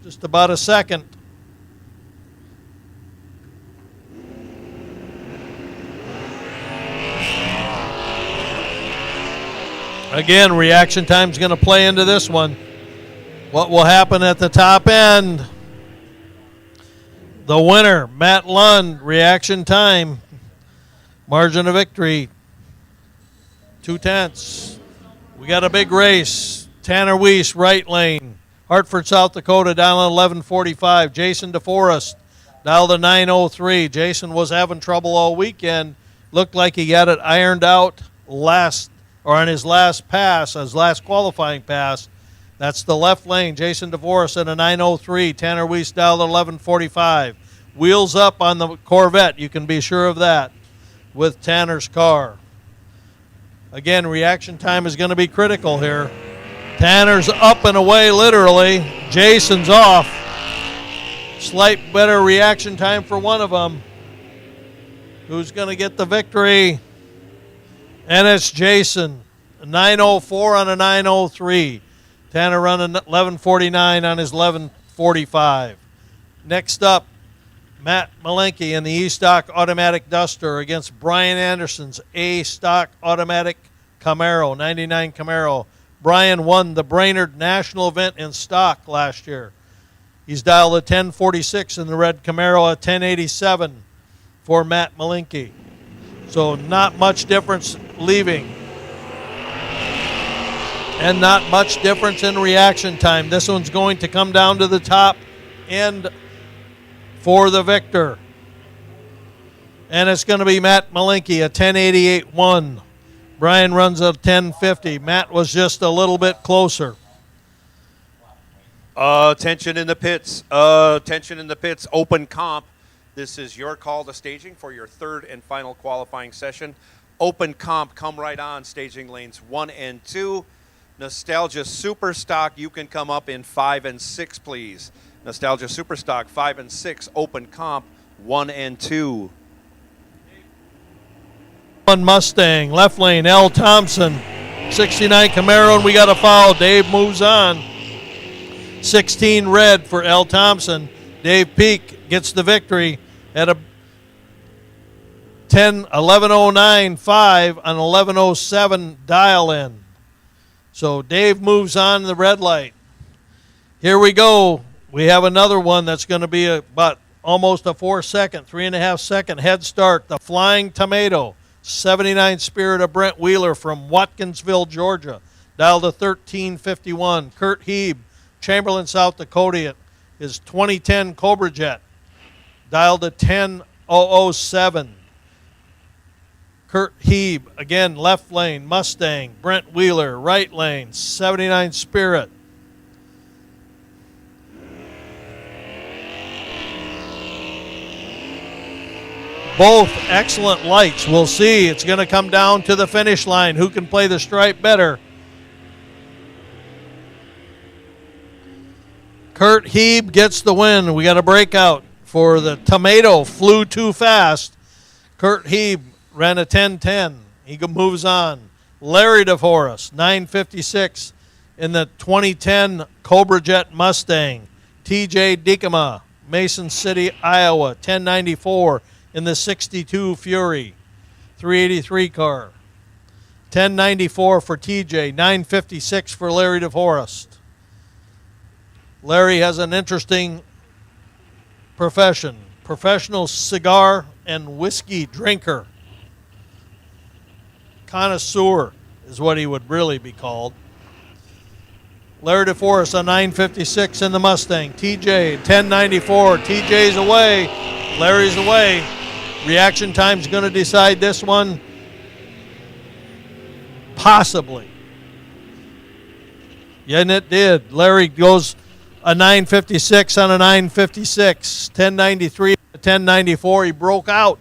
just about a second. Again, reaction time's going to play into this one. What will happen at the top end? The winner, Matt Lund, reaction time. Margin of victory, 0.2. We got a big race. Tanner Weiss, right lane. Hartford, South Dakota, dialing 1145. Jason DeForest, dialed a 903. Jason was having trouble all weekend. Looked like he got it ironed out on his last pass, his last qualifying pass. That's the left lane. Jason DeForest at a 903. Tanner Weiss dialed 1145. Wheels up on the Corvette, you can be sure of that, with Tanner's car. Again, reaction time is going to be critical here. Tanner's up and away, literally. Jason's off. Slight better reaction time for one of them. Who's going to get the victory? And it's Jason. A 904 on a 903. Tanner running 1149 on his 1145. Next up, Matt Malenke in the E-Stock Automatic Duster against Brian Anderson's A-Stock Automatic Camaro, 99 Camaro. Brian won the Brainerd National event in stock last year. He's dialed a 1046 in the red Camaro, a 1087 for Matt Malenke. So not much difference leaving. And not much difference in reaction time. This one's going to come down to the top end for the victor. And it's going to be Matt Malenke, a 1088-1. Brian runs a 1050. Matt was just a little bit closer. Attention in the pits. Attention in the pits. Open comp. This is your call to staging for your third and final qualifying session. Open comp, come right on, staging lanes 1 and 2. Nostalgia Super Stock, you can come up in 5 and 6, please. Nostalgia Super Stock, 5 and 6. Open comp, 1 and 2. One Mustang, left lane, L. Thompson, 69 Camaro, and we got a foul. Dave moves on. 16 red for L. Thompson. Dave Peak gets the victory at a 1109.5 on 1107 dial in. So Dave moves on the red light. Here we go. We have another one that's going to be about almost a 3.5 second head start. The Flying Tomato, 79 Spirit of Brent Wheeler from Watkinsville, Georgia. Dialed to 1351. Kurt Heeb, Chamberlain, South Dakota. His 2010 Cobra Jet. Dialed to 10007. Kurt Heeb, again, left lane, Mustang. Brent Wheeler, right lane, 79 Spirit. Both excellent lights. We'll see. It's going to come down to the finish line. Who can play the stripe better? Kurt Heeb gets the win. We got a breakout for the Tomato. Flew too fast. Kurt Heeb ran a 10:10. He moves on. Larry DeForest, 9:56 in the 2010 Cobra Jet Mustang. TJ Dikema, Mason City, Iowa, 10:94 in the 62 Fury, 383 car. 10:94 for TJ, 9:56 for Larry DeForest. Larry has an interesting profession. Professional cigar and whiskey drinker. Connoisseur is what he would really be called. Larry DeForest on 9:56 in the Mustang. TJ 10:94. TJ's away. Larry's away. Reaction time's going to decide this one. Possibly. Yeah, and it did. Larry goes a 9:56 on a 9:56. 10:93 to 10:94. He broke out.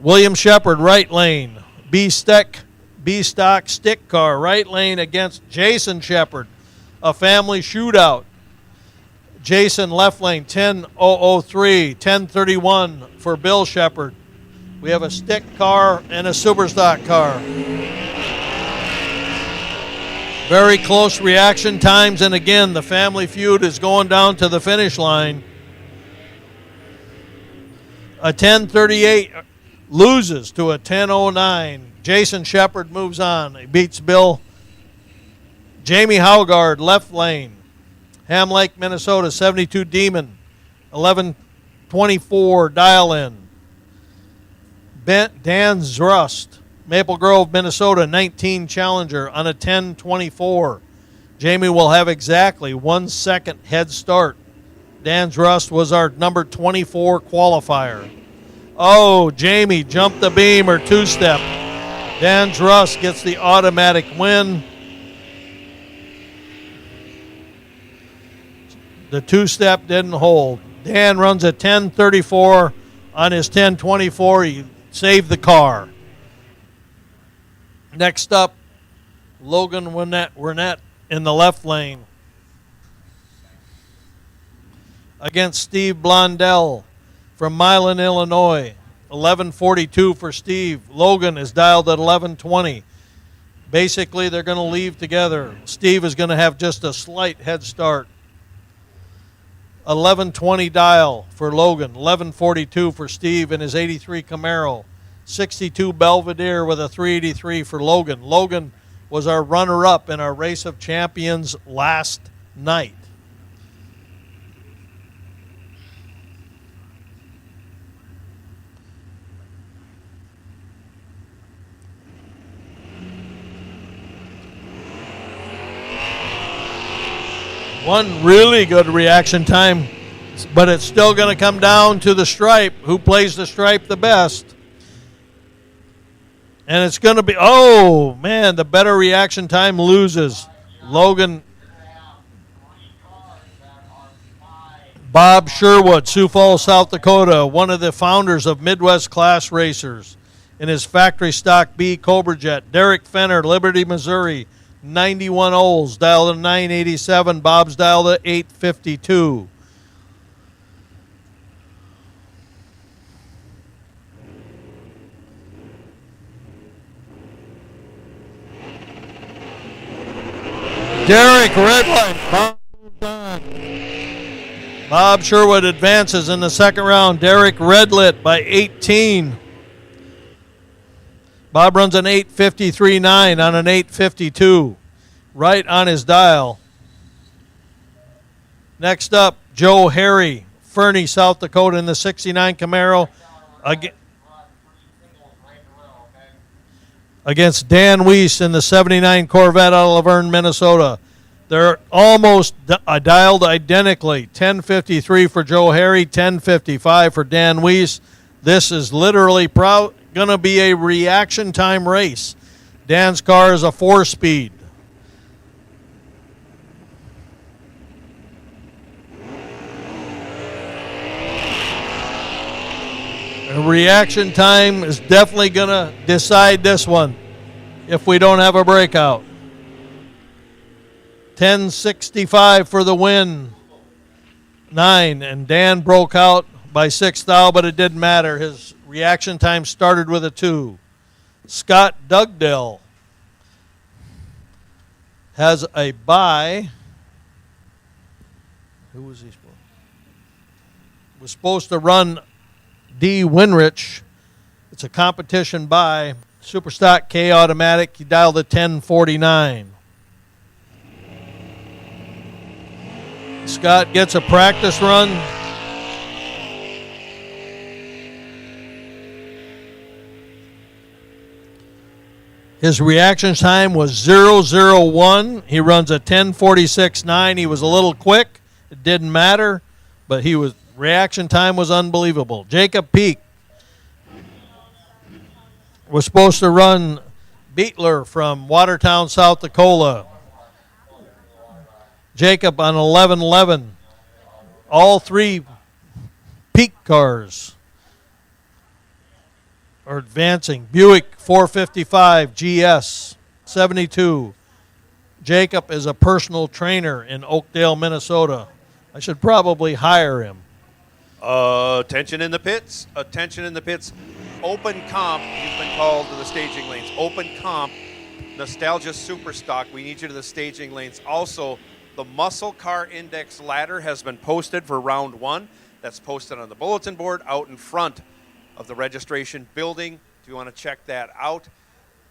William Shepard, right lane. B-Stock stick car, right lane against Jason Shepard. A family shootout. Jason left lane, 10:003, 10:31 for Bill Shepard. We have a stick car and a super stock car. Very close reaction times, and again, the family feud is going down to the finish line. A 10:38 loses to a 10:09. Jason Shepard moves on. He beats Bill. Jamie Haugard, left lane. Ham Lake, Minnesota, 72 Demon, 11:24 dial in. Dan Zrust, Maple Grove, Minnesota, 19 Challenger on a 10:24. Jamie will have exactly 1 second head start. Dan Zrust was our number 24 qualifier. Oh, Jamie jumped the beam or two-step. Dan Zrust gets the automatic win. The two-step didn't hold. Dan runs a 10:34 on his 10:24. He saved the car. Next up, Logan Wernette in the left lane against Steve Blondell from Milan, Illinois. 11:42 for Steve. Logan is dialed at 11:20. Basically, they're going to leave together. Steve is going to have just a slight head start. 11:20 dial for Logan. 11:42 for Steve in his 83 Camaro. 62 Belvedere with a 383 for Logan. Logan was our runner-up in our Race of Champions last night. One really good reaction time, but it's still going to come down to the stripe. Who plays the stripe the best? And it's going to be, oh, man, the better reaction time loses. Logan. Bob Sherwood, Sioux Falls, South Dakota, one of the founders of Midwest Class Racers in his factory stock B Cobra Jet. Derek Fenner, Liberty, Missouri, 91 Olds, dialed at 987. Bob's dialed at 852. Derek, red light. Bob moves on. Bob Sherwood advances in the second round. Derek redlit by 18. Bob runs an 8:53.9 on an 8:52. Right on his dial. Next up, Joe Harry, Fernie, South Dakota in the 69 Camaro. Against Dan Weiss in the 79 Corvette out of Laverne, Minnesota. They're almost dialed identically. 10:53 for Joe Harry, 10:55 for Dan Weiss. This is literally going to be a reaction time race. Dan's car is a 4-speed. A reaction time is definitely going to decide this one if we don't have a breakout. 10:65 for the win. 9, and Dan broke out by 6 thou, but it didn't matter. His reaction time started with a 2. Scott Dugdale has a bye. Who was he supposed to? Was supposed to run D. Winrich. It's a competition bye. Superstock K automatic. He dialed a 1049. Scott gets a practice run. His reaction time was 0:01. He runs a 10:46.9. He was a little quick. It didn't matter, but reaction time was unbelievable. Jacob Peak was supposed to run Beetler from Watertown, South Dakota. Jacob on 11:11. All 3 Peak cars are advancing. Buick 455 GS 72. Jacob is a personal trainer in Oakdale, Minnesota. I should probably hire him. Attention in the pits. Attention in the pits. Open comp. He's been called to the staging lanes. Open comp. Nostalgia Superstock. We need you to the staging lanes. Also, the Muscle Car Index ladder has been posted for round 1. That's posted on the bulletin board out in front of the registration building. If you want to check that out.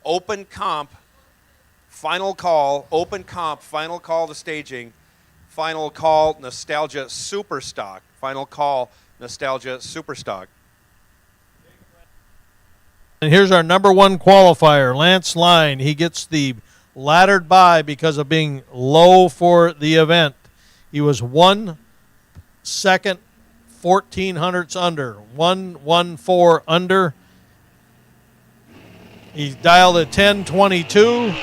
Open comp. Final call. Open comp. Final call to staging. Final call, Nostalgia Superstock. Final call, Nostalgia Superstock. And here's our number 1 qualifier, Lance Line. He gets the laddered bye because of being low for the event. He was 1 second, 14 hundredths under. 114 under. He's dialed at 1022.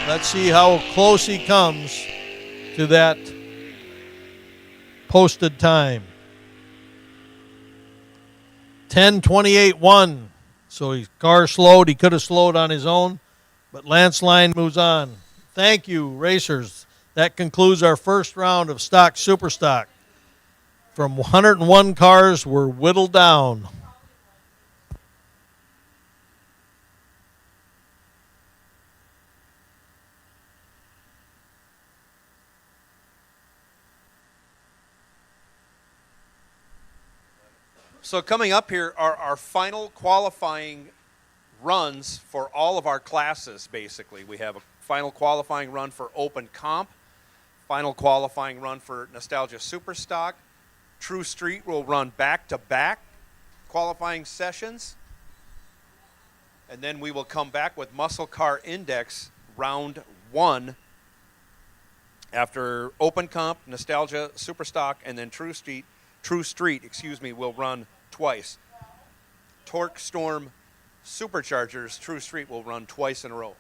Let's see how close he comes to that posted time. 10:28.1. So his car slowed. He could have slowed on his own, but Lance Line moves on. Thank you, racers. That concludes our first round of Stock Superstock. From 101 cars, we're whittled down. So coming up here are our final qualifying runs for all of our classes, basically. We have a final qualifying run for Open Comp, final qualifying run for Nostalgia Superstock. True Street will run back-to-back qualifying sessions. And then we will come back with Muscle Car Index round 1 after Open Comp, Nostalgia Superstock, and then True Street, will run twice. Torque Storm Superchargers, True Street will run twice in a row.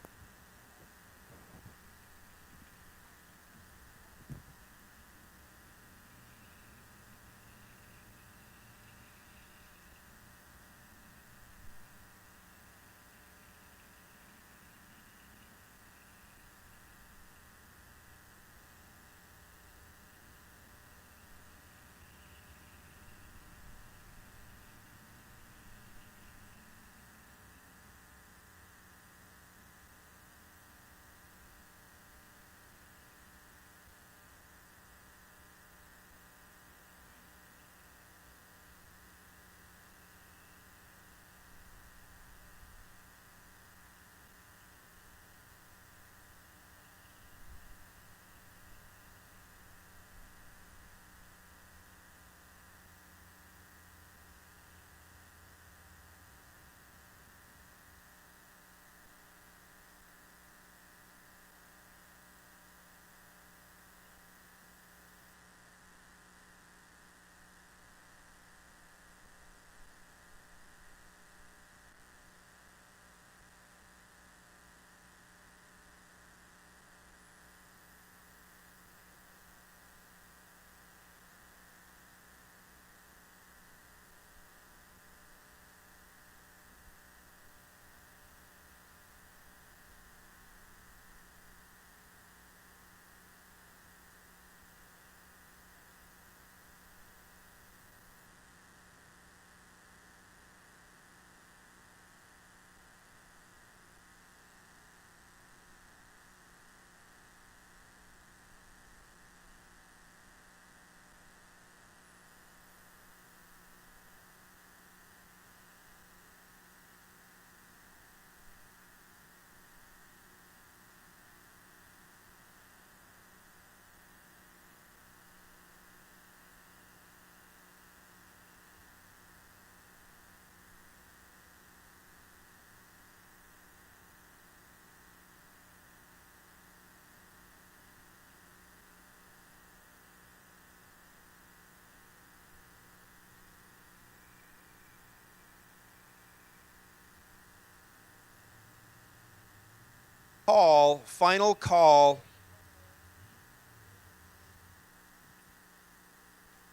Final call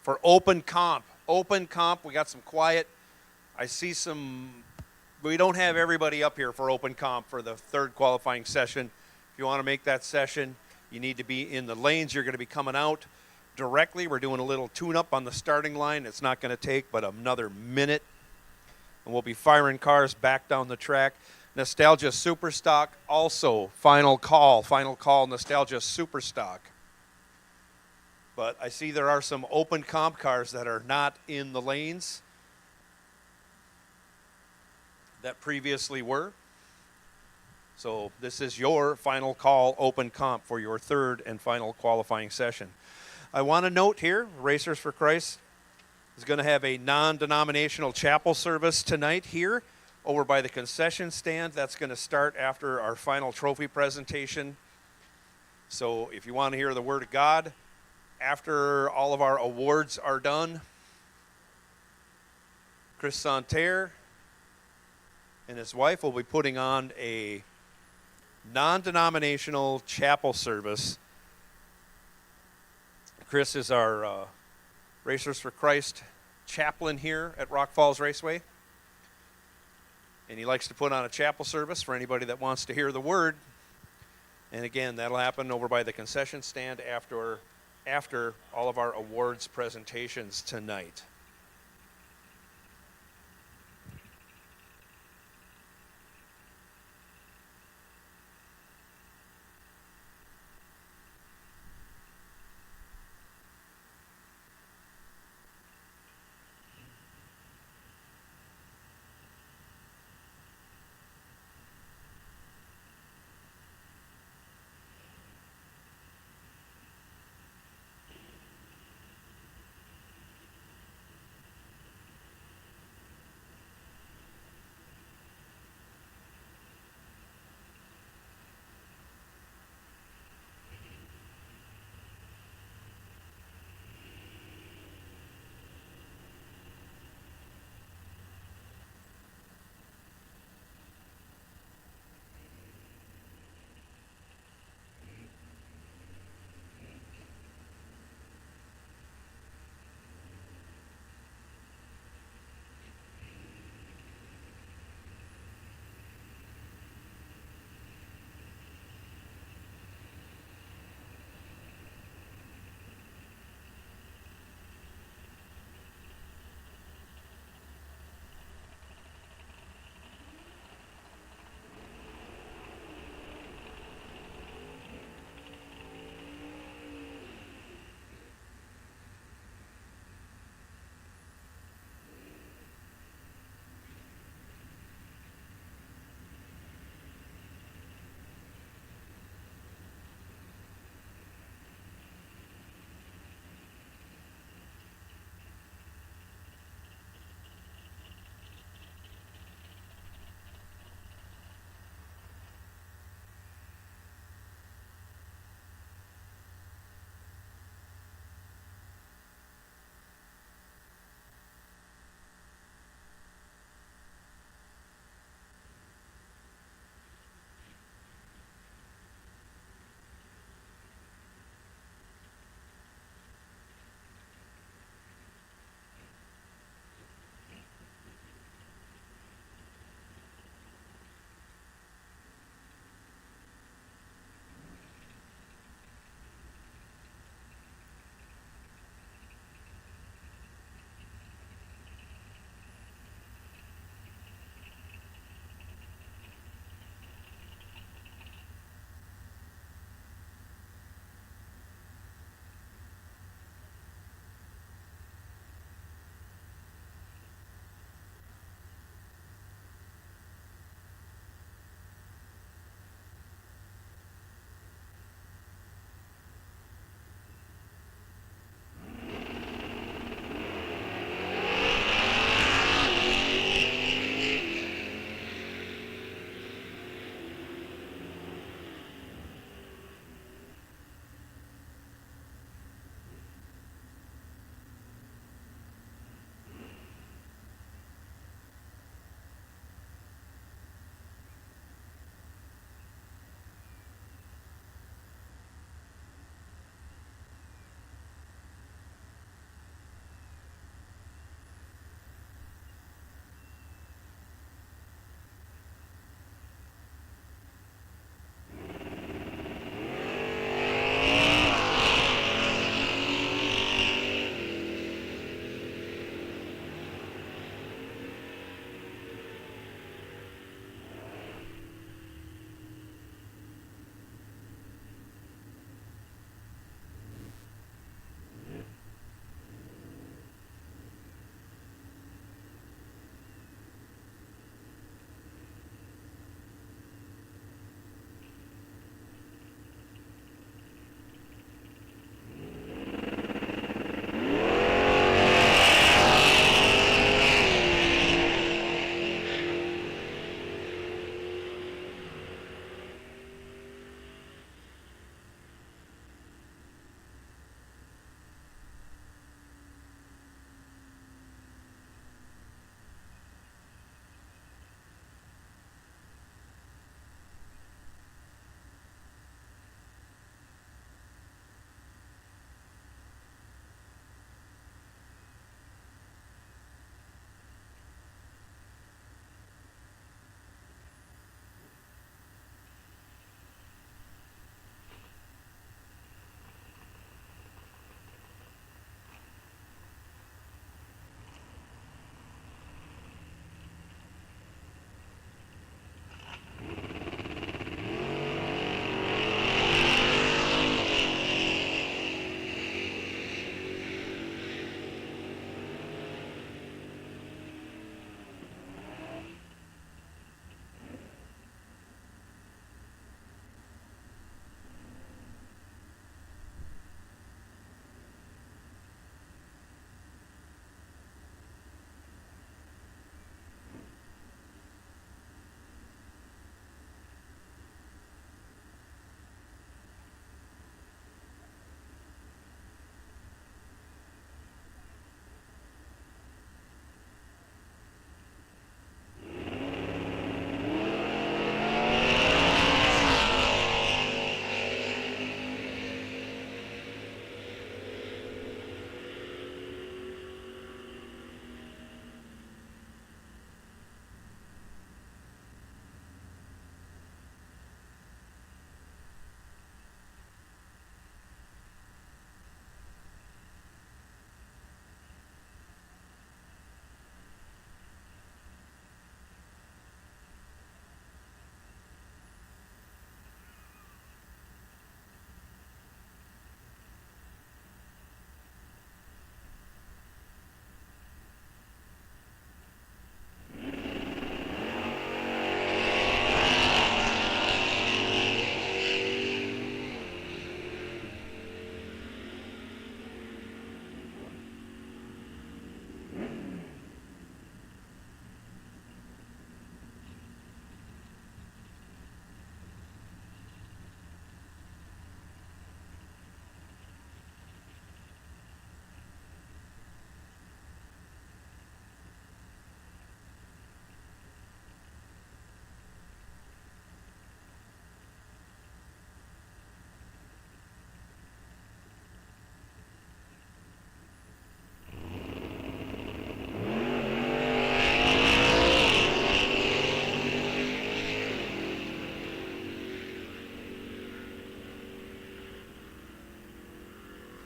for open comp. Open comp, we got some quiet. I see we don't have everybody up here for open comp for the third qualifying session. If you want to make that session, you need to be in the lanes. You're going to be coming out directly. We're doing a little tune-up on the starting line. It's not going to take but another minute. And we'll be firing cars back down the track. Nostalgia Superstock, also final call, Nostalgia Superstock. But I see there are some open comp cars that are not in the lanes that previously were. So this is your final call open comp for your third and final qualifying session. I want to note here, Racers for Christ is going to have a non-denominational chapel service tonight here over by the concession stand. That's going to start after our final trophy presentation. So if you want to hear the Word of God after all of our awards are done, Chris Santerre and his wife will be putting on a non-denominational chapel service. Chris is our Racers for Christ chaplain here at Rock Falls Raceway. And he likes to put on a chapel service for anybody that wants to hear the word. And again, that'll happen over by the concession stand after all of our awards presentations tonight.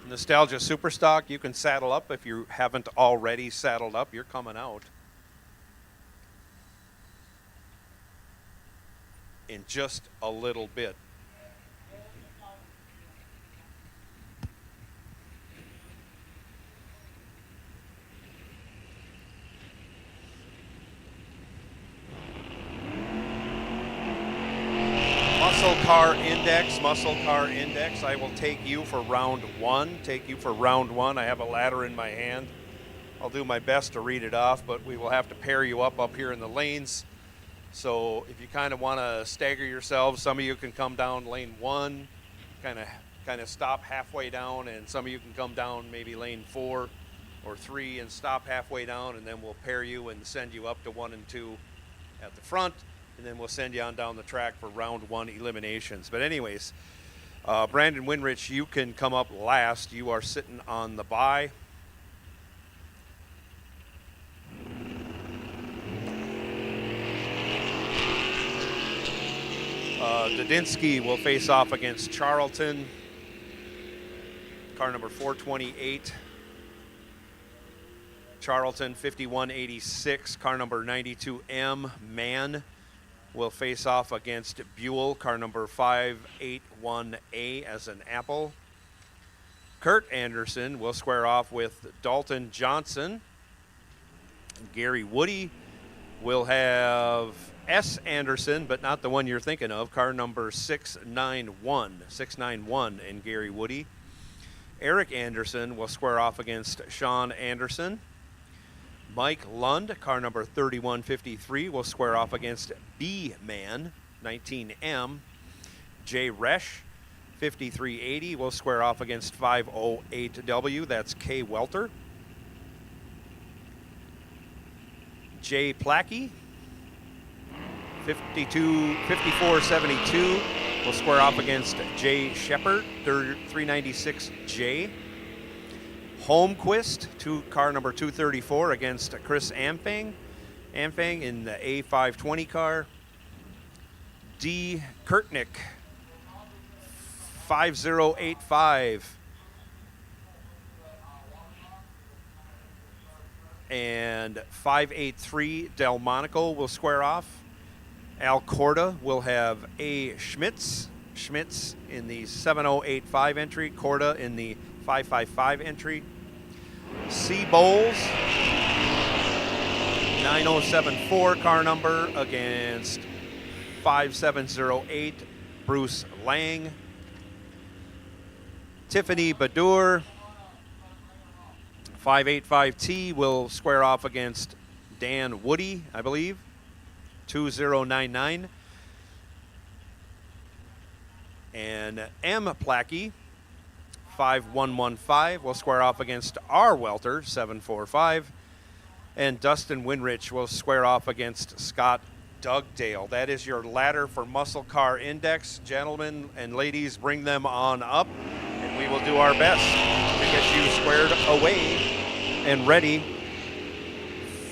Nostalgia Superstock, you can saddle up if you haven't already saddled up. You're coming out in just a little bit. Muscle car index. I will take you for round one. I have a ladder in my hand. I'll do my best to read it off, but we will have to pair you up here in the lanes. So if you kind of want to stagger yourselves, some of you can come down lane one, kind of stop halfway down, and some of you can come down maybe lane 4 or 3 and stop halfway down, and then we'll pair you and send you up to 1 and 2 at the front. And then we'll send you on down the track for round 1 eliminations. But anyways, Brandon Winrich, you can come up last. You are sitting on the bye. Dudinsky will face off against Charlton. Car number 428. Charlton 5186. Car number 92M, Man, will face off against Buell, car number 581A as an Apple. Kurt Anderson will square off with Dalton Johnson. Gary Woody will have S. Anderson, but not the one you're thinking of, car number 691 in Gary Woody. Eric Anderson will square off against Sean Anderson. Mike Lund, car number 3153, will square off against B-Man, 19M. Jay Resch, 5380, will square off against 508W. That's K. Welter. Jay Plackey, 5472, will square off against Jay Shepard, 396J. Holmquist, car number 234, against Chris Amfang in the A520 car. D. Kurtnick, 5085. And 583 Delmonico will square off. Al Corda will have A. Schmitz in the 7085 entry, Corda in the 555 entry. C. Bowles, 9074 car number, against 5708 Bruce Lang. Tiffany Badur, 585T, will square off against Dan Woody, I believe, 2099. And M. Plackey, 5115, will square off against R. Welter, 745. And Dustin Winrich will square off against Scott Dugdale. That is your ladder for Muscle Car Index. Gentlemen and ladies, bring them on up, and we will do our best to get you squared away and ready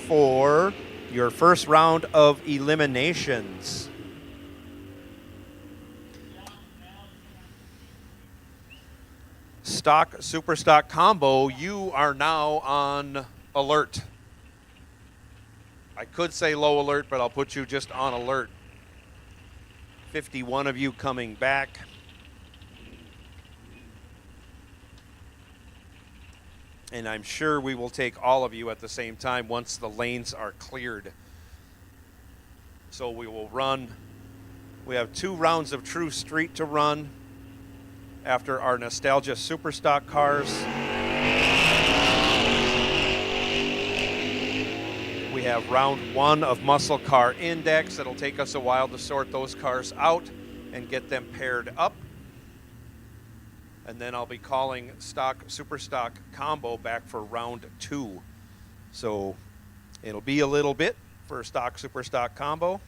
for your first round of eliminations. Stock, super stock combo, you are now on alert. I could say low alert, but I'll put you just on alert. 51 of you coming back. And I'm sure we will take all of you at the same time once the lanes are cleared. So we will run. We have 2 rounds of True Street to run after our Nostalgia Superstock cars. We have round 1 of Muscle Car Index. It'll take us a while to sort those cars out and get them paired up. And then I'll be calling Stock Superstock Combo back for round 2. So it'll be a little bit for Stock Superstock Combo.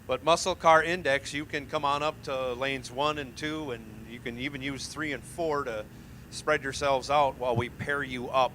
But Muscle Car Index, you can come on up to lanes 1 and 2, and you can even use 3 and 4 to spread yourselves out while we pair you up.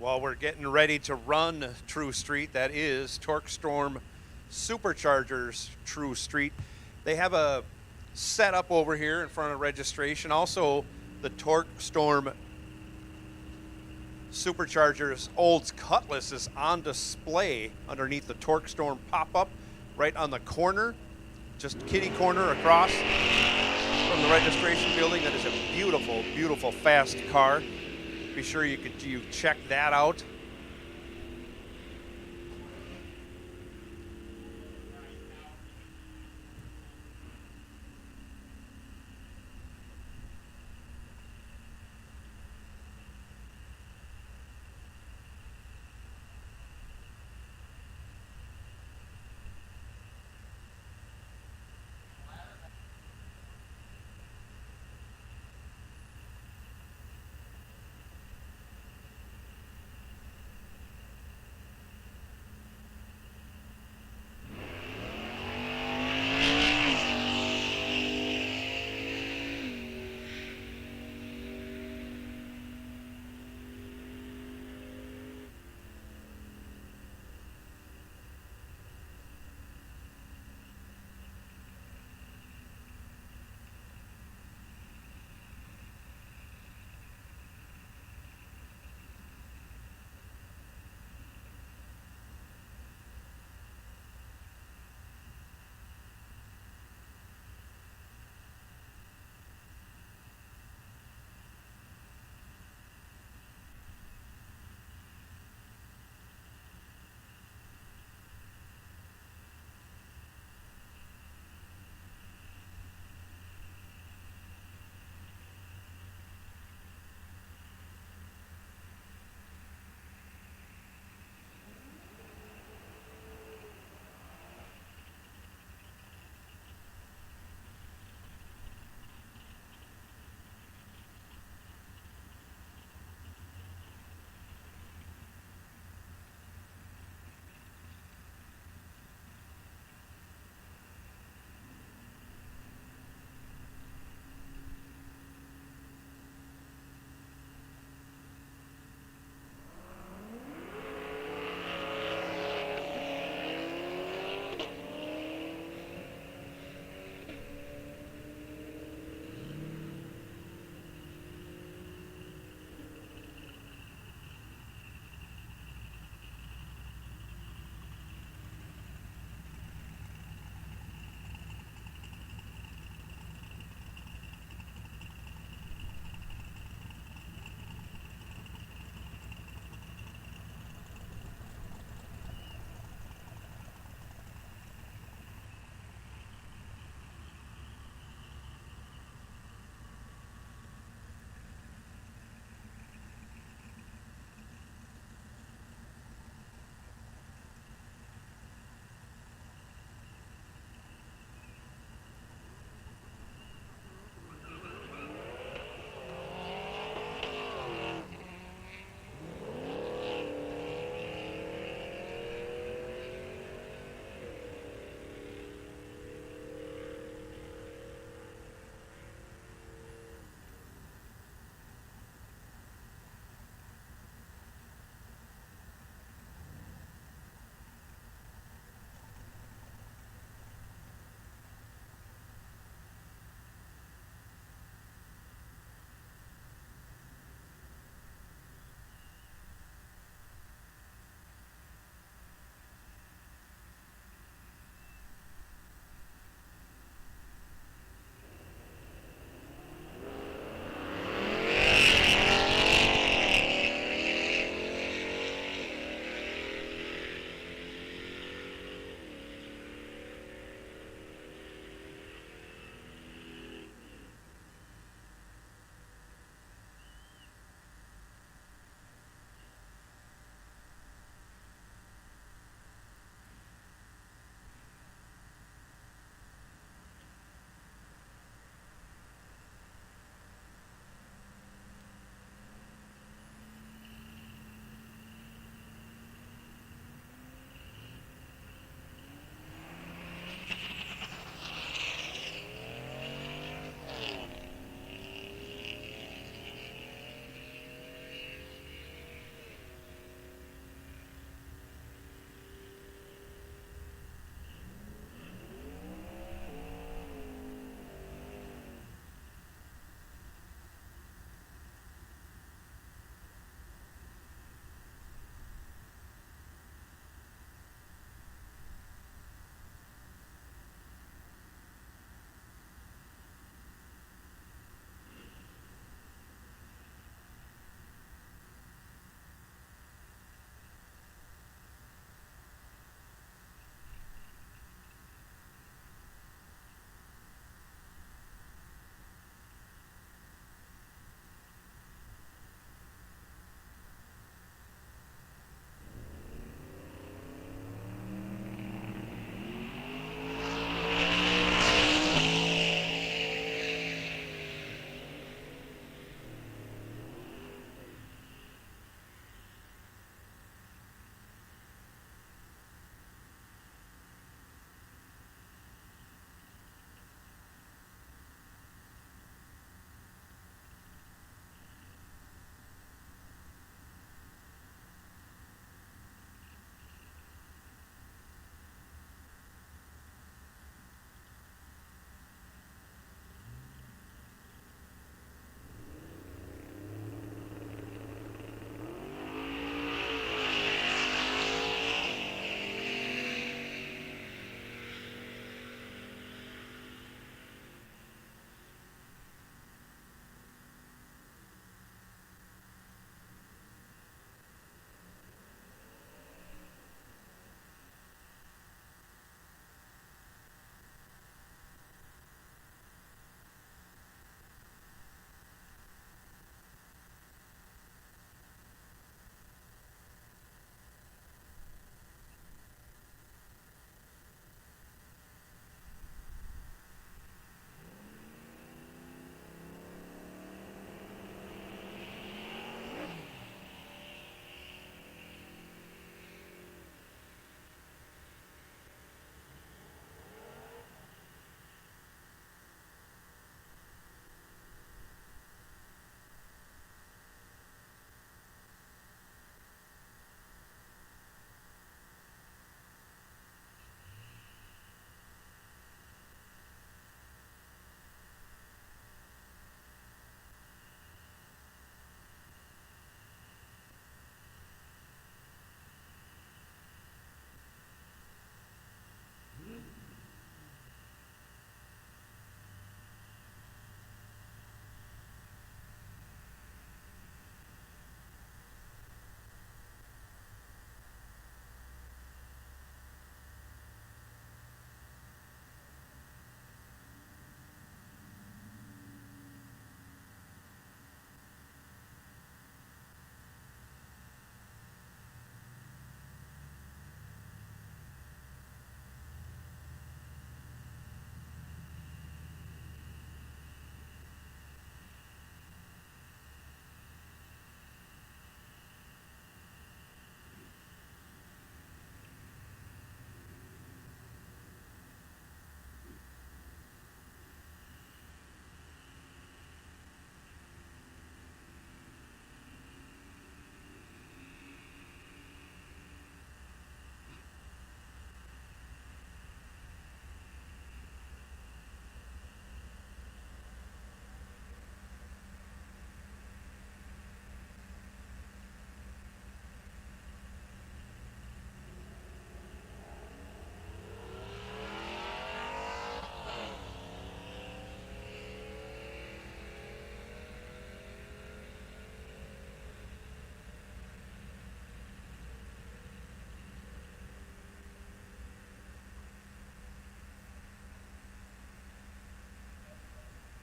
While we're getting ready to run True Street, that is Torque Storm Superchargers True Street. They have a setup over here in front of registration. Also, the Torque Storm Superchargers Olds Cutlass is on display underneath the Torque Storm pop-up right on the corner, just kitty corner across from the registration building. That is a beautiful, beautiful fast car. Be sure you check that out.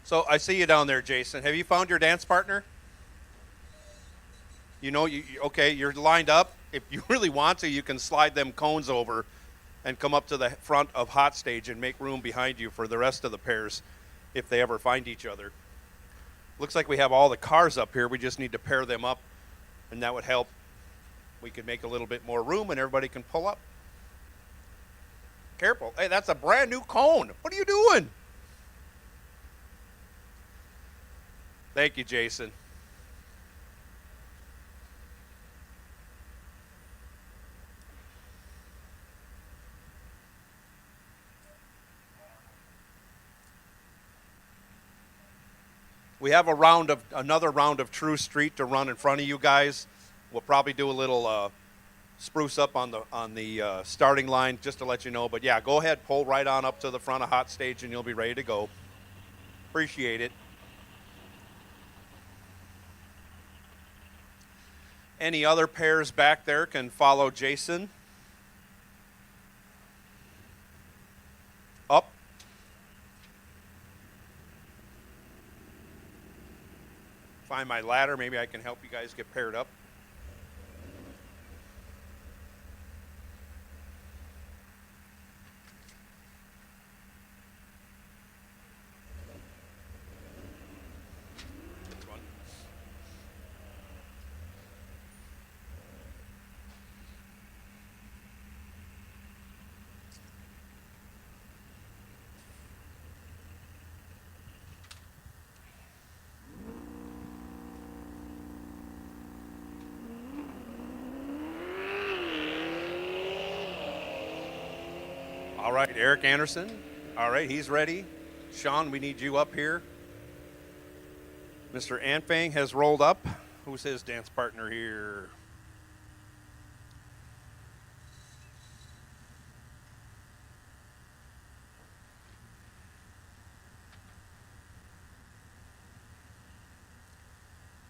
So I see you down there, Jason. Have you found your dance partner? You know, okay, you're lined up. If you really want to, you can slide them cones over and come up to the front of hot stage and make room behind you for the rest of the pairs if they ever find each other. Looks like we have all the cars up here. We just need to pair them up, and that would help. We could make a little bit more room and everybody can pull up. Careful. Hey, that's a brand new cone. What are you doing? Thank you, Jason. We have another round of True Street to run in front of you guys. We'll probably do a little spruce up on the starting line just to let you know. But yeah, go ahead, pull right on up to the front of hot stage, and you'll be ready to go. Appreciate it. Any other pairs back there can follow Jason. Up. Find my ladder. Maybe I can help you guys get paired up. This one. All right, Eric Anderson. All right, he's ready. Sean, we need you up here. Mr. Anfang has rolled up. Who's his dance partner here?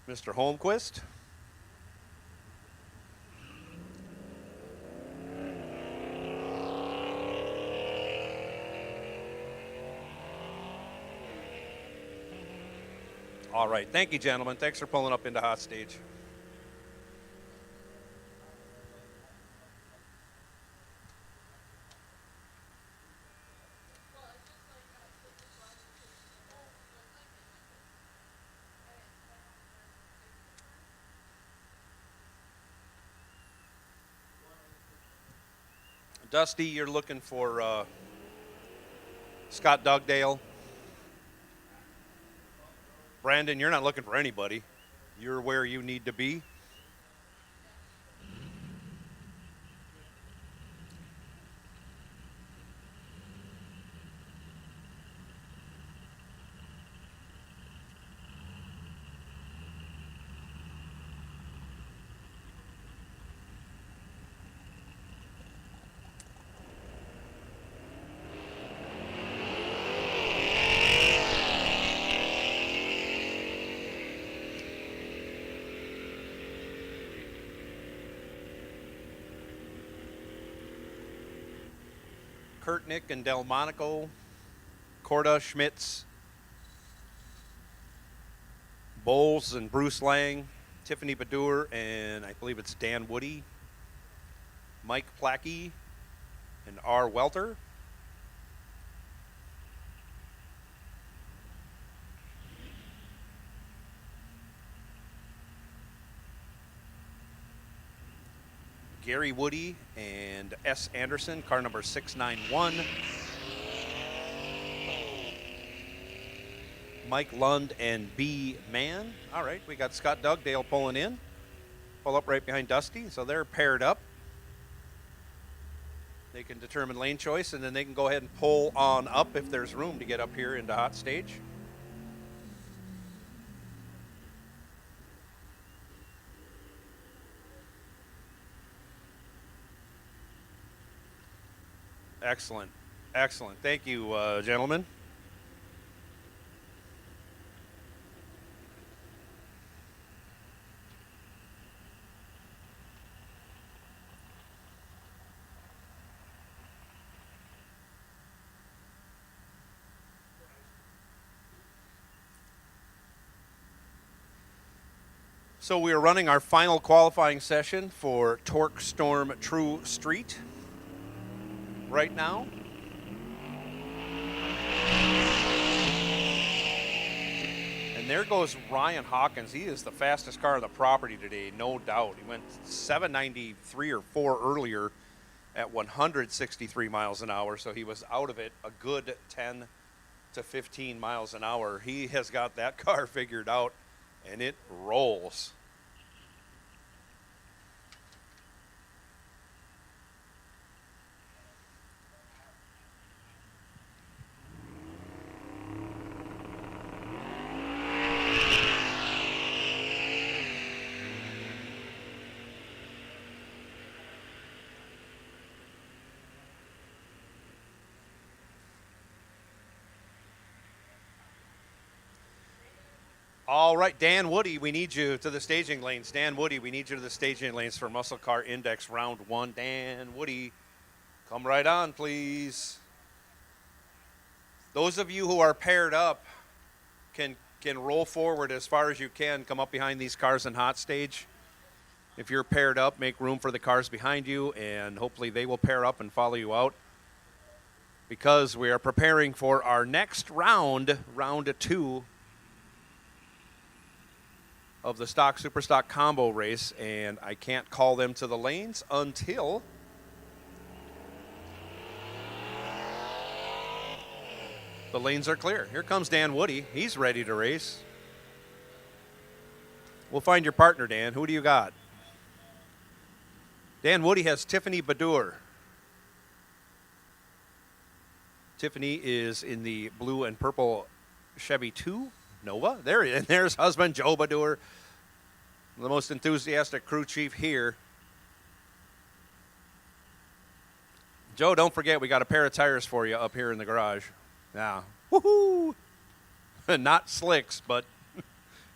Mr. Holmquist. All right. Thank you, gentlemen. Thanks for pulling up into hot stage. Dusty, you're looking for Scott Dugdale. Brandon, you're not looking for anybody. You're where you need to be. Kurtnick and Delmonico, Corda, Schmitz, Bowles and Bruce Lang, Tiffany Badur, and I believe it's Dan Woody, Mike Plackey, and R. Welter. Gary Woody and S. Anderson, car number 691. Mike Lund and B. Mann. All right, we got Scott Dugdale pulling in. Pull up right behind Dusty, so they're paired up. They can determine lane choice, and then they can go ahead and pull on up if there's room to get up here into hot stage. Excellent. Excellent. Thank you, gentlemen. So we are running our final qualifying session for Torque Storm True Street right now. And there goes Ryan Hawkins. He is the fastest car on the property today, no doubt. He went 793 or 4 earlier at 163 miles an hour, so he was out of it a good 10 to 15 miles an hour. He has got that car figured out, and it rolls. All right, Dan Woody, we need you to the staging lanes. Dan Woody, we need you to the staging lanes for Muscle Car Index Round 1. Dan Woody, come right on, please. Those of you who are paired up can roll forward as far as you can. Come up behind these cars in hot stage. If you're paired up, make room for the cars behind you, and hopefully they will pair up and follow you out, because we are preparing for our next round, round 2, of the stock super stock combo race, and I can't call them to the lanes until the lanes are clear. Here comes Dan Woody. He's ready to race. We'll find your partner, Dan. Who do you got? Dan Woody has Tiffany Badur. Tiffany is in the blue and purple Chevy 2 Nova. There's husband Joe Badur, the most enthusiastic crew chief here. Joe, don't forget, we got a pair of tires for you up here in the garage. Yeah, woohoo! Not slicks, but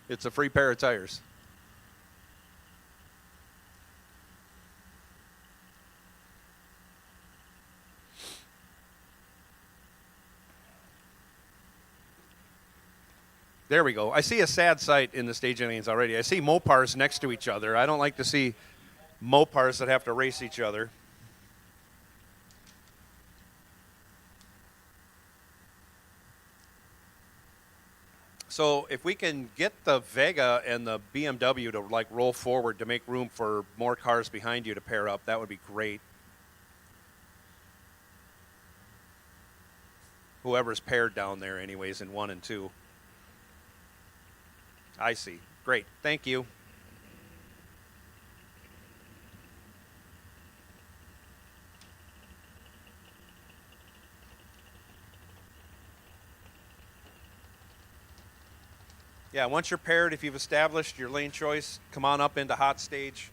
it's a free pair of tires. There we go. I see a sad sight in the staging lanes already. I see Mopars next to each other. I don't like to see Mopars that have to race each other. So if we can get the Vega and the BMW to like roll forward to make room for more cars behind you to pair up, that would be great. Whoever's paired down there anyways in 1 and 2. I see. Great. Thank you. Yeah, once you're paired, if you've established your lane choice, come on up into hot stage.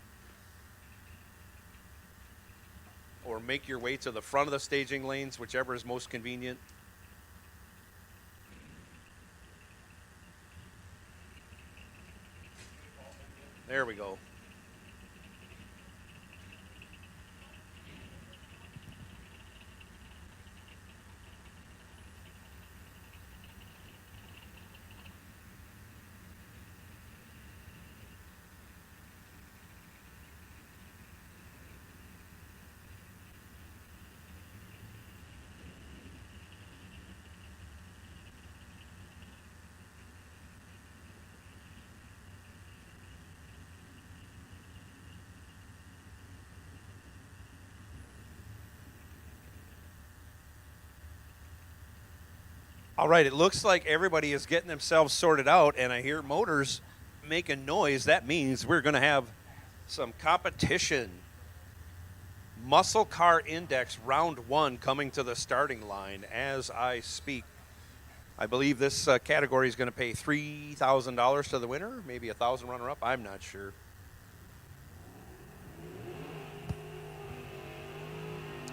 Or make your way to the front of the staging lanes, whichever is most convenient. There we go. All right, it looks like everybody is getting themselves sorted out, and I hear motors making noise. That means we're going to have some competition. Muscle Car Index Round 1 coming to the starting line as I speak. I believe this category is going to pay $3,000 to the winner, maybe $1,000 runner-up. I'm not sure.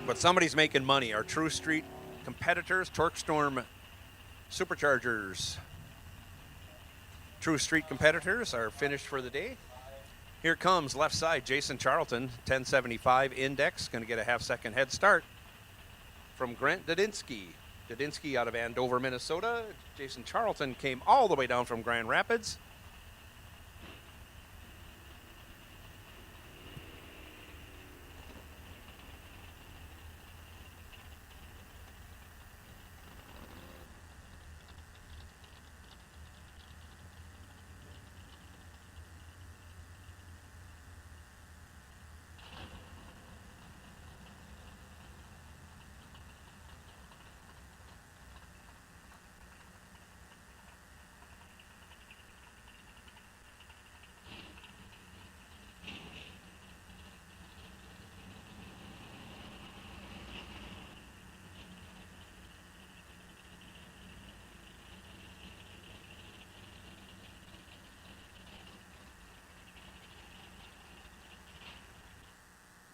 But somebody's making money. Our True Street competitors, Torque Storm Superchargers, True Street competitors are finished for the day. Here comes left side Jason Charlton, 1075 index, going to get a half-second head start from Grant Dudinsky. Dudinsky out of Andover, Minnesota. Jason Charlton came all the way down from Grand Rapids.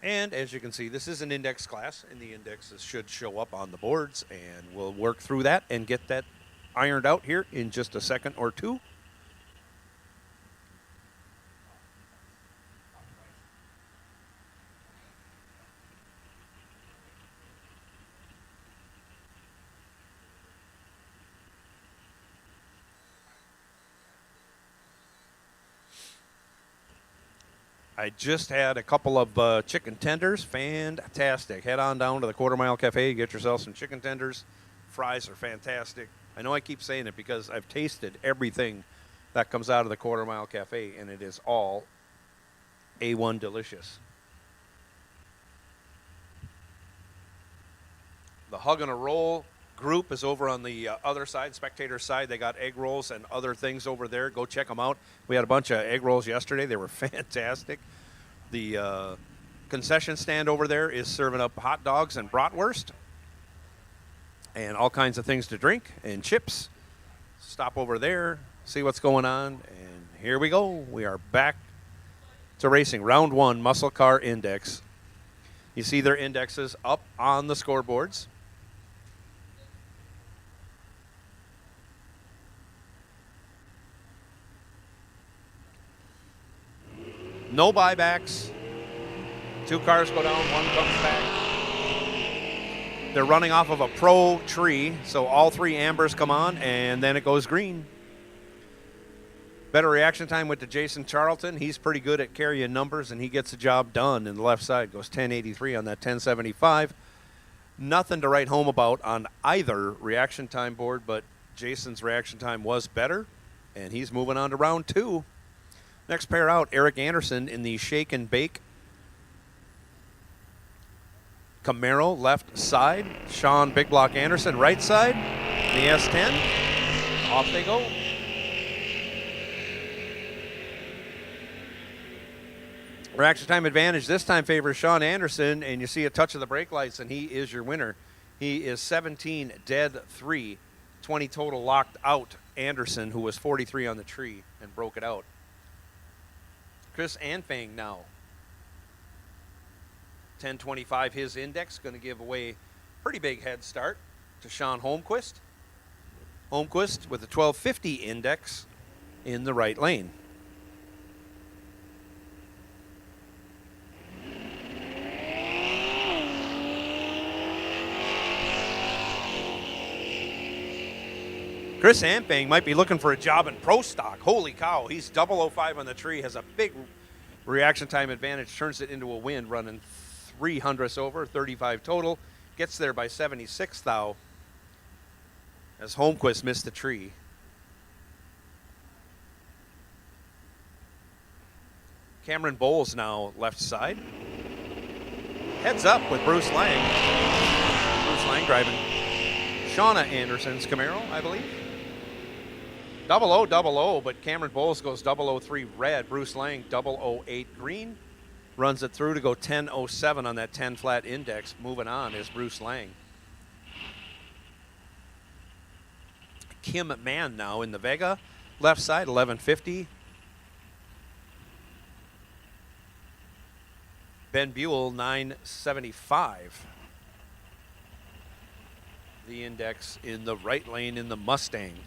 And as you can see, this is an index class, and the indexes should show up on the boards, and we'll work through that and get that ironed out here in just a second or two. I just had a couple of chicken tenders. Fantastic. Head on down to the Quarter Mile Cafe, get yourself some chicken tenders. Fries are fantastic. I know I keep saying it because I've tasted everything that comes out of the Quarter Mile Cafe, and it is all A1 delicious. The Hug and a Roll group is over on the other side, spectator side. They got egg rolls and other things over there. Go check them out. We had a bunch of egg rolls yesterday. They were fantastic. The concession stand over there is serving up hot dogs and bratwurst and all kinds of things to drink and chips. Stop over there, see what's going on, and here we go. We are back to racing. Round 1, Muscle Car Index. You see their indexes up on the scoreboards. No buybacks. 2 cars go down, 1 comes back. They're running off of a pro tree, so all 3 ambers come on, and then it goes green. Better reaction time went to Jason Charlton. He's pretty good at carrying numbers, and he gets the job done. And the left side goes 1083 on that 1075. Nothing to write home about on either reaction time board, but Jason's reaction time was better, and he's moving on to round 2. Next pair out, Eric Anderson in the Shake and Bake Camaro left side. Sean Big Block Anderson right side. The S10. Off they go. Reaction time advantage this time favors Sean Anderson, and you see a touch of the brake lights, and he is your winner. He is 17 dead 3, 20 total locked out. Anderson, who was 43 on the tree and broke it out. Chris Anfang now. 1025 his index, going to give away pretty big head start to Sean Holmquist. Holmquist with a 1250 index in the right lane. Chris Ampang might be looking for a job in pro stock. Holy cow, he's 005 on the tree, has a big reaction time advantage, turns it into a win, running 300ths over, 35 total. Gets there by 76 thou, as Holmquist missed the tree. Cameron Bowles now left side. Heads up with Bruce Lang. Bruce Lang driving Shauna Anderson's Camaro, I believe. 0000, but Cameron Bowles goes 003 red. Bruce Lang 008 green. Runs it through to go 1007 on that 10 flat index. Moving on is Bruce Lang. Kim Mann now in the Vega. Left side, 1150. Ben Buell, 975. The index in the right lane in the Mustang.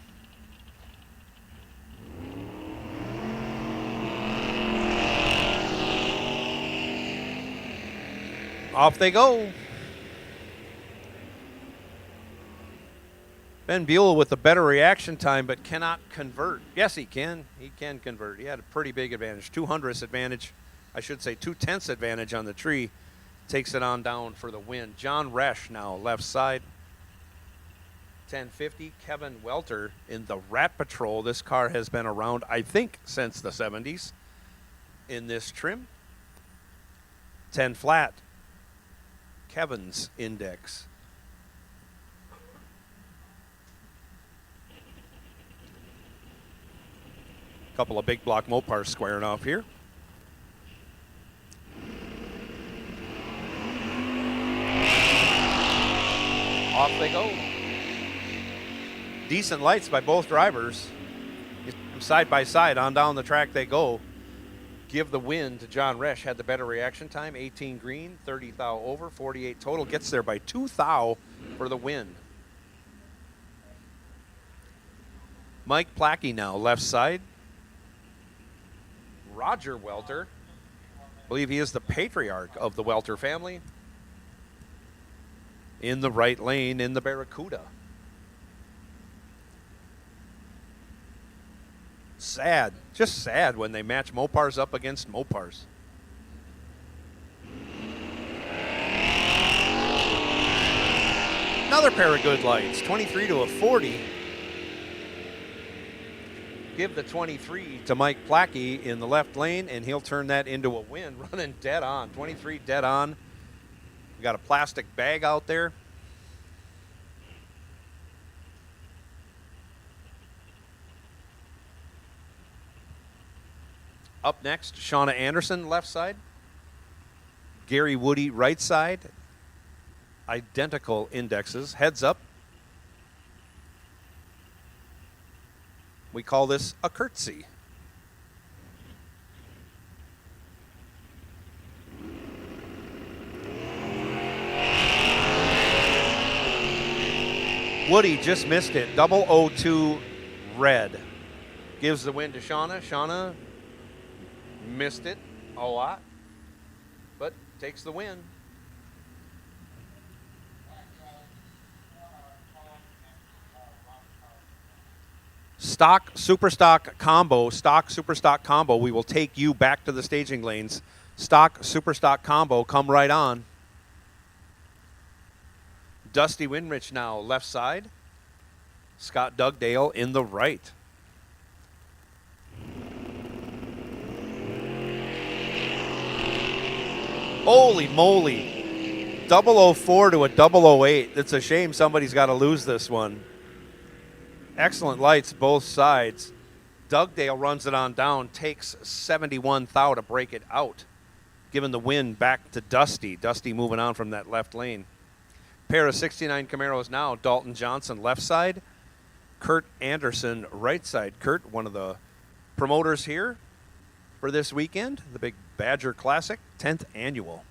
Off they go. Ben Buell with the better reaction time, but cannot convert. Yes, he can. He can convert. He had a pretty big advantage. 200th advantage. I should say 2/10 advantage on the tree. Takes it on down for the win. John Resch now left side. 1050. Kevin Welter in the Rat Patrol. This car has been around, I think, since the 70s in this trim. 10 flat. Kevin's index. Couple of big block Mopars squaring off here. Off they go. Decent lights by both drivers. Side by side on down the track they go. give the win to John Resch. Had the better reaction time, 18 green, 30 thou over, 48 total. Gets there by 2 thou for the win. Mike Plackey now, left side. Roger Welter. I believe he is the patriarch of the Welter family. In the right lane in the Barracuda. Sad, just sad when they match Mopars up against Mopars. Another pair of good lights, 23 to a 40. Give the 23 to Mike Plackey in the left lane, and he'll turn that into a win, running dead on. 23 dead on. We got a plastic bag out there. Up next, Shauna Anderson, left side. Gary Woody, right side. Identical indexes. Heads up. We call this a curtsy. Woody just missed it. 002 red. Gives the win to Shauna. Shauna missed it a lot, but takes the win. Stock, super stock combo, stock, super stock combo. We will take you back to the staging lanes. Stock, super stock combo, come right on. Dusty Winrich now left side. Scott Dugdale in the right. Holy moly. 004 to a 008. It's a shame somebody's got to lose this one. Excellent lights both sides. Dugdale runs it on down, takes 71 thou to break it out, giving the win back to Dusty. Dusty moving on from that left lane. Pair of 69 Camaros now. Dalton Johnson left side. Kurt Anderson right side. Kurt, one of the promoters here for this weekend, the big Badger Classic, 10th annual.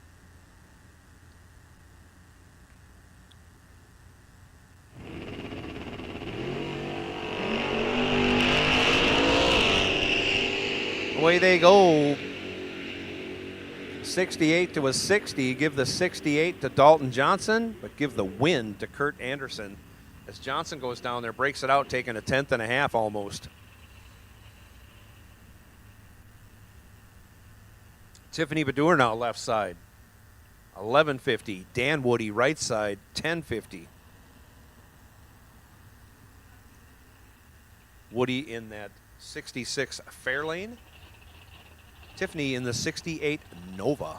Away they go. 68 to a 60. Give the 68 to Dalton Johnson, but give the win to Kurt Anderson as Johnson goes down there, breaks it out, taking a 10th and a half almost. Tiffany Badur now left side, 1150. Dan Woody right side, 1050. Woody in that 66 Fairlane. Tiffany in the 68 Nova.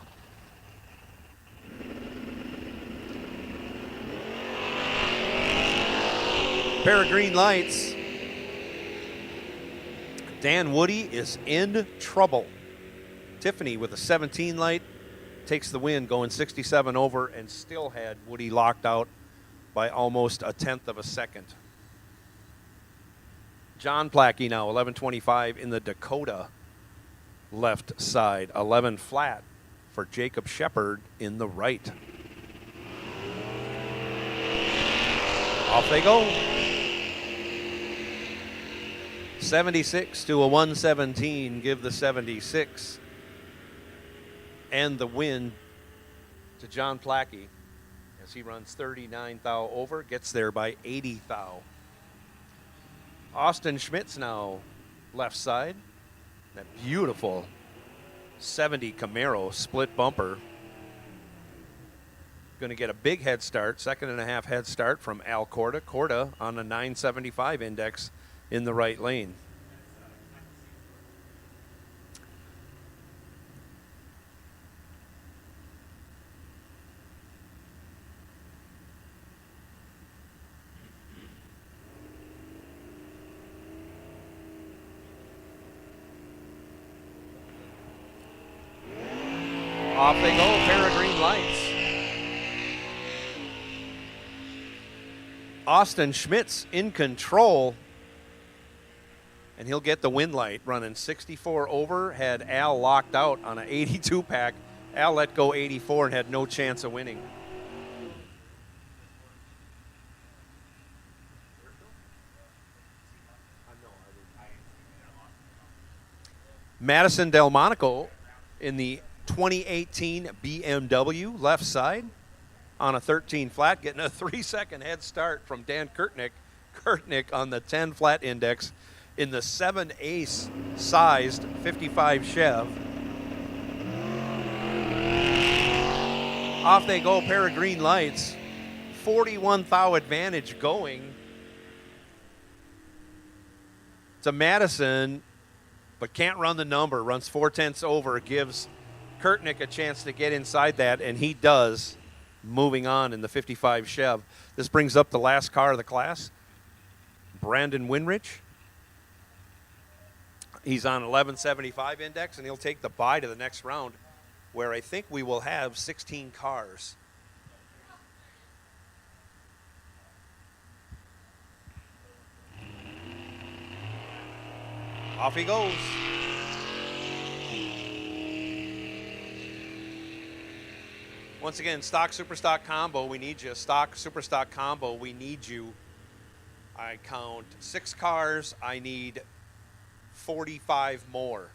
Pair of green lights. Dan Woody is in trouble. Tiffany with a 17 light takes the win, going 67 over, and still had Woody locked out by almost a 10th of a second. John Plackey now 1125 in the Dakota left side, 11 flat for Jacob Shepard in the right. Off they go. 76 to a 117. Give the 76 and the win to John Plackey as he runs 39 thou over, gets there by 80 thou. Austin Schmitz now left side. That beautiful 70 Camaro split bumper. Going to get a big head start, second and a half head start from Al Corda. Corda on a 975 index in the right lane. Off they go, pair of green lights. Austin Schmitz in control. and he'll get the win light running 64 over. Had Al locked out on an 82 pack. Al let go 84 and had no chance of winning. Madison Delmonico in the 2018 BMW left side on a 13 flat, getting a 3-second head start from Dan Kurtnick. Kurtnick on the 10 flat index in the 7 ace sized 55 Chev. Off they go, pair of green lights. 41 thou advantage going to Madison, but can't run the number. Runs 4/10 over, gives Kurtnick a chance to get inside that, and he does, moving on in the 55 Chev. This brings up the last car of the class, Brandon Winrich. He's on 1175 index, and he'll take the bye to the next round, where I think we will have 16 cars. Off he goes. Once again, stock, super stock combo, we need you. Stock, super stock combo, we need you. I count 6 cars. I need 45 more.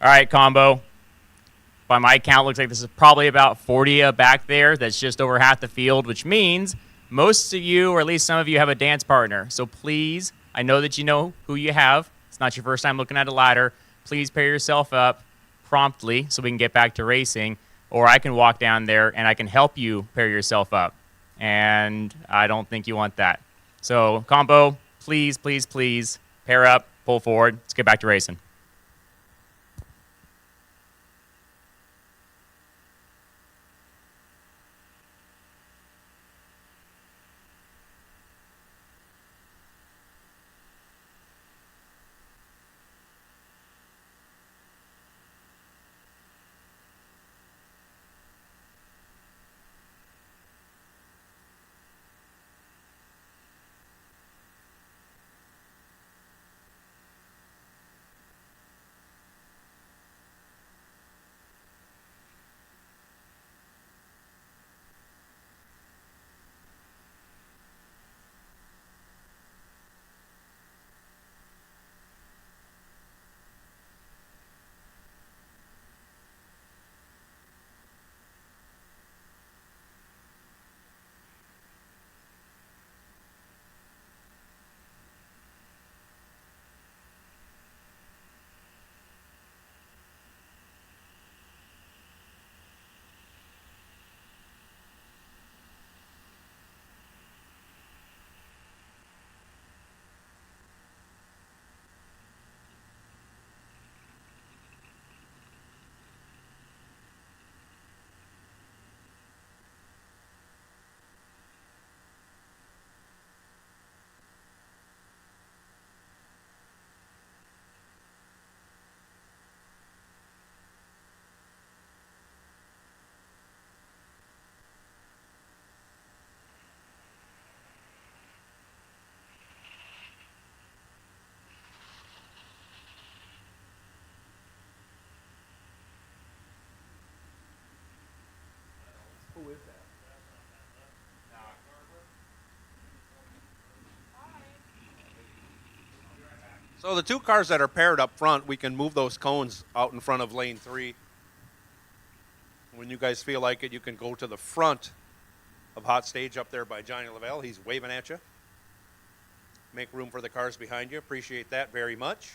All right, combo. By my count, looks like this is probably about 40 back there. That's just over half the field, which means most of you, or at least some of you, have a dance partner. So please, I know that you know who you have. It's not your first time looking at a ladder. Please pair yourself up promptly so we can get back to racing. Or I can walk down there and I can help you pair yourself up. And I don't think you want that. So combo, please, please, please, pair up, pull forward. Let's get back to racing. So the two cars that are paired up front, we can move those cones out in front of lane 3. When you guys feel like it, you can go to the front of hot stage up there by Johnny Lavelle. He's waving at you. Make room for the cars behind you. Appreciate that very much.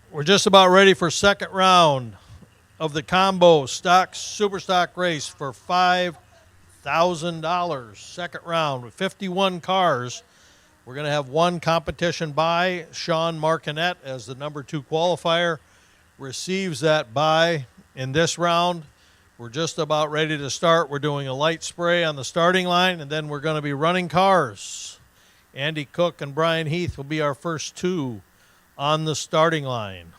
We're just about ready for second round of the combo stock super stock race for $5,000. Second round with 51 cars. We're going to have one competition buy. Sean Martinet, as the number 2 qualifier, receives that buy in this round. We're just about ready to start. We're doing a light spray on the starting line, and then we're going to be running cars. Andy Cook and Brian Heath will be our first 2 on the starting line.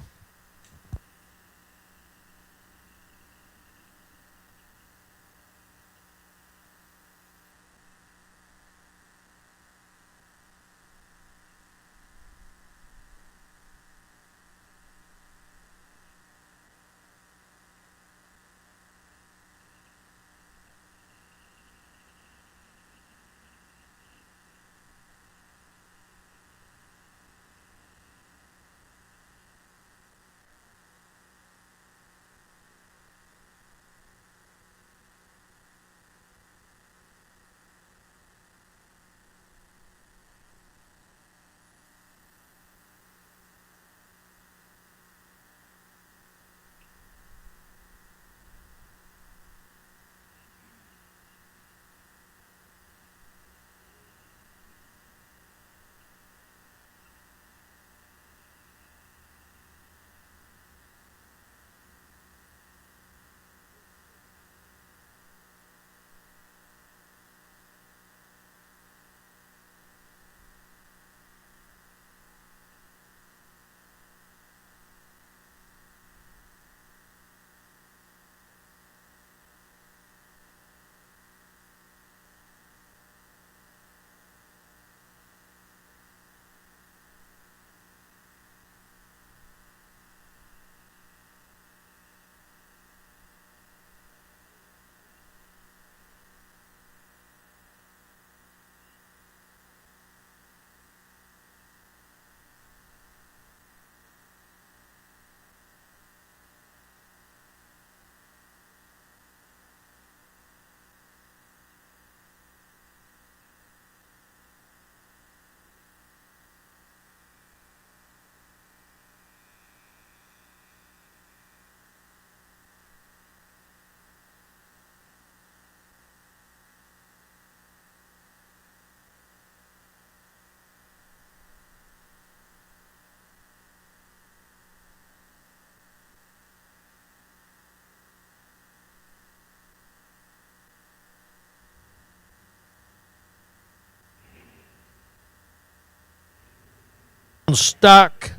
Stock,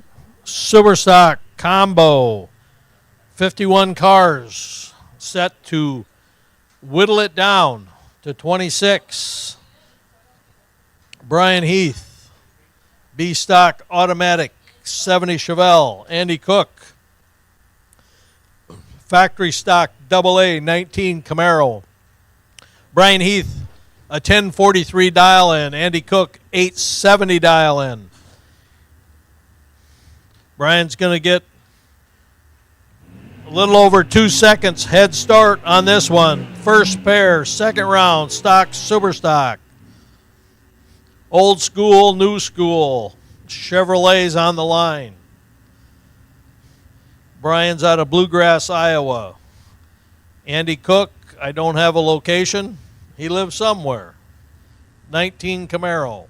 super stock combo, 51 cars, set to whittle it down to 26. Brian Heath, B stock automatic, 70 Chevelle. Andy Cook, factory stock AA 19 Camaro. Brian Heath, a 1043 dial in. Andy Cook, 870 dial in. Brian's going to get a little over 2 seconds head start on this one. First pair, second round, stock, super stock. Old school, new school. Chevrolets on the line. Brian's out of Bluegrass, Iowa. Andy Cook, I don't have a location. He lives somewhere. 19 Camaro.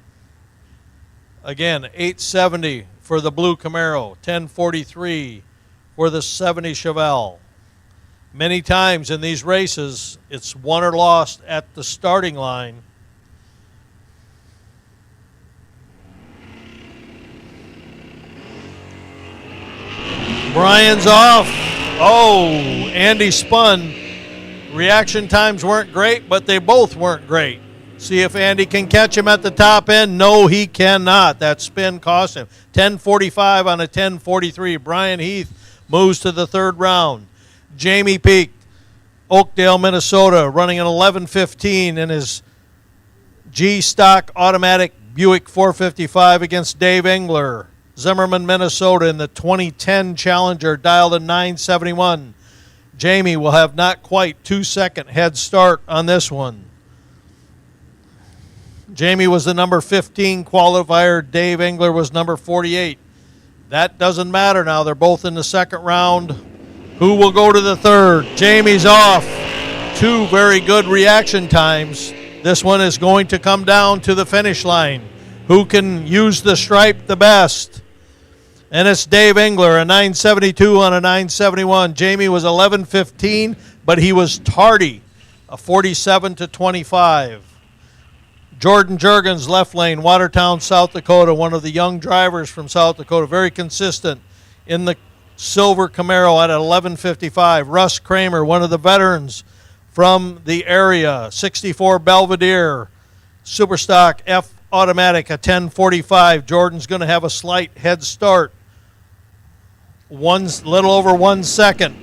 Again, 870 for the blue Camaro, 1043 for the 70 Chevelle. Many times in these races, it's won or lost at the starting line. Brian's off. Oh, Andy spun. Reaction times weren't great, but they both weren't great. See if Andy can catch him at the top end. No, he cannot. That spin cost him. 10:45 on a 10:43. Brian Heath moves to the third round. Jamie Peak, Oakdale, Minnesota, running an 11:15 in his G-Stock automatic Buick 455 against Dave Engler. Zimmerman, Minnesota, in the 2010 Challenger, dialed a 971. Jamie will have not quite 2-second head start on this one. Jamie was the number 15 qualifier. Dave Engler was number 48. That doesn't matter now. They're both in the second round. Who will go to the third? Jamie's off. 2 very good reaction times. This one is going to come down to the finish line. Who can use the stripe the best? And it's Dave Engler, a 972 on a 971. Jamie was 11:15, but he was tardy, a 47-25. Jordan Juergens, left lane, Watertown, South Dakota, one of the young drivers from South Dakota, very consistent in the silver Camaro at 11:55. Russ Kramer, one of the veterans from the area, 64 Belvedere, Superstock F automatic, a 10:45. Jordan's going to have a slight head start, little over 1 second.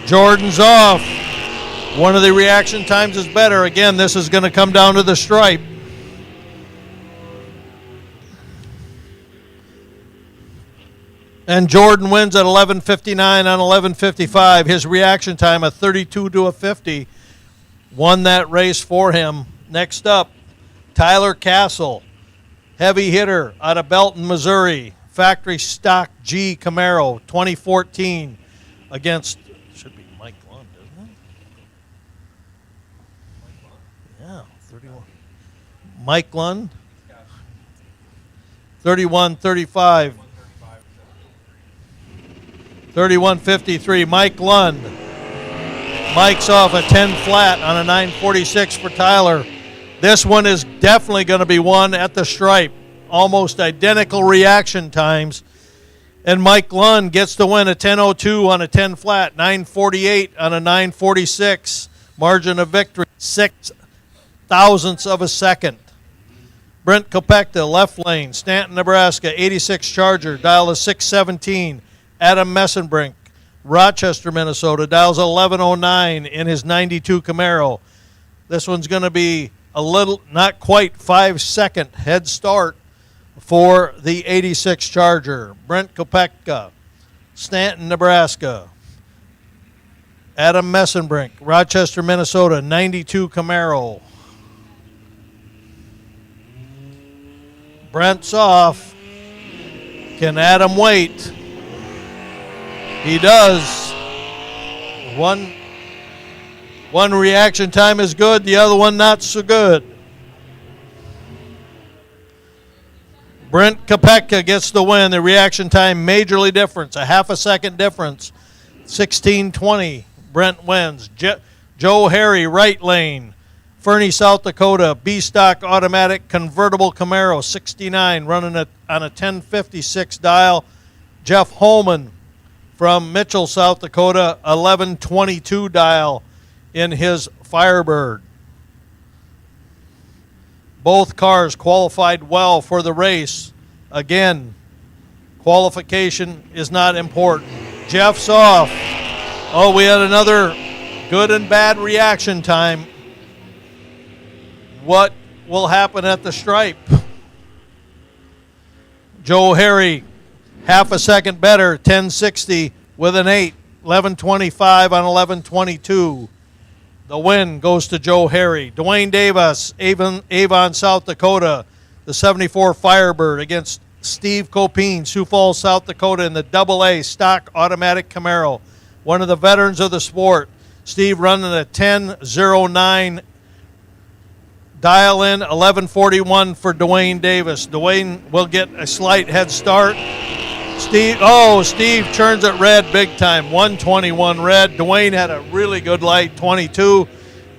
Jordan's off. One of the reaction times is better. Again, this is going to come down to the stripe. And Jordan wins at 11:59 on 11:55. His reaction time, a 32 to a 50, won that race for him. Next up, Tyler Castle, heavy hitter out of Belton, Missouri. Factory stock G Camaro, 2014, against, should be Mike Lund, isn't it? Yeah, 31. Mike Lund, 31-35. 31-53, Mike Lund. Mike's off a 10 flat on a 946 for Tyler. This one is definitely going to be won at the stripe. Almost identical reaction times. And Mike Lund gets to win a 10:02 on a 10 flat, 948 on a 946. Margin of victory, 6 thousandths of a second. Brent Kopechta, left lane, Stanton, Nebraska, 86 Charger, dial is 617. Adam Messenbrink, Rochester, Minnesota, dials 1109 in his 92 Camaro. This one's going to be a little, not quite 5-second head start for the 86 Charger. Brent Kopechta, Stanton, Nebraska. Adam Messenbrink, Rochester, Minnesota, 92 Camaro. Brent's off. Can Adam wait? He does. One reaction time is good, the other one not so good. Brent Kopechta gets the win. The reaction time majorly difference, a half a second difference. 16:20. Brent wins. Joe Harry, right lane. Fernie, South Dakota, B-Stock automatic convertible Camaro, 69, running on a 1056 dial. Jeff Holman from Mitchell, South Dakota, 1122 dial in his Firebird. Both cars qualified well for the race. Again, qualification is not important. Jeff's off. Oh, we had another good and bad reaction time. What will happen at the stripe? Joe Harry, half a second better, 1060 with an 8, 1125 on 1122. The win goes to Joe Harry. Dwayne Davis, Avon, South Dakota, the 74 Firebird against Steve Copine, Sioux Falls, South Dakota, in the AA stock automatic Camaro. One of the veterans of the sport. Steve running a 1009 dial in, 1141 for Dwayne Davis. Dwayne will get a slight head start. Steve turns it red big time, 121 red. Dwayne had a really good light, 22.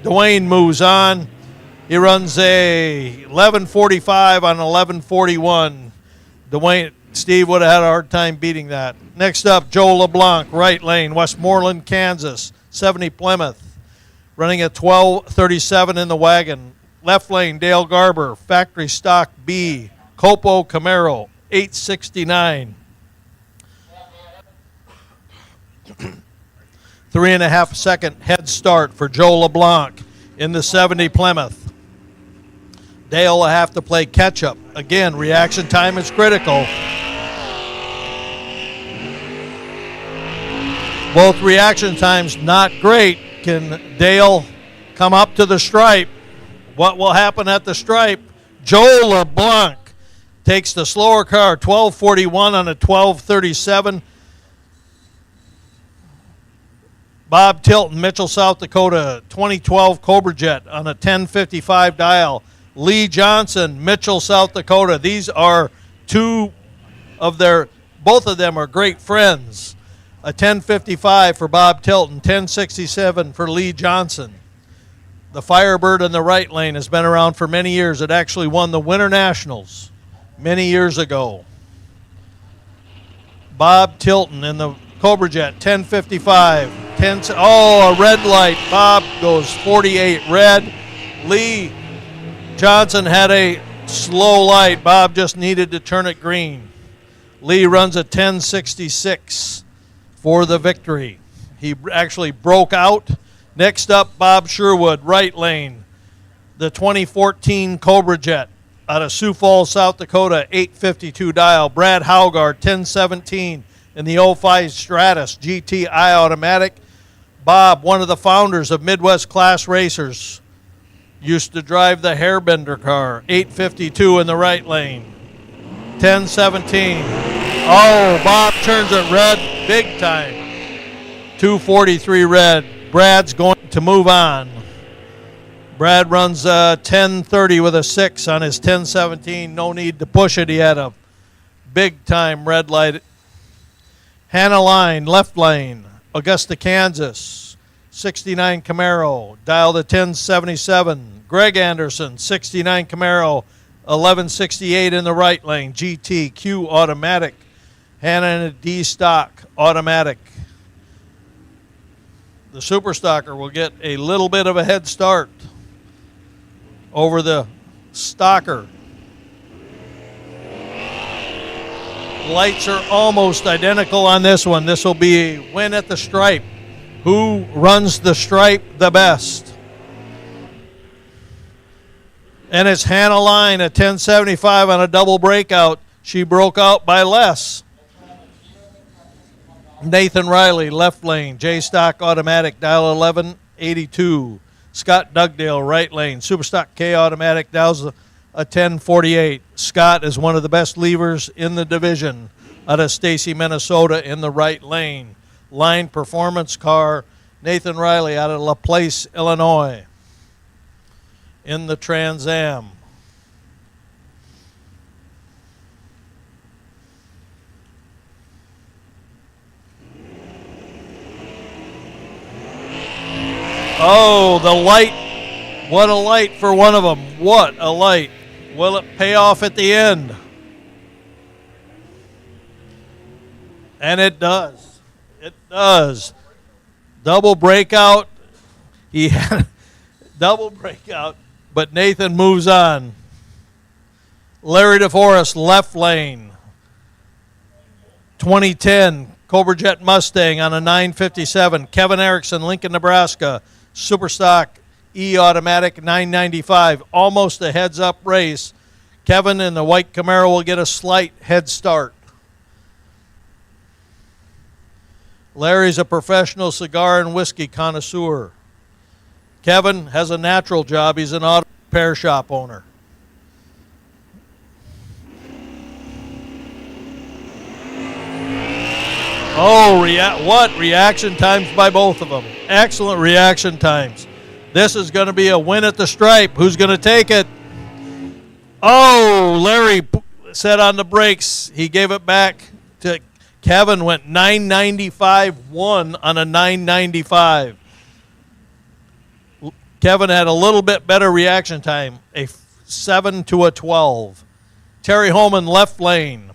Dwayne moves on. He runs a 1145 on 1141. Steve would have had a hard time beating that. Next up, Joe LeBlanc, right lane, Westmoreland, Kansas, 70 Plymouth, running a 1237 in the wagon. Left lane, Dale Garber, factory stock B, Copo Camaro, 869. 3.5 second head start for Joe LeBlanc in the 70 Plymouth. Dale will have to play catch up. Again, reaction time is critical. Both reaction times not great. Can Dale come up to the stripe? What will happen at the stripe? Joe LeBlanc takes the slower car, 1241 on a 1237. Bob Tilton, Mitchell, South Dakota, 2012 Cobra Jet on a 1055 dial. Lee Johnson, Mitchell, South Dakota. These are both of them are great friends. A 1055 for Bob Tilton, 1067 for Lee Johnson. The Firebird in the right lane has been around for many years. It actually won the Winter Nationals many years ago. Bob Tilton in the Cobra Jet, 1055. A red light. Bob goes 48 red. Lee Johnson had a slow light. Bob just needed to turn it green. Lee runs a 1066 for the victory. He actually broke out. Next up, Bob Sherwood, right lane. The 2014 Cobra Jet out of Sioux Falls, South Dakota, 852 dial. Brad Haugard, 1017 in the 05 Stratus GTI automatic. Bob, one of the founders of Midwest Class Racers, used to drive the Hairbender car, 852 in the right lane. 1017. Oh, Bob turns it red big time. 243 red. Brad's going to move on. Brad runs 1030 with a 6 on his 1017. No need to push it. He had a big time red light. Hannah Line, left lane. Augusta, Kansas, 69 Camaro, dial to 1077. Greg Anderson, 69 Camaro, 1168 in the right lane. GTQ automatic. Hannah in a D stock automatic. The Super Stocker will get a little bit of a head start over the Stocker. Lights are almost identical on this one. This will be a win at the stripe. Who runs the stripe the best? And it's Hannah Line at 1075 on a double breakout. She broke out by less. Nathan Riley, left lane. J-Stock automatic, dial 1182. Scott Dugdale, right lane. Superstock K automatic, dials a 1048. Scott is one of the best levers in the division out of Stacy, Minnesota in the right lane. Line performance car, Nathan Riley out of LaPlace, Illinois in the Trans Am. Oh, the light. What a light for one of them. What a light. Will it pay off at the end? And it does. It does. Double breakout. He had double breakout, but Nathan moves on. Larry DeForest, left lane. 2010 Cobra Jet Mustang on a 957. Kevin Erickson, Lincoln, Nebraska. Superstock E automatic 995. Almost a heads-up race. Kevin in the white Camaro will get a slight head start. Larry's a professional cigar and whiskey connoisseur. Kevin has a natural job. He's an auto repair shop owner. Oh, what reaction times by both of them. Excellent reaction times. This is going to be a win at the stripe. Who's going to take it? Oh, Larry set on the brakes. He gave it back to Kevin. Went 995-1 on a 995. Kevin had a little bit better reaction time, a 7 to a 12. Terry Holman, left lane.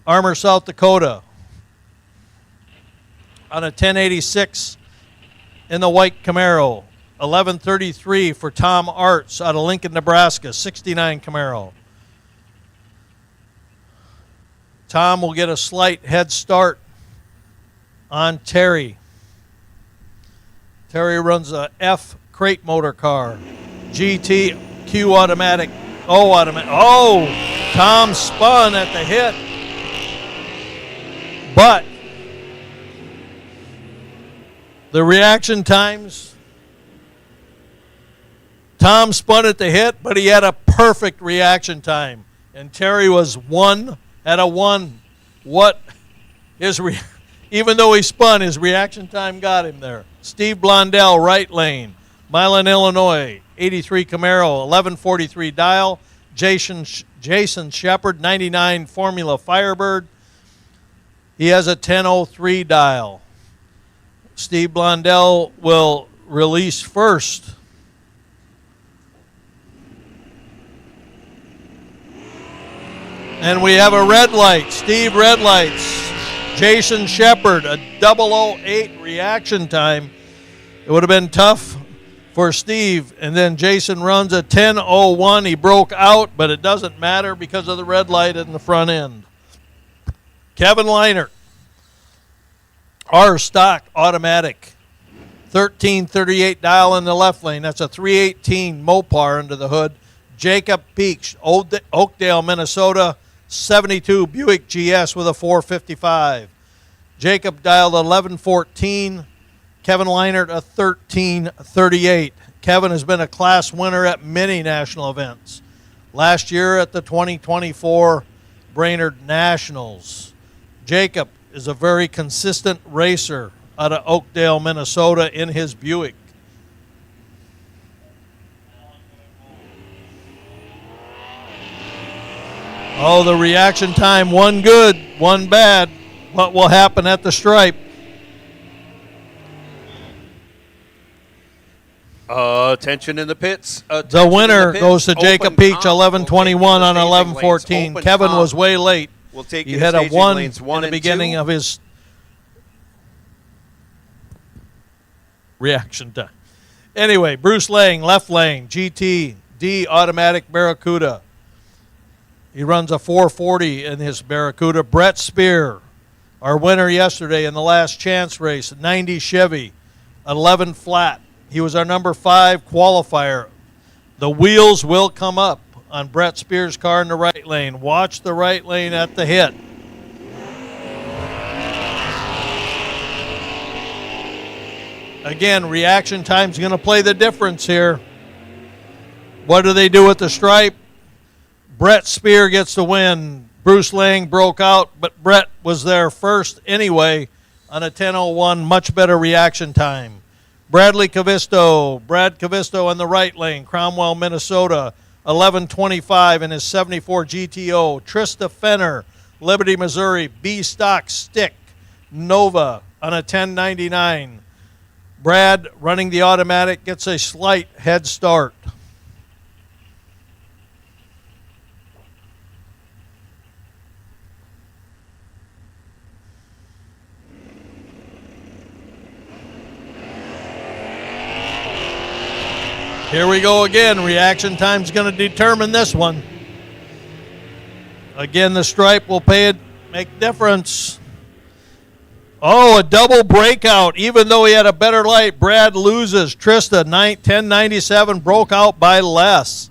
Armour, South Dakota. On a 1086 in the white Camaro. 1133 for Tom Arts out of Lincoln, Nebraska, 69 Camaro. Tom will get a slight head start on Terry. Terry runs a F crate motor car. GTQ automatic. Oh, Tom spun at the hit. But the reaction times, Tom spun at the hit, but he had a perfect reaction time. And Terry was at a 1. What even though he spun, his reaction time got him there. Steve Blondell, right lane. Milan, Illinois, 83 Camaro, 1143 dial. Jason Shepard, 99 Formula Firebird. He has a 1003 dial. Steve Blondell will release first. And we have a red light. Steve red lights. Jason Shepard, a 008 reaction time. It would have been tough for Steve. And then Jason runs a 10:01. He broke out, but it doesn't matter because of the red light in the front end. Kevin Leinert, R stock automatic, 1338 dial in the left lane. That's a 318 Mopar under the hood. Jacob Peach, Oakdale, Minnesota, 72 Buick GS with a 455. Jacob dialed 1114. Kevin Leinert a 1338. Kevin has been a class winner at many national events. Last year at the 2024 Brainerd Nationals. Jacob is a very consistent racer out of Oakdale, Minnesota in his Buick. Oh, the reaction time, one good, one bad. What will happen at the stripe? Attention in the pits. The winner goes to Jacob Peach, 1121 on 1114. Kevin was way late. We'll take he had a 1 in the beginning of his reaction time. Anyway, Bruce Lang, left lane, GT, D automatic Barracuda. He runs a 440 in his Barracuda. Brett Spear, our winner yesterday in the last chance race, 90 Chevy, 11 flat. He was our number 5 qualifier. The wheels will come up on Brett Spear's car in the right lane. Watch the right lane at the hit. Again, reaction time's going to play the difference here. What do they do at the stripe? Brett Spear gets the win. Bruce Lang broke out, but Brett was there first anyway on a 10:01, much better reaction time. Brad Cavisto on the right lane, Cromwell, Minnesota, 11:25 in his 74 GTO. Trista Fenner, Liberty, Missouri, B-Stock Stick, Nova on a 10:99. Brad, running the automatic, gets a slight head start. Here we go again. Reaction time's going to determine this one. Again, the stripe will make difference. Oh, a double breakout. Even though he had a better light, Brad loses. Trista, 1097, broke out by less.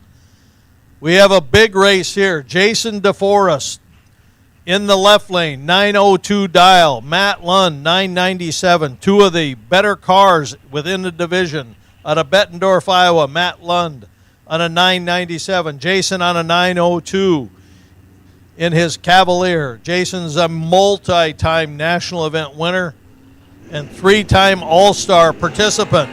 We have a big race here. Jason DeForest in the left lane, 902 dial. Matt Lund, 997. Two of the better cars within the division. Out of Bettendorf, Iowa, Matt Lund on a 997. Jason on a 902 in his Cavalier. Jason's a multi-time national event winner and 3-time All-Star participant.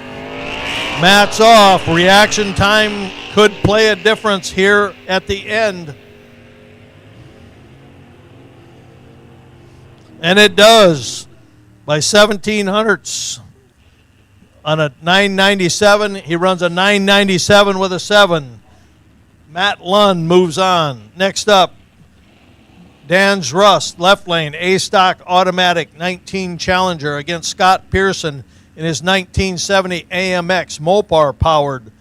Matt's off. Reaction time could play a difference here at the end. And it does by 17 hundredths. On a 997, he runs a 997 with a 7. Matt Lund moves on. Next up, Dan Rust, left lane, A-Stock automatic 19 Challenger against Scott Pearson in his 1970 AMX, Mopar-powered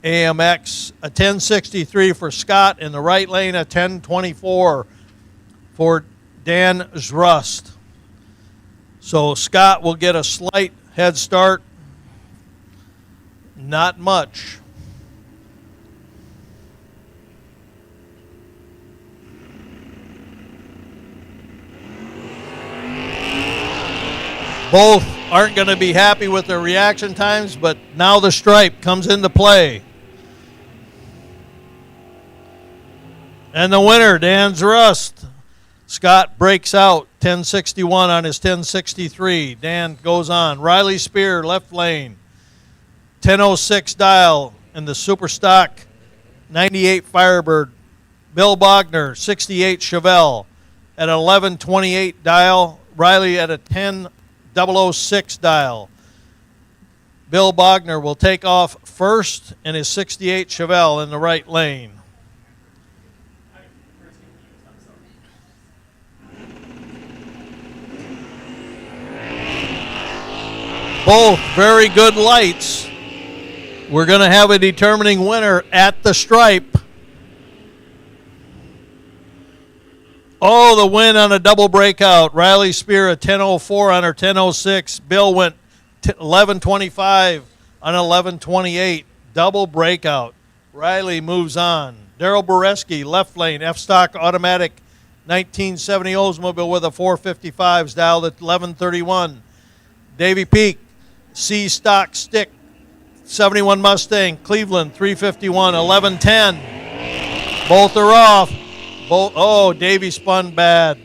AMX. A 1063 for Scott in the right lane, a 1024 for Dan Rust. So Scott will get a slight head start. Not much. Both aren't going to be happy with their reaction times, but now the stripe comes into play. And the winner, Dan's Rust. Scott breaks out 1061 on his 1063. Dan goes on. Riley Spear, left lane. 1006 dial in the Super Stock 98 Firebird. Bill Bogner, 68 Chevelle at 1128 dial. Riley at a 10006 dial. Bill Bogner will take off first in his 68 Chevelle in the right lane. Both very good lights. We're going to have a determining winner at the stripe. Oh, the win on a double breakout. Riley Spear a 10:04 on her 10:06. Bill went 11:25 on 11:28. Double breakout. Riley moves on. Daryl Boreski, left lane, F-Stock automatic 1970 Oldsmobile with a 455s dialed at 11:31. Davy Peak, C-Stock stick, 71 Mustang, Cleveland 351, 11:10. Both are off. Oh, Davy spun bad.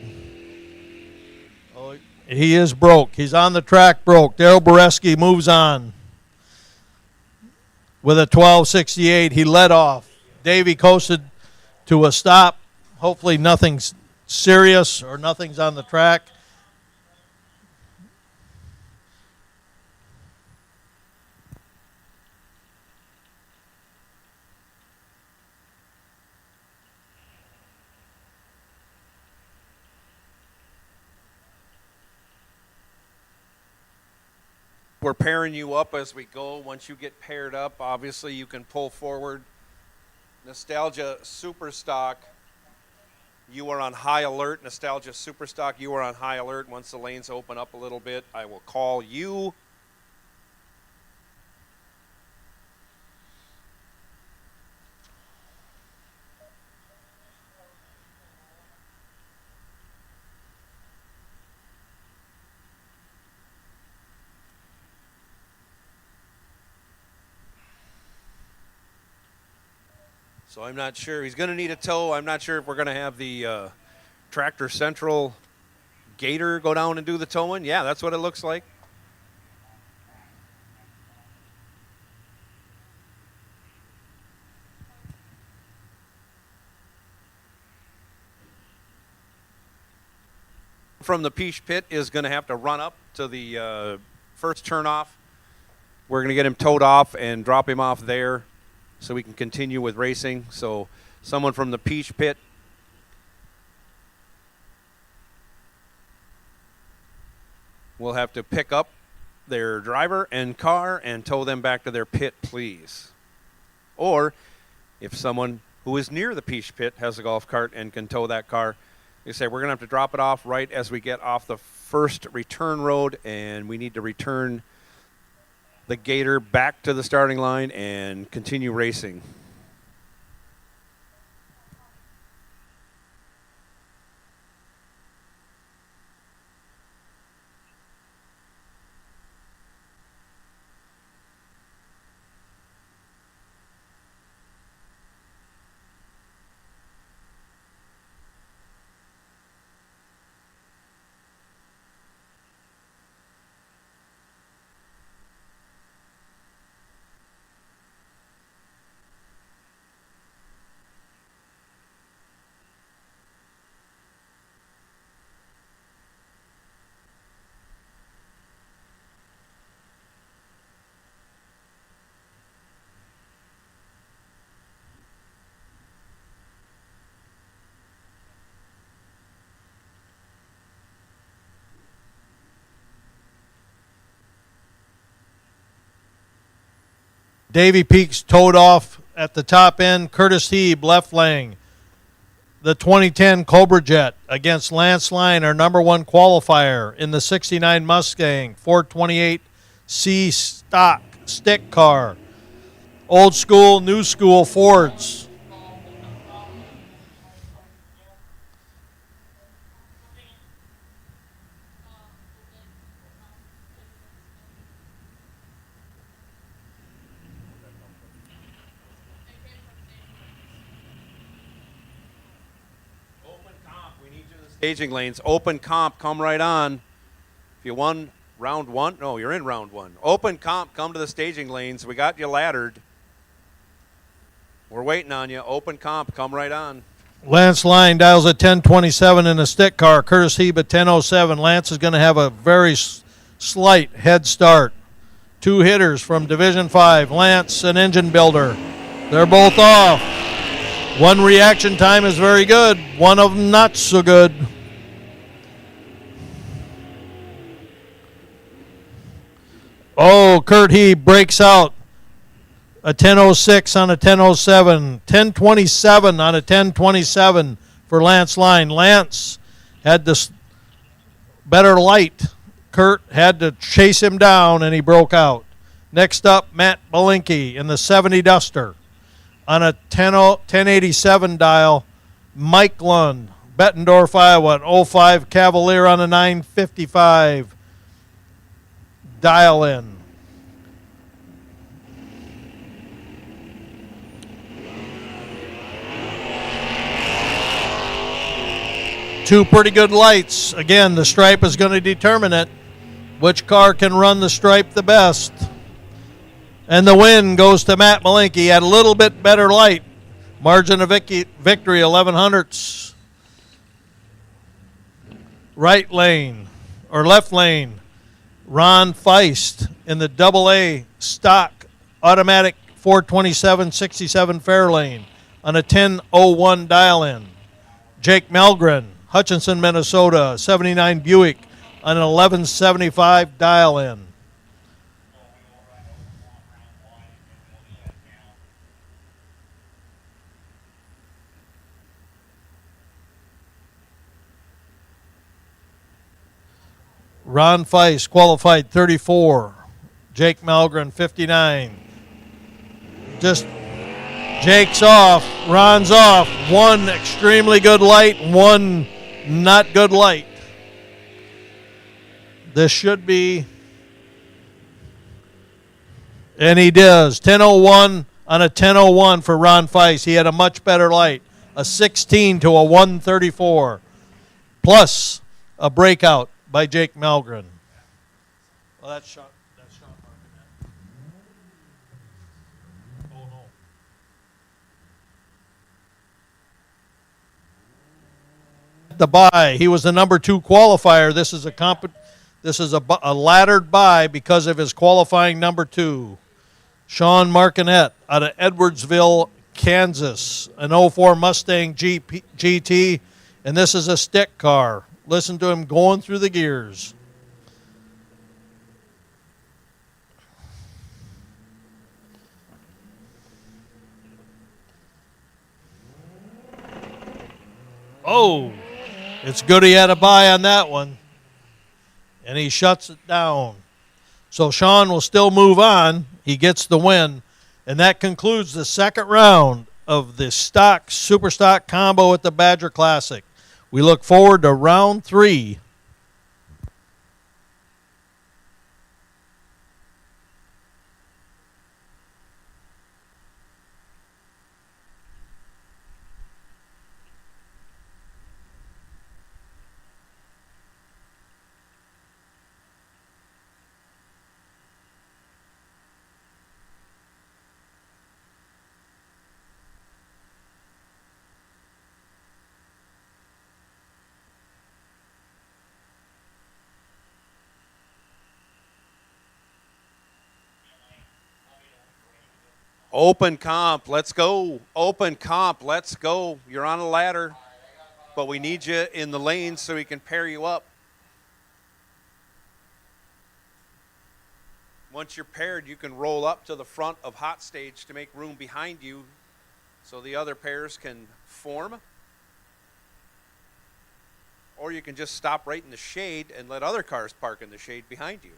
Oh, he is broke. He's on the track broke. Daryl Boreski moves on with a 1268. He led off. Davy coasted to a stop. Hopefully nothing's serious or nothing's on the track. We're pairing you up as we go. Once you get paired up, obviously you can pull forward. Nostalgia Superstock, you are on high alert. Nostalgia Superstock, you are on high alert. Once the lanes open up a little bit, I will call you. So I'm not sure. He's going to need a tow. I'm not sure if we're going to have the Tractor Central Gator go down and do the towing. Yeah, that's what it looks like. From the Peach Pit is going to have to run up to the first turnoff. We're going to get him towed off and drop him off there, so we can continue with racing. So someone from the Peach Pit will have to pick up their driver and car and tow them back to their pit, please. Or if someone who is near the Peach Pit has a golf cart and can tow that car, they say we're going to have to drop it off right as we get off the first return road, and we need to return the Gator back to the starting line and continue racing. Davy Peaks towed off at the top end. Curtis Heeb, left lane. The 2010 Cobra Jet against Lance Line, our number one qualifier in the 69 Mustang, 428 C stock stick car. Old school, new school Fords. Staging lanes, open comp, come right on. If you won round one, no, you're in round one. Open comp, come to the staging lanes. We got you laddered. We're waiting on you. Open comp, come right on. Lance Line dials a 1027 in a stick car. Curtis Heba 1007. Lance is going to have a very slight head start. 2 hitters from Division 5, Lance and Engine Builder. They're both off. One reaction time is very good. One of them not so good. Oh, Kurt Hebe breaks out. A 1006 on a 1007. 1027 on a 1027 for Lance Line. Lance had this better light. Kurt had to chase him down, and he broke out. Next up, Matt Malinke in the 70 Duster. On a 1087 dial, Mike Lund, Bettendorf, Iowa, an 05 Cavalier on a 955 dial in. Two pretty good lights. Again, the stripe is going to determine it. Which car can run the stripe the best? And the win goes to Matt Malinke. He had a little bit better light. Margin of victory, 11 hundredths. Right lane, or left lane, Ron Feist in the AA stock automatic 427-67 fair lane on a 1001 dial-in. Jake Melgren, Hutchinson, Minnesota, 79 Buick on an 1175 dial-in. Ron Feist qualified 34. Jake Malgren 59. Just Jake's off, Ron's off. One extremely good light, one not good light. This should be, and he does. 1001 on a 1001 for Ron Feist. He had a much better light, a 16 to a 134, plus a breakout by Jake Malgren. Well, that's shot marking that. Oh no. The bye. He was the number 2 qualifier. This is a laddered bye because of his qualifying number 2. Sean Martinet out of Edwardsville, Kansas, an 04 Mustang GT, and this is a stick car. Listen to him going through the gears. Oh, it's good he had a bye on that one. And he shuts it down. So Sean will still move on. He gets the win. And that concludes the second round of the Super Stock combo at the Badger Classic. We look forward to round 3. Open comp, let's go. Open comp, let's go. You're on a ladder, but we need you in the lane so we can pair you up. Once you're paired, you can roll up to the front of hot stage to make room behind you so the other pairs can form. Or you can just stop right in the shade and let other cars park in the shade behind you.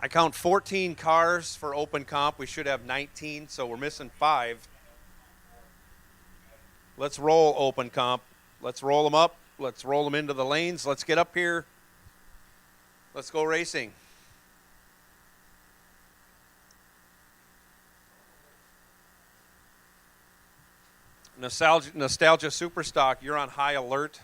I count 14 cars for open comp. We should have 19, so we're missing 5. Let's roll open comp. Let's roll them up. Let's roll them into the lanes. Let's get up here. Let's go racing. Nostalgia Superstock, you're on high alert.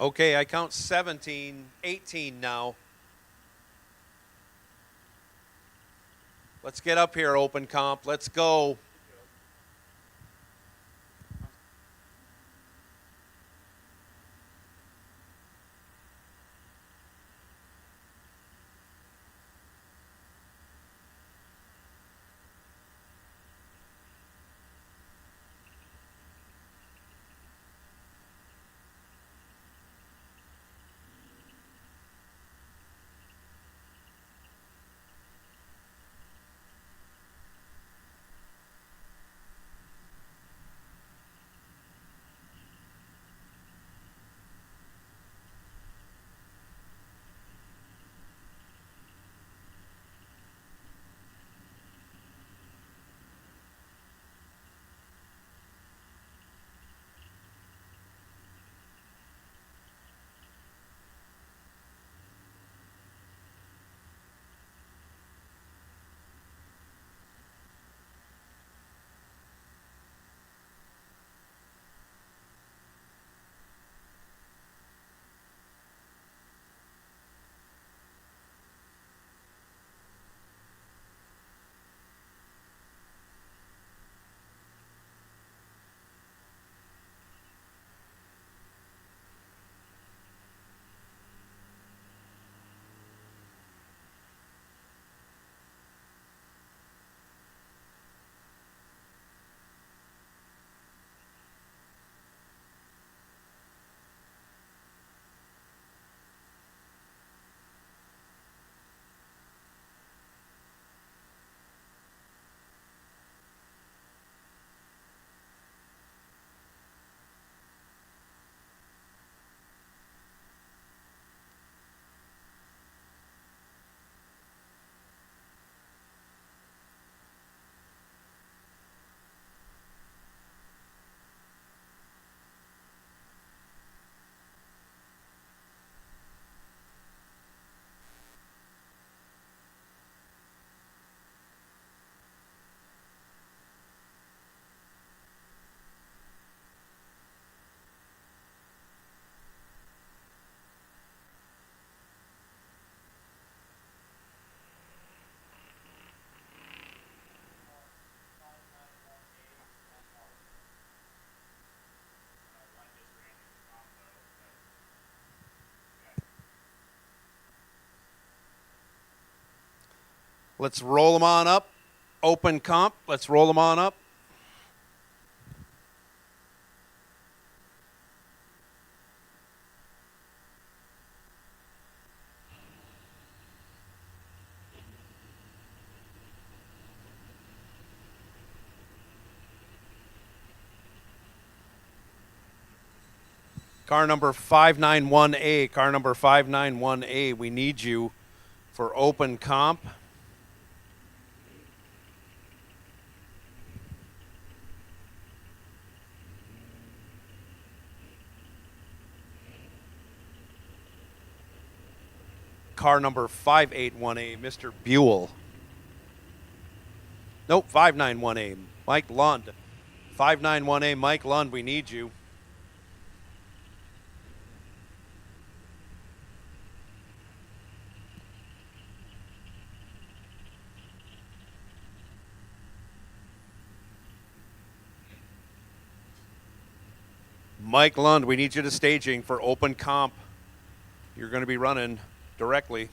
Okay, I count 17, 18 now. Let's get up here, open comp. Let's go. Let's roll them on up. Open comp. Let's roll them on up. Car number 591A, car number 591A, we need you for open comp. Car number 581A, Mr. Buell. Nope, 591A, Mike Lund. 591A, Mike Lund, we need you. Mike Lund, we need you to staging for open comp. You're going to be running directly.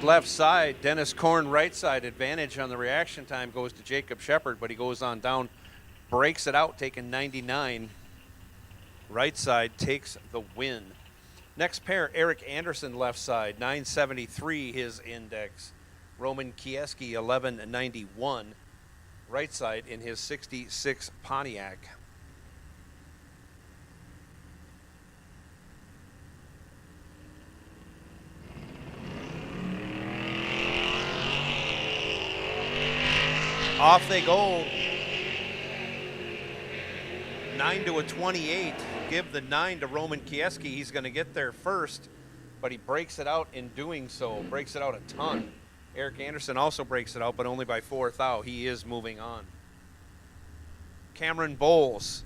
Left side, Dennis Korn right side. Advantage on the reaction time goes to Jacob Shepard, but he goes on down, breaks it out, taking 99. Right side takes the win. Next pair, Eric Anderson left side, 973 his index. Roman Kieski, 1191. Right side in his 66 Pontiac. Off they go. 9 to a 28. Give the 9 to Roman Kieski. He's going to get there first, but he breaks it out in doing so. Breaks it out a ton. Eric Anderson also breaks it out, but only by 4th out. He is moving on. Cameron Bowles,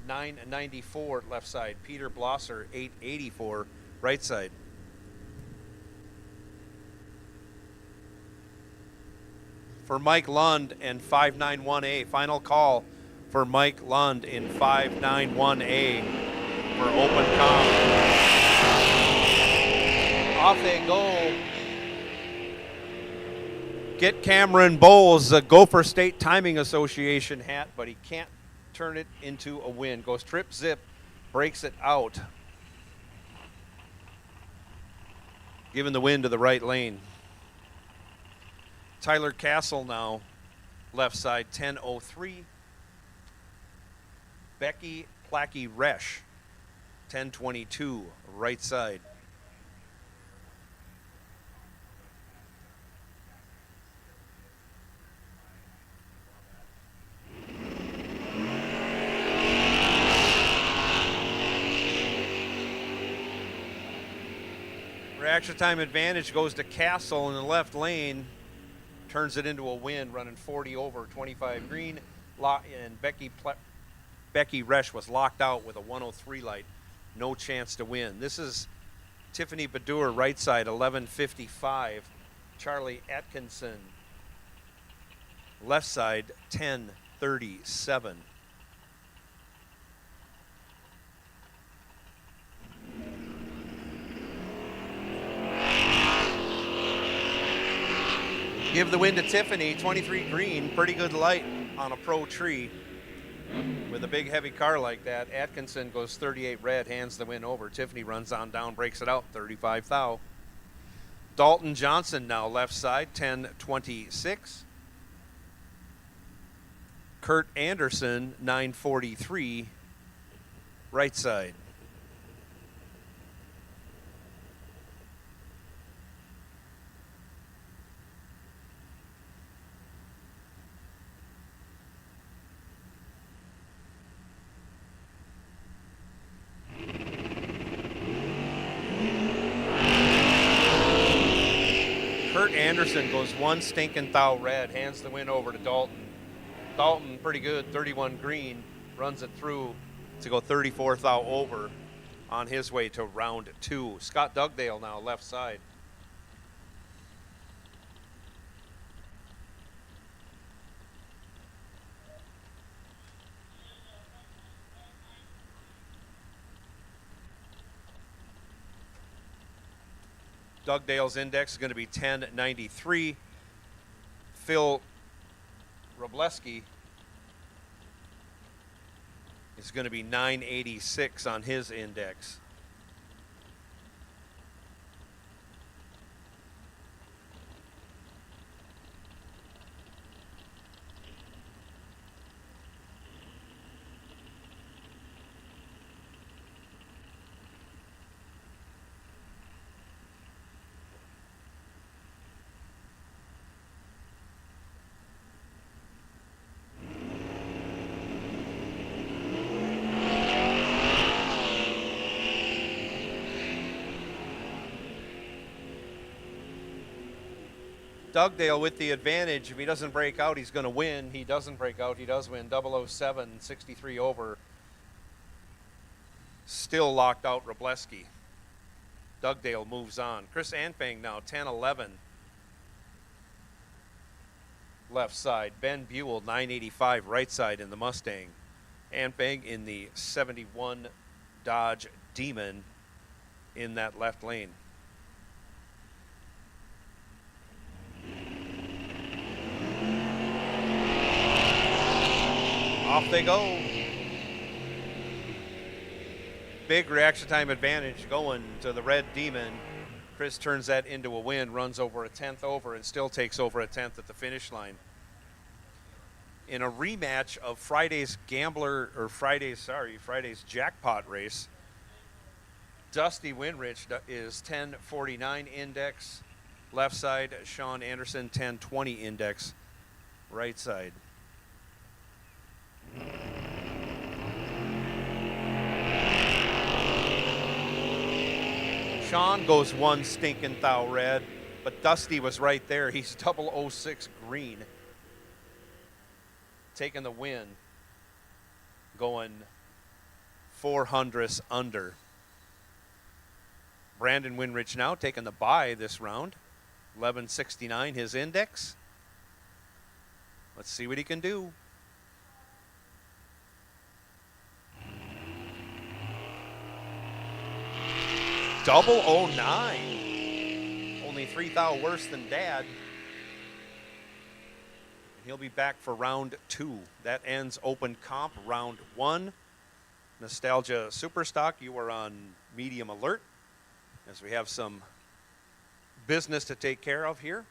994 left side. Peter Blosser, 884 right side. For Mike Lund and 591A. Final call for Mike Lund in 591A for open comp. Off they go. Get Cameron Bowles a Gopher State Timing Association hat, but he can't turn it into a win. Goes trip zip, breaks it out. Giving the win to the right lane. Tyler Castle now, left side, 10:03. Becky Plackey Resch, 10:22, right side. Reaction time advantage goes to Castle in the left lane. Turns it into a win, running 40 over, 25 green. And Becky Resch was locked out with a 103 light. No chance to win. This is Tiffany Badur, right side, 1155. Charlie Atkinson, left side, 1037. Give the win to Tiffany, 23 green, pretty good light on a pro tree. With a big heavy car like that, Atkinson goes 38 red, hands the win over. Tiffany runs on down, breaks it out, 35 thou. Dalton Johnson now left side, 1026. Kurt Anderson, 943, right side. Anderson goes one stinking thou red, hands the win over to Dalton. Dalton, pretty good, 31 green, runs it through to go 34 thou over on his way to round 2. Scott Dugdale now left side. Doug Dale's index is going to be 1093. Phil Robleski is going to be 986 on his index. Dugdale with the advantage. If he doesn't break out, he's going to win. He doesn't break out, he does win. 007, 63 over. Still locked out Robleski. Dugdale moves on. Chris Anfang now, 10-11. Left side. Ben Buell, 985, right side in the Mustang. Anfang in the 71 Dodge Demon in that left lane. Off they go. Big reaction time advantage going to the red Demon. Chris turns that into a win, runs over a 10th over, and still takes over a 10th at the finish line. In a rematch of Friday's jackpot race, Dusty Winrich is 1049 index, left side. Sean Anderson, 1020 index, right side. Sean goes one stinking thou red, but Dusty was right there. He's 006 green. Taking the win. Going 400 under. Brandon Winrich now taking the bye this round. 1169 his index. Let's see what he can do. Double 09. Only 3 thou worse than Dad. He'll be back for round 2. That ends open comp round 1. Nostalgia Superstock, you are on medium alert as we have some business to take care of here.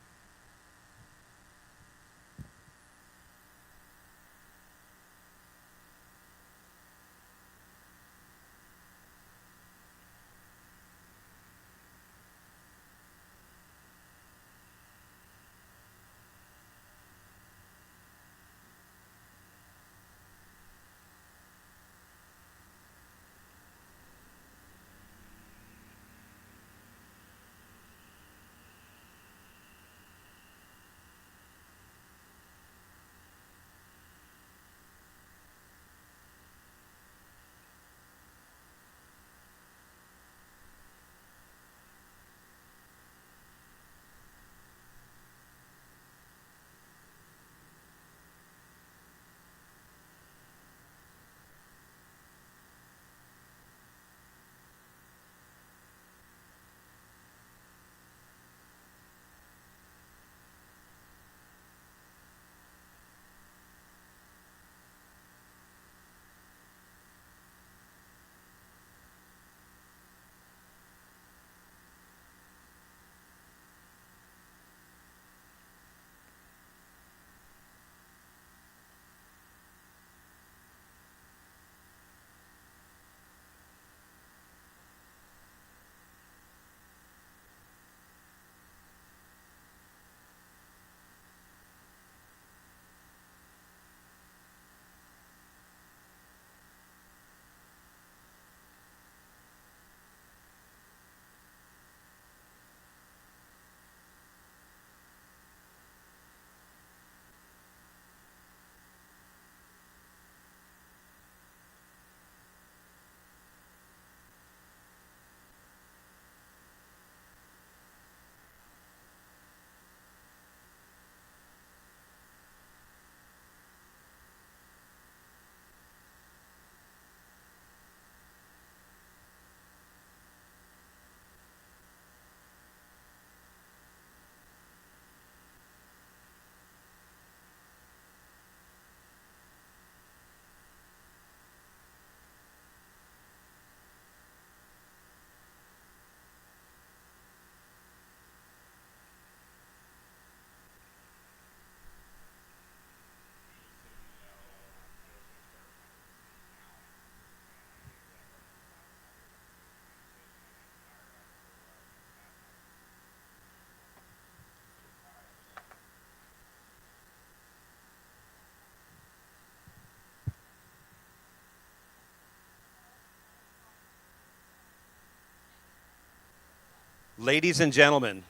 Ladies and gentlemen,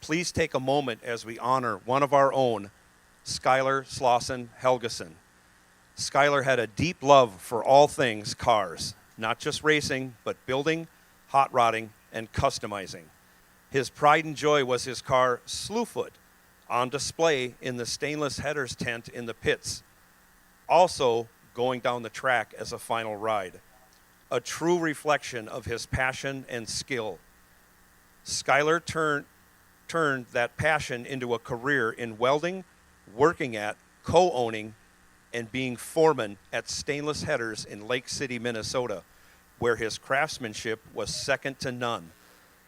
please take a moment as we honor one of our own, Skylar Slauson Helgeson. Skylar had a deep love for all things cars, not just racing, but building, hot rodding, and customizing. His pride and joy was his car Slewfoot, on display in the stainless headers tent in the pits, also going down the track as a final ride. A true reflection of his passion and skill. Skylar turned that passion into a career in welding, working at, co-owning, and being foreman at Stainless Headers in Lake City, Minnesota, where his craftsmanship was second to none.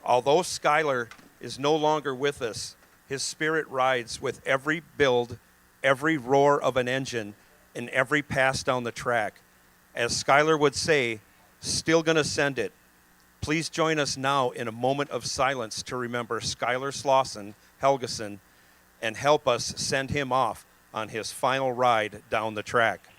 Although Skylar is no longer with us, his spirit rides with every build, every roar of an engine, and every pass down the track. As Skylar would say, still gonna send it. Please join us now in a moment of silence to remember Skylar Slauson Helgeson and help us send him off on his final ride down the track.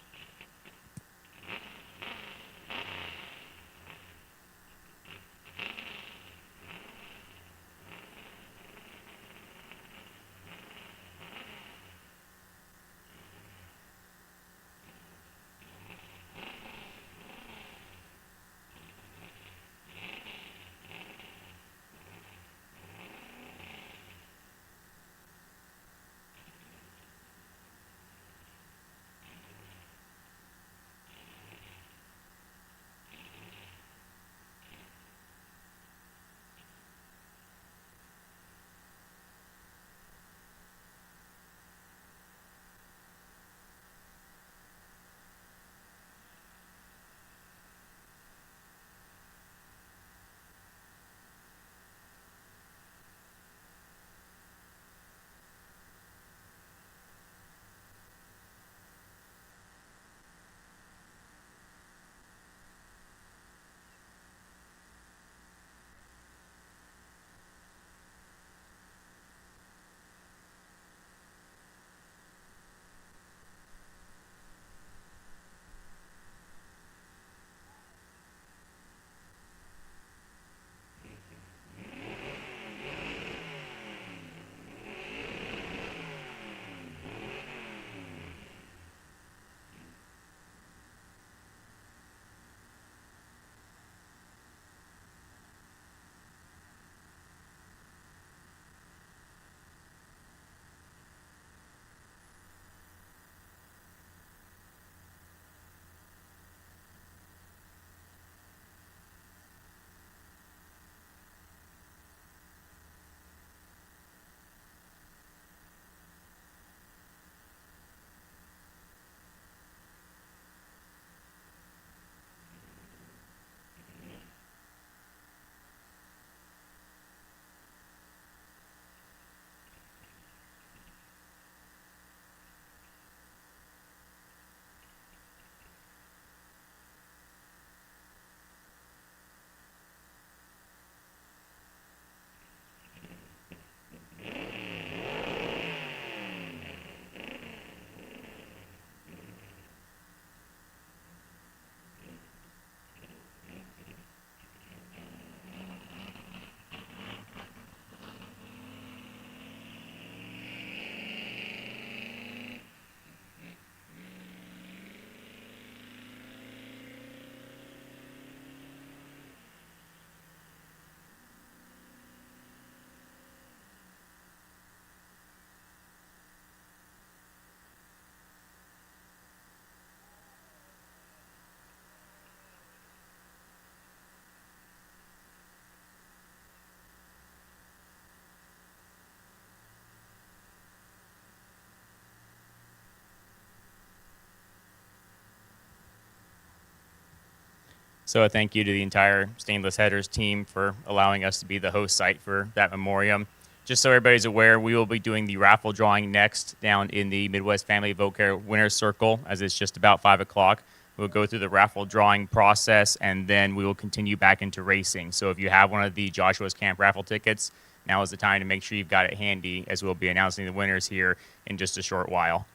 So a thank you to the entire Stainless Headers team for allowing us to be the host site for that memoriam. Just so everybody's aware, we will be doing the raffle drawing next down in the Midwest Family Vote Care Winners Circle, as it's just about 5 o'clock. We'll go through the raffle drawing process, and then we will continue back into racing. So if you have one of the Joshua's Camp raffle tickets, now is the time to make sure you've got it handy, as we'll be announcing the winners here in just a short while.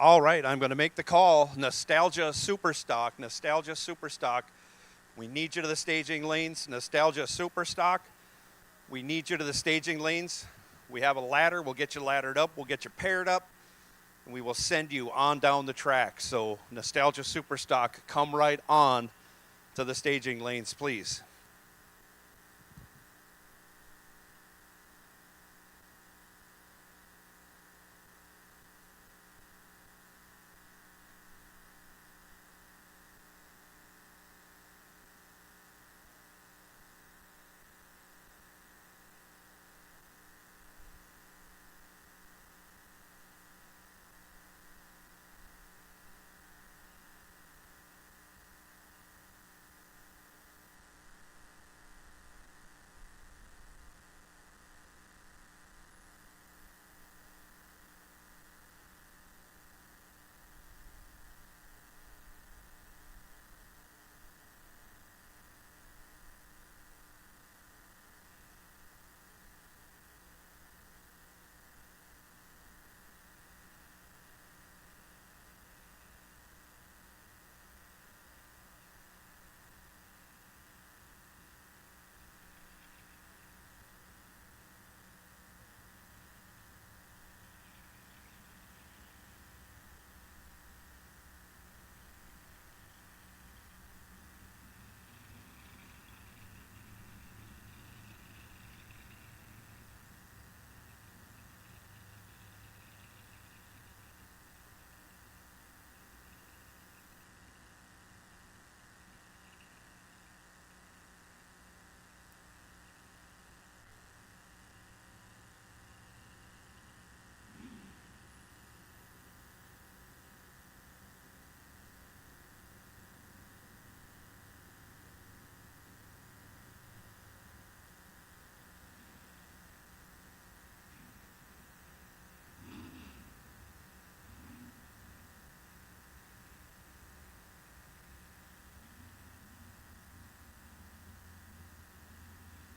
All right, I'm going to make the call. Nostalgia Superstock. Nostalgia Superstock. We need you to the staging lanes. Nostalgia Superstock. We need you to the staging lanes. We have a ladder. We'll get you laddered up. We'll get you paired up. And we will send you on down the track. So Nostalgia Superstock, come right on to the staging lanes, please.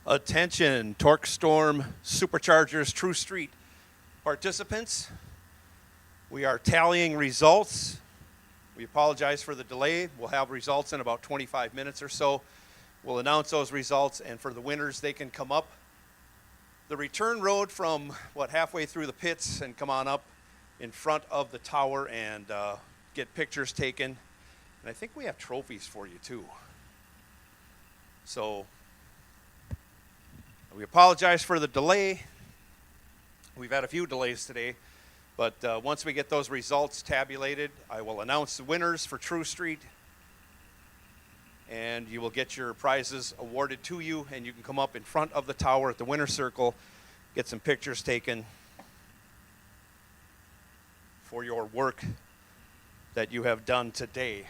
Attention, Torque Storm Superchargers True Street participants. We are tallying results. We apologize for the delay. We'll have results in about 25 minutes or so. We'll announce those results, and for the winners, they can come up the return road from halfway through the pits and come on up in front of the tower and get pictures taken. And I think we have trophies for you too. So we apologize for the delay. We've had a few delays today, but once we get those results tabulated, I will announce the winners for True Street, and you will get your prizes awarded to you, and you can come up in front of the tower at the winner's circle, get some pictures taken for your work that you have done today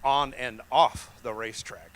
on and off the racetrack.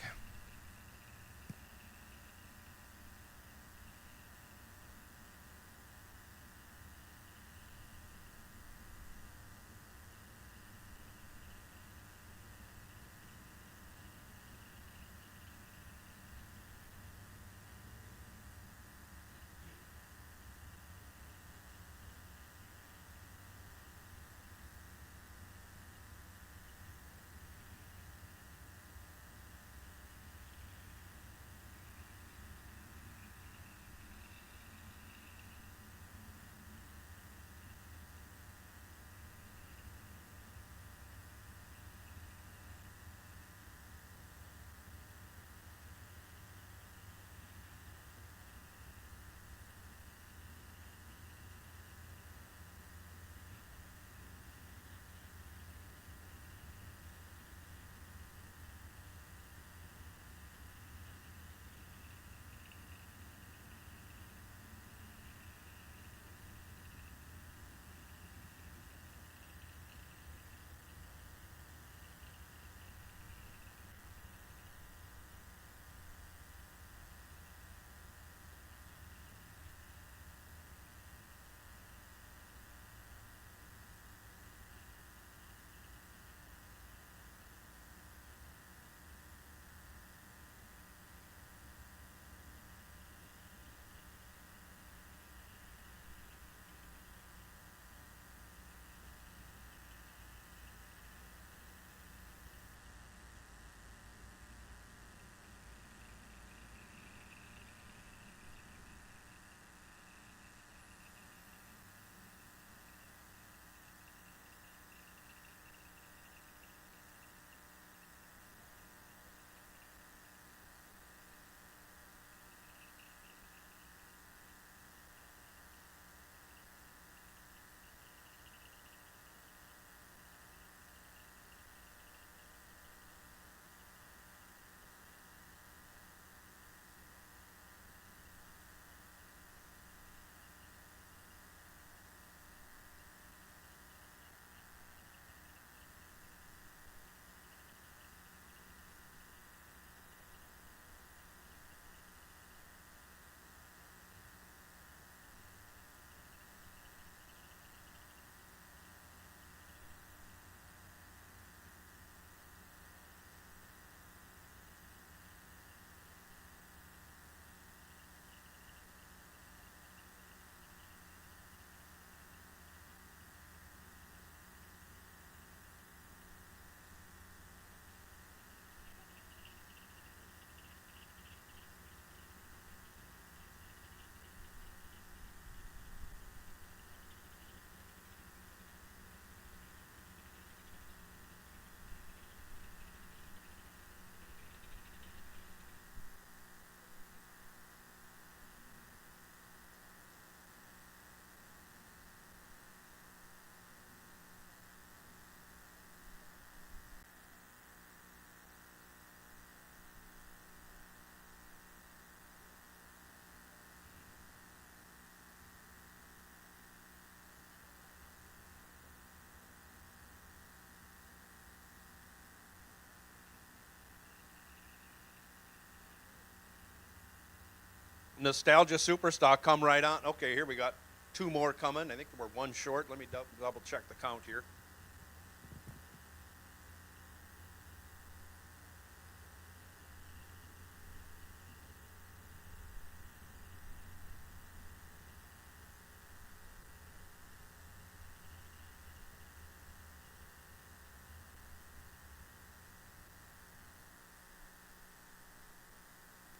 Nostalgia Superstock, come right on. Okay, here we got 2 more coming. I think we're 1 short. Let me double check the count here.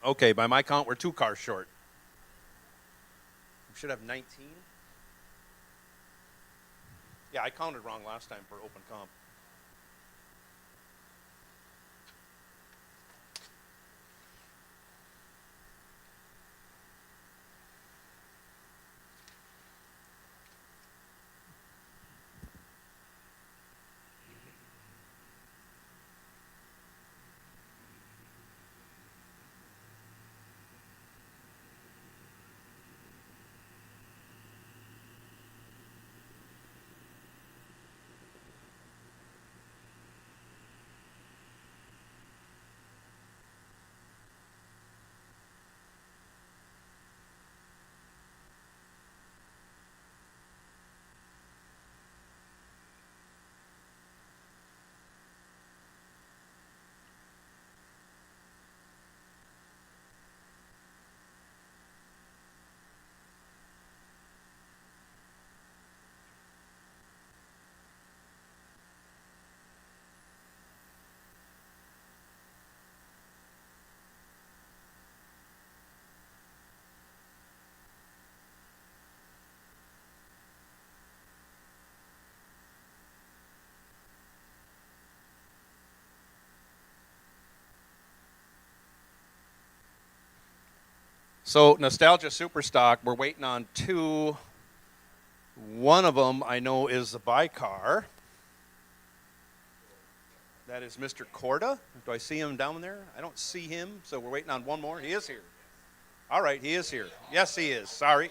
Okay, by my count, we're 2 cars short. We should have 19. Yeah, I counted wrong last time for open comp. So Nostalgia Superstock, we're waiting on 2. One of them I know is the buy car. That is Mr. Corda. Do I see him down there? I don't see him, so we're waiting on 1 more. He is here. All right, he is here. Yes, he is. Sorry.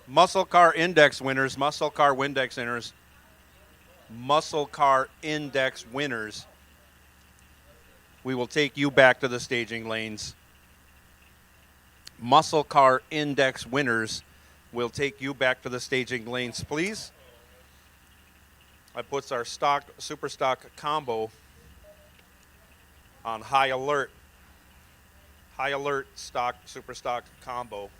Muscle Car Index winners, Muscle Car Windex winners. Muscle Car Index winners, we will take you back to the staging lanes. Muscle Car Index winners will take you back to the staging lanes, please. That puts our stock, super stock combo on high alert. High alert stock, super stock combo.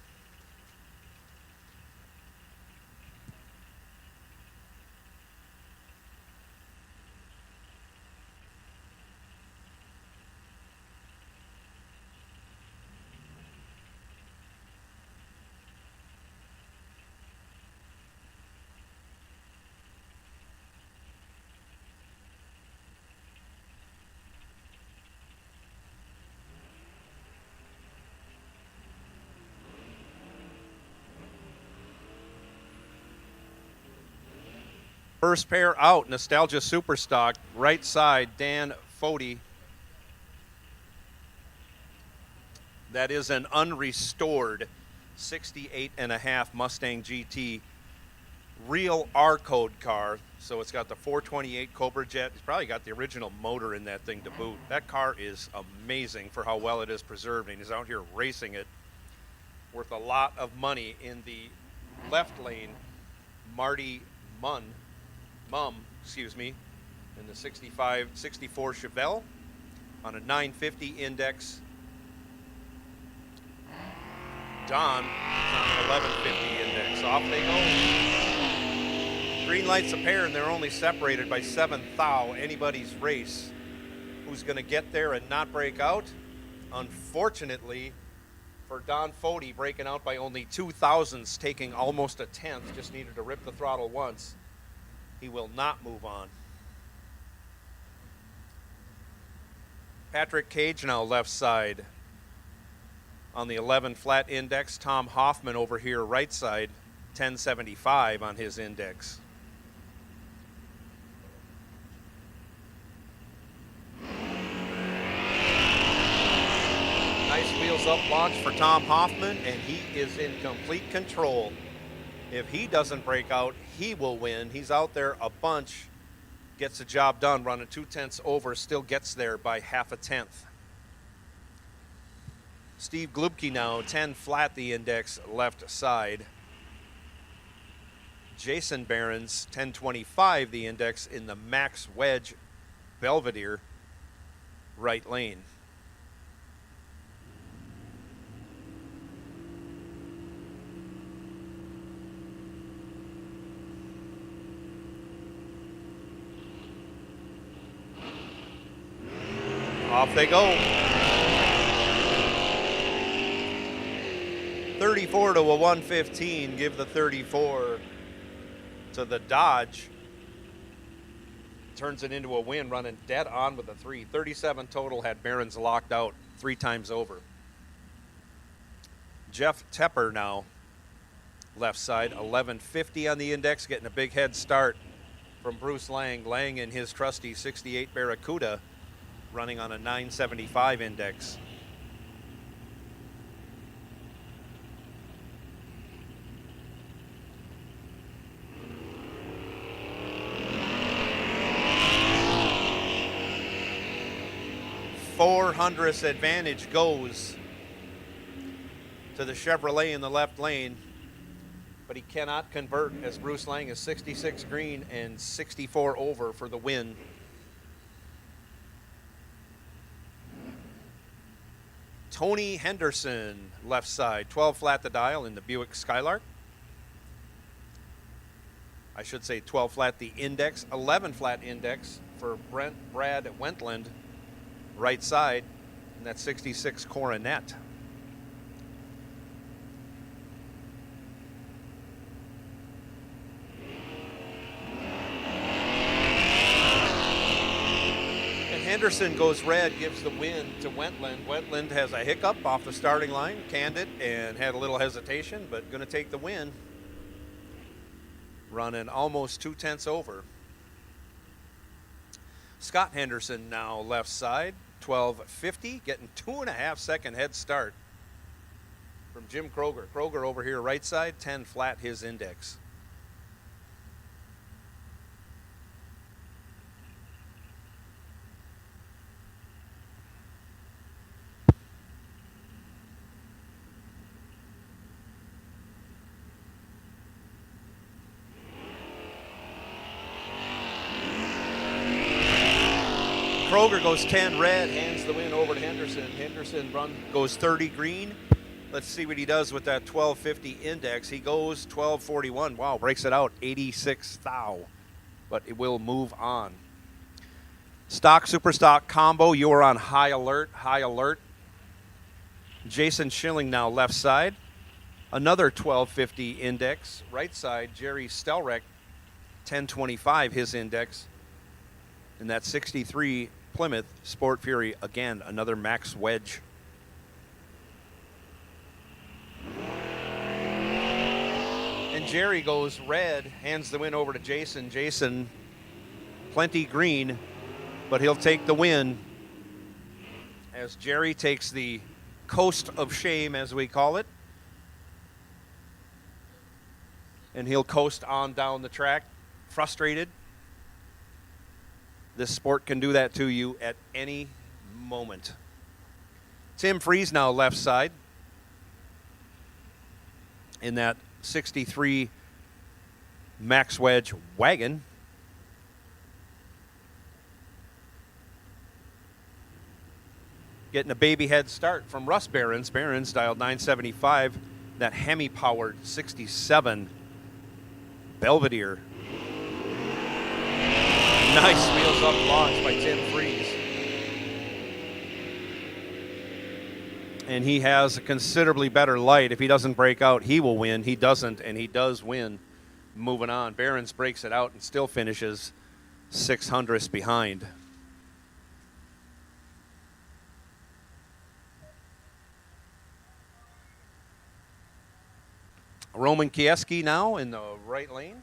First pair out, Nostalgia Superstock, right side, Dan Fody. That is an unrestored 68.5 Mustang GT, real R-code car. So it's got the 428 Cobra Jet. It's probably got the original motor in that thing to boot. That car is amazing for how well it is preserved, and he's out here racing it. Worth a lot of money. In the left lane, Marty Mum, in the 64 Chevelle on a 950 index. Don on an 1150 index. Off they go. Green lights a pair, and they're only separated by 7 thou. Anybody's race. Who's going to get there and not break out? Unfortunately for Don Fody, breaking out by only 2 thousandths, taking almost a tenth. Just needed to rip the throttle once. He will not move on. Patrick Cage now left side. On the 11 flat index, Tom Hoffman over here right side, 1075 on his index. Nice wheels up launch for Tom Hoffman, and he is in complete control. If he doesn't break out, he will win. He's out there a bunch, gets the job done, running 2/10 over, still gets there by half a tenth. Steve Glubke now, 10 flat the index, left side. Jason Behrens, 1025 the index in the Max Wedge Belvedere, right lane. Off they go. 34 to a 115. Give the 34 to the Dodge. Turns it into a win, running dead on with a 3. 37 total, had Barons locked out 3 times over. Jeff Tepper now, left side, 1150 on the index, getting a big head start from Bruce Lang. Lang in his trusty 68 Barracuda, running on a 975 index. .400th advantage goes to the Chevrolet in the left lane, but he cannot convert as Bruce Lang is 66 green and 64 over for the win. Tony Henderson, left side, 12 flat the dial in the Buick Skylark. I should say 12 flat the index, 11 flat index for Brad Wentland, right side, and that 66 Coronet. Henderson goes red, gives the win to Wentland. Wentland has a hiccup off the starting line, canned it, and had a little hesitation, but going to take the win. Running almost 2/10 over. Scott Henderson now left side, 1250, getting 2.5 second head start from Jim Kroger. Kroger over here right side, 10 flat his index. Kroger goes 10 red, hands the win over to Henderson. Henderson goes 30 green. Let's see what he does with that 1250 index. He goes 1241. Wow, breaks it out 86 thou. But it will move on. Stock, super stock combo. You are on high alert, high alert. Jason Schilling now left side. Another 1250 index. Right side, Jerry Stelreck, 1025 his index. And that 63 Plymouth Sport Fury, again, another max wedge. And Jerry goes red, hands the win over to Jason. Jason, plenty green, but he'll take the win as Jerry takes the coast of shame, as we call it. And he'll coast on down the track, frustrated. This sport can do that to you at any moment. Tim Freeze now left side in that 63 Max Wedge wagon. Getting a baby head start from Russ Behrens. Behrens dialed 975, that Hemi-powered 67 Belvedere. Nice wheels up launch by Tim Freeze. And he has a considerably better light. If he doesn't break out, he will win. He doesn't, and he does win. Moving on. Behrens breaks it out and still finishes 600th behind. Roman Kieski now in the right lane.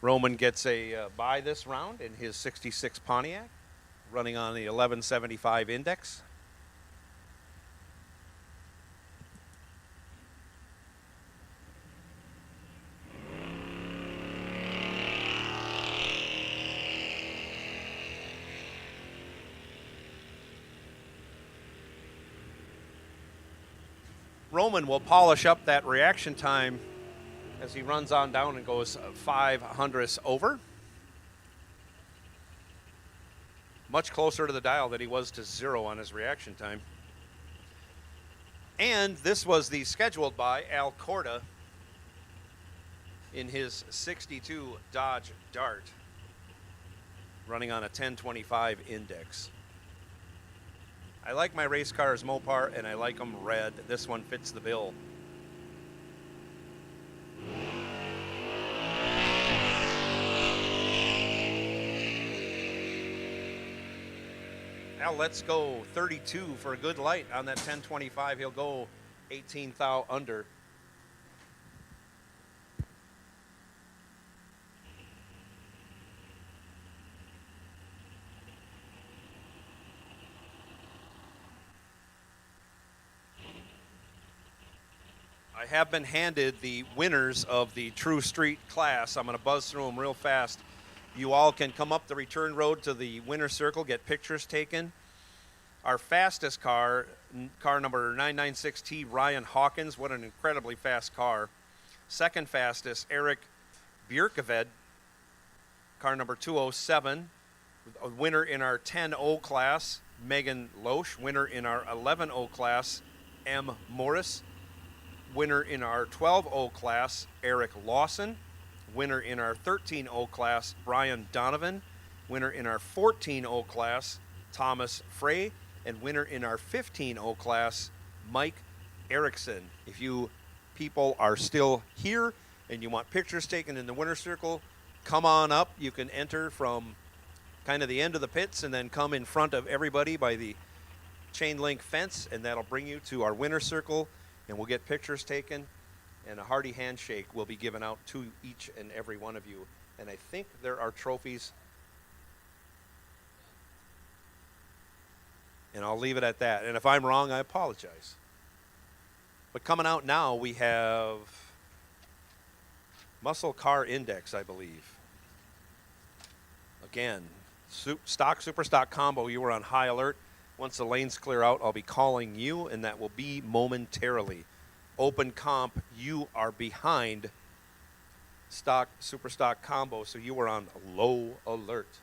Roman gets a bye this round in his 66 Pontiac, running on the 1175 index. Roman will polish up that reaction time as he runs on down and goes 500ths over. Much closer to the dial than he was to 0 on his reaction time. And this was the scheduled by Al Corda in his 62 Dodge Dart, running on a 1025 index. I like my race cars Mopar, and I like them red. This one fits the bill. Now let's go 32 for a good light on that 1025. He'll go 18 thou under. I have been handed the winners of the True Street class. I'm going to buzz through them real fast. You all can come up the return road to the winner's circle, get pictures taken. Our fastest car, car number 996T, Ryan Hawkins. What an incredibly fast car. Second fastest, Eric Bjerkeved, car number 207. A winner in our 10-0 class, Megan Loesch. Winner in our 11-0 class, M. Morris. Winner in our 12-0 class, Eric Lawson. Winner in our 13-0 class, Brian Donovan. Winner in our 14-0 class, Thomas Frey. And winner in our 15-0 class, Mike Erickson. If you people are still here and you want pictures taken in the winner's circle, come on up. You can enter from kind of the end of the pits and then come in front of everybody by the chain link fence, and that'll bring you to our winner's circle, and we'll get pictures taken, and a hearty handshake will be given out to each and every one of you. And I think there are trophies. And I'll leave it at that. And if I'm wrong, I apologize. But coming out now, we have Muscle Car Index, I believe. Again, stock, super stock combo. You were on high alert. Once the lanes clear out, I'll be calling you, and that will be momentarily. Open comp, you are behind stock, super stock combo, so you are on low alert.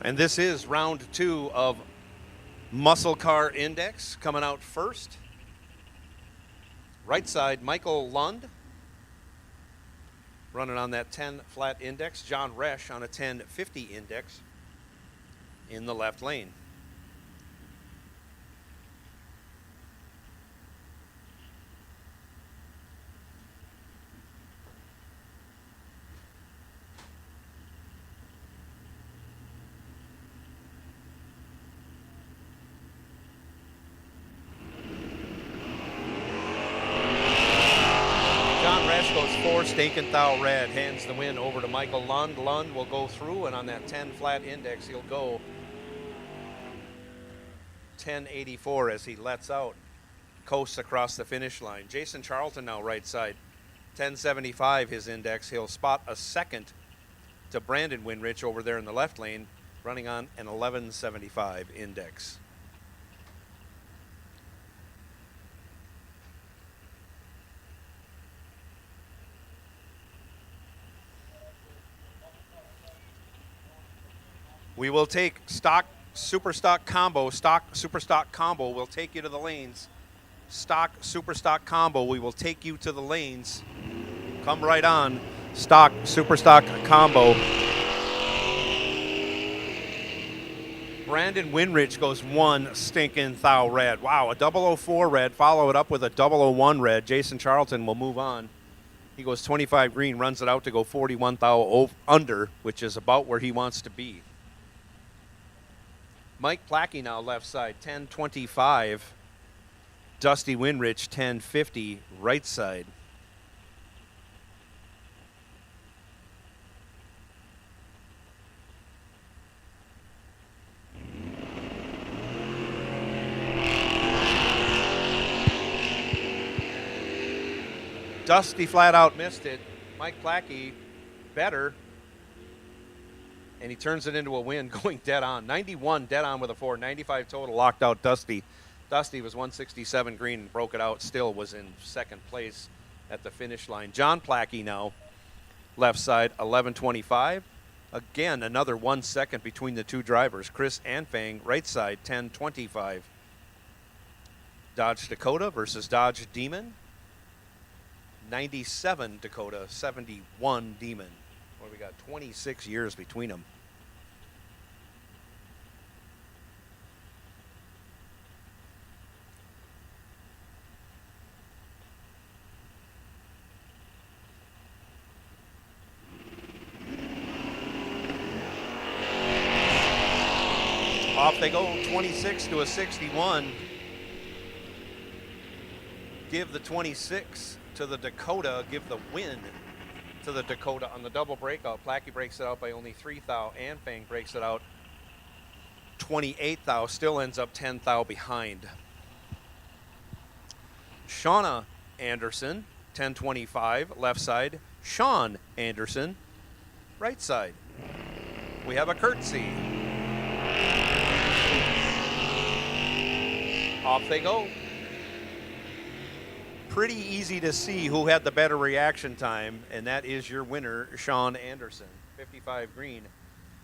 And this is round 2 of Muscle Car Index. Coming out first, right side, Michael Lund, running on that 10 flat index. John Resch on a 1050 index in the left lane. Stakenthal red hands the win over to Michael Lund. Lund will go through, and on that 10 flat index, he'll go 1084 as he lets out, coasts across the finish line. Jason Charlton now right side, 1075 his index. He'll spot a second to Brandon Winrich over there in the left lane, running on an 1175 index. We will take stock, super stock combo. Stock, super stock combo will take you to the lanes. Stock, super stock combo, we will take you to the lanes. Come right on. Stock, super stock combo. Brandon Winrich goes 1 stinking thou red. Wow, a 004 red. Follow it up with a 001 red. Jason Charlton will move on. He goes 25 green, runs it out to go 41 thou under, which is about where he wants to be. Mike Plackey now left side, 1025. Dusty Winrich, 1050, right side. Dusty flat out missed it. Mike Plackey better. And he turns it into a win going dead on. 91 dead on with a 4, 95 total, locked out Dusty. Dusty was 167 green and broke it out, still was in second place at the finish line. John Plackey now, left side, 1125. Again, another 1 second between the two drivers. Chris Anfang, right side, 1025. Dodge Dakota versus Dodge Demon. 97 Dakota, 71 Demon. Well, we got 26 years between them. Off they go, 26 to a 61. Give the 26 to the Dakota, give the win to the Dakota on the double breakout. Plackey breaks it out by only 3 thou. Anfang breaks it out 28 thou, still ends up 10 thou behind. Shauna Anderson, 1025, left side. Sean Anderson, right side. We have a curtsy. Off they go. Pretty easy to see who had the better reaction time, and that is your winner, Sean Anderson, 55 green,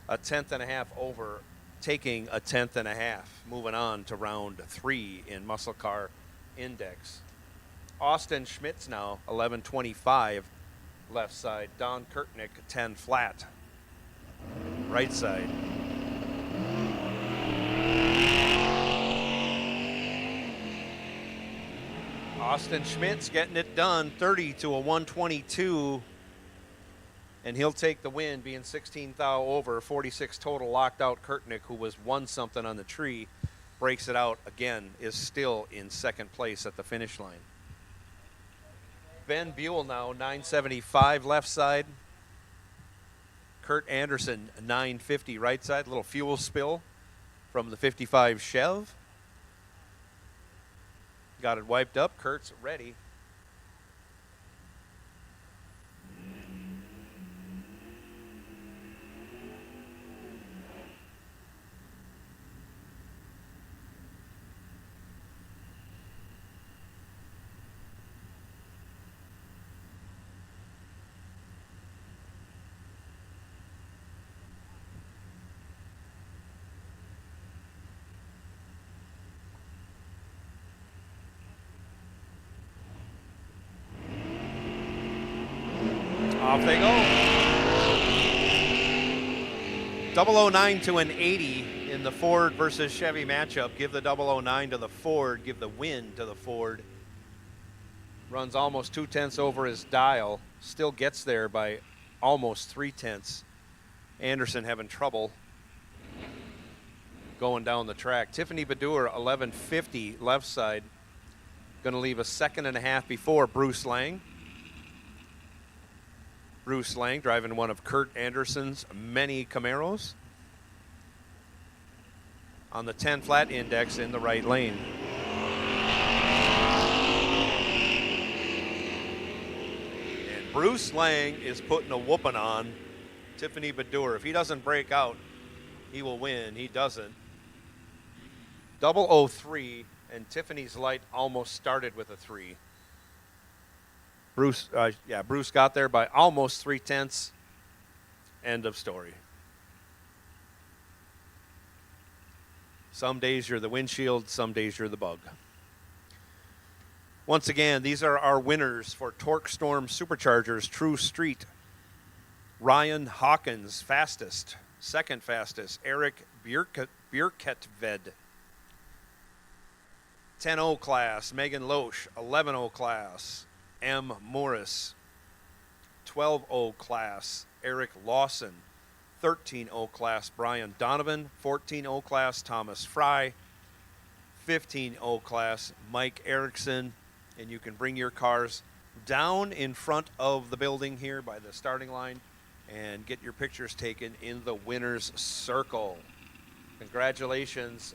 a 10th.5 over, taking a 10th.5. Moving on to round 3 in Muscle Car Index. Austin Schmitz now, 1125, left side. Don Kurtnick, 10 flat, right side. Austin Schmitz getting it done, 30 to a 122, and he'll take the win, being 16 thou over, 46 total. Locked out Kurtnick, who was 1-something on the tree, breaks it out again, is still in second place at the finish line. Ben Buell now, 975 left side. Kurt Anderson, 950 right side. Little fuel spill from the 55 Chev. Got it wiped up. Kurt's ready. Off they go. 009 to an 80 in the Ford versus Chevy matchup. Give the 009 to the Ford. Give the win to the Ford. Runs almost 2/10 over his dial. Still gets there by almost 3/10. Anderson having trouble going down the track. Tiffany Badur, 1150 left side. Going to leave a 1.5 before Bruce Lang. Bruce Lang driving one of Kurt Anderson's many Camaros on the 10 flat index in the right lane. And Bruce Lang is putting a whooping on Tiffany Badur. If he doesn't break out, he will win. He doesn't. 003, and Tiffany's light almost started with a 3. Bruce got there by almost 3/10. End of story. Some days you're the windshield, some days you're the bug. Once again, these are our winners for Torque Storm Superchargers True Street. Ryan Hawkins, fastest. Second fastest, Eric Bierketved. 10-0 class, Megan Loesch. 11-0 class, M. Morris. 12-0 class, Eric Lawson. 13-0 class, Brian Donovan. 14-0 class, Thomas Fry. 15-0 class, Mike Erickson. And you can bring your cars down in front of the building here by the starting line and get your pictures taken in the winner's circle. Congratulations,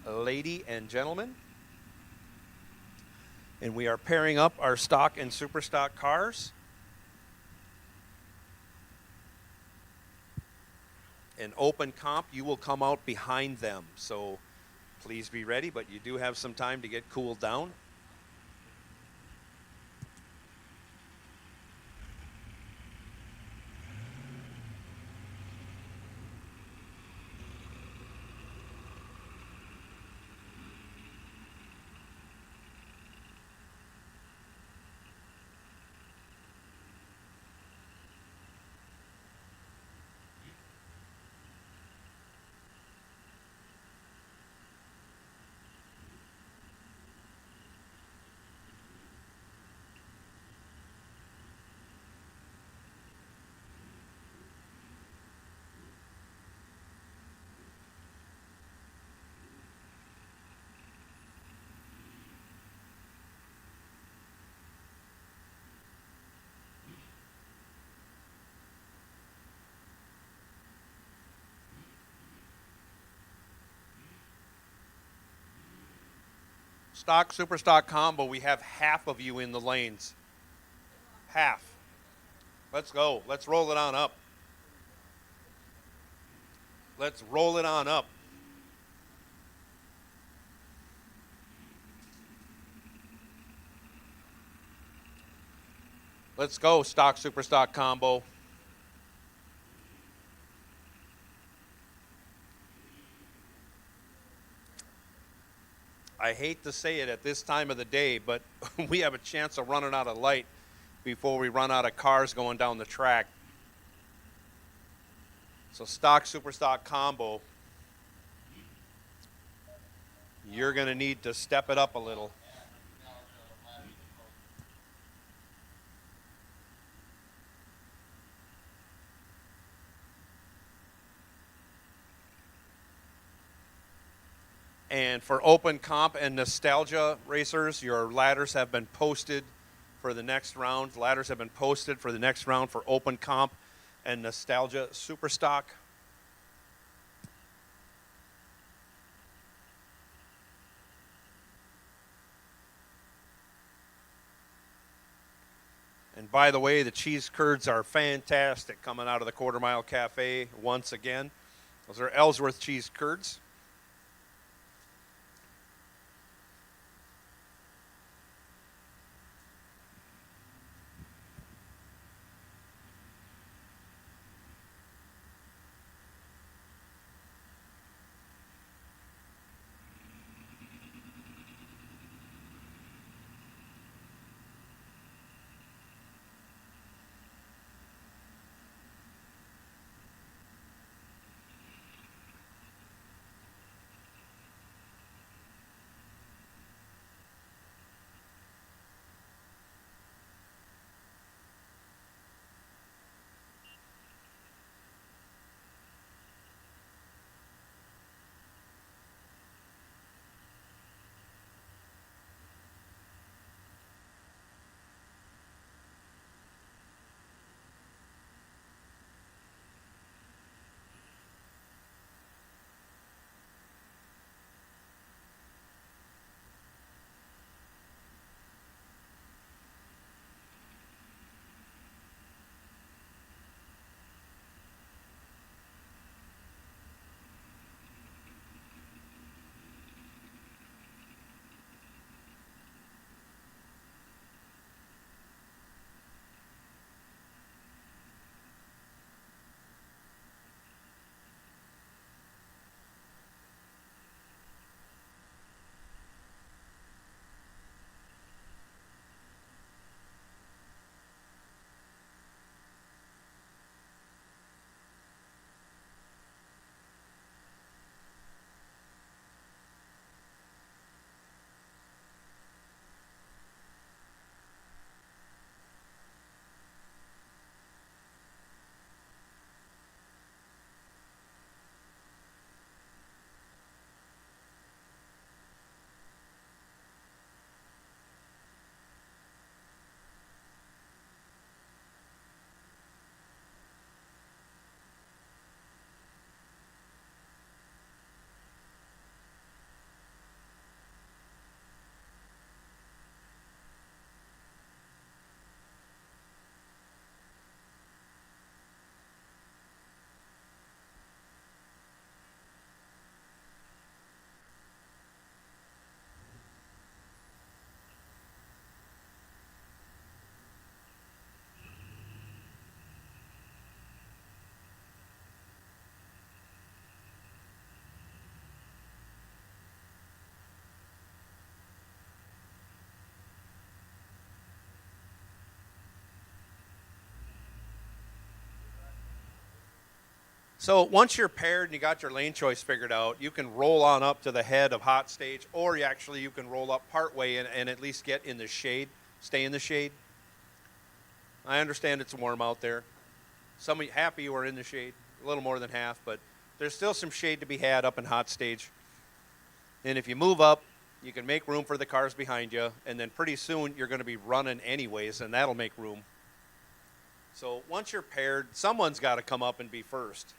lady and gentlemen. And we are pairing up our stock and super stock cars. An open comp, you will come out behind them. So please be ready, but you do have some time to get cooled down. Stock, super stock combo, we have half of you in the lanes. Half. Let's go. Let's roll it on up. Let's roll it on up. Let's go, stock, super stock combo. I hate to say it at this time of the day, but we have a chance of running out of light before we run out of cars going down the track. So stock, super stock combo, you're going to need to step it up a little. And for open comp and nostalgia racers, your ladders have been posted for the next round. Ladders have been posted for the next round for open comp and nostalgia super stock. And by the way, the cheese curds are fantastic coming out of the Quarter Mile Cafe once again. Those are Ellsworth cheese curds. So once you're paired and you got your lane choice figured out, you can roll on up to the head of hot stage, or you can roll up part way and at least get in the shade, stay in the shade. I understand it's warm out there. Some of you, half of you are in the shade, a little more than half, but there's still some shade to be had up in hot stage. And if you move up, you can make room for the cars behind you, and then pretty soon you're going to be running anyways, and that'll make room. So once you're paired, someone's got to come up and be first.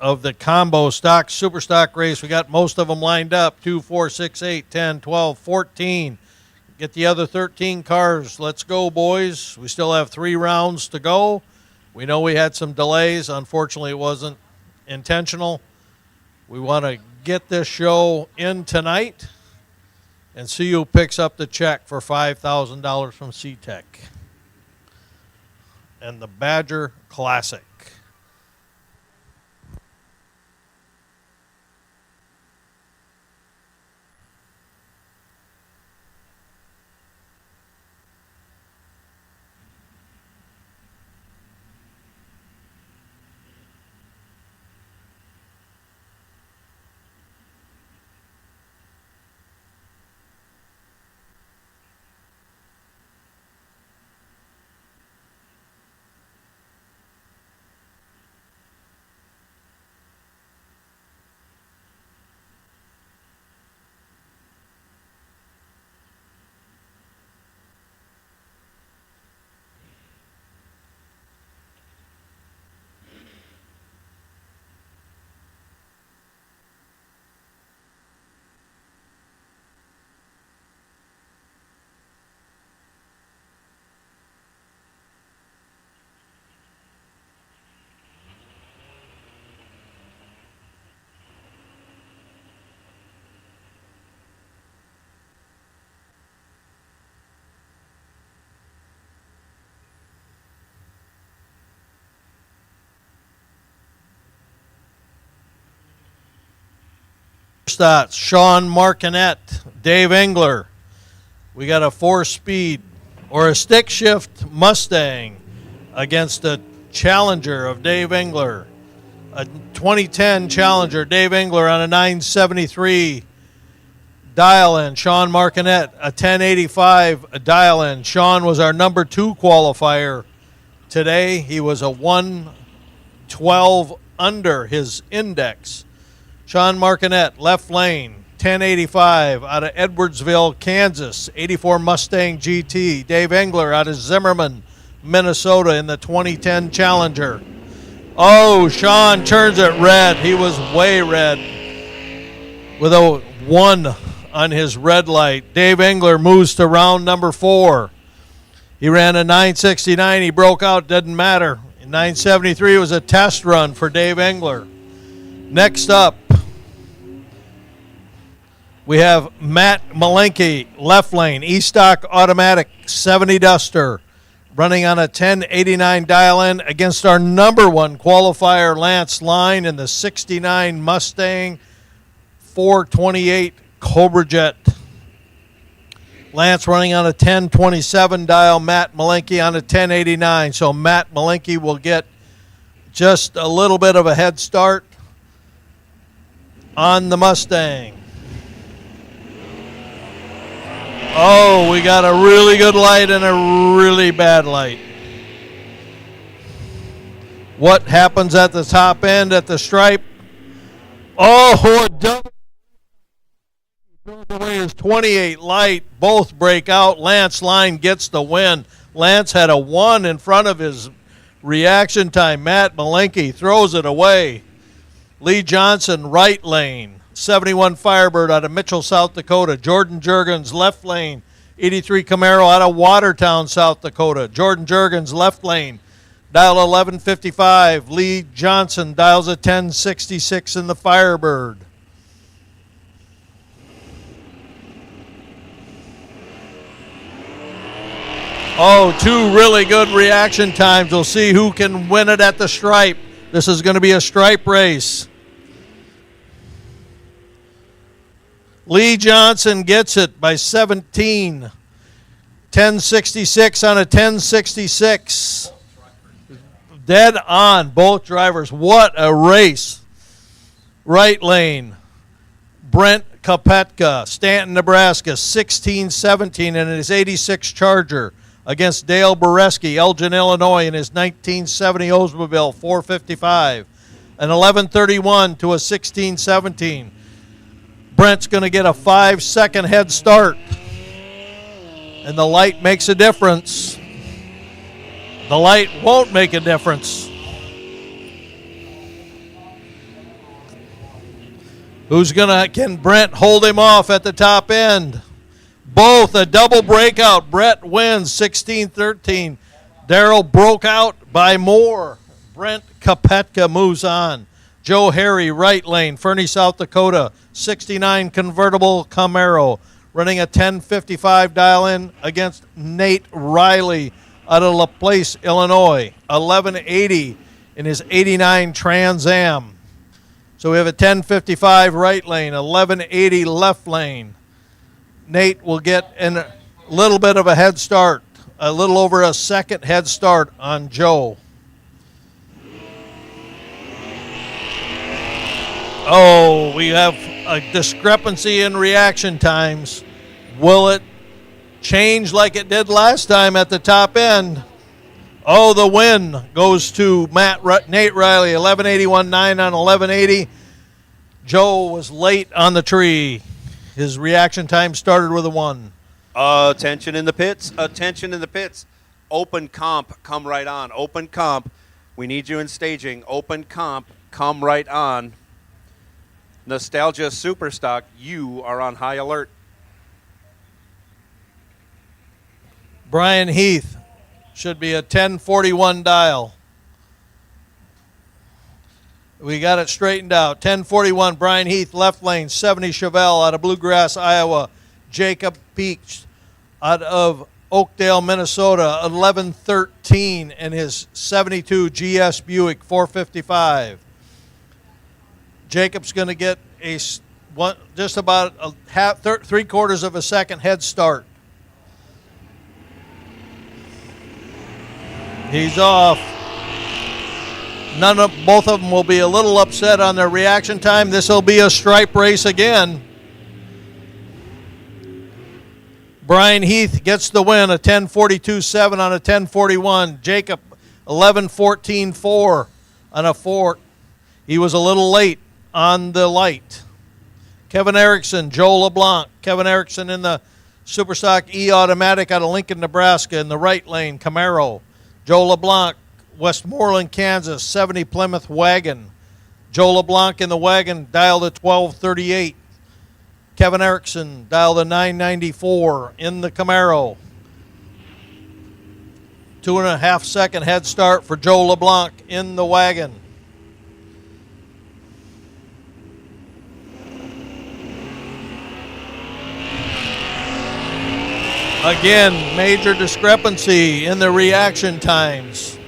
of the combo stock, super stock race. We got most of them lined up, 2, 4, 6, 8, 10, 12, 14. Get the other 13 cars. Let's go, boys. We still have 3 rounds to go. We know we had some delays. Unfortunately, it wasn't intentional. We want to get this show in tonight and see who picks up the check for $5,000 from CTech and the Badger Classic. Starts Sean Martinet, Dave Engler. We got a 4-speed or a stick shift Mustang against a Challenger of Dave Engler. A 2010 Challenger, Dave Engler on a 973 dial-in. Sean Martinet, a 1085 dial-in. Sean was our number 2 qualifier today. He was a 112 under his index. Sean Martinet, left lane, 1085 out of Edwardsville, Kansas, 84 Mustang GT. Dave Engler out of Zimmerman, Minnesota in the 2010 Challenger. Oh, Sean turns it red. He was way red with a 1 on his red light. Dave Engler moves to round number 4. He ran a 969. He broke out, didn't matter. 973 was a test run for Dave Engler. Next up, we have Matt Malenke, left lane, E-Stock Automatic 70 Duster, running on a 1089 dial-in against our number 1 qualifier, Lance Line, in the 69 Mustang 428 Cobra Jet. Lance running on a 1027 dial, Matt Malenke on a 1089. So Matt Malenke will get just a little bit of a head start on the Mustang. Oh, we got a really good light and a really bad light. What happens at the top end at the stripe? Oh, it does. Throws away his 28 light. Both break out. Lance Line gets the win. Lance had a 1 in front of his reaction time. Matt Malenke throws it away. Lee Johnson, right lane. 71 Firebird out of Mitchell, South Dakota. Jordan Juergens, left lane. 83 Camaro out of Watertown, South Dakota. Jordan Juergens, left lane. Dial 1155. Lee Johnson dials a 1066 in the Firebird. Oh, 2 really good reaction times. We'll see who can win it at the stripe. This is going to be a stripe race. Lee Johnson gets it by 17. 1066 on a 1066. Dead on, both drivers. What a race. Right lane. Brent Kopetka, Stanton, Nebraska, 1617 in his 86 Charger against Dale Boreski, Elgin, Illinois in his 1970 Oldsmobile 455. An 1131 to a 1617. Brent's going to get a 5-second head start. And the light makes a difference. The light won't make a difference. Can Brent hold him off at the top end? Both a double breakout. Brett wins 16-13. Darrell broke out by more. Brent Kopetka moves on. Joe Harry, right lane, Fernie, South Dakota, 69 convertible Camaro, running a 1055 dial-in against Nate Riley out of LaPlace, Illinois, 1180 in his 89 Trans Am. So we have a 1055 right lane, 1180 left lane. Nate will get a little bit of a head start, a little over a second head start on Joe. Oh, we have a discrepancy in reaction times. Will it change like it did last time at the top end? Oh, the win goes to Nate Riley, 1181.9 on 1180. Joe was late on the tree. His reaction time started with a 1. Attention in the pits. Attention in the pits. Open comp, come right on. Open comp. We need you in staging. Open comp, come right on. Nostalgia Superstock, you are on high alert. Brian Heath should be a 1041 dial. We got it straightened out. 1041, Brian Heath, left lane, 70 Chevelle out of Bluegrass, Iowa. Jacob Peach out of Oakdale, Minnesota, 1113 in his 72 GS Buick 455. Jacob's going to get just about a half, 3/4 of a second head start. He's off. Both of them will be a little upset on their reaction time. This will be a stripe race again. Brian Heath gets the win, a 10:42.7 on a 10:41. Jacob, 11:14.4 on a 4. He was a little late on the light. Kevin Erickson, Joe LeBlanc. Kevin Erickson in the Superstock E-Automatic out of Lincoln, Nebraska in the right lane, Camaro. Joe LeBlanc, Westmoreland, Kansas, 70 Plymouth wagon. Joe LeBlanc in the wagon dialed a 1238. Kevin Erickson dialed a 994 in the Camaro. 2.5 second head start for Joe LeBlanc in the wagon. Again, major discrepancy in the reaction times.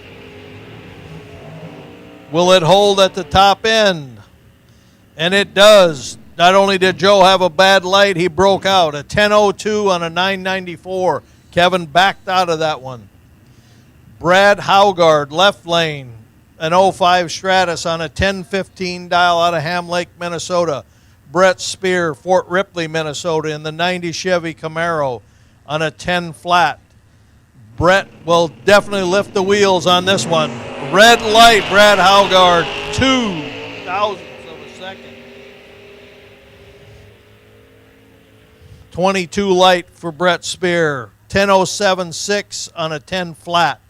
Will it hold at the top end? And it does. Not only did Joe have a bad light, he broke out. A 10:02 on a 994. Kevin backed out of that one. Brad Haugard, left lane, an 05 Stratus on a 1015 dial out of Ham Lake, Minnesota. Brett Spear, Fort Ripley, Minnesota, in the 90 Chevy Camaro on a 10 flat. Brett will definitely lift the wheels on this one. Red light, Brad Haugard, 2 thousandths of a second. 22 light for Brett Spear. 10:07.6 on a 10 flat.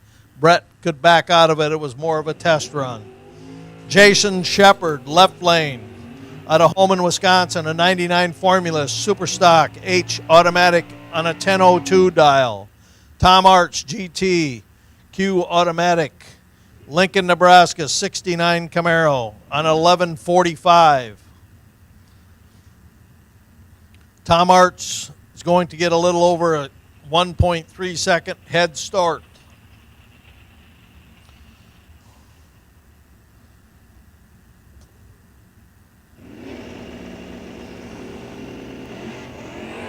Brett could back out of it. It was more of a test run. Jason Shepard, left lane, out of Holman, Wisconsin, a 99 Formula Superstock H automatic on a 10:02 dial. Tom Arch, GT, Q automatic, Lincoln, Nebraska, 69 Camaro on 11:45. Tom Arch is going to get a little over a 1.3 second head start.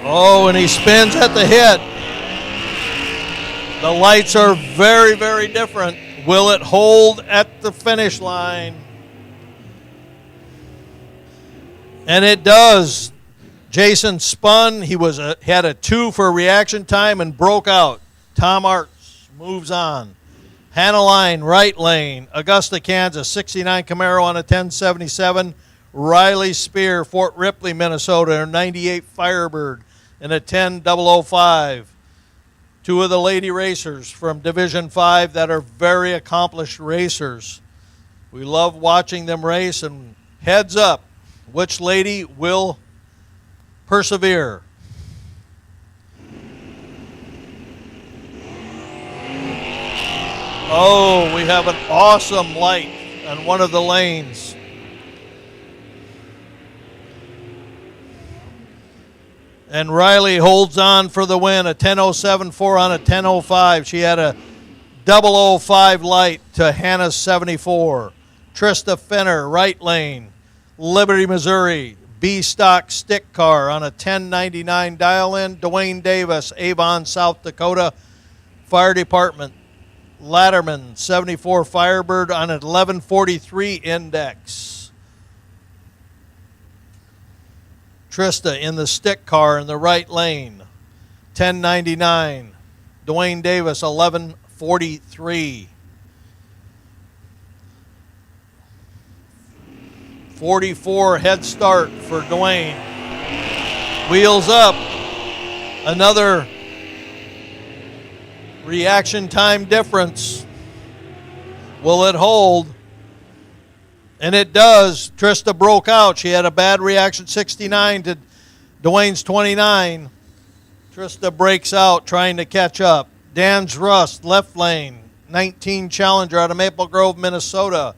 Oh, and he spins at the hit. The lights are very, very different. Will it hold at the finish line? And it does. Jason spun. He had a 2 for reaction time and broke out. Tom Arts moves on. Hannah Line, right lane, Augusta, Kansas, 69 Camaro on a 1077. Riley Spear, Fort Ripley, Minnesota, a 98 Firebird in a 10005. 2 of the lady racers from Division 5 that are very accomplished racers. We love watching them race, and heads up, Which lady will persevere? Oh, we have an awesome light on one of the lanes. And Riley holds on for the win, a 10.07.4 on a 10.05. She had a 005 light to Hannah's 74. Trista Fenner, right lane. Liberty, Missouri, B-Stock stick car on a 10.99 dial-in. Dwayne Davis, Avon, South Dakota Fire Department. Latterman, 74 Firebird on an 1143 index. Trista in the stick car in the right lane, 1099. Dwayne Davis, 1143. 44 head start for Dwayne. Wheels up. Another reaction time difference. Will it hold? And it does. Trista broke out. She had a bad reaction, 69 to Dwayne's 29. Trista breaks out trying to catch up. Dan's Rust, left lane, 19 Challenger out of Maple Grove, Minnesota.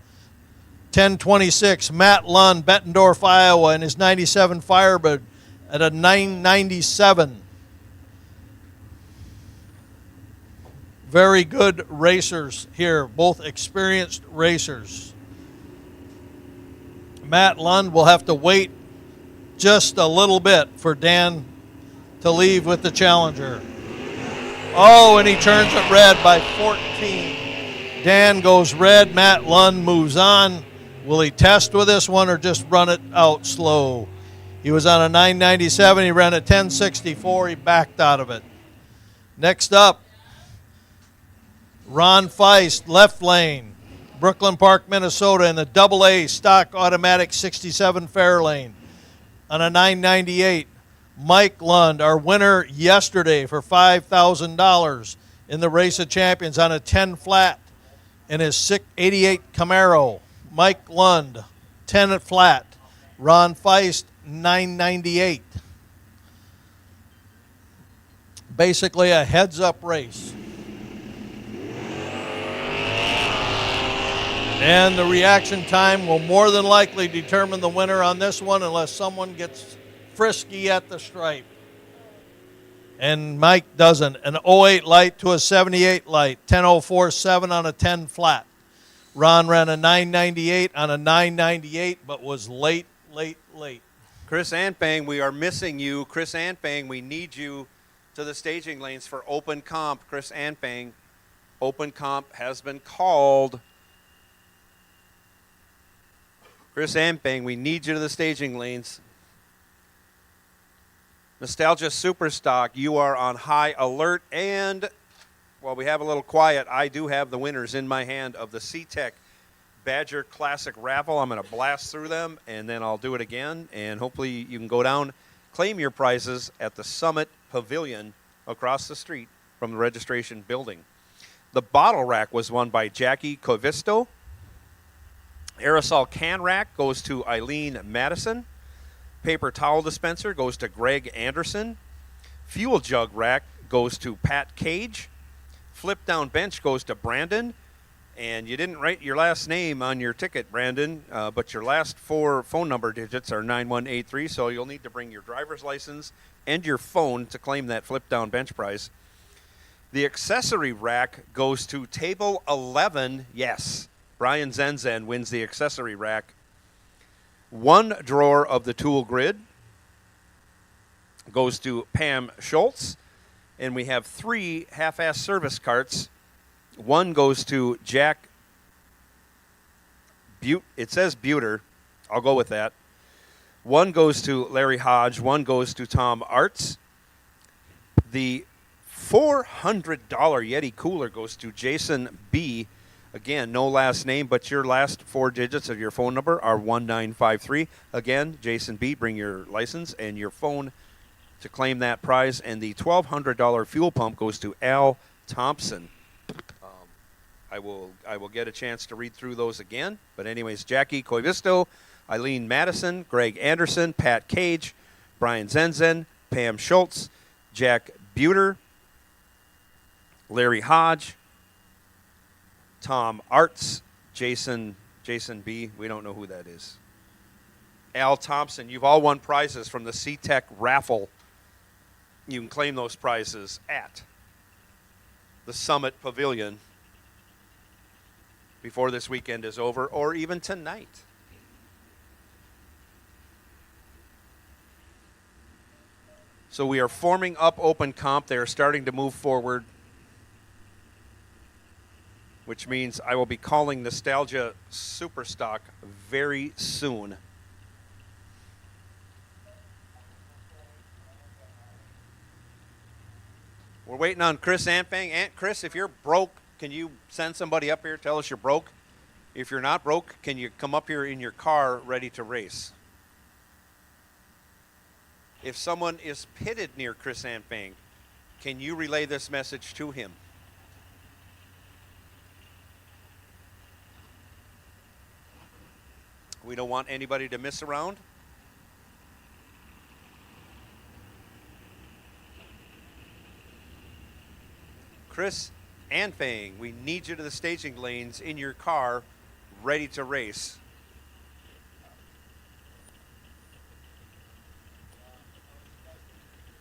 1026. Matt Lund, Bettendorf, Iowa, in his 97 Firebird at a 997. Very good racers here, both experienced racers. Matt Lund will have to wait just a little bit for Dan to leave with the Challenger. Oh, and he turns it red by 14. Dan goes red. Matt Lund moves on. Will he test with this one or just run it out slow? He was on a 997. He ran a 1064. He backed out of it. Next up, Ron Feist, left lane, Brooklyn Park, Minnesota, in the AA stock automatic 67 Fairlane on a 998. Mike Lund, our winner yesterday for $5,000 in the Race of Champions on a 10 flat in his 88 Camaro. Mike Lund, 10 flat. Ron Feist, 998. Basically a heads-up race. And the reaction time will more than likely determine the winner on this one unless someone gets frisky at the stripe. And Mike doesn't. An 08 light to a 78 light. 10.04.7 on a 10 flat. Ron ran a 998 on a 998 but was late. Chris Antbang, we are missing you. Chris Antbang, we need you to the staging lanes for open comp. Chris Antbang, open comp has been called. Chris Antbang, we need you to the staging lanes. Nostalgia Superstock, you are on high alert. And while we have a little quiet, I do have the winners in my hand of the CTech Badger Classic Raffle. I'm going to blast through them, and then I'll do it again. And hopefully you can go down, claim your prizes at the Summit Pavilion across the street from the registration building. The bottle rack was won by Jackie Covisto. Aerosol can rack goes to Eileen Madison. Paper towel dispenser goes to Greg Anderson. Fuel jug rack goes to Pat Cage. Flip down bench goes to Brandon. And you didn't write your last name on your ticket, Brandon, but your last 4 phone number digits are 9183, so you'll need to bring your driver's license and your phone to claim that flip down bench prize. The accessory rack goes to Table 11. Yes, Brian Zenzen wins the accessory rack. 1 drawer of the tool grid goes to Pam Schultz. And we have 3 half-ass service carts. 1 goes to Jack It says Buter. I'll go with that. 1 goes to Larry Hodge. 1 goes to Tom Arts. The $400 Yeti cooler goes to Jason B. Again, no last name, but your last 4 digits of your phone number are 1953. Again, Jason B., bring your license and your phone to claim that prize. And the $1,200 fuel pump goes to Al Thompson. I will get a chance to read through those again. But anyways, Jackie Coivisto, Eileen Madison, Greg Anderson, Pat Cage, Brian Zenzen, Pam Schultz, Jack Buter, Larry Hodge, Tom Arts, Jason B. We don't know who that is. Al Thompson. You've all won prizes from the CTech Raffle. You can claim those prizes at the Summit Pavilion before this weekend is over, or even tonight. So we are forming up Open Comp. They are starting to move forward, which means I will be calling Nostalgia Superstock very soon. We're waiting on Chris Ampang. Chris, if you're broke, can you send somebody up here, tell us you're broke? If you're not broke, can you come up here in your car ready to race? If someone is pitted near Chris Ampang, can you relay this message to him? We don't want anybody to miss around. Chris Anfang, we need you to the staging lanes in your car, ready to race.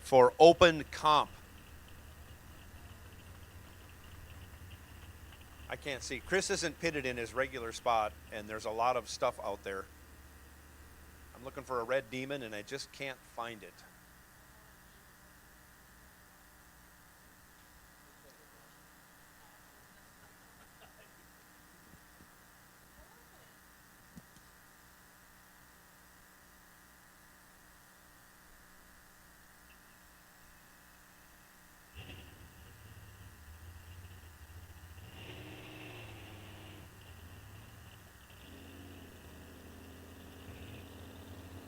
For Open Comp. I can't see. Chris isn't pitted in his regular spot, and there's a lot of stuff out there. I'm looking for a red demon, and I just can't find it.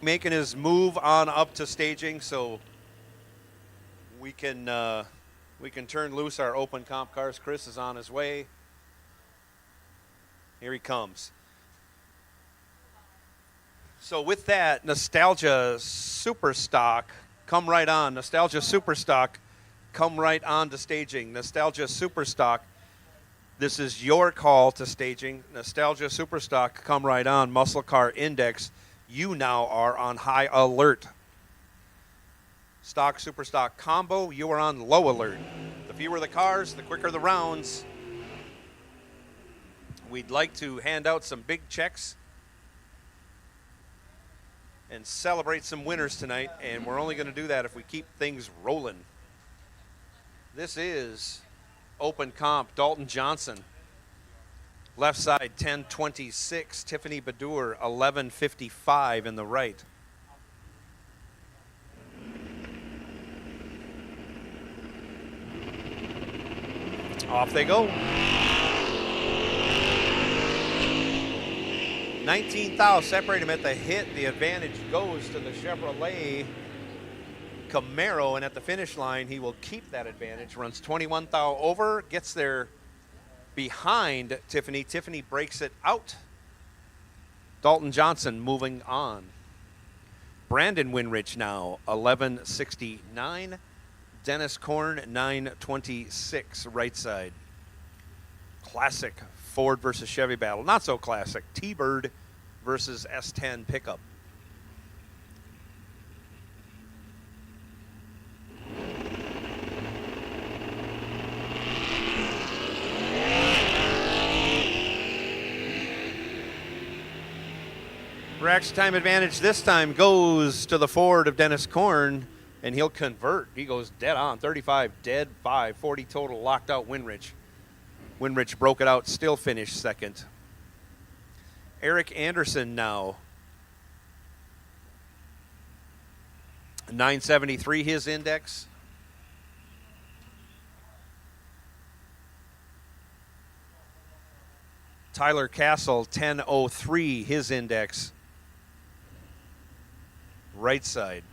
Making his move on up to staging, so we can turn loose our Open Comp cars. Chris is on his way. Here he comes. So with that, Nostalgia Superstock, come right on. Nostalgia Superstock, come right on to staging. Nostalgia Superstock, this is your call to staging. Nostalgia Superstock, come right on. Muscle Car Index, you now are on high alert. Stock Superstock Combo, you are on low alert. The fewer the cars, the quicker the rounds. We'd like to hand out some big checks and celebrate some winners tonight, and we're only going to do that if we keep things rolling. This is Open Comp, Dalton Johnson. Left side, 10:26. Tiffany Badur, 11:55 in the right. Off they go. 19 thou separate him at the hit. The advantage goes to the Chevrolet Camaro, and at the finish line, he will keep that advantage. Runs 21 thou over, gets there behind Tiffany. Tiffany breaks it out. Dalton Johnson moving on. Brandon Winrich now 11:69. Dennis Korn 9:26 right side. Classic Ford versus Chevy battle. Not so classic. T-Bird versus S10 pickup. Reaction time advantage this time goes to the Ford of Dennis Korn, and he'll convert. He goes dead on. 35 dead, 5, 40 total, locked out Winrich. Winrich broke it out, still finished second. Eric Anderson now. 973 his index. Tyler Castle 1003 his index. Right side.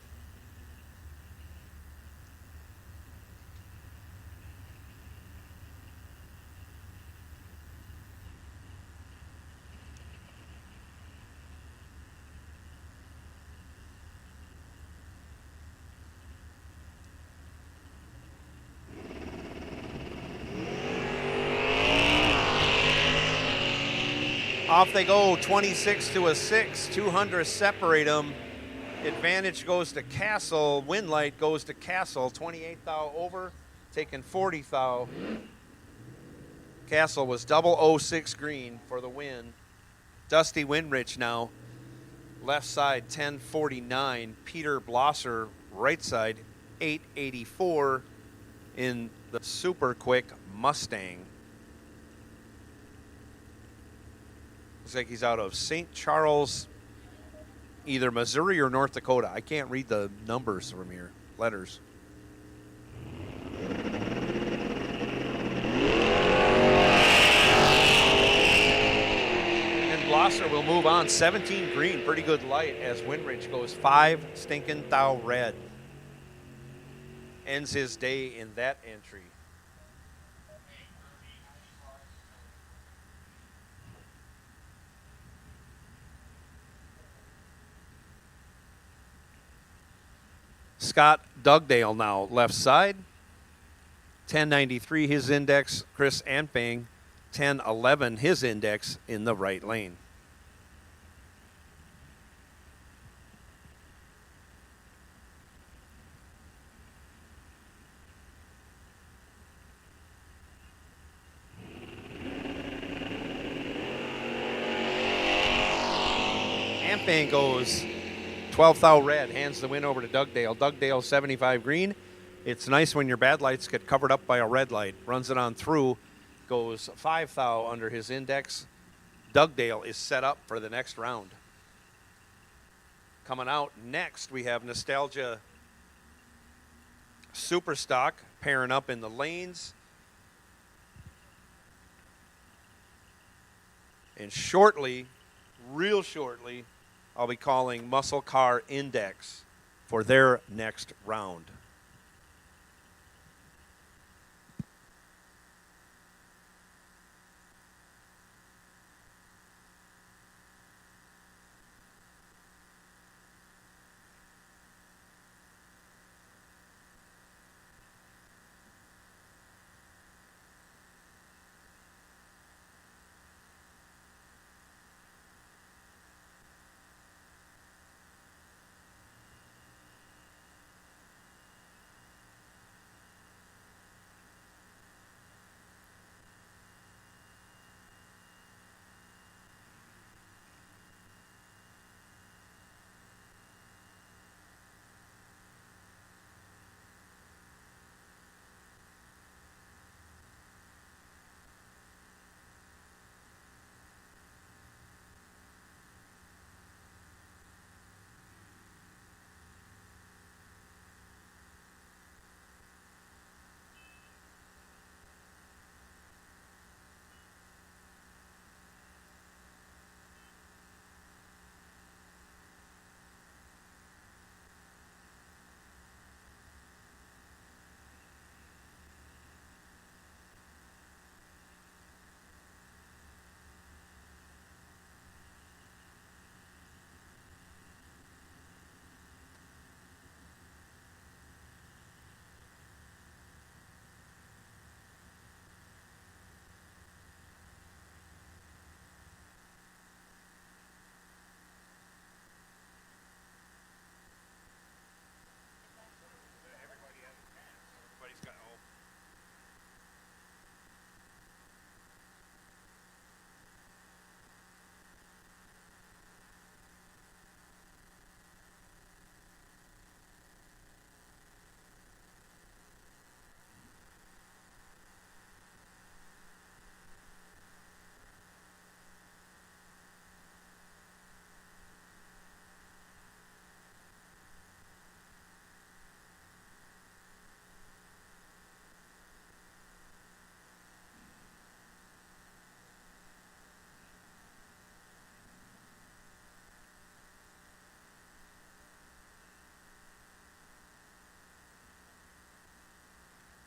Off they go, 26 to a 6. 200 separate them. Advantage goes to Castle. Wind light goes to Castle. 28 thou over, taking 40 thou. Castle was double 06 green for the win. Dusty Windrich now. Left side 1049. Peter Blosser right side 884 in the super quick Mustang. Looks like he's out of St. Charles, either Missouri or North Dakota. I can't read the numbers from here, letters. And Blosser will move on. 17 green, pretty good light as Windridge goes 5 stinking thou red. Ends his day in that entry. Scott Dugdale now left side. 1093 his index. Chris Anfang 1011 his index in the right lane. Anfang goes 12 thou red, hands the win over to Dugdale. Dugdale 75 green. It's nice when your bad lights get covered up by a red light. Runs it on through, goes 5 thou under his index. Dugdale is set up for the next round. Coming out next, we have Nostalgia Superstock pairing up in the lanes. And shortly, real shortly, I'll be calling Muscle Car Index for their next round.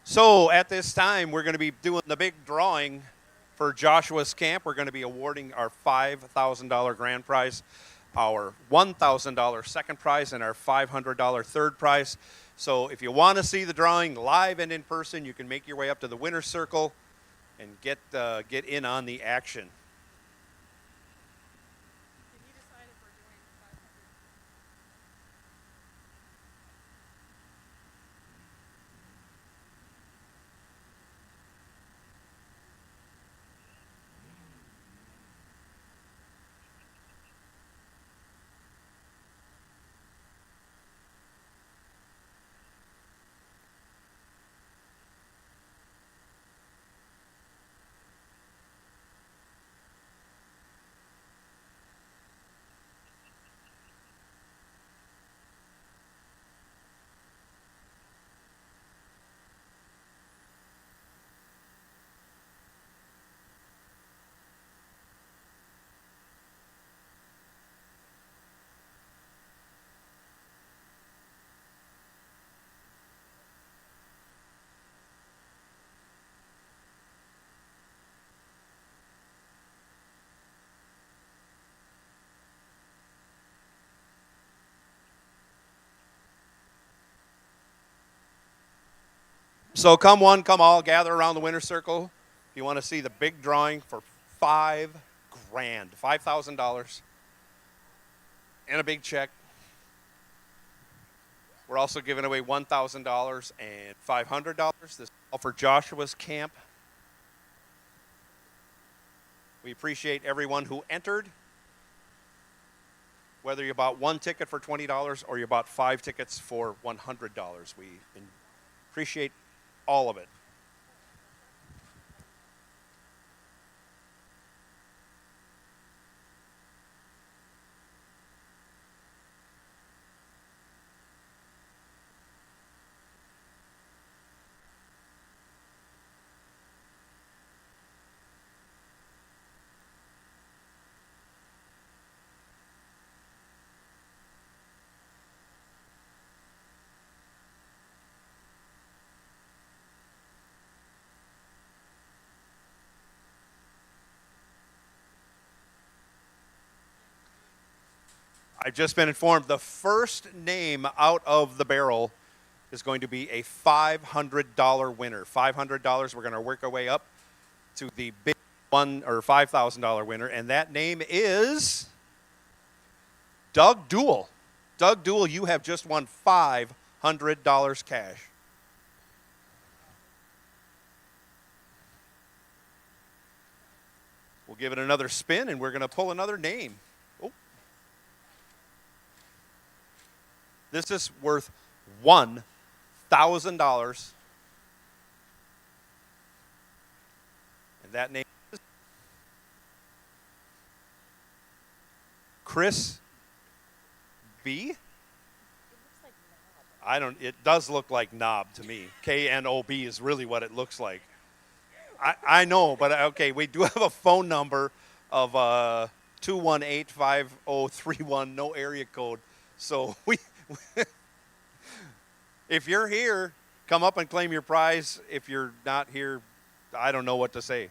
So at this time, we're going to be doing the big drawing for Joshua's camp. We're going to be awarding our $5,000 grand prize, our $1,000 second prize, and our $500 third prize. So if you want to see the drawing live and in person, you can make your way up to the winner's circle and get in on the action. So come one, come all, gather around the winner's circle. If you want to see the big drawing for $5,000, $5,000, and a big check. We're also giving away $1,000 and $500. This is all for Joshua's camp. We appreciate everyone who entered. Whether you bought one ticket for $20 or you bought 5 tickets for $100, we appreciate all of it. I've just been informed the first name out of the barrel is going to be a $500 winner. $500, we're going to work our way up to the big $5,000 winner, and that name is Doug Dool. Doug Dool, you have just won $500 cash. We'll give it another spin, and we're going to pull another name. Oh. This is worth $1,000. And that name is Chris B. It does look like Knob to me. K-N-O-B is really what it looks like. I know, but okay, we do have a phone number of 218-5031, no area code. So if you're here, come up and claim your prize. If you're not here, I don't know what to say.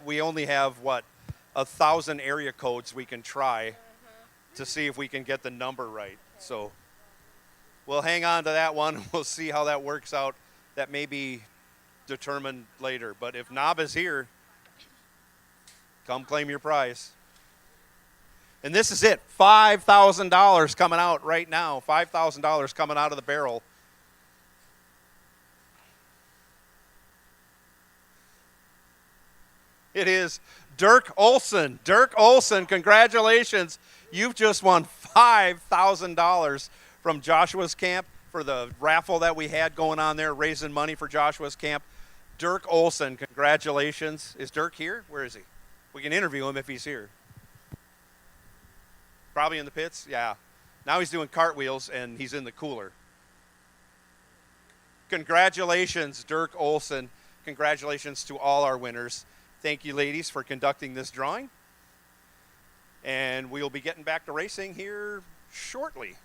We only have, 1,000 area codes we can try to see if we can get the number right. So we'll hang on to that one. We'll see how that works out. That may be determined later. But if Knob is here, come claim your prize. And this is it. $5,000 coming out right now. $5,000 coming out of the barrel. It is Dirk Olson. Dirk Olson, congratulations. You've just won $5,000 from Joshua's camp for the raffle that we had going on there, raising money for Joshua's camp. Dirk Olson, congratulations. Is Dirk here? Where is he? We can interview him if he's here. Probably in the pits? Yeah. Now he's doing cartwheels, and he's in the cooler. Congratulations, Dirk Olson. Congratulations to all our winners. Thank you, ladies, for conducting this drawing. And we'll be getting back to racing here shortly.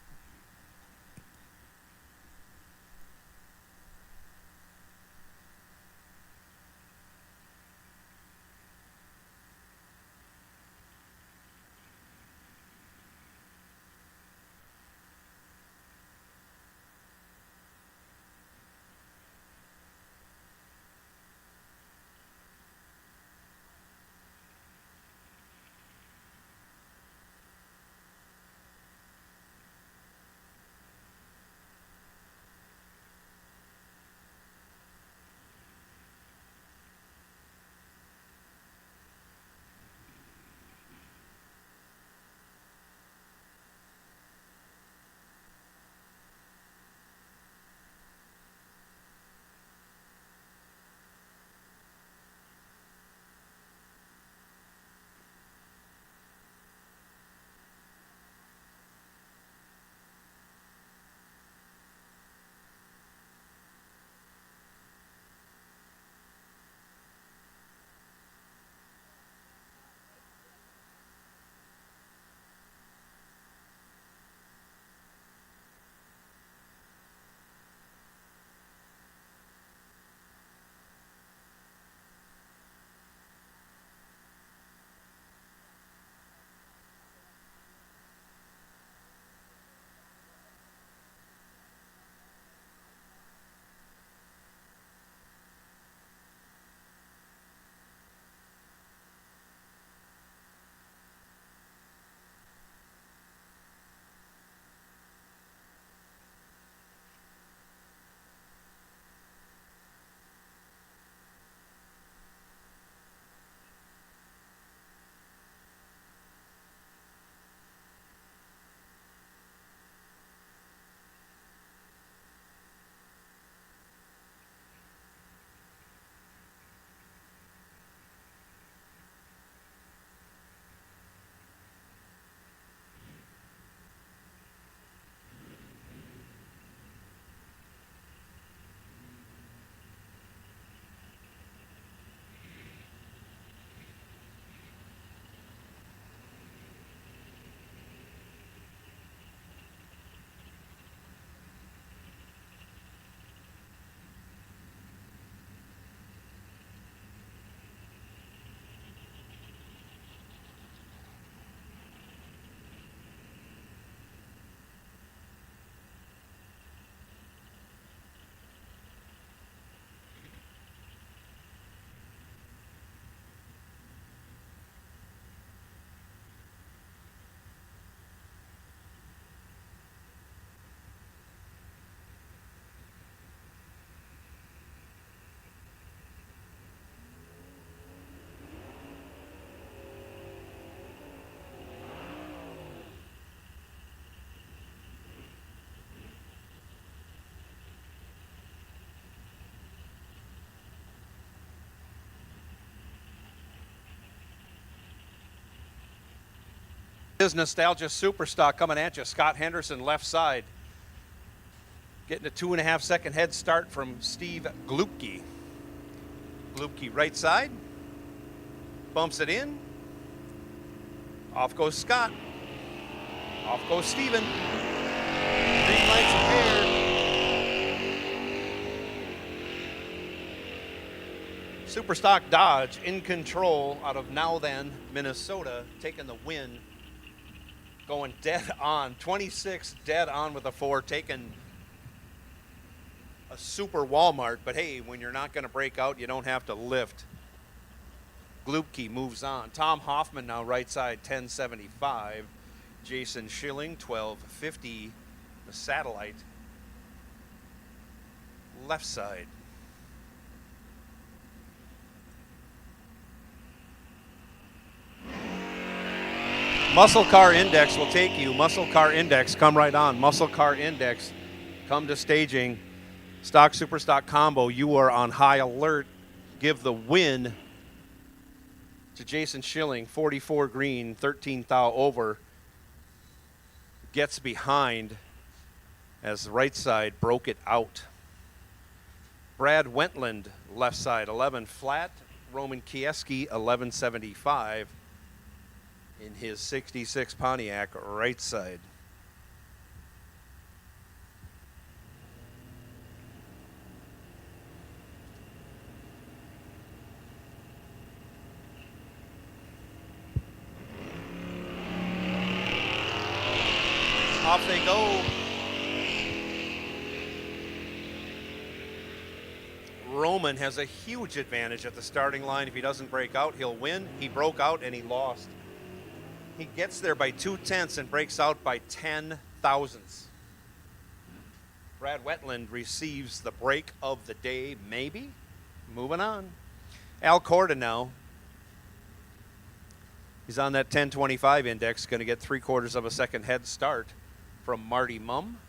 His Nostalgia Superstock coming at you. Scott Henderson, left side. Getting a 2.5 second head start from Steve Glupke. Glupke, right side. Bumps it in. Off goes Scott. Off goes Steven. Green lights repaired. Superstock Dodge in control out of Now Then, Minnesota, taking the win. Going dead on. 26 dead on with a 4, taking a super Walmart. But hey, when you're not going to break out, you don't have to lift. Glupke moves on. Tom Hoffman now right side, 1075. Jason Schilling, 1250. The Satellite, left side. Muscle Car Index will take you. Muscle Car Index, come right on. Muscle Car Index, come to staging. Stock Super Stock Combo, you are on high alert. Give the win to Jason Schilling, 44 green, 13 thou over. Gets behind as the right side broke it out. Brad Wentland, left side, 11 flat. Roman Kieski, 1175 in his 66 Pontiac, right side. Off they go. Roman has a huge advantage at the starting line. If he doesn't break out, he'll win. He broke out and he lost. He gets there by 0.2 and breaks out by 10 thousandths. Brad Wetland receives the break of the day, maybe. Moving on. Al Corda now. He's on that 1025 index, going to get 3/4 of a second head start from Marty Mumm.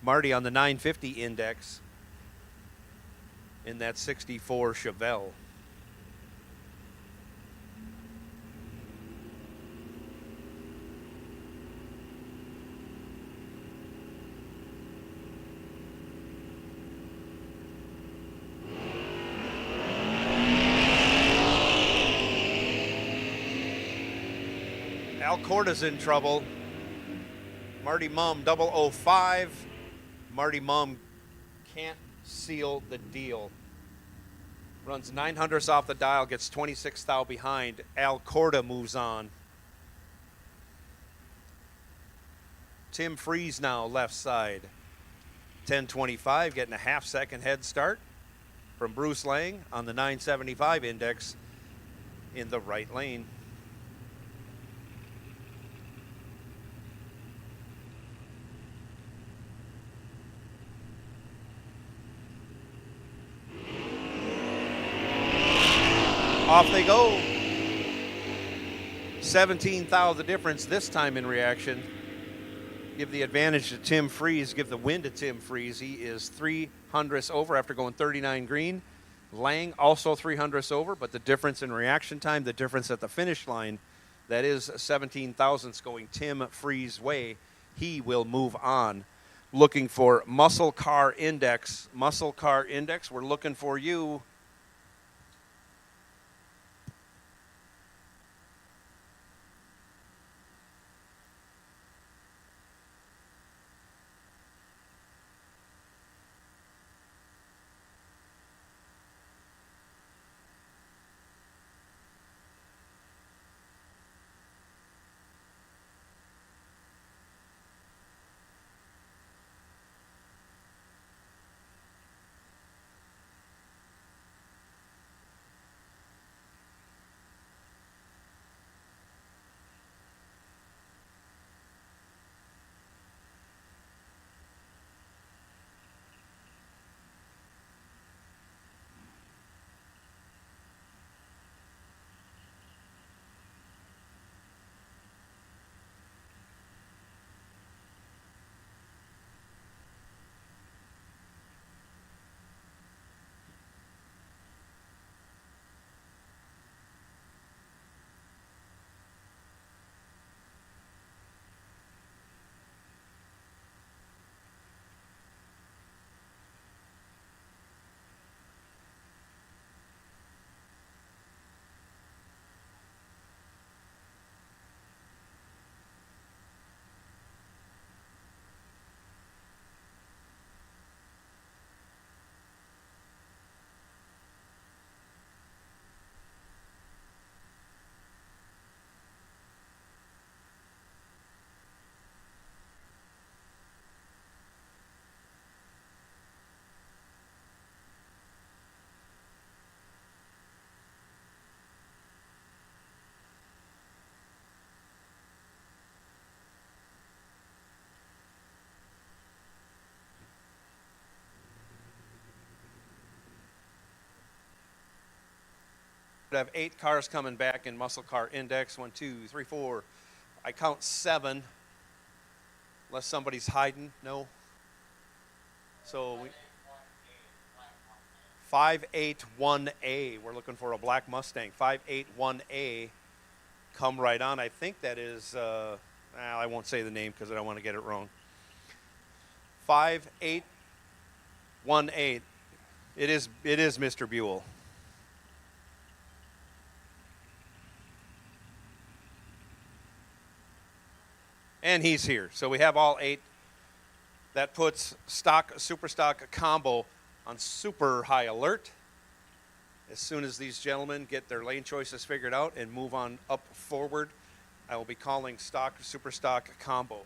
Marty on the 950 index in that 64 Chevelle. Al Corda's in trouble. Marty Mumm, 005. Marty Mumm can't seal the deal. Runs 900ths off the dial, gets 26 thou behind. Al Corda moves on. Tim Freeze now left side. 1025, getting a half-second head start from Bruce Lang on the 975 index in the right lane. Off they go. 17 thou the difference this time in reaction. Give the advantage to Tim Freeze. Give the win to Tim Freeze. He is 300ths over after going 39 green. Lang also 300ths over, but the difference in reaction time, the difference at the finish line, that is 17 thousandths going Tim Freeze way. He will move on. Looking for Muscle Car Index. Muscle Car Index, we're looking for you. We have 8 cars coming back in muscle car index. 1, 2, 3, 4. I count 7. Unless somebody's hiding. No. So we 581A. We're looking for a black Mustang. 581A. Come right on. I think that is. I won't say the name because I don't want to get it wrong. 5818. It is Mr. Buell. And he's here. So we have all 8. That puts super stock combo on super high alert. As soon as these gentlemen get their lane choices figured out and move on up forward, I will be calling super stock combo.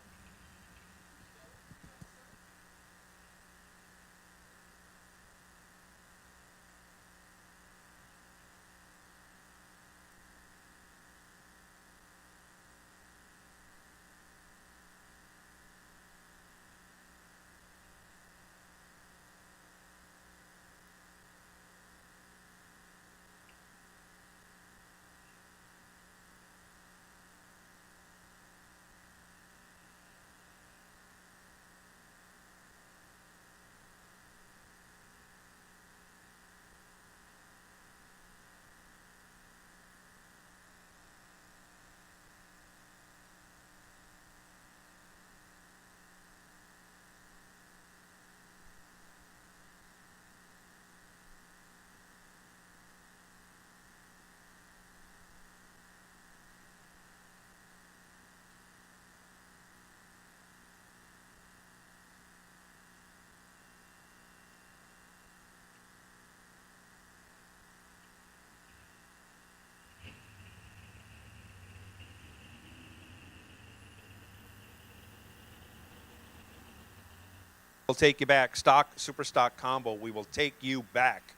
We'll take you back. Super stock combo. We will take you back.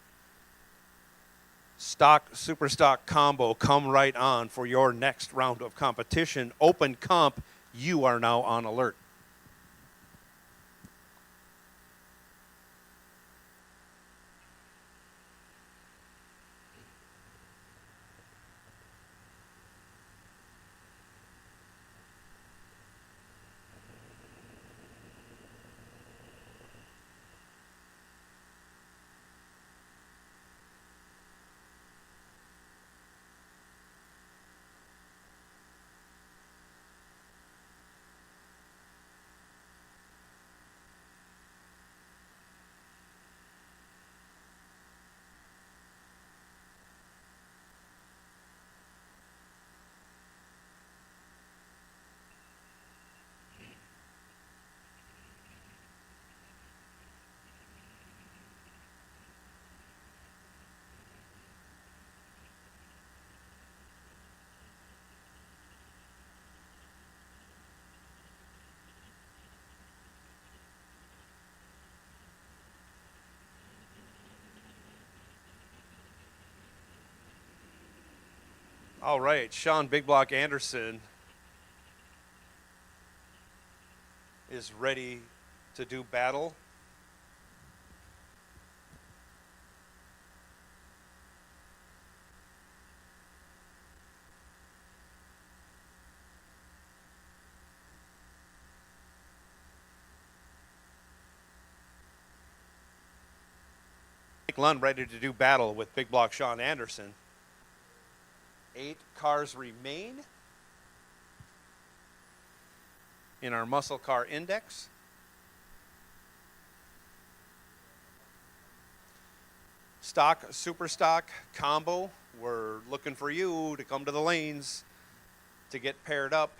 Super stock combo. Come right on for your next round of competition. Open comp. You are now on alert. All right, Sean Big Block Anderson is ready to do battle. Mike Lund ready to do battle with Big Block Sean Anderson. 8 cars remain in our muscle car index. Super stock combo. We're looking for you to come to the lanes to get paired up.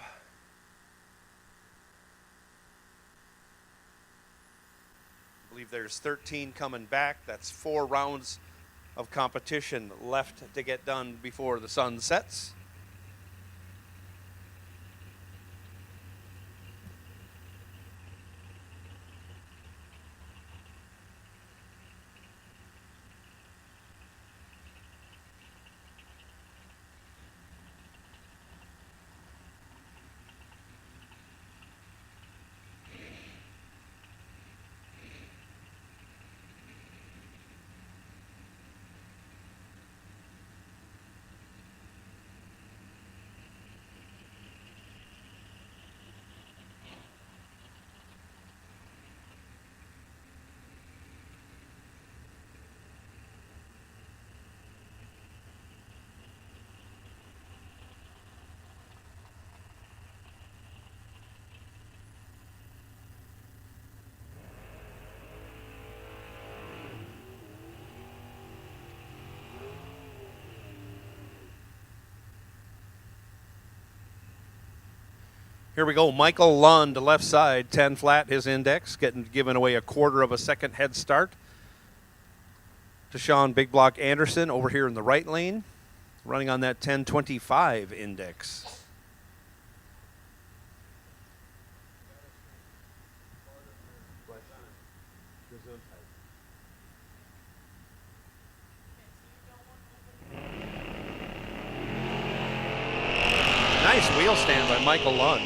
I believe there's 13 coming back. That's 4 rounds of competition left to get done before the sun sets. Here we go. Michael Lund, left side, 10 flat, his index, giving away a quarter of a second head start to Sean Big Block Anderson over here in the right lane, running on that 10.25 index. Nice wheel stand by Michael Lund.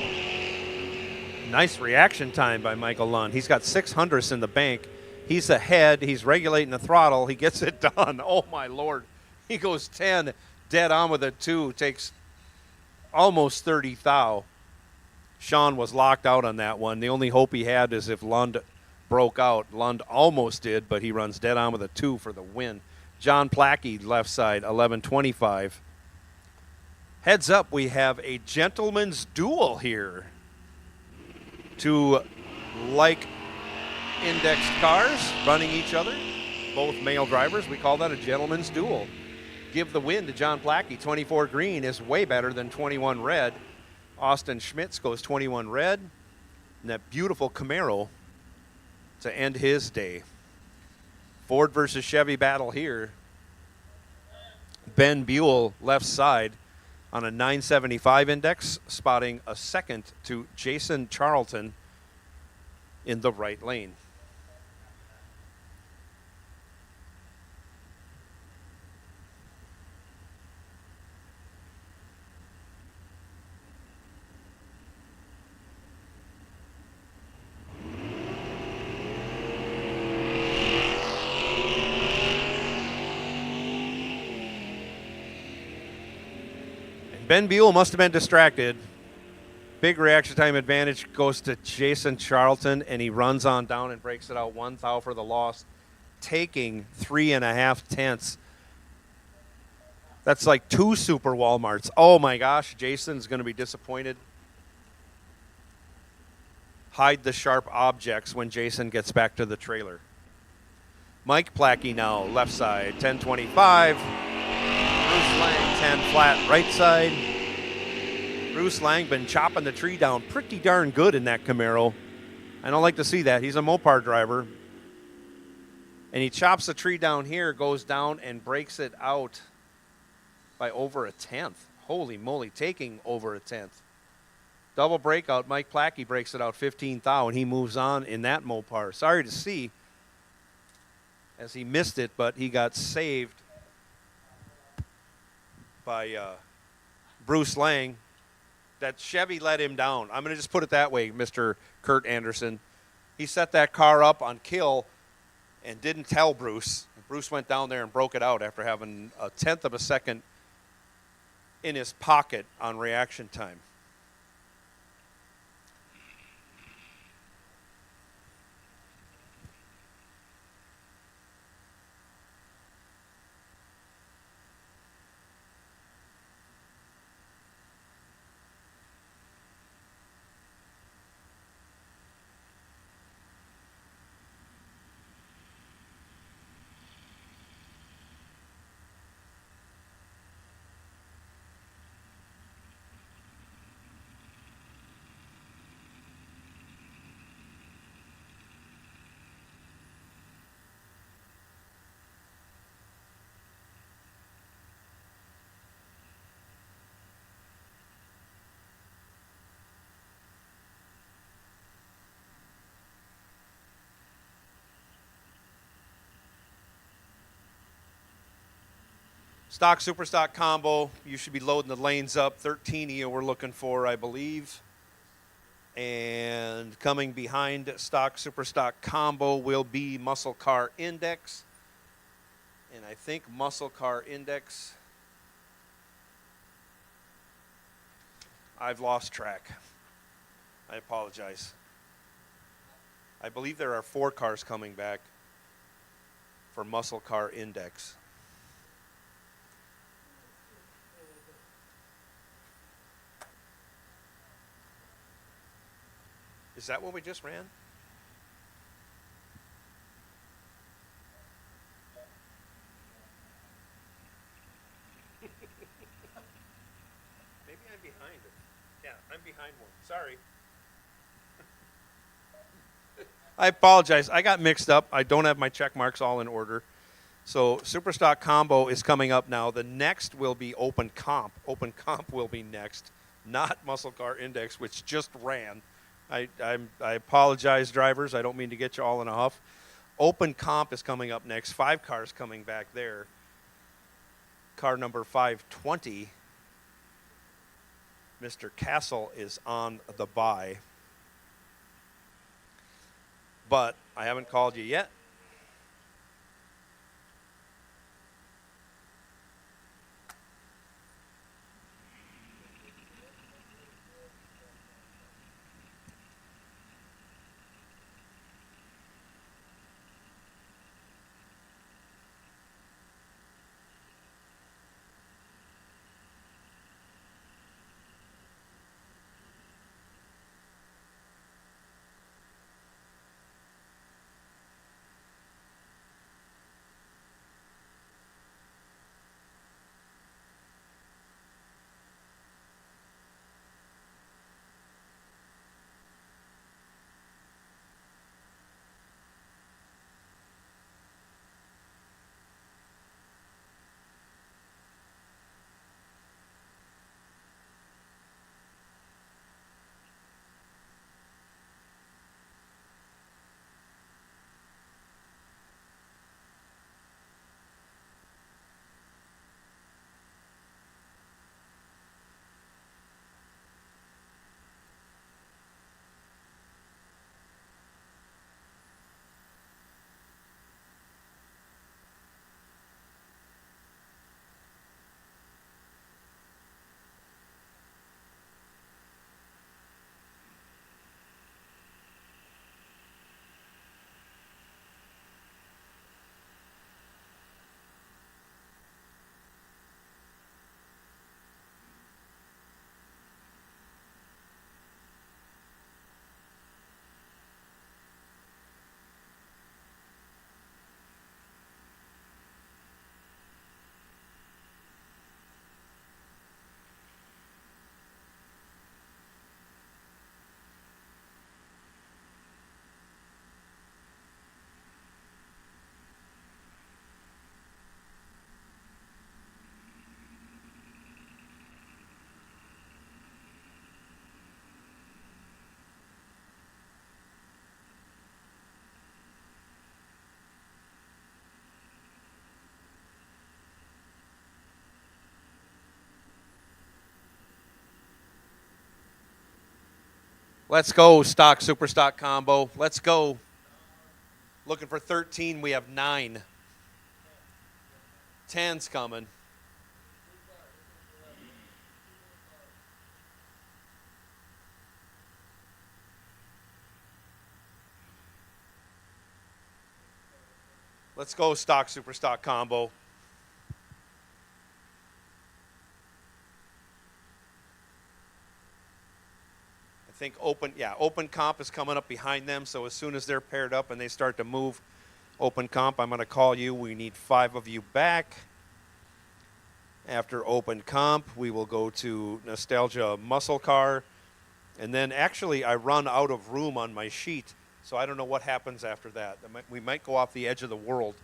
Nice reaction time by Michael Lund. He's got 600ths in the bank. He's ahead. He's regulating the throttle. He gets it done. Oh, my Lord. He goes 10, dead on with a 2. Takes almost 30 thou. Sean was locked out on that one. The only hope he had is if Lund broke out. Lund almost did, but he runs dead on with a 2 for the win. John Plackey, left side, 11.25. Heads up, we have a gentleman's duel here. Two like-indexed cars running each other, both male drivers. We call that a gentleman's duel. Give the win to John Plackey. 24 green is way better than 21 red. Austin Schmitz goes 21 red. And that beautiful Camaro to end his day. Ford versus Chevy battle here. Ben Buell, left side, on a 975 index, spotting a second to Jason Charlton in the right lane. Ben Buell must have been distracted. Big reaction time advantage goes to Jason Charlton, and he runs on down and breaks it out 1 thou for the loss, taking 3.5 tenths. That's like 2 super Walmarts. Oh my gosh, Jason's going to be disappointed. Hide the sharp objects when Jason gets back to the trailer. Mike Plackey now, left side, 10.25. Bruce Lang, 10 flat, right side. Bruce Lang been chopping the tree down pretty darn good in that Camaro. I don't like to see that. He's a Mopar driver. And he chops the tree down here, goes down and breaks it out by over a tenth. Holy moly, taking over a tenth. Double breakout, Mike Plackey breaks it out 15 thou, and he moves on in that Mopar. Sorry to see as he missed it, but he got saved by Bruce Lang. That Chevy let him down. I'm going to just put it that way, Mr. Kurt Anderson. He set that car up on kill and didn't tell Bruce. Bruce went down there and broke it out after having a tenth of a second in his pocket on reaction time. Stock, super stock combo. You should be loading the lanes up. 13 of you we're looking for, I believe. And coming behind stock, super stock combo will be muscle car index. And I think muscle car index, I've lost track. I apologize. I believe there are 4 cars coming back for muscle car index. Is that what we just ran? Maybe I'm behind it. Yeah. I'm behind one. Sorry. I apologize. I got mixed up. I don't have my check marks all in order. So Superstock Combo is coming up now. The next will be Open Comp. Open Comp will be next, not Muscle Car Index, which just ran. I apologize, drivers. I don't mean to get you all in a huff. Open Comp is coming up next. 5 cars coming back there. Car number 520, Mr. Castle, is on the buy. But I haven't called you yet. Let's go, stock, super stock combo. Let's go. Looking for 13. We have 9. 10's coming. Let's go, stock, super stock combo. I think open comp is coming up behind them. So as soon as they're paired up and they start to move open comp, I'm going to call you. We need 5 of you back. After open comp, we will go to Nostalgia Muscle Car. And then actually I run out of room on my sheet. So I don't know what happens after that. We might go off the edge of the world.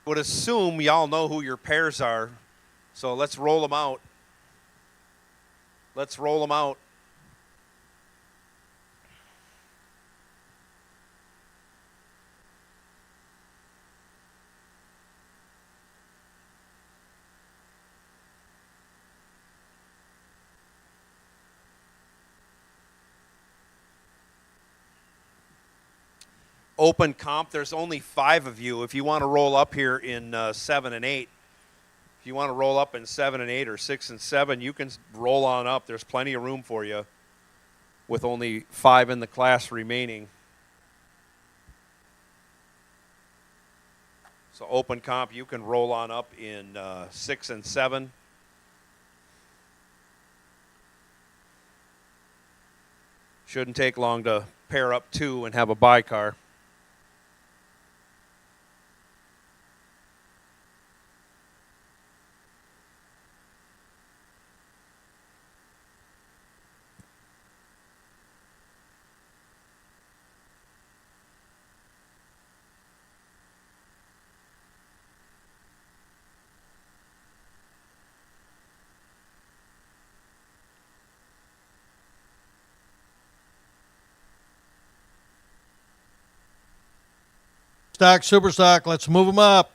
Would assume y'all know who your pairs are, so let's roll them out. Let's roll them out. Open comp, there's only 5 of you. If you want to roll up here in 7 and 8, if you want to roll up in 7 and 8 or 6 and 7, you can roll on up. There's plenty of room for you with only 5 in the class remaining. So open comp, you can roll on up in 6 and 7. Shouldn't take long to pair up 2 and have a buy car. Stock, super stock, let's move them up.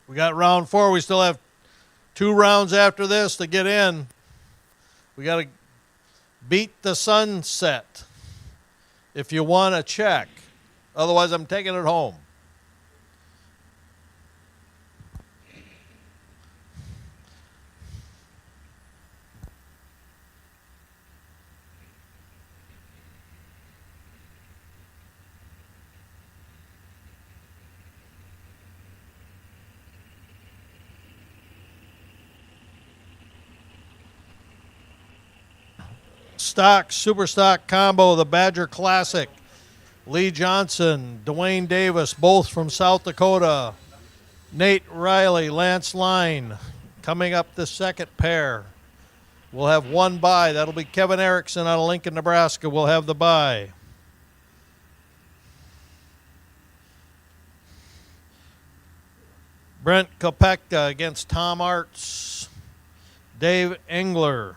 We got round 4. We still have 2 rounds after this to get in. We got to beat the sunset if you want a check. Otherwise, I'm taking it home. Stock, super stock combo, the Badger Classic. Lee Johnson, Dwayne Davis, both from South Dakota. Nate Riley, Lance Line, coming up the second pair. We'll have 1 bye. That'll be Kevin Erickson out of Lincoln, Nebraska. We'll have the bye. Brent Kopeka against Tom Arts. Dave Engler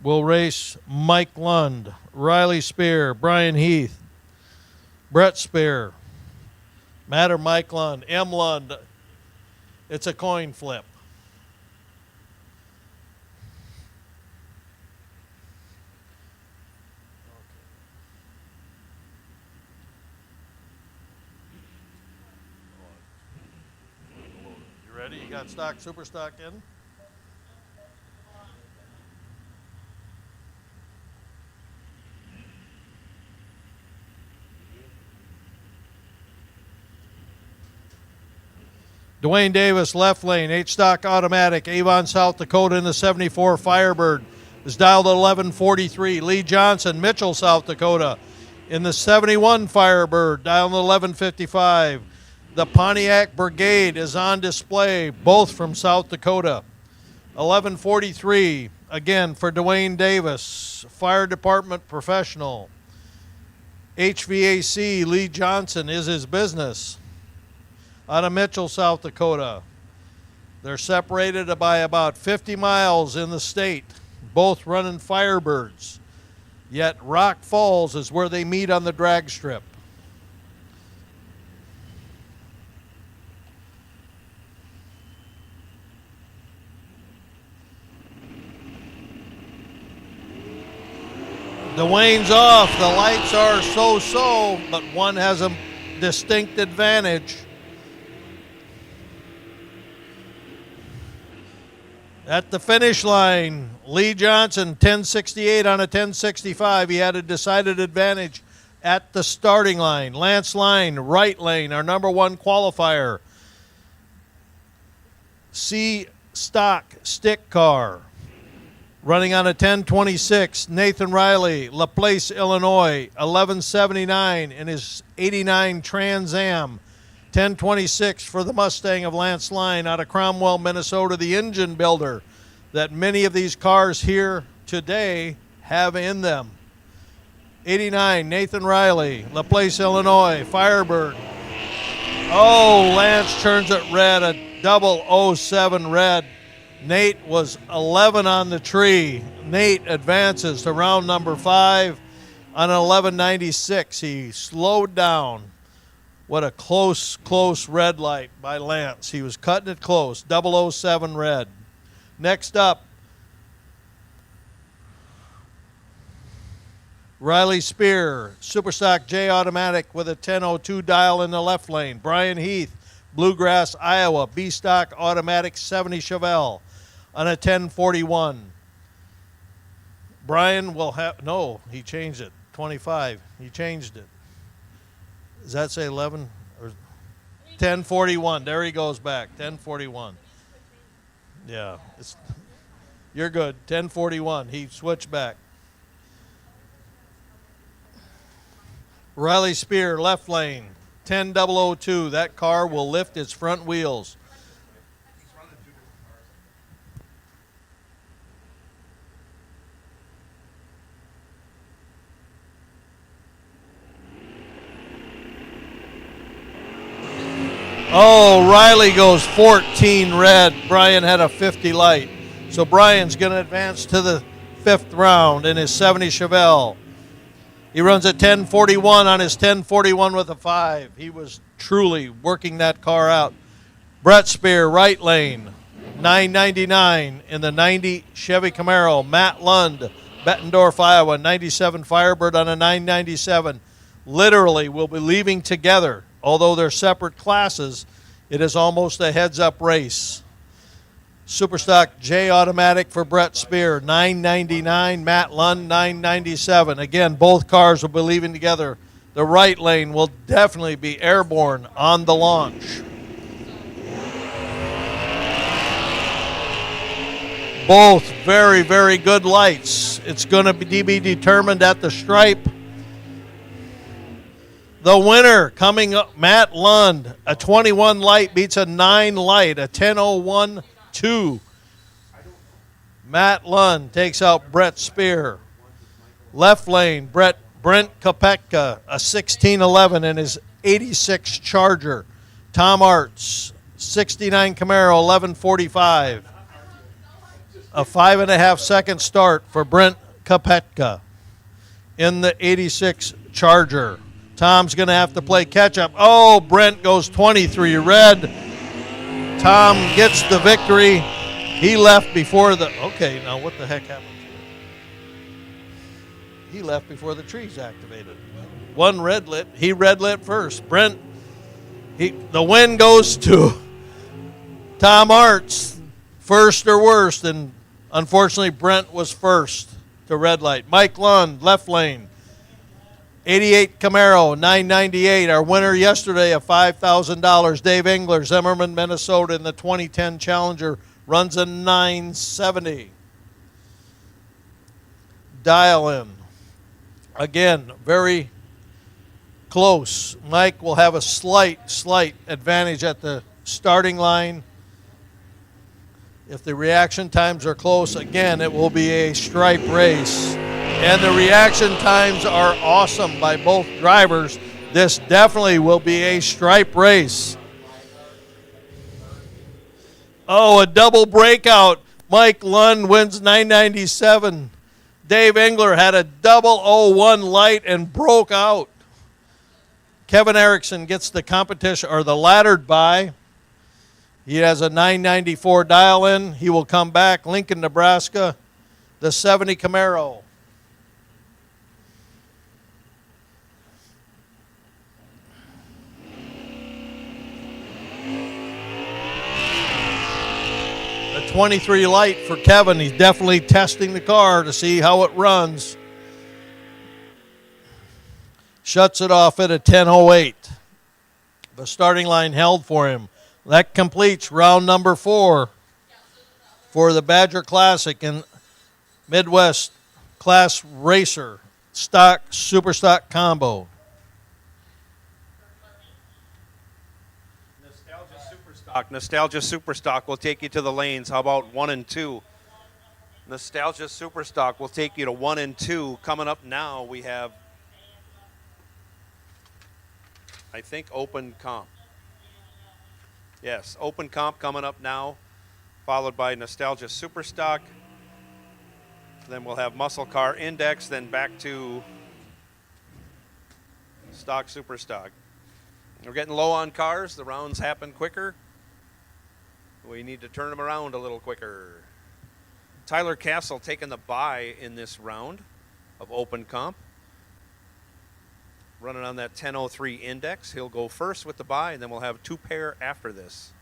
will race Mike Lund, Riley Spear, Brian Heath, Brett Spear, Matt or Mike Lund, M. Lund. It's a coin flip. You ready? You got stock, super stock in? Dwayne Davis, left lane, H-Stock automatic, Avon, South Dakota in the 74 Firebird is dialed at 1143. Lee Johnson, Mitchell, South Dakota in the 71 Firebird, dialed at 1155. The Pontiac Brigade is on display, both from South Dakota. 1143, again for Dwayne Davis, Fire Department professional. HVAC, Lee Johnson is his business. Out of Mitchell, South Dakota. They're separated by about 50 miles in the state, both running Firebirds. Yet Rock Falls is where they meet on the drag strip. Dwayne's off. The lights are so-so, but one has a distinct advantage. At the finish line, Lee Johnson, 1068 on a 1065. He had a decided advantage at the starting line. Lance Line, right lane, our number 1 qualifier. C Stock stick car, running on a 1026. Nathan Riley, LaPlace, Illinois, 1179 in his 89 Trans Am. 1026 for the Mustang of Lance Line out of Cromwell, Minnesota, the engine builder that many of these cars here today have in them. 89, Nathan Riley, LaPlace, Illinois, Firebird. Oh, Lance turns it red, a double 07 red. Nate was 11 on the tree. Nate advances to round number 5 on an 1196. He slowed down. What a close red light by Lance. He was cutting it close, 007 red. Next up, Riley Spear, Superstock J Automatic with a 1002 dial in the left lane. Brian Heath, Bluegrass, Iowa, B-Stock Automatic 70 Chevelle on a 1041. Brian will have, no, he changed it, 25. He changed it. Does that say 11? Or 1041. There he goes back, 1041. Yeah, you're good, 1041. He switched back. Riley Spear, left lane, 10002. That car will lift its front wheels. Oh, Riley goes 14 red. Brian had a 50 light. So Brian's going to advance to the 5th round in his 70 Chevelle. He runs a 1041 on his 1041 with a 5. He was truly working that car out. Brett Spear, right lane, 999 in the 90 Chevy Camaro. Matt Lund, Bettendorf, Iowa, 97 Firebird on a 997. Literally will be leaving together. Although they're separate classes, it is almost a heads-up race. Superstock J Automatic for Brett Spear, 999. Matt Lund, 997. Again, both cars will be leaving together. The right lane will definitely be airborne on the launch. Both very, very good lights. It's going to be determined at the stripe. The winner coming up, Matt Lund, a 21 light beats a 9 light, a 10:01.2. Matt Lund takes out Brett Spear. Left lane, Brent Kopetka, a 16:11 in his 86 Charger. Tom Arts, 69 Camaro, 11:45. A 5.5 second start for Brent Kopetka in the 86 Charger. Tom's going to have to play catch-up. Oh, Brent goes 23 red. Tom gets the victory. He left before the... Okay, now what the heck happened here? He left before the trees activated. One red lit. He red lit first. Brent, the win goes to Tom Arts, first or worst, and unfortunately Brent was first to red light. Mike Lund, left lane. 88 Camaro, 998. Our winner yesterday of $5,000, Dave Engler, Zimmerman, Minnesota, in the 2010 Challenger, runs a 970. Dial in. Again, very close. Mike will have a slight advantage at the starting line. If the reaction times are close, again, it will be a stripe race. And the reaction times are awesome by both drivers. This definitely will be a stripe race. Oh, a double breakout. Mike Lund wins 997. Dave Engler had a 001 light and broke out. Kevin Erickson gets the competition, or the laddered by. He has a 994 dial in. He will come back. Lincoln, Nebraska, the 70 Camaro. A 23 light for Kevin. He's definitely testing the car to see how it runs. Shuts it off at a 10:08. The starting line held for him. That completes round number 4 for the Badger Classic and Midwest Class Racer Stock Superstock Combo. Nostalgia Superstock will take you to the lanes. How about 1 and 2? Nostalgia Superstock will take you to 1 and 2. Coming up now, we have, I think, Open Comp. Yes, Open Comp coming up now, followed by Nostalgia Superstock. Then we'll have Muscle Car Index, then back to Stock Superstock. We're getting low on cars. The rounds happen quicker. We need to turn them around a little quicker. Tyler Castle taking the bye in this round of Open Comp. Running on that 1003 index. He'll go first with the bye, and then we'll have 2 pair after this.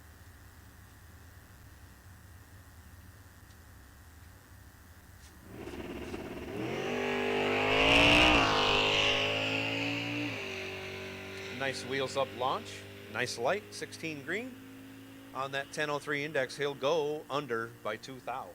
Nice wheels up launch. Nice light, 16 green. On that 1003 index, he'll go under by 2 thou.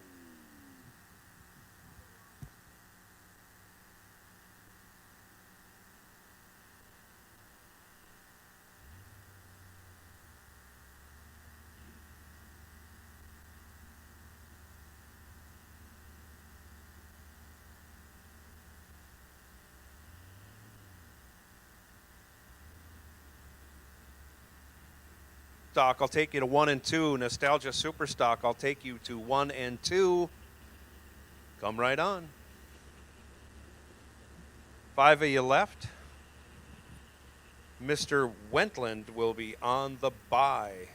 Stock, I'll take you to 1 and 2. Nostalgia Superstock, I'll take you to 1 and 2. Come right on. 5 of you left. Mr. Wentland will be on the bye.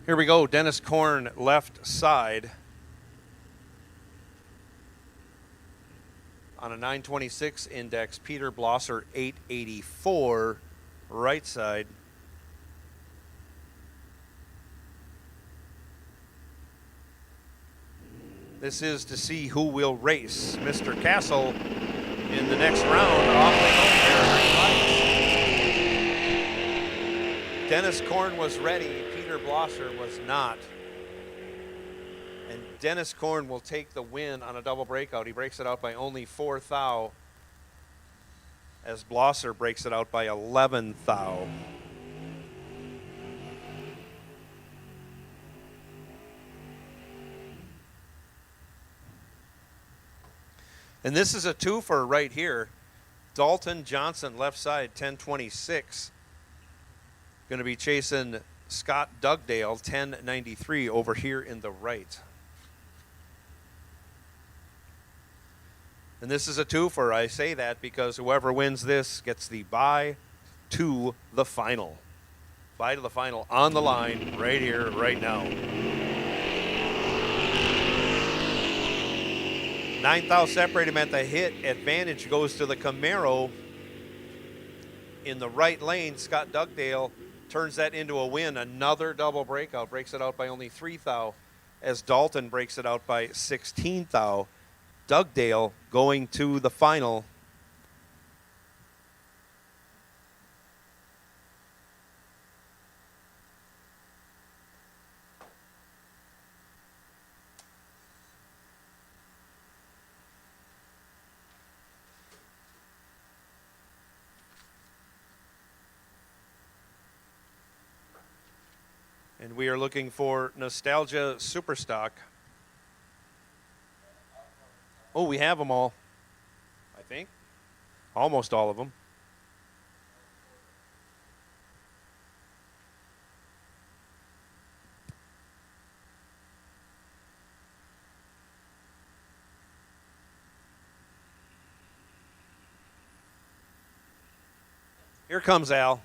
Here we go, Dennis Korn, left side. On a 926 index, Peter Blosser, 884, right side. This is to see who will race Mr. Castle in the next round. Off they go. Dennis Korn was ready. Peter Blosser was not. And Dennis Korn will take the win on a double breakout. He breaks it out by only 4 thou, as Blosser breaks it out by 11 thou. And this is a twofer right here. Dalton Johnson, left side, 1026. Going to be chasing Scott Dugdale, 1093, over here in the right. And this is a twofer. I say that because whoever wins this gets the bye to the final. Bye to the final on the line right here, right now. 9 thou separate him at the hit. Advantage goes to the Camaro in the right lane. Scott Dugdale turns that into a win. Another double breakout. Breaks it out by only 3 thou, as Dalton breaks it out by 16 thou. Dugdale going to the final. And we are looking for Nostalgia Superstock. Oh, we have them all, I think. Almost all of them. Here comes Al.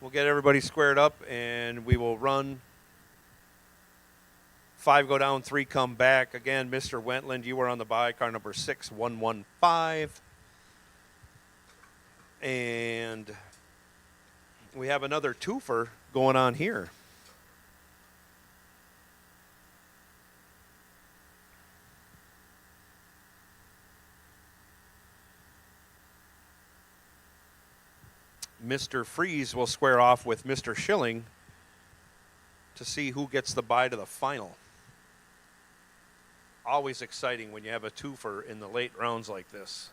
We'll get everybody squared up, and we will run. 5 go down, 3 come back. Again, Mr. Wentland, you were on the bye, car number 6115. And We have another twofer going on here. Mr. Freeze will square off with Mr. Schilling to see who gets the bye to the final. Always exciting when you have a twofer in the late rounds like this.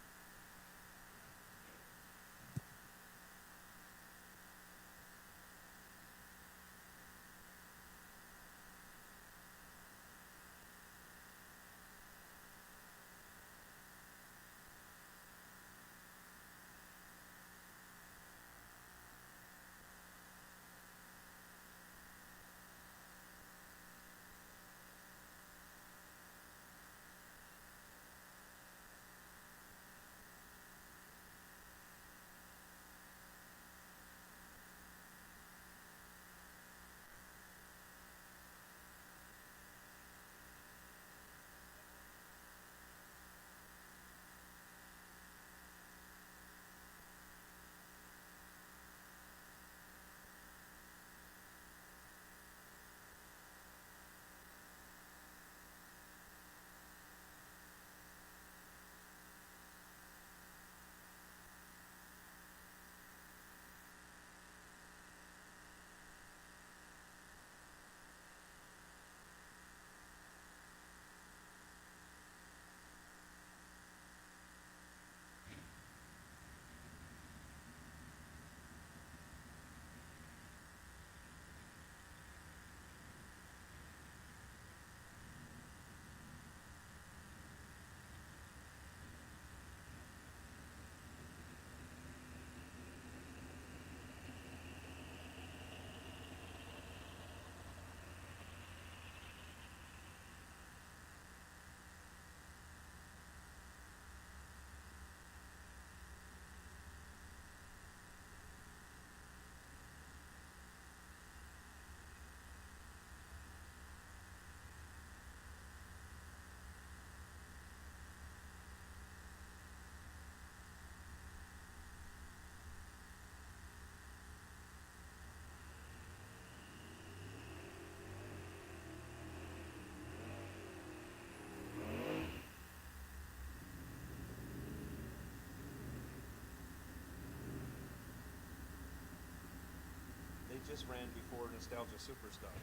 Just ran before Nostalgia Superstock.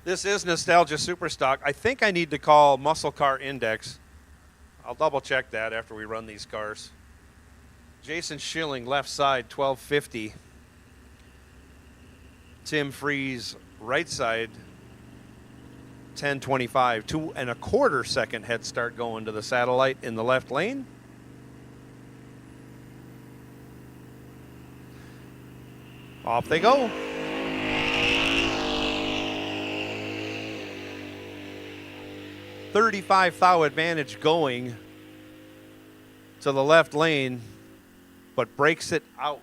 This is Nostalgia Superstock. I think I need to call Muscle Car Index. I'll double check that after we run these cars. Jason Schilling, left side, 1250. Tim Freeze, right side, 1025. 2.25 second head start going to the satellite in the left lane. Off they go. .35 thou advantage going to the left lane, but breaks it out.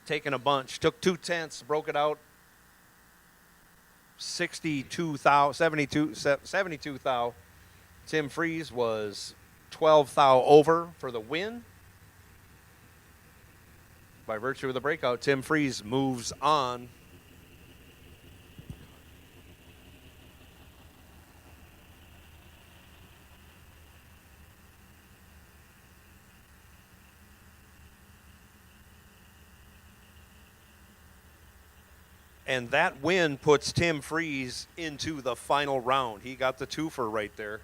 Taking a bunch. Took 2/10, broke it out. 72 thou, 72 thou. Tim Freeze was 12 thou over for the win. By virtue of the breakout, Tim Freeze moves on. And that win puts Tim Freeze into the final round. He got the twofer right there.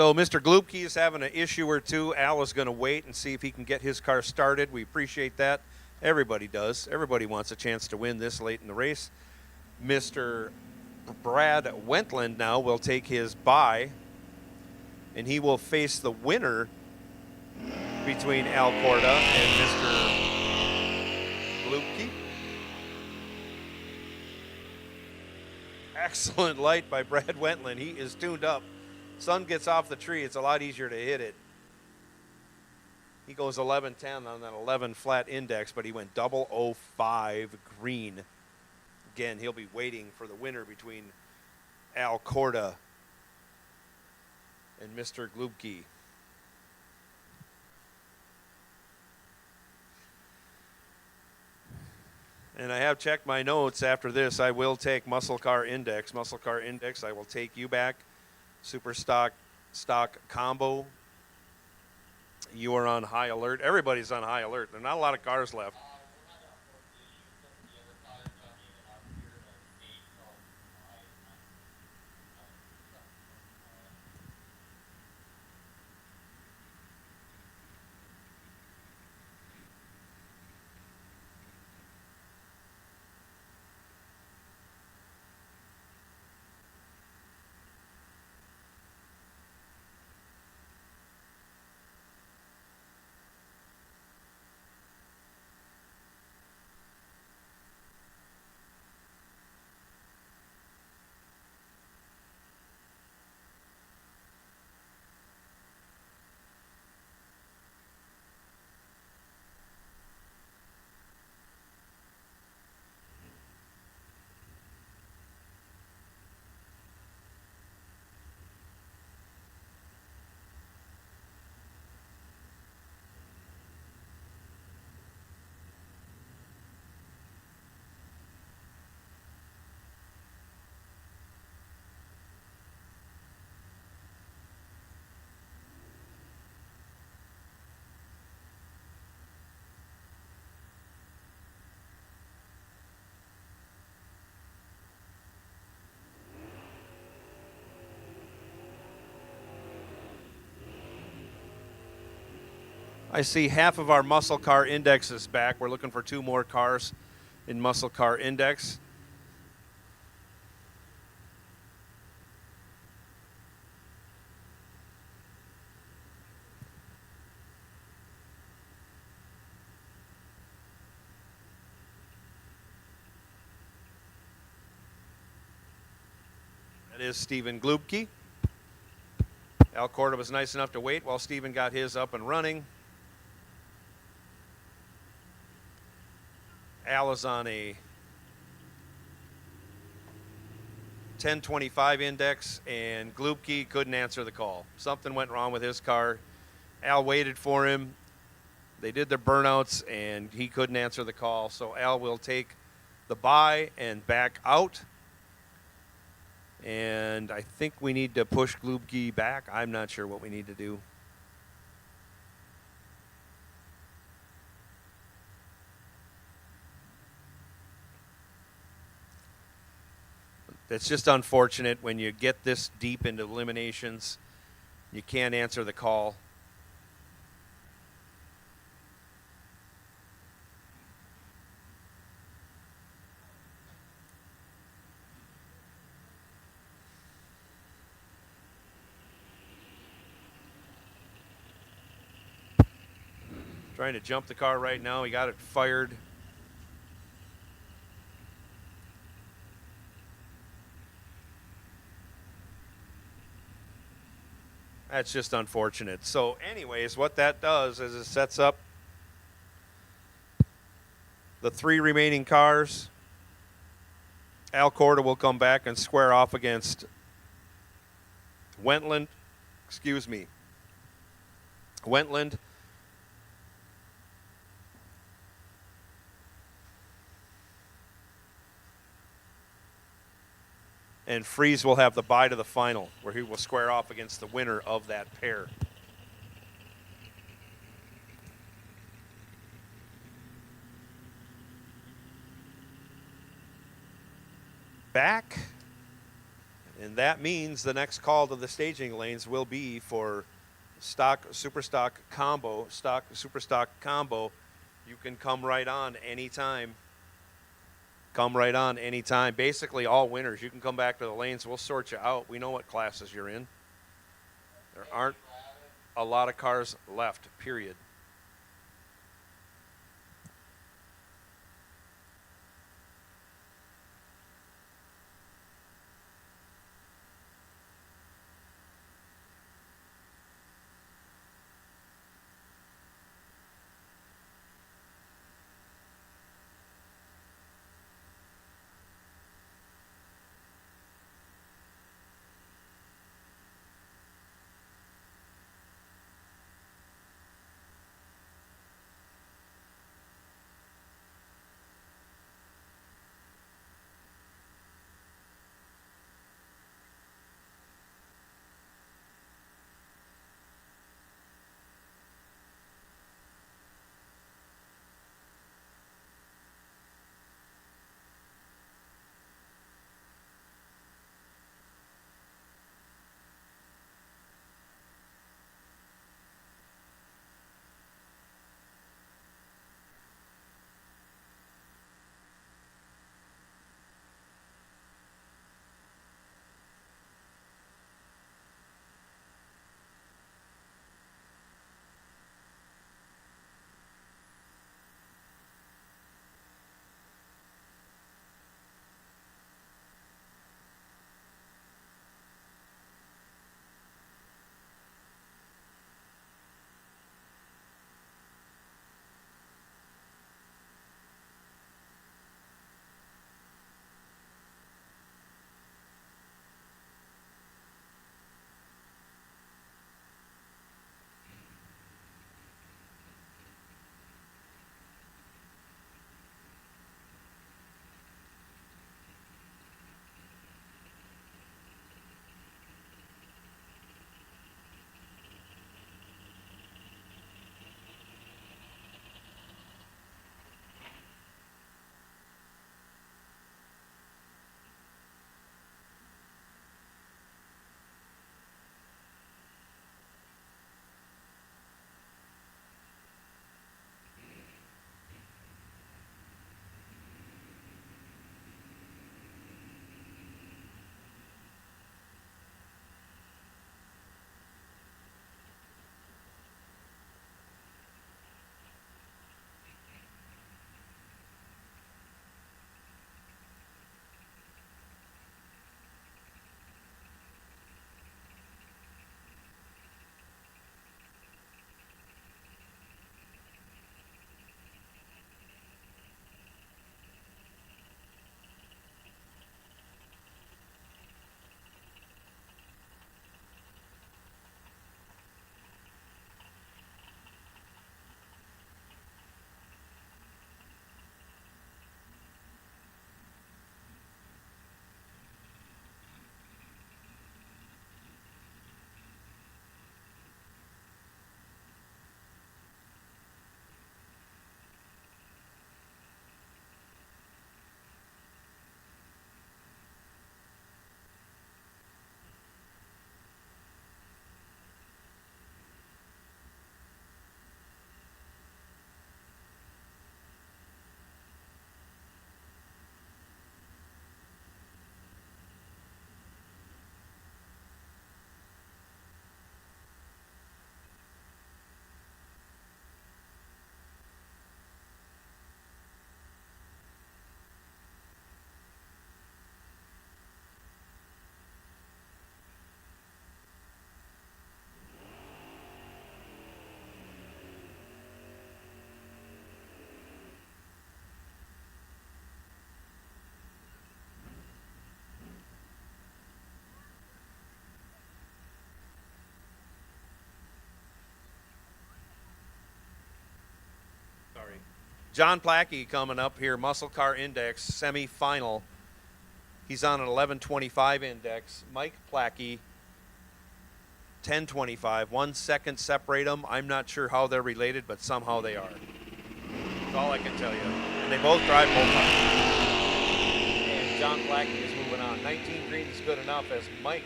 So Mr. Glupke is having an issue or two. Al is going to wait and see if he can get his car started. We appreciate that. Everybody does. Everybody wants a chance to win this late in the race. Mr. Brad Wentland now will take his bye, and he will face the winner between Al Corda and Mr. Glupke. Excellent light by Brad Wentland. He is tuned up. Sun gets off the tree, it's a lot easier to hit it. He goes 11-10 on that 11 flat index, but he went 005 green. Again, he'll be waiting for the winner between Al Corda and Mr. Glupke. And I have checked my notes. After this, I will take Muscle Car Index. Muscle Car Index, I will take you back. Super Stock Combo. You are on high alert. Everybody's on high alert. There are not a lot of cars left. I see half of our Muscle Car Index is back. We're looking for 2 more cars in Muscle Car Index. That is Stephen Glupke. Al Corda was nice enough to wait while Stephen got his up and running. Al is on a 1025 index, and Glupke couldn't answer the call. Something went wrong with his car. Al waited for him. They did their burnouts, and he couldn't answer the call. So Al will take the bye and back out. And I think we need to push Glupke back. I'm not sure what we need to do. It's just unfortunate when you get this deep into eliminations, you can't answer the call. Trying to jump the car right now. He got it fired. That's just unfortunate. So anyways, what that does is it sets up the 3 remaining cars. Al Corda will come back and square off against Wentland. And Freeze will have the bye to the final, where he will square off against the winner of that pair. Back. And that means the next call to the staging lanes will be for stock, super stock combo, stock, super stock combo. You can come right on anytime. Come right on anytime. Basically, all winners. You can come back to the lanes. We'll sort you out. We know what classes you're in. There aren't a lot of cars left, period. John Plackey coming up here, Muscle Car Index semi-final. He's on an 1125 index. Mike Plackey, 1025. 1 second separate them. I'm not sure how they're related, but somehow they are. That's all I can tell you. And they both drive both cars. And John Blackey is moving on. 19 green is good enough as Mike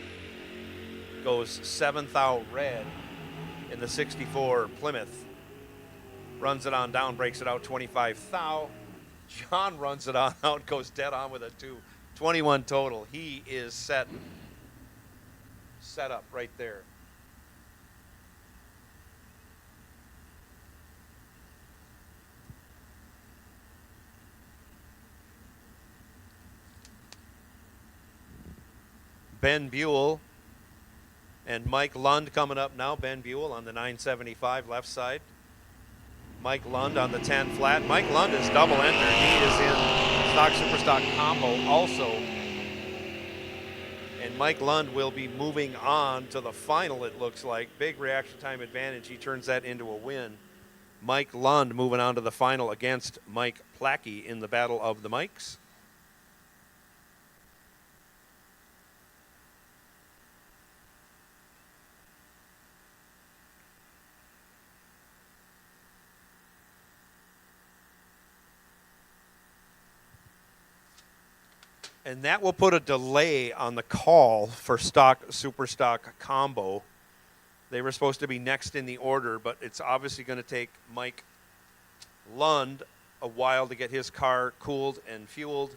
goes 7th out red in the 64 Plymouth. Runs it on down, breaks it out 25 thou. John runs it on out, goes dead on with a 2. 21 total. He is set up right there. Ben Buell and Mike Lund coming up now. Ben Buell on the 975 left side. Mike Lund on the 10 flat. Mike Lund is double entered. He is in stock super stock combo also. And Mike Lund will be moving on to the final, it looks like. Big reaction time advantage. He turns that into a win. Mike Lund moving on to the final against Mike Plackey in the Battle of the Mikes. And that will put a delay on the call for stock super stock combo. They were supposed to be next in the order, but it's obviously going to take Mike Lund a while to get his car cooled and fueled.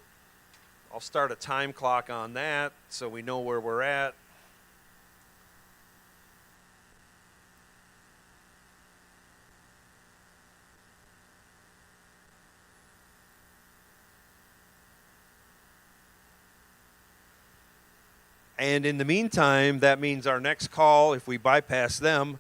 I'll start a time clock on that so we know where we're at. And in the meantime, that means our next call, if we bypass them,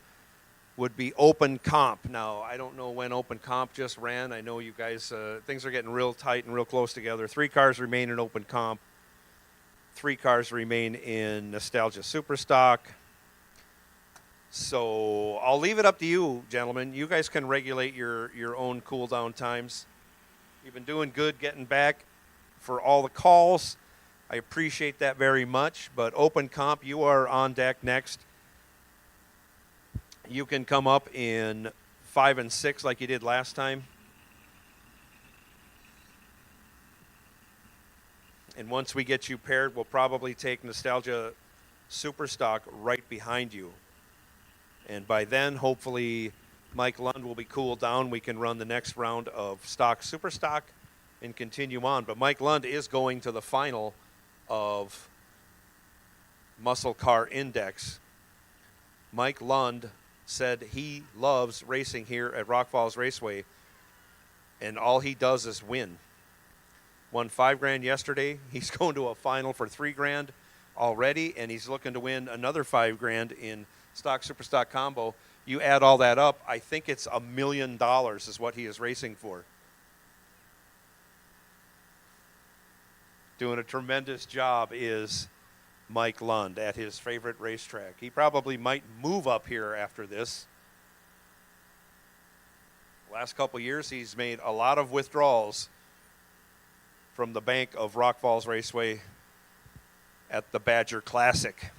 would be open comp. Now, I don't know when open comp just ran. I know you guys, things are getting real tight and real close together. 3 cars remain in open comp. 3 cars remain in Nostalgia Superstock. So I'll leave it up to you, gentlemen. You guys can regulate your own cool down times. You've been doing good getting back for all the calls. I appreciate that very much, but open comp, you are on deck next. You can come up in 5 and 6 like you did last time. And once we get you paired, we'll probably take Nostalgia Superstock right behind you. And by then, hopefully, Mike Lund will be cooled down. We can run the next round of stock Superstock and continue on. But Mike Lund is going to the final of Muscle Car Index. Mike Lund said he loves racing here at Rock Falls Raceway, and all he does is win. Won $5,000 yesterday. He's going to a final for $3,000 already, and he's looking to win another $5,000 in stock super stock combo. You add all that up, I think it's $1 million is what he is racing for. Doing a tremendous job is Mike Lund at his favorite racetrack. He probably might move up here after this. Last couple years, he's made a lot of withdrawals from the bank of Rock Falls Raceway at the Badger Classic.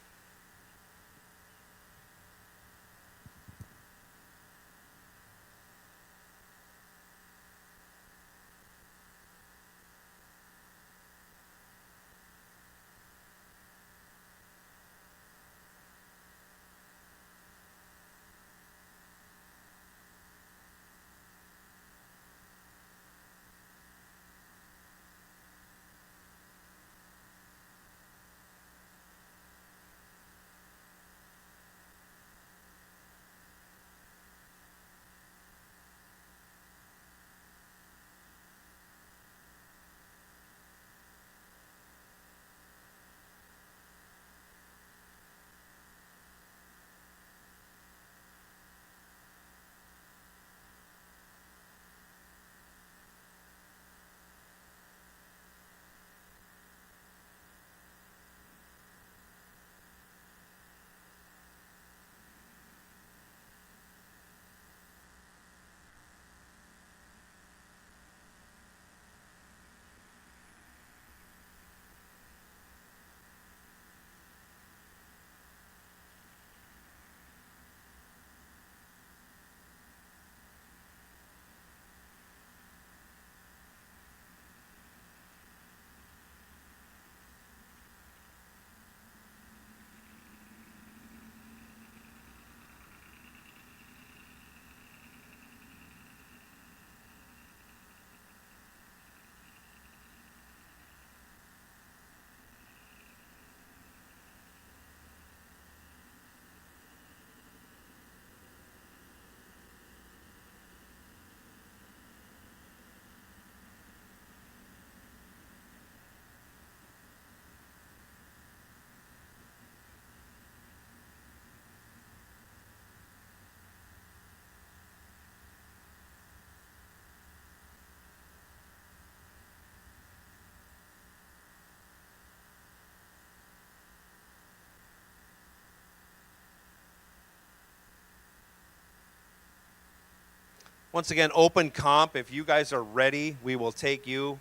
Once again, open comp. If you guys are ready, we will take you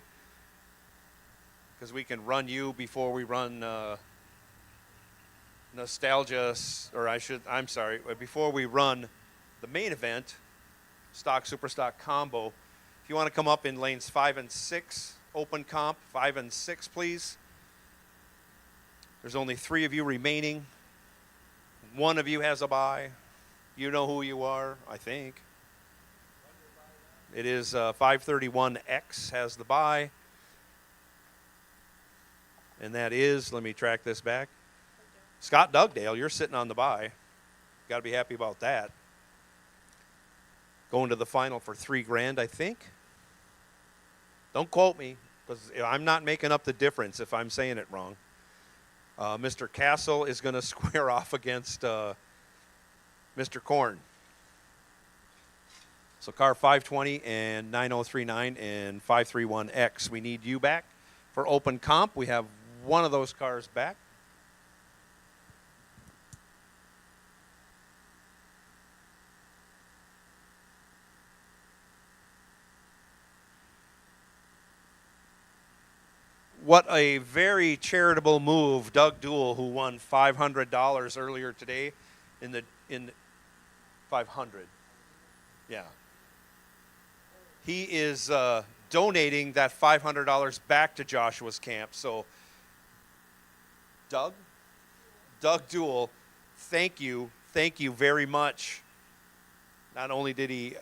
because we can run you before we run Nostalgia, before we run the main event, Stock Super Stock Combo. If you want to come up in lanes 5 and 6, open comp, 5 and 6, please. There's only 3 of you remaining. 1 of you has a bye. You know who you are, I think. It is 531X has the bye. And that is, let me track this back. Scott Dugdale, you're sitting on the bye. Got to be happy about that. Going to the final for $3,000, I think. Don't quote me, because I'm not making up the difference if I'm saying it wrong. Mr. Castle is going to square off against Mr. Korn. So car 520 and 9039 and 531X. We need you back for open comp. We have one of those cars back. What a very charitable move, Doug Duell, who won $500 earlier today in 500. Yeah. He is donating that $500 back to Joshua's camp. So, Doug Duell, thank you very much. Not only did he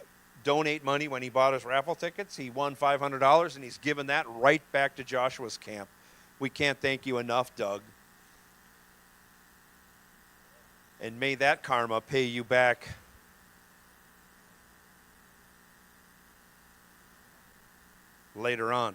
donate money when he bought his raffle tickets, he won $500, and he's given that right back to Joshua's camp. We can't thank you enough, Doug. And may that karma pay you back later on.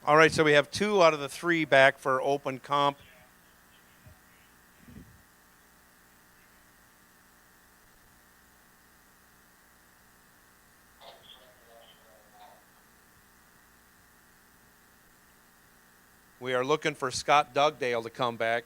All right, so we have 2 out of the 3 back for open comp. We are looking for Scott Dugdale to come back.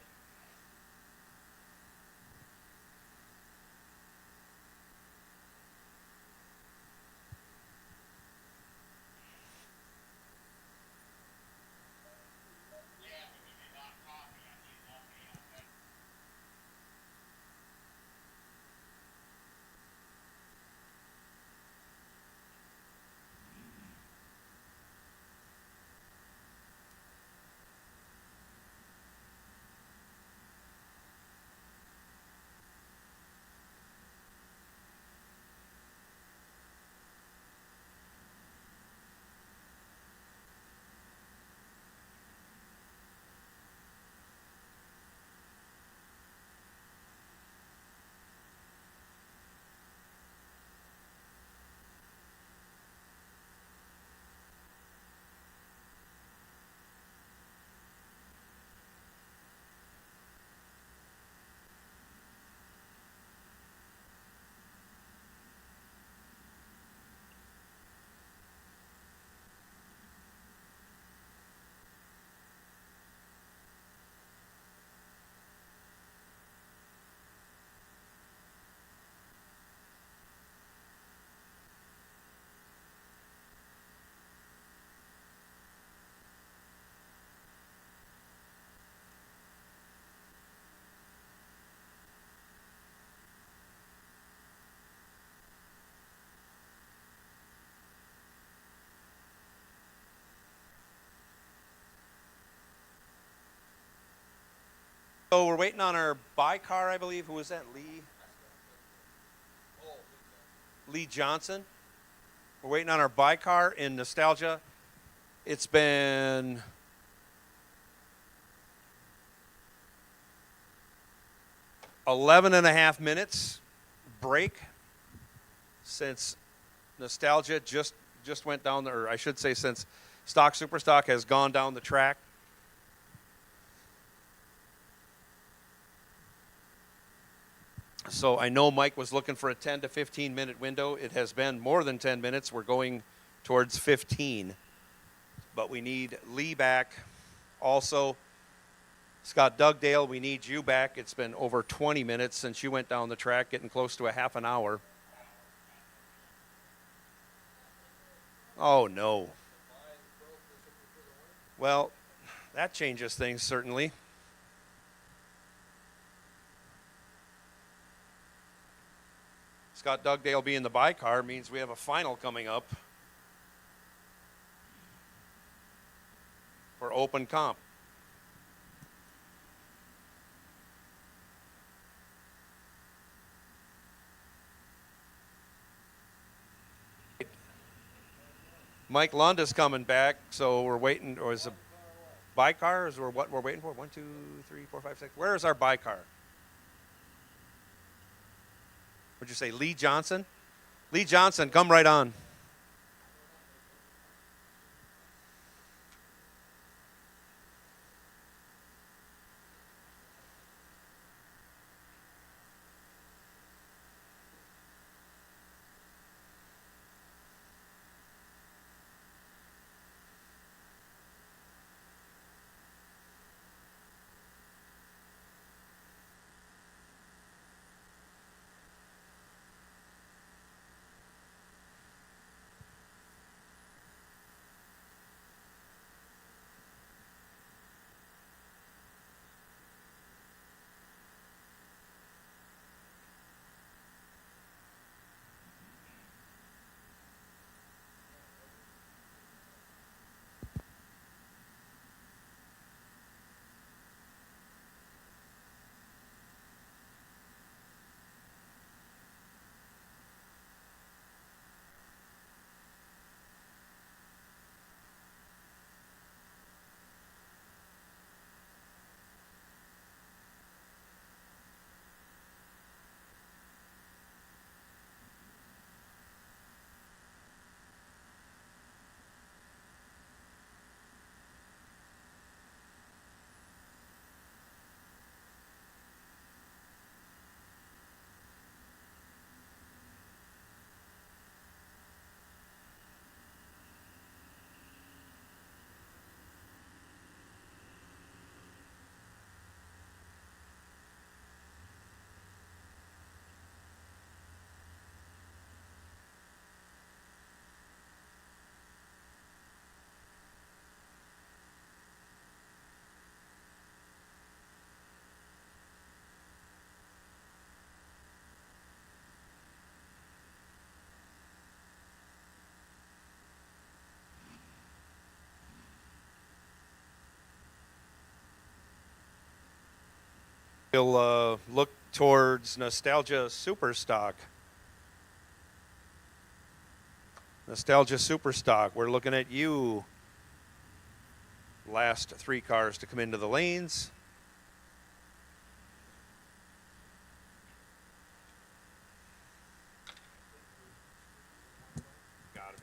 So we're waiting on our bi-car, I believe. Who was that? Lee Johnson. We're waiting on our bi-car in Nostalgia. It's been 11.5 minutes break since Nostalgia just went down, or I should say since Stock Superstock has gone down the track. So I know Mike was looking for a 10 to 15 minute window. It has been more than 10 minutes. We're going towards 15. But we need Lee back. Also, Scott Dugdale, we need you back. It's been over 20 minutes since you went down the track, getting close to a half an hour. Oh, no. Well, that changes things, certainly. Scott Dugdale being the bi-car means we have a final coming up for open comp. Mike Lund is coming back, so we're waiting. Or is it bi-car? Is what we're waiting for? 1, 2, 3, 4, 5, 6. Where is our bi-car? Would you say Lee Johnson? Lee Johnson, come right on. We'll look towards Nostalgia Superstock. Nostalgia Superstock, we're looking at you. Last 3 cars to come into the lanes. Gotta be.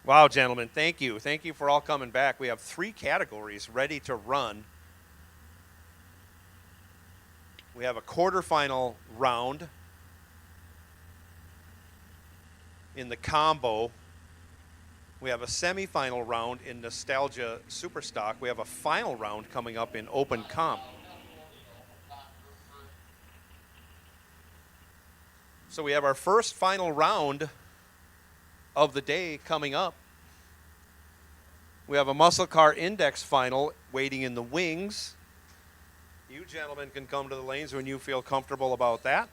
Wow, gentlemen, thank you. Thank you for all coming back. We have 3 categories ready to run. We have a quarterfinal round in the combo. We have a semifinal round in Nostalgia Superstock. We have a final round coming up in Open Comp. So we have our first final round of the day coming up. We have a muscle car index final waiting in the wings. You gentlemen can come to the lanes when you feel comfortable about that.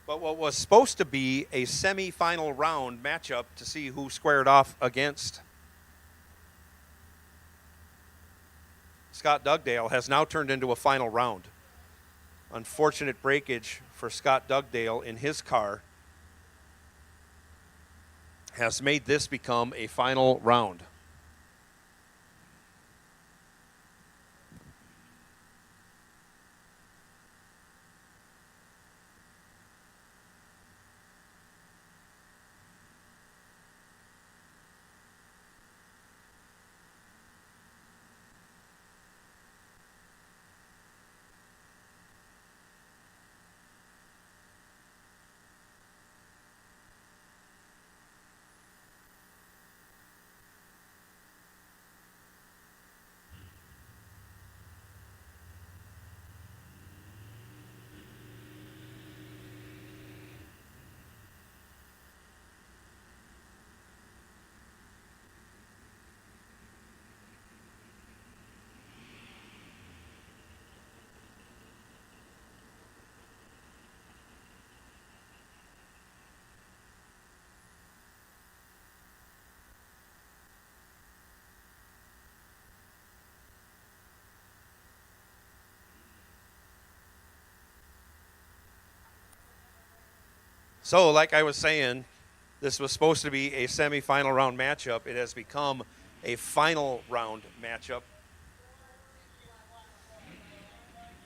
But what was supposed to be a semi-final round matchup to see who squared off against Scott Dugdale has now turned into a final round. Unfortunate breakage for Scott Dugdale in his car has made this become a final round. So, like I was saying, this was supposed to be a semi-final round matchup. It has become a final round matchup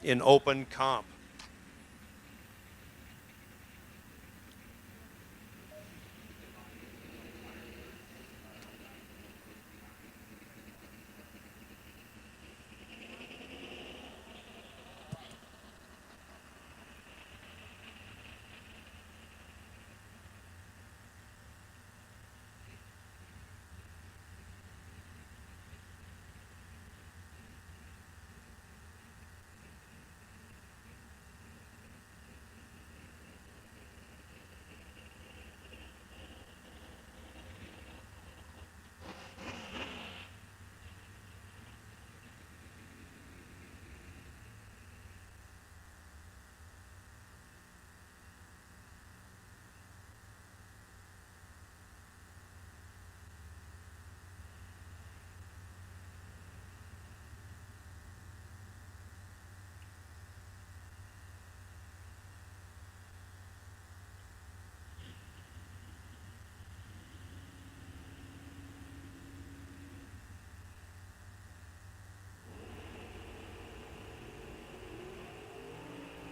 in Open Comp.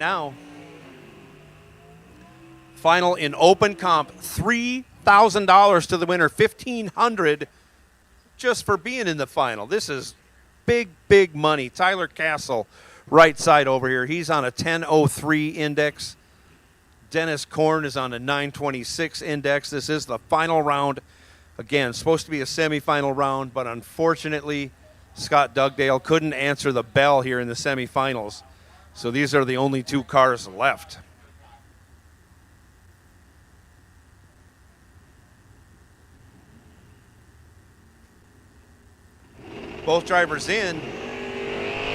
now. Final in open comp, $3,000 to the winner, $1,500 just for being in the final. This is big, big money. Tyler Castle, right side over here. He's on a 1003 index. Dennis Korn is on a 926 index. This is the final round. Again, supposed to be a semifinal round, but unfortunately, Scott Dugdale couldn't answer the bell here in the semifinals. So these are the only two cars left. Both drivers in.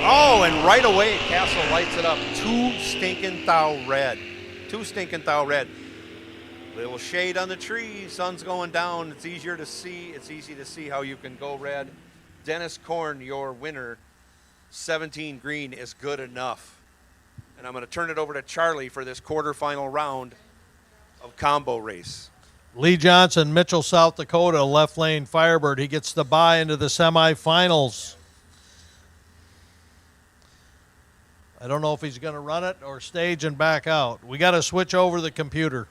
Oh, and right away, Castle lights it up. Two stinking thou red. Two stinking thou red. Little shade on the tree. Sun's going down. It's easier to see. It's easy to see how you can go red. Dennis Korn, your winner. 17 green is good enough. And I'm going to turn it over to Charlie for this quarterfinal round of combo race. Lee Johnson, Mitchell, South Dakota, left lane Firebird. He gets the bye into the semifinals. I don't know if he's going to run it or stage and back out. We got to switch over the computer.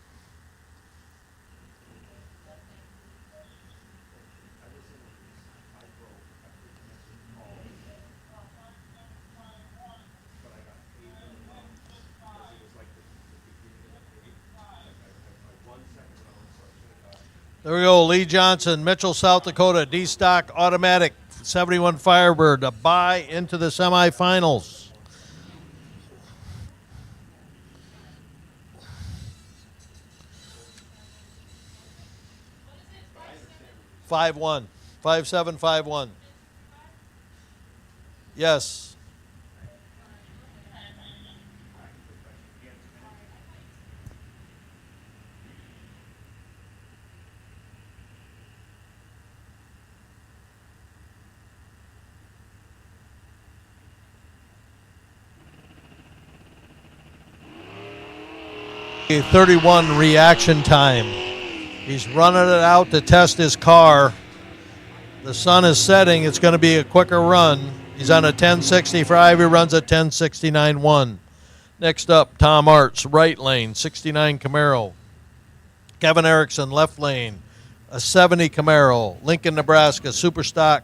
There we go, Lee Johnson, Mitchell, South Dakota, D-Stock Automatic, 71 Firebird, a bye into the semifinals. What is it? 5-1, 5-7-5-1. Yes. A 31 reaction time. He's running it out to test his car. The sun is setting. It's going to be a quicker run. He's on a 1065. He runs a 1069.1. Next up, Tom Arts, right lane, 69 Camaro. Kevin Erickson, left lane, a 70 Camaro. Lincoln, Nebraska, Superstock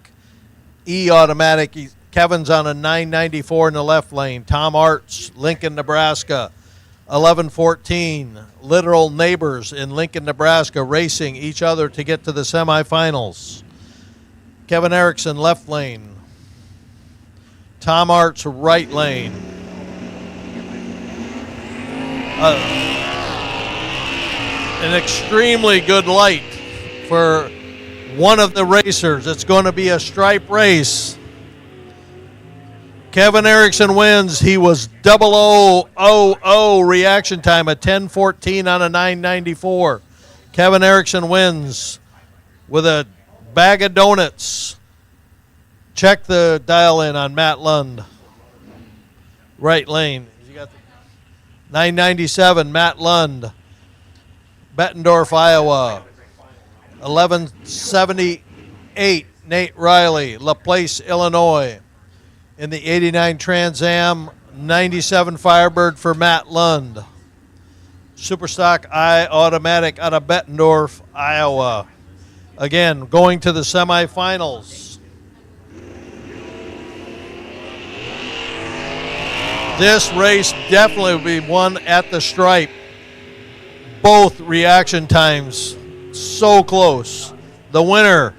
E automatic. Kevin's on a 994 in the left lane. Tom Arts, Lincoln, Nebraska. 11-14, literal neighbors in Lincoln, Nebraska, racing each other to get to the semifinals. Kevin Erickson, left lane. Tom Arts, right lane. An extremely good light for one of the racers. It's going to be a stripe race. Kevin Erickson wins. He was 0000 reaction time, a 10:14 on a 994. Kevin Erickson wins with a bag of donuts. Check the dial in on Matt Lund. Right lane. You got the 997, Matt Lund. Bettendorf, Iowa. 1178, Nate Riley. LaPlace, Illinois. In the 89 Trans Am, 97 Firebird for Matt Lund. Superstock I Automatic out of Bettendorf, Iowa. Again, going to the semifinals. This race definitely will be won at the stripe. Both reaction times so close. The winner,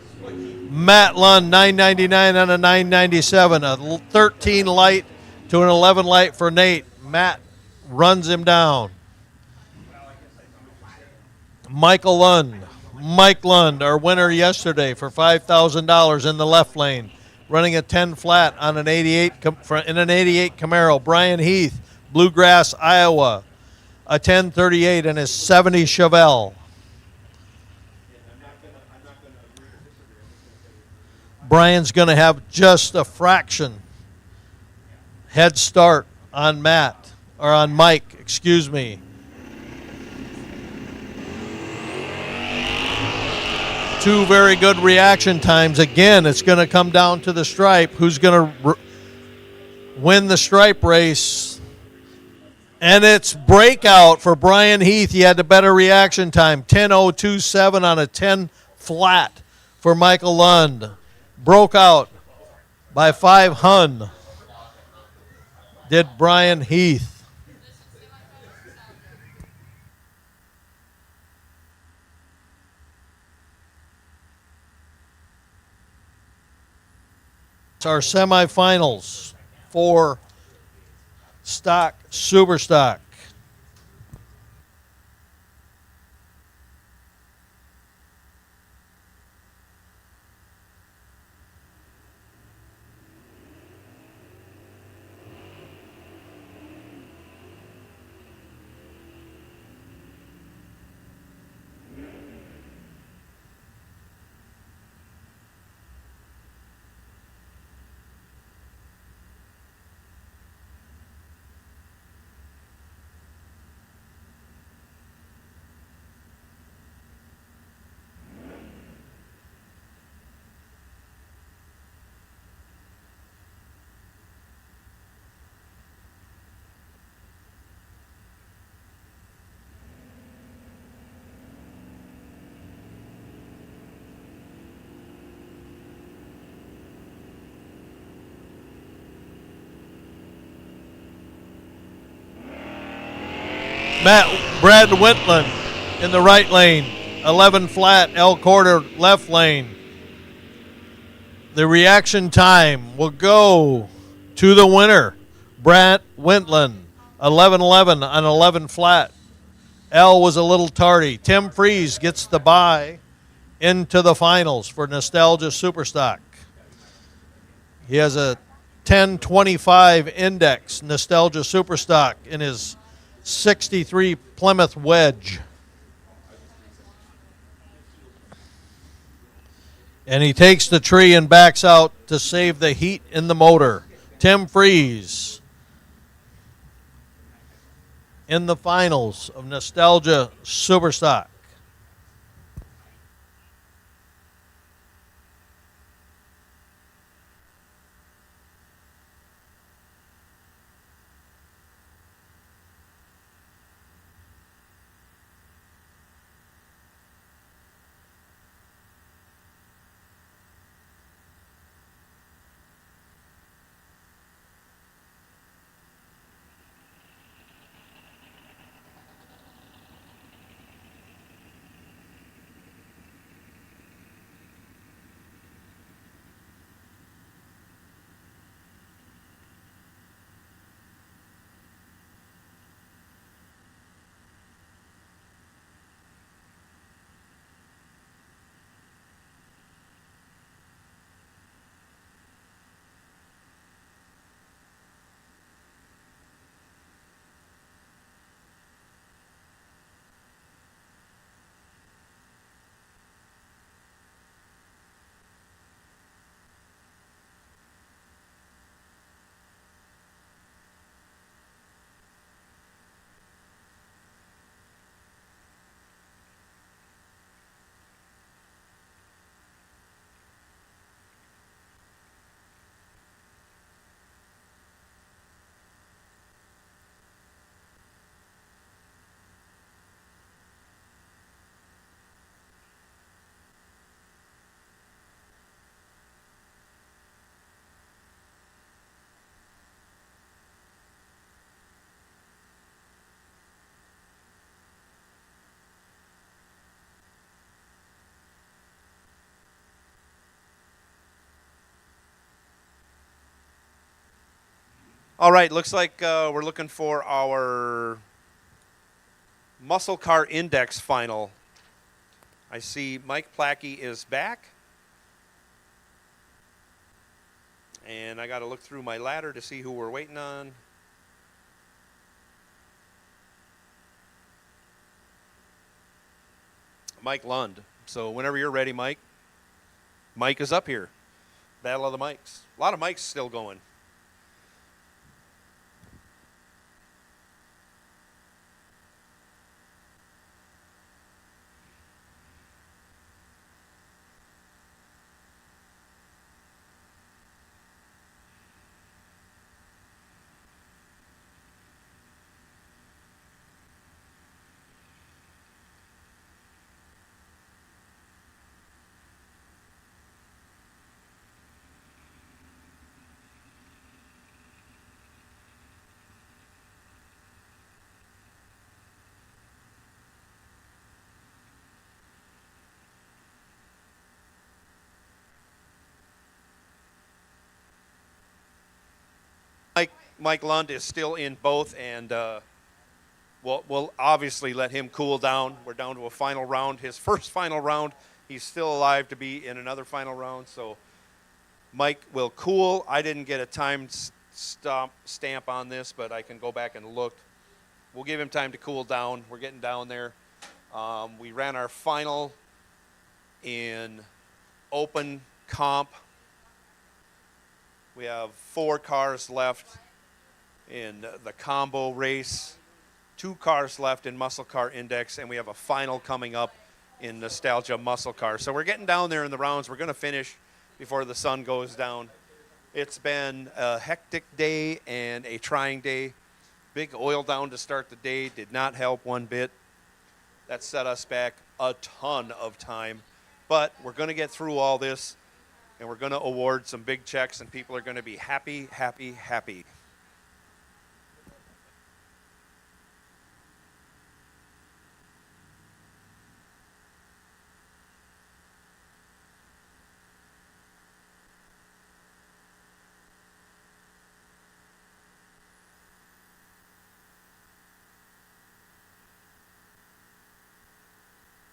Matt Lund, 999 on a 997. A 13 light to an 11 light for Nate. Matt runs him down. Mike Lund, our winner yesterday for $5,000 in the left lane, running a 10 flat on an 88 in an 88 Camaro. Brian Heath, Bluegrass, Iowa, a 1038 in his 70 Chevelle. Brian's going to have just a fraction head start on Mike, excuse me. Two very good reaction times. Again, it's going to come down to the stripe. Who's going to win the stripe race And it's breakout for Brian Heath. He had the better reaction time. 10:027 on a 10 flat for Michael Lund. Broke out by 5 hun. Did Brian Heath. It's our semifinals for stock, super stock. Brad Whitland in the right lane. 11 flat, L quarter left lane. The reaction time will go to the winner, Brad Whitland. 11-11 on 11 flat. L was a little tardy. Tim Freeze gets the bye into the finals for Nostalgia Superstock. He has a 1025 index Nostalgia Superstock in his 63 Plymouth Wedge. And he takes the tree and backs out to save the heat in the motor. Tim Freeze in the finals of Nostalgia Superstock. All right, looks like we're looking for our muscle car index final. I see Mike Plackey is back. And I got to look through my ladder to see who we're waiting on. Mike Lund. So whenever you're ready, Mike. Mike is up here. Battle of the mics. A lot of mics still going. Mike Lund is still in both, and we'll obviously let him cool down. We're down to a final round, his first final round. He's still alive to be in another final round, so Mike will cool. I didn't get a time stamp on this, but I can go back and look. We'll give him time to cool down. We're getting down there. We ran our final in open comp. We have 4 cars left in the combo race, 2 cars left in muscle car index, and we have a final coming up in nostalgia muscle car. So we're getting down there in the rounds. We're going to finish before the sun goes down. It's been a hectic day and a trying day. Big oil down to start the day did not help one bit. That set us back a ton of time. But we're going to get through all this, and we're going to award some big checks, and people are going to be happy, happy, happy.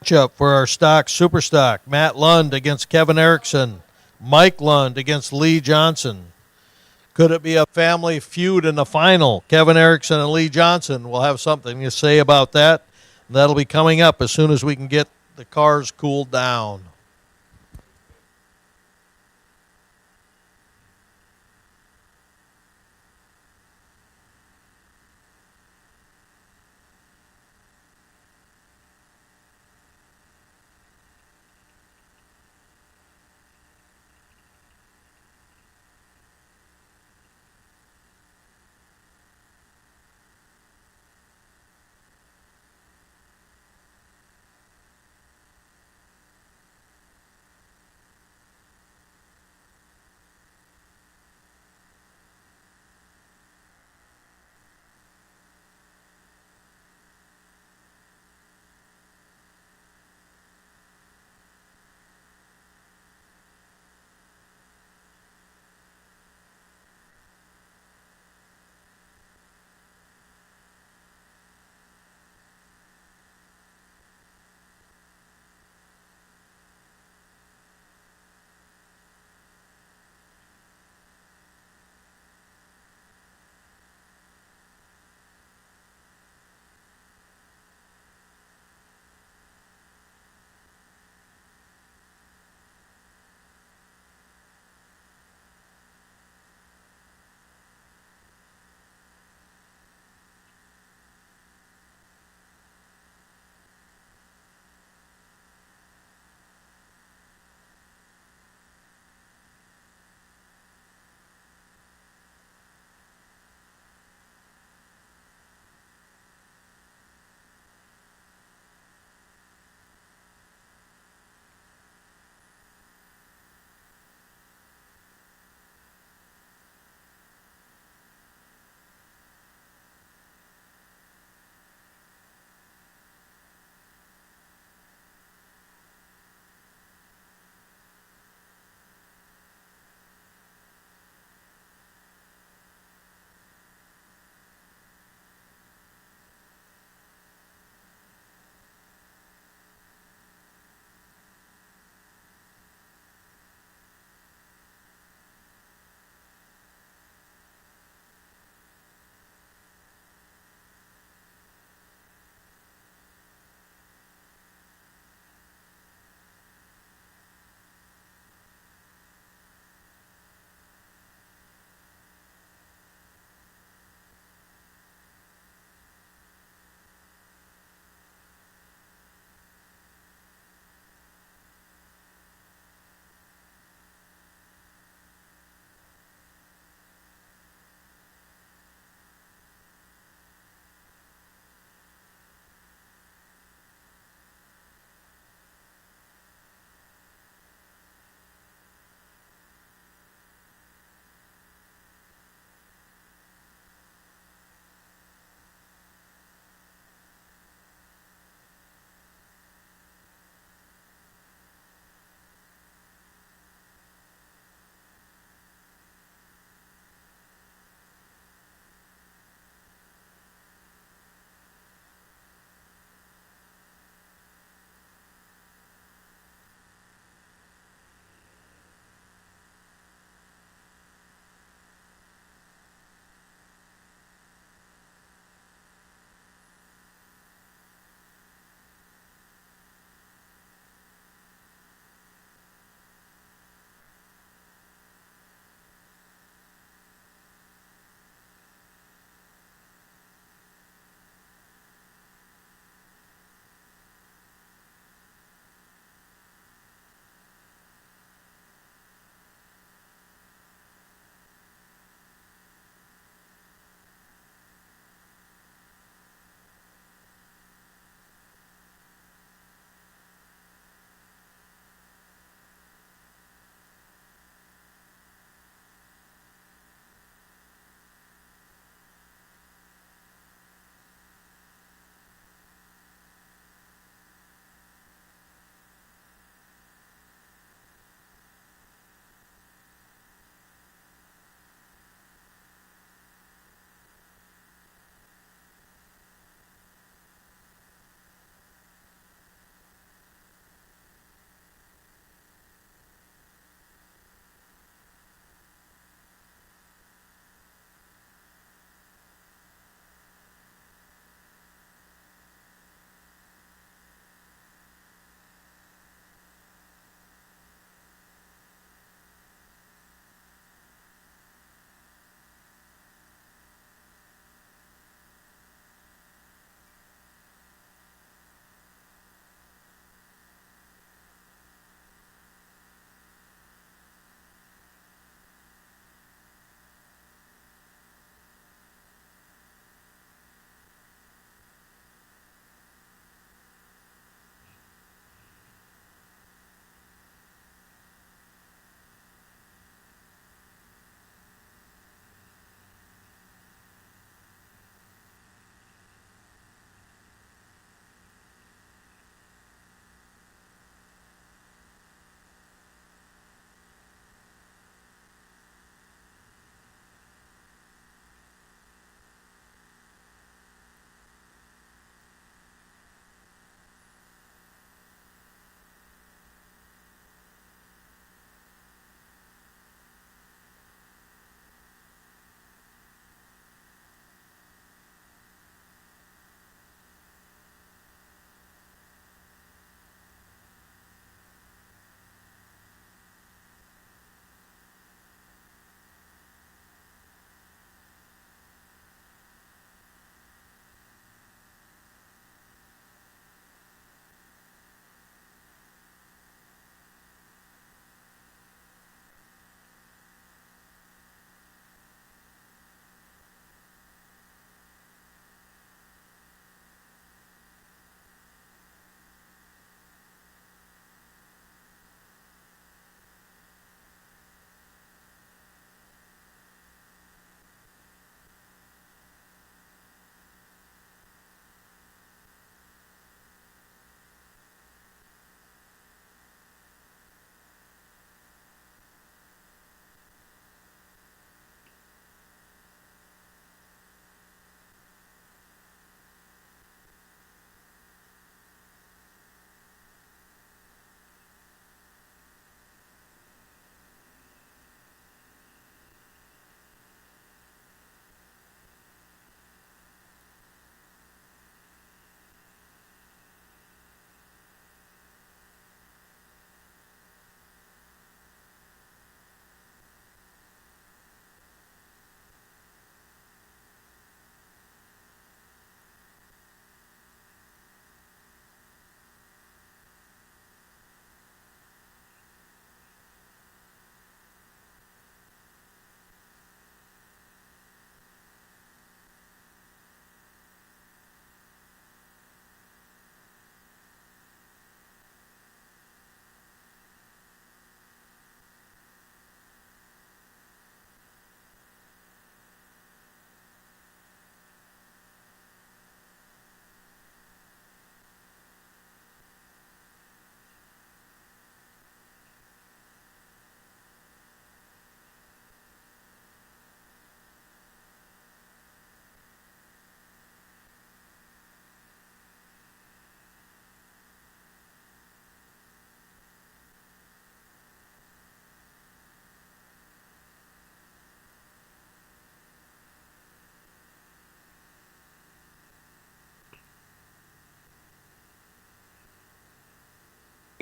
Matchup for our stock, super stock. Matt Lund against Kevin Erickson. Mike Lund against Lee Johnson. Could it be a family feud in the final? Kevin Erickson and Lee Johnson will have something to say about that. That'll be coming up as soon as we can get the cars cooled down.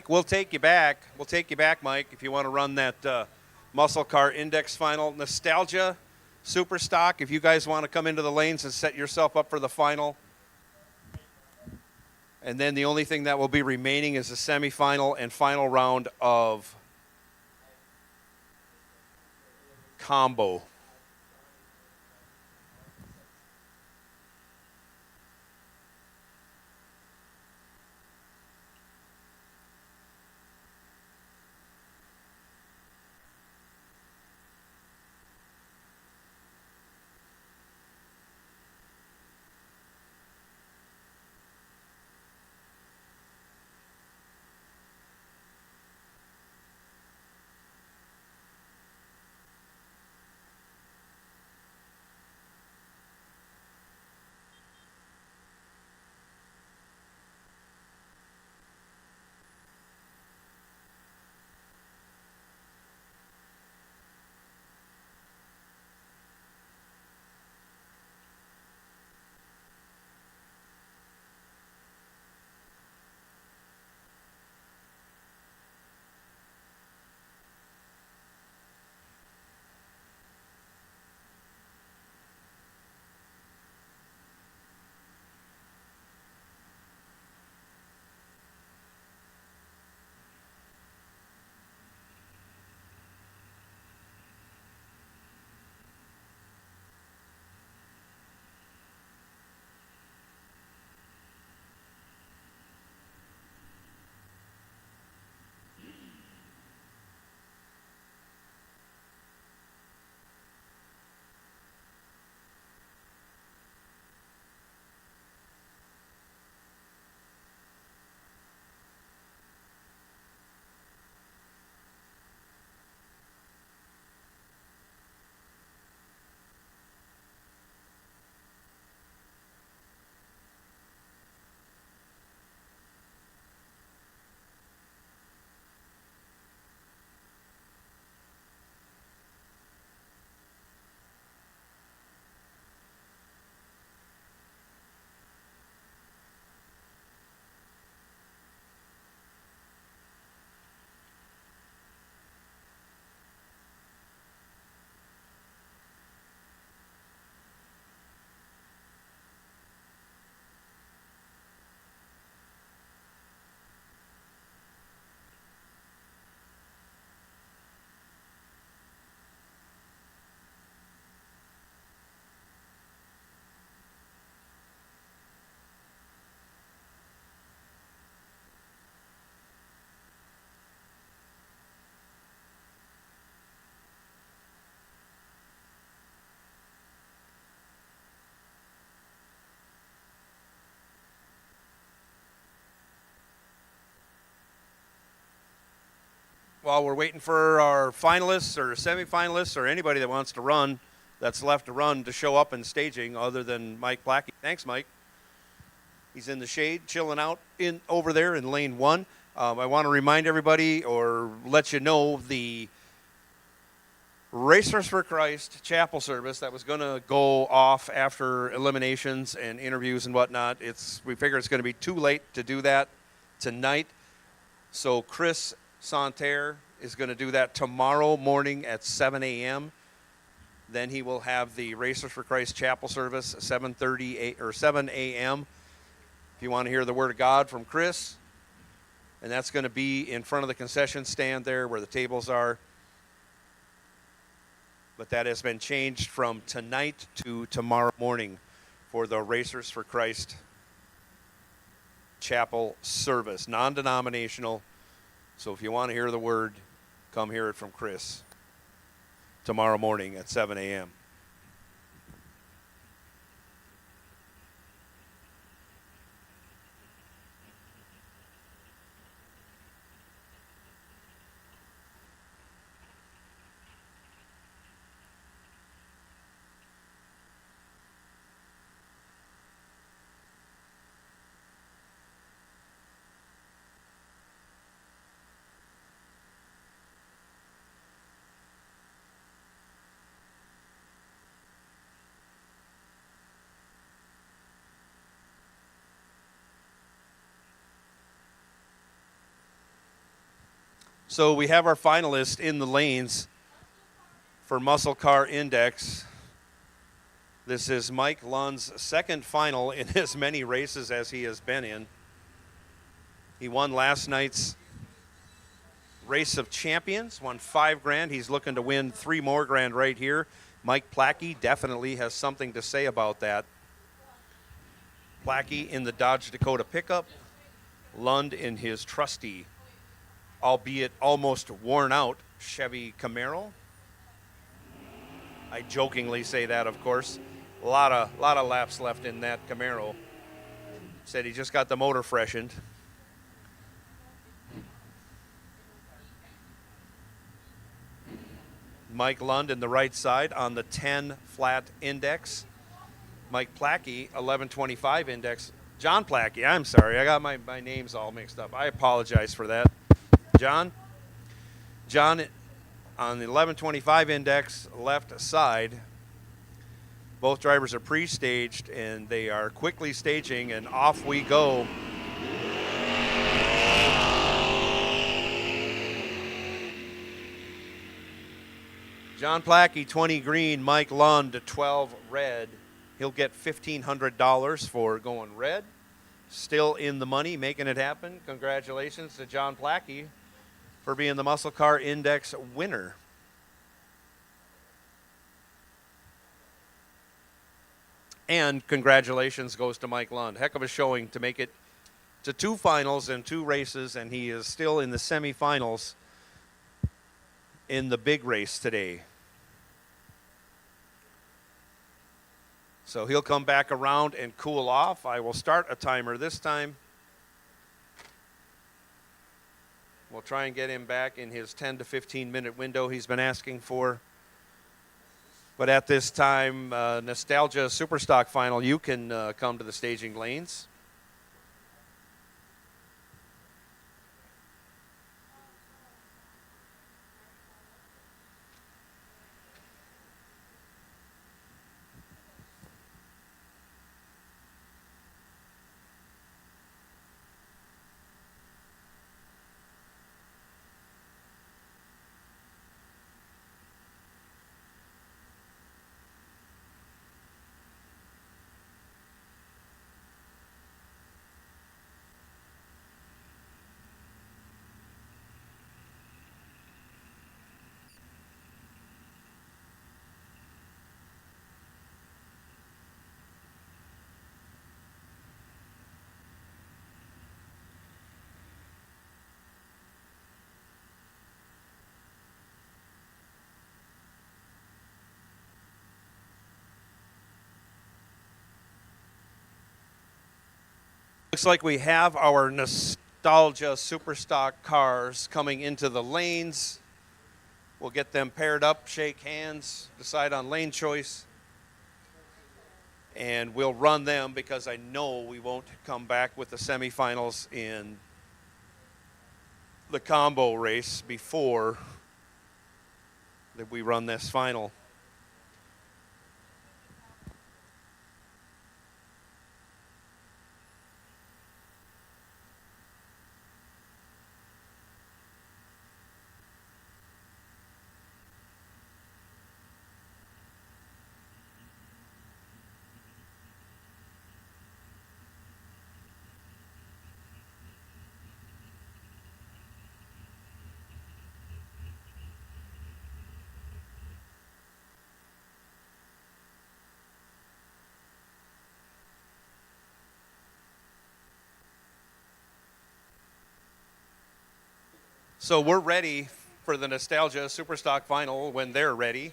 Mike, we'll take you back. We'll take you back, Mike, if you want to run that muscle car index final. Nostalgia, super stock, if you guys want to come into the lanes and set yourself up for the final. And then the only thing that will be remaining is the semifinal and final round of combo. While we're waiting for our finalists or semifinalists or anybody that wants to run, that's left to run, to show up in staging other than Mike Plackey. Thanks, Mike. He's in the shade, chilling out over there in lane 1. I want to remind everybody or let you know the Racers for Christ chapel service that was going to go off after eliminations and interviews and whatnot. We figure it's going to be too late to do that tonight. So Chris Santerre is going to do that tomorrow morning at 7 a.m. Then he will have the Racers for Christ chapel service 7:30 or 7 a.m. If you want to hear the word of God from Chris, and that's going to be in front of the concession stand there where the tables are. But that has been changed from tonight to tomorrow morning for the Racers for Christ chapel service, non-denominational. So if you want to hear the word, come hear it from Chris tomorrow morning at 7 a.m. So we have our finalists in the lanes for Muscle Car Index. This is Mike Lund's second final in as many races as he has been in. He won last night's Race of Champions, won $5,000. He's looking to win 3 more grand right here. Mike Plackey definitely has something to say about that. Plackey in the Dodge Dakota pickup, Lund in his trusty, albeit almost worn out, Chevy Camaro. I jokingly say that, of course. A lot of laps left in that Camaro. Said he just got the motor freshened. Mike Lund in the right side on the 10 flat index. Mike Plackey, 1125 index. John Plackey, I'm sorry. I got my names all mixed up. I apologize for that. John on the 1125 index, left side. Both drivers are pre-staged, and they are quickly staging, and off we go. John Plackey, 20 green. Mike Lund, 12 red. He'll get $1,500 for going red. Still in the money, making it happen. Congratulations to John Plackey for being the Muscle Car Index winner. And congratulations goes to Mike Lund. Heck of a showing to make it to 2 finals and 2 races, and he is still in the semifinals in the big race today. So he'll come back around and cool off. I will start a timer this time. We'll try and get him back in his 10 to 15 minute window he's been asking for. But at this time, Nostalgia Superstock Final, you can come to the staging lanes. Looks like we have our Nostalgia Superstock cars coming into the lanes. We'll get them paired up, shake hands, decide on lane choice, and we'll run them because I know we won't come back with the semifinals in the combo race before that we run this final. So we're ready for the Nostalgia Superstock Final when they're ready.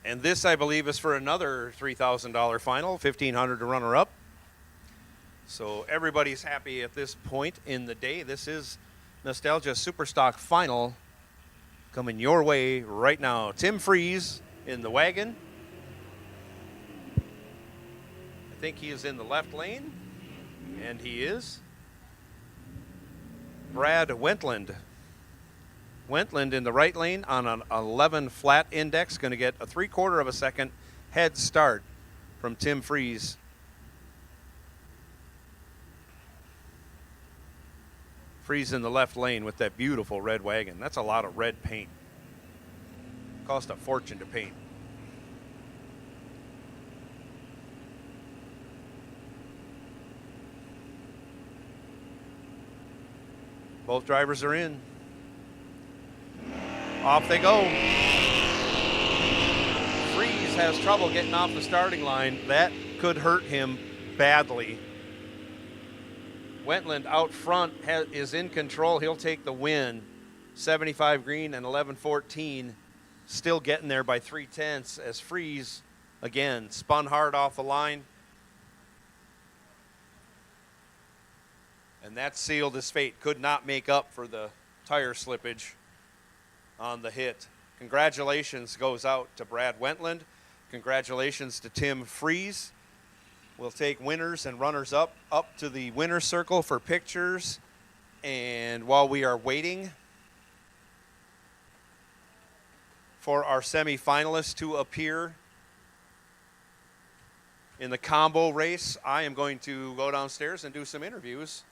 And this, I believe, is for another $3,000 final, $1,500 to runner-up. So everybody's happy at this point in the day. This is Nostalgia Superstock Final coming your way right now. Tim Freeze in the wagon. I think he is in the left lane, and he is. Brad Wentland. Wentland in the right lane on an 11 flat index, going to get a 3/4 of a second head start from Tim Freeze. Freeze in the left lane with that beautiful red wagon. That's a lot of red paint. Cost a fortune to paint. Both drivers are in. Off they go. Freeze has trouble getting off the starting line. That could hurt him badly. Wentland out front is in control. He'll take the win. 75 green and 11-14. Still getting there by 3/10 as Freeze, again, spun hard off the line. And that sealed his fate. Could not make up for the tire slippage on the hit. Congratulations goes out to Brad Wentland. Congratulations to Tim Freeze. We'll take winners and runners up to the winner's circle for pictures. And while we are waiting for our semifinalists to appear in the combo race, I am going to go downstairs and do some interviews.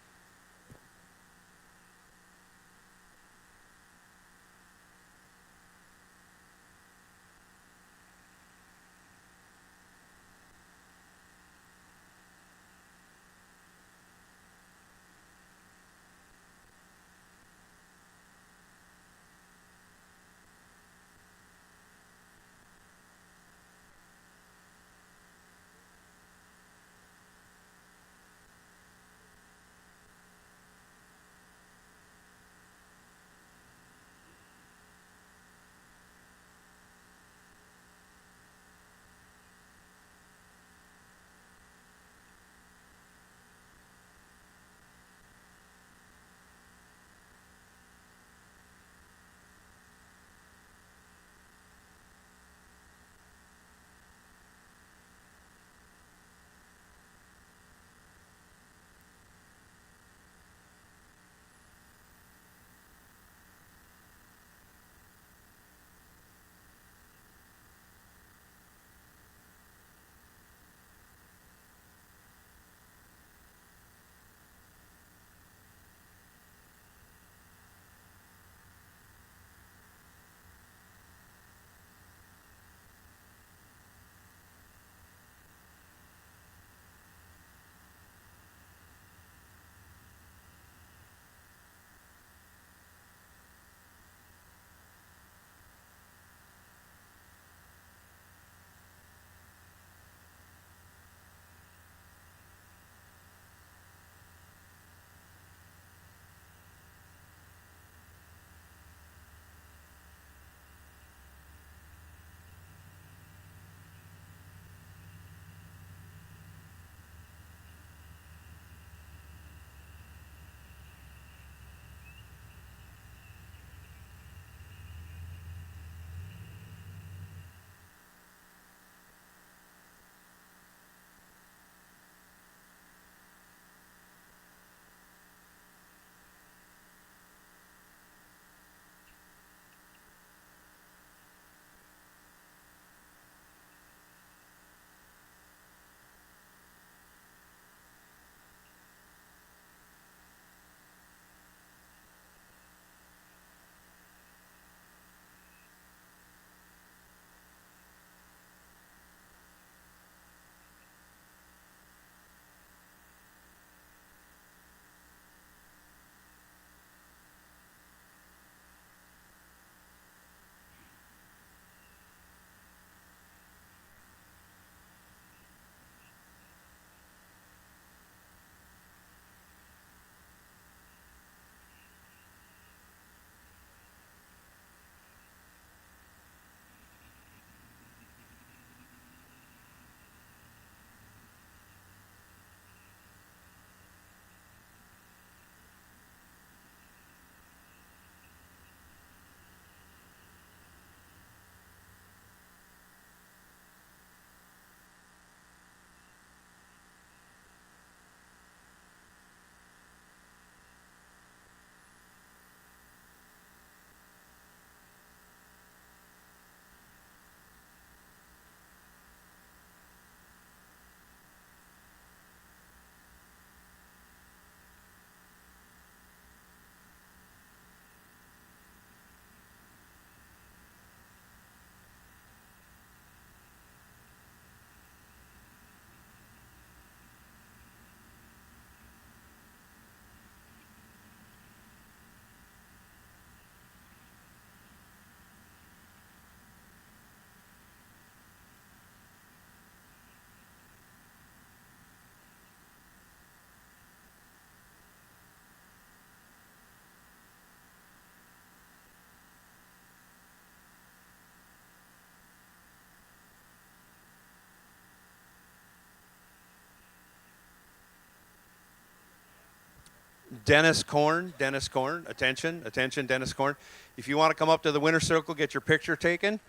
Dennis Korn, attention, Dennis Korn. If you want to come up to the winner's circle, get your picture taken.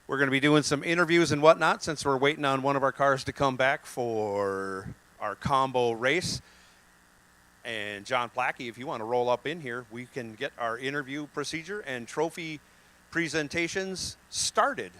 We're going to be doing some interviews and whatnot since we're waiting on one of our cars to come back for our combo race. And John Plackey, if you want to roll up in here, we can get our interview procedure and trophy presentations started.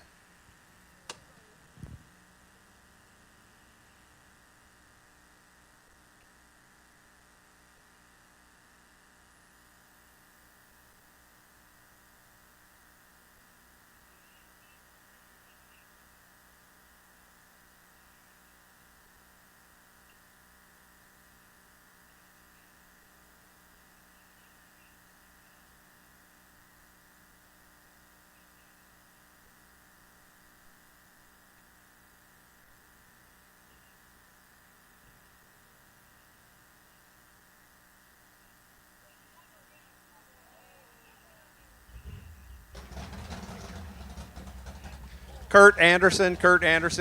Kurt Anderson,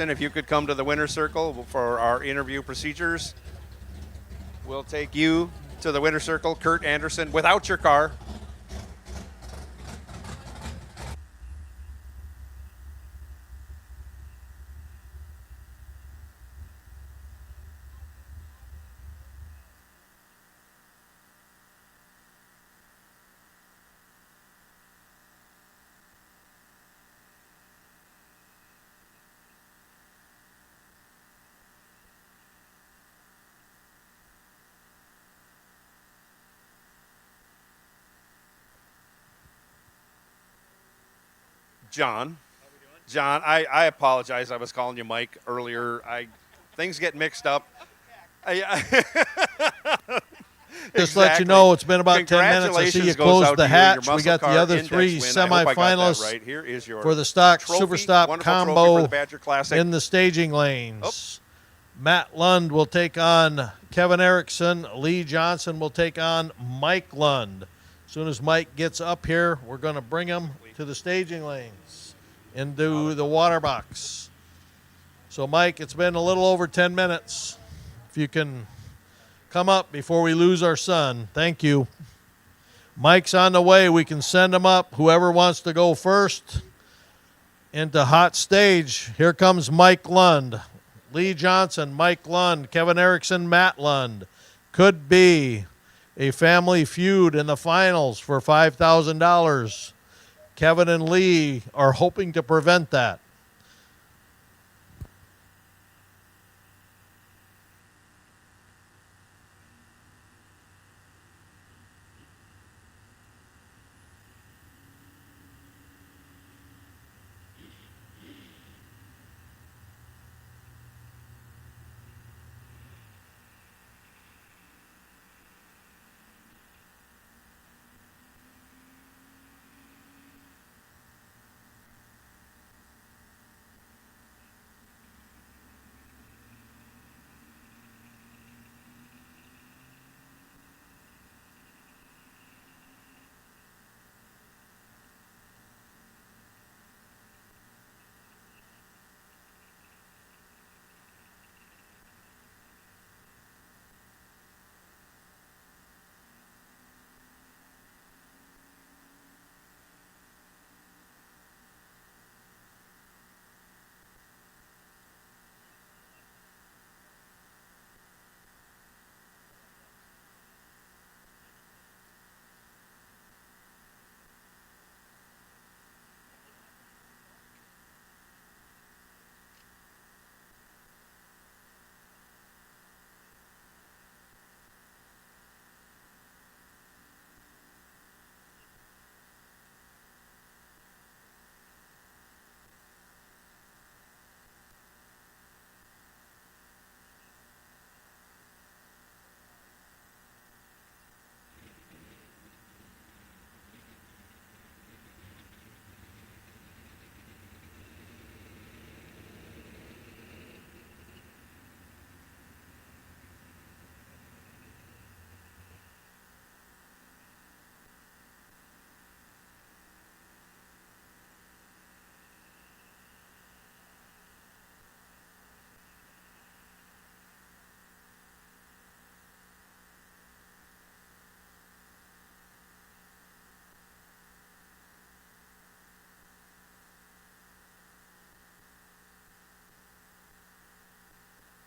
if you could come to the winner's circle for our interview procedures. We'll take you to the winner's circle, Kurt Anderson, without your car. John, I apologize. I was calling you Mike earlier. Things get mixed up. Just let you know, it's been about 10 minutes. I see you closed the hatch. We got the other three semifinalists right. Here is your for the stock trophy, Super Stop wonderful trophy combo for the Badger Classic. in the staging lanes. Matt Lund will take on Kevin Erickson. Lee Johnson will take on Mike Lund. As soon as Mike gets up here, we're going to bring him to the staging lanes into the water box. So, Mike, it's been a little over 10 minutes. If you can come up before we lose our son. Thank you. Mike's on the way. We can send him up. Whoever wants to go first into hot stage. Here comes Mike Lund. Lee Johnson, Mike Lund, Kevin Erickson, Matt Lund. Could be a family feud in the finals for $5,000. Kevin and Lee are hoping to prevent that.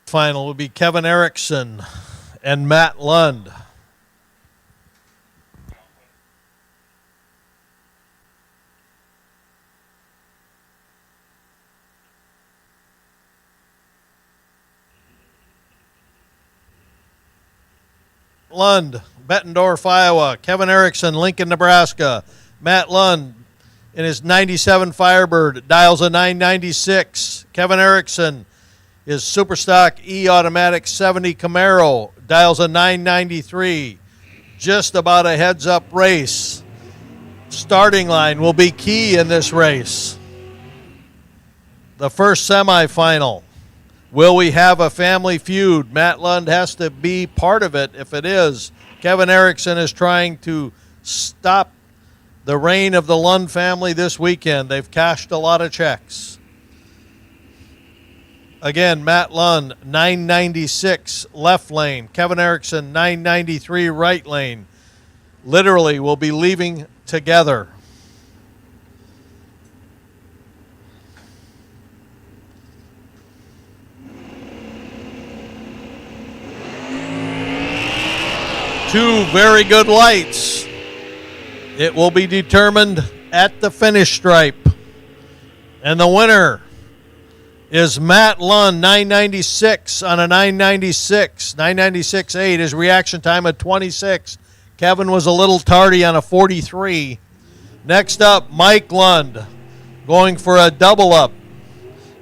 Final will be Kevin Erickson and Matt Lund. Lund, Bettendorf, Iowa. Kevin Erickson, Lincoln, Nebraska. Matt Lund in his 97 Firebird dials a 996. Kevin Erickson, his Superstock E-Automatic 70 Camaro dials a 993. Just about a heads-up race. Starting line will be key in this race. The first semifinal. Will we have a family feud? Matt Lund has to be part of it if it is. Kevin Erickson is trying to stop the reign of the Lund family this weekend. They've cashed a lot of checks. Again, Matt Lund, 996 left lane. Kevin Erickson, 993 right lane. Literally will be leaving together. Two very good lights. It will be determined at the finish stripe. And the winner is Matt Lund, 996 on a 996. 996.8. His reaction time at 26. Kevin was a little tardy on a 43. Next up, Mike Lund going for a double up.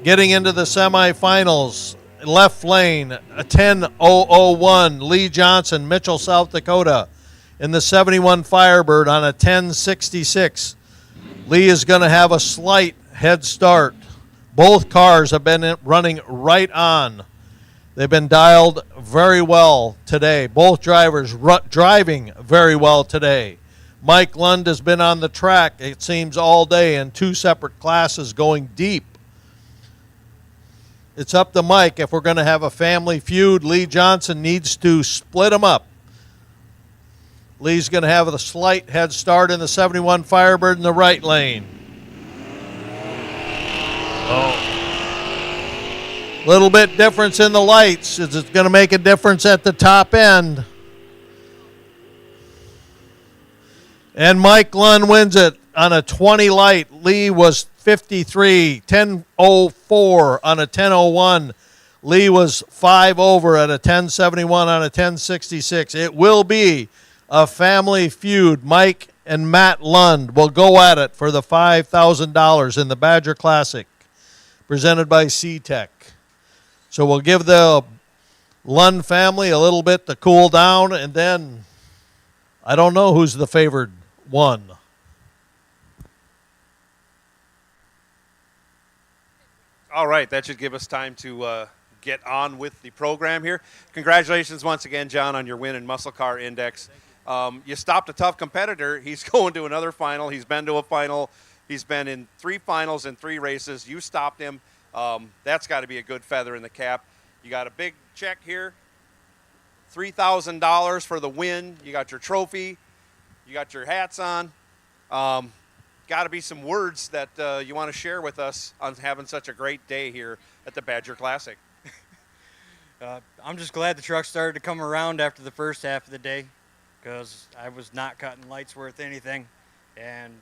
Getting into the semifinals. Left lane, a 10.001. Lee Johnson, Mitchell, South Dakota, in the 71 Firebird on a 10.66. Lee is going to have a slight head start. Both cars have been running right on. They've been dialed very well today. Both drivers driving very well today. Mike Lund has been on the track, it seems, all day in two separate classes going deep. It's up to Mike if we're going to have a family feud. Lee Johnson needs to split them up. Lee's going to have a slight head start in the 71 Firebird in the right lane. Little bit difference in the lights. Is it going to make a difference at the top end? And Mike Lund wins it on a 20 light. Lee was 53, 10.04 on a 10.01. Lee was 5 over at a 10.71 on a 10.66. It will be a family feud. Mike and Matt Lund will go at it for the $5,000 in the Badger Classic, presented by CTech. So we'll give the Lund family a little bit to cool down, and then I don't know who's the favored one. All right, that should give us time to get on with the program here. Congratulations once again, John, on your win in Muscle Car Index. You stopped a tough competitor. He's going to another final. He's been to a final. He's been in 3 finals in 3 races. You stopped him. That's got to be a good feather in the cap. You got a big check here, $3,000 for the win. You got your trophy. You got your hats on. Got to be some words that you want to share with us on having such a great day here at the Badger Classic. I'm just glad the truck started to come around after the first half of the day, because I was not cutting lights worth anything, and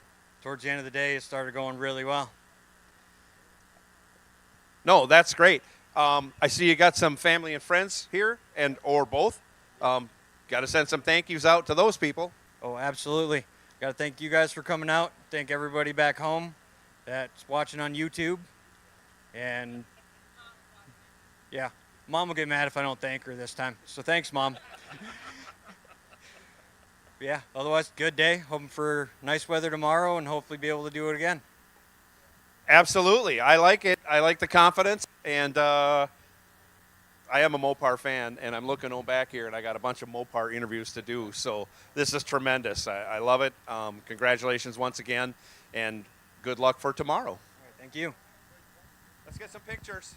towards the end of the day it started going really well. No, that's great. I see you got some family and friends here, and or both. Got to send some thank yous out to those people. Oh, absolutely. Got to thank you guys for coming out. Thank everybody back home that's watching on YouTube. And, yeah, Mom will get mad if I don't thank her this time. So thanks, Mom. Yeah, otherwise, good day. Hoping for nice weather tomorrow and hopefully be able to do it again. Absolutely. I like it. I like the confidence. And I am a Mopar fan, and I'm looking back here, and I got a bunch of Mopar interviews to do. So this is tremendous. I love it. Congratulations once again, and good luck for tomorrow. All right, thank you. Let's get some pictures.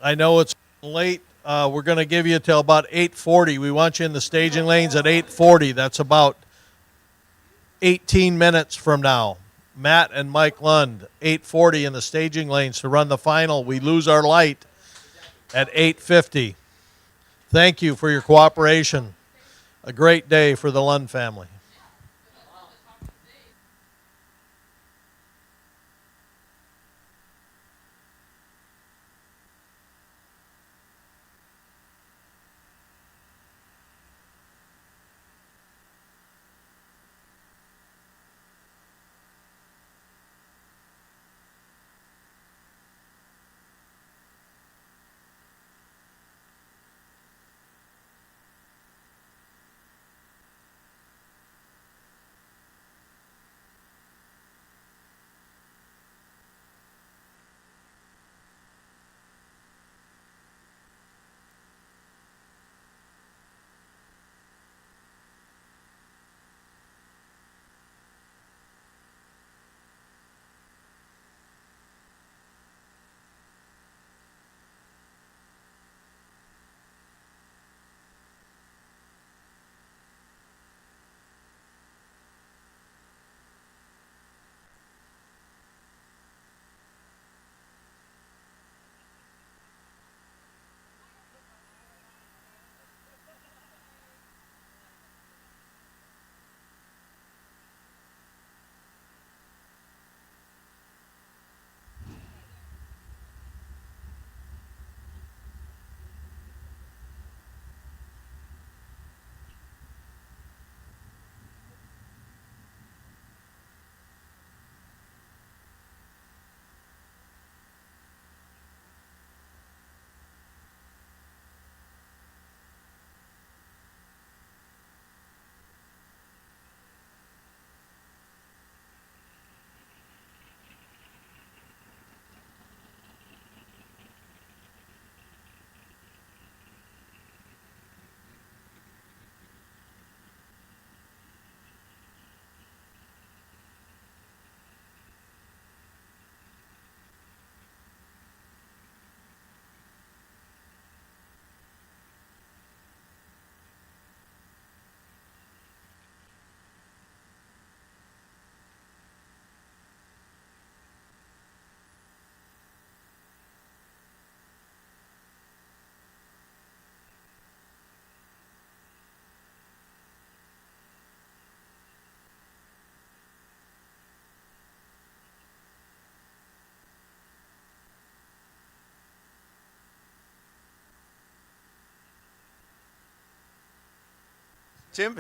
I know it's late. We're going to give you till about 8:40. We want you in the staging lanes at 8:40. That's about 18 minutes from now. Matt and Mike Lund, 8:40 in the staging lanes to run the final. We lose our light at 8:50. Thank you for your cooperation. A great day for the Lund family.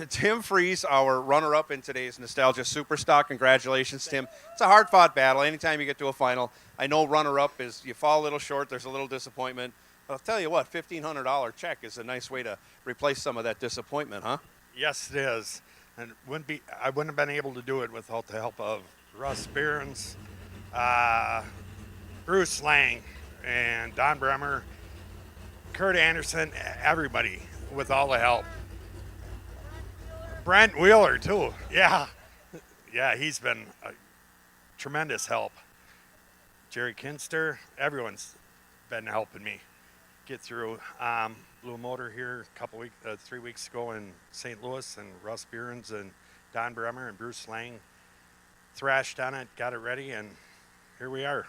Tim Freeze, our runner-up in today's Nostalgia Superstock. Congratulations, Tim. It's a hard-fought battle. Anytime you get to a final, I know runner-up is you fall a little short. There's a little disappointment. But I'll tell you what, $1,500 check is a nice way to replace some of that disappointment, huh? Yes, it is. And I wouldn't have been able to do it without the help of Russ Behrens, Bruce Lang, and Don Bremer, Kurt Anderson, everybody with all the help. Brent Wheeler, too. Yeah. Yeah, he's been a tremendous help. Jerry Kinster, everyone's been helping me get through. Blue Motor here 3 weeks ago in St. Louis, and Russ Behrens and Don Bremer and Bruce Lang thrashed on it, got it ready, and here we are.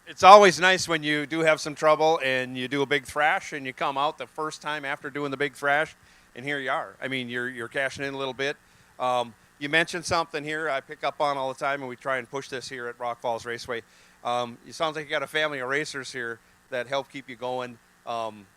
It's always nice when you do have some trouble and you do a big thrash and you come out the first time after doing the big thrash, and here you are. I mean, you're cashing in a little bit. You mentioned something here I pick up on all the time, and we try and push this here at Rock Falls Raceway. It sounds like you got a family of racers here that help keep you going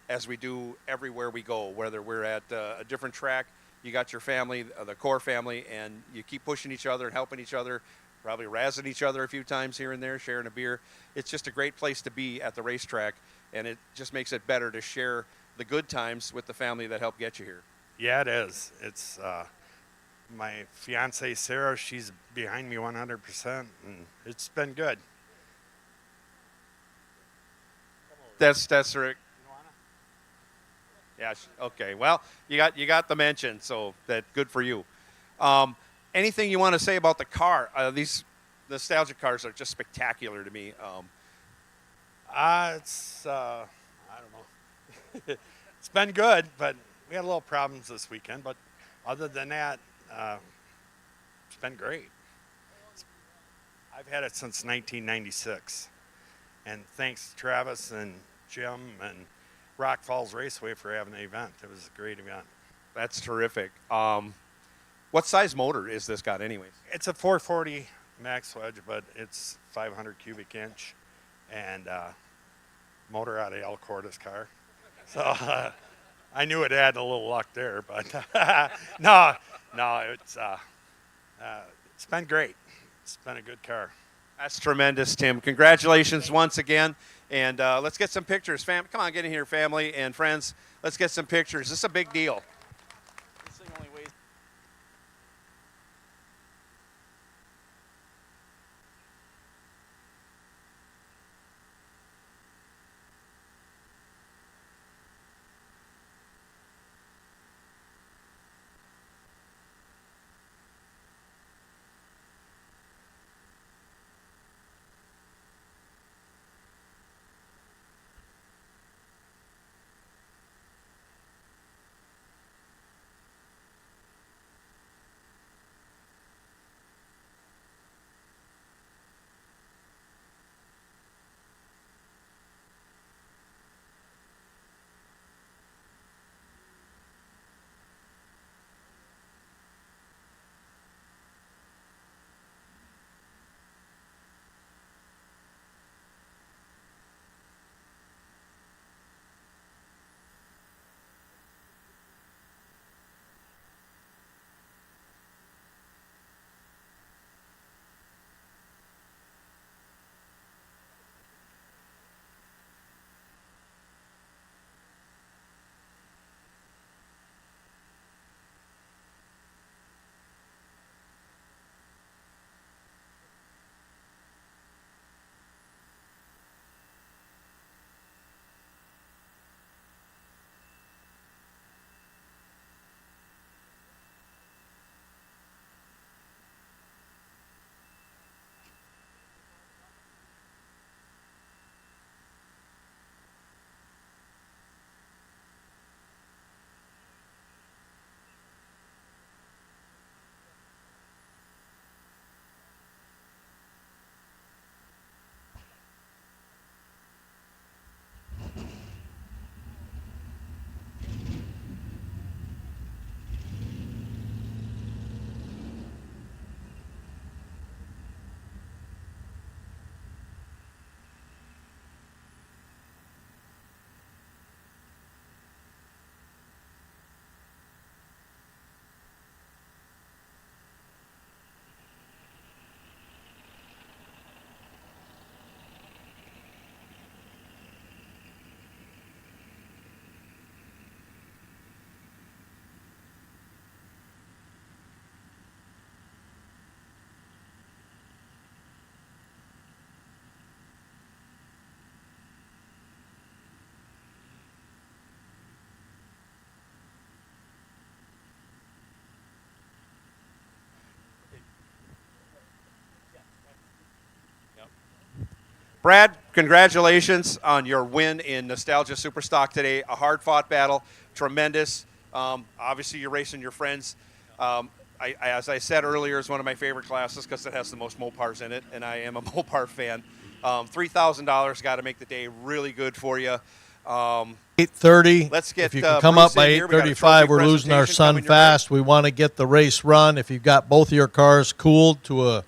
as we do everywhere we go, whether we're at a different track. You got your family, the core family, and you keep pushing each other and helping each other, probably razzing each other a few times here and there, sharing a beer. It's just a great place to be at the racetrack, and it just makes it better to share the good times with the family that helped get you here. Yeah, it is. It's my fiance Sarah. She's behind me 100%, and it's been good. That's Rick. Yeah. Okay. Well, you got the mention, so that good for you. Anything you want to say about the car? These nostalgic cars are just spectacular to me. It's I don't know. It's been good, but we had a little problems this weekend. But other than that, it's been great. I've had it since 1996, and thanks to Travis and Jim and Rock Falls Raceway for having the event. It was a great event. That's terrific. What size motor is this got, anyways? It's a 440 max wedge, but it's 500 cubic inch, and motor out of El Cordes car. So I knew it had a little luck there, but no, it's been great. It's been a good car. That's tremendous, Tim. Congratulations once again. And let's get some pictures. Come on, get in here, family and friends. Let's get some pictures. This is a big deal. This thing only weighs Brad, congratulations on your win in Nostalgia Superstock today. A hard-fought battle, tremendous. Obviously, you're racing your friends. As I said earlier, it's one of my favorite classes because it has the most Mopars in it, and I am a Mopar fan. $3,000 got to make the day really good for you. 8:30. Let's get, if you can come up Bruce by in here. We got a 8:35, trophy we're losing our presentation sun coming your way. fast. We want to get the race run. If you've got both of your cars cooled to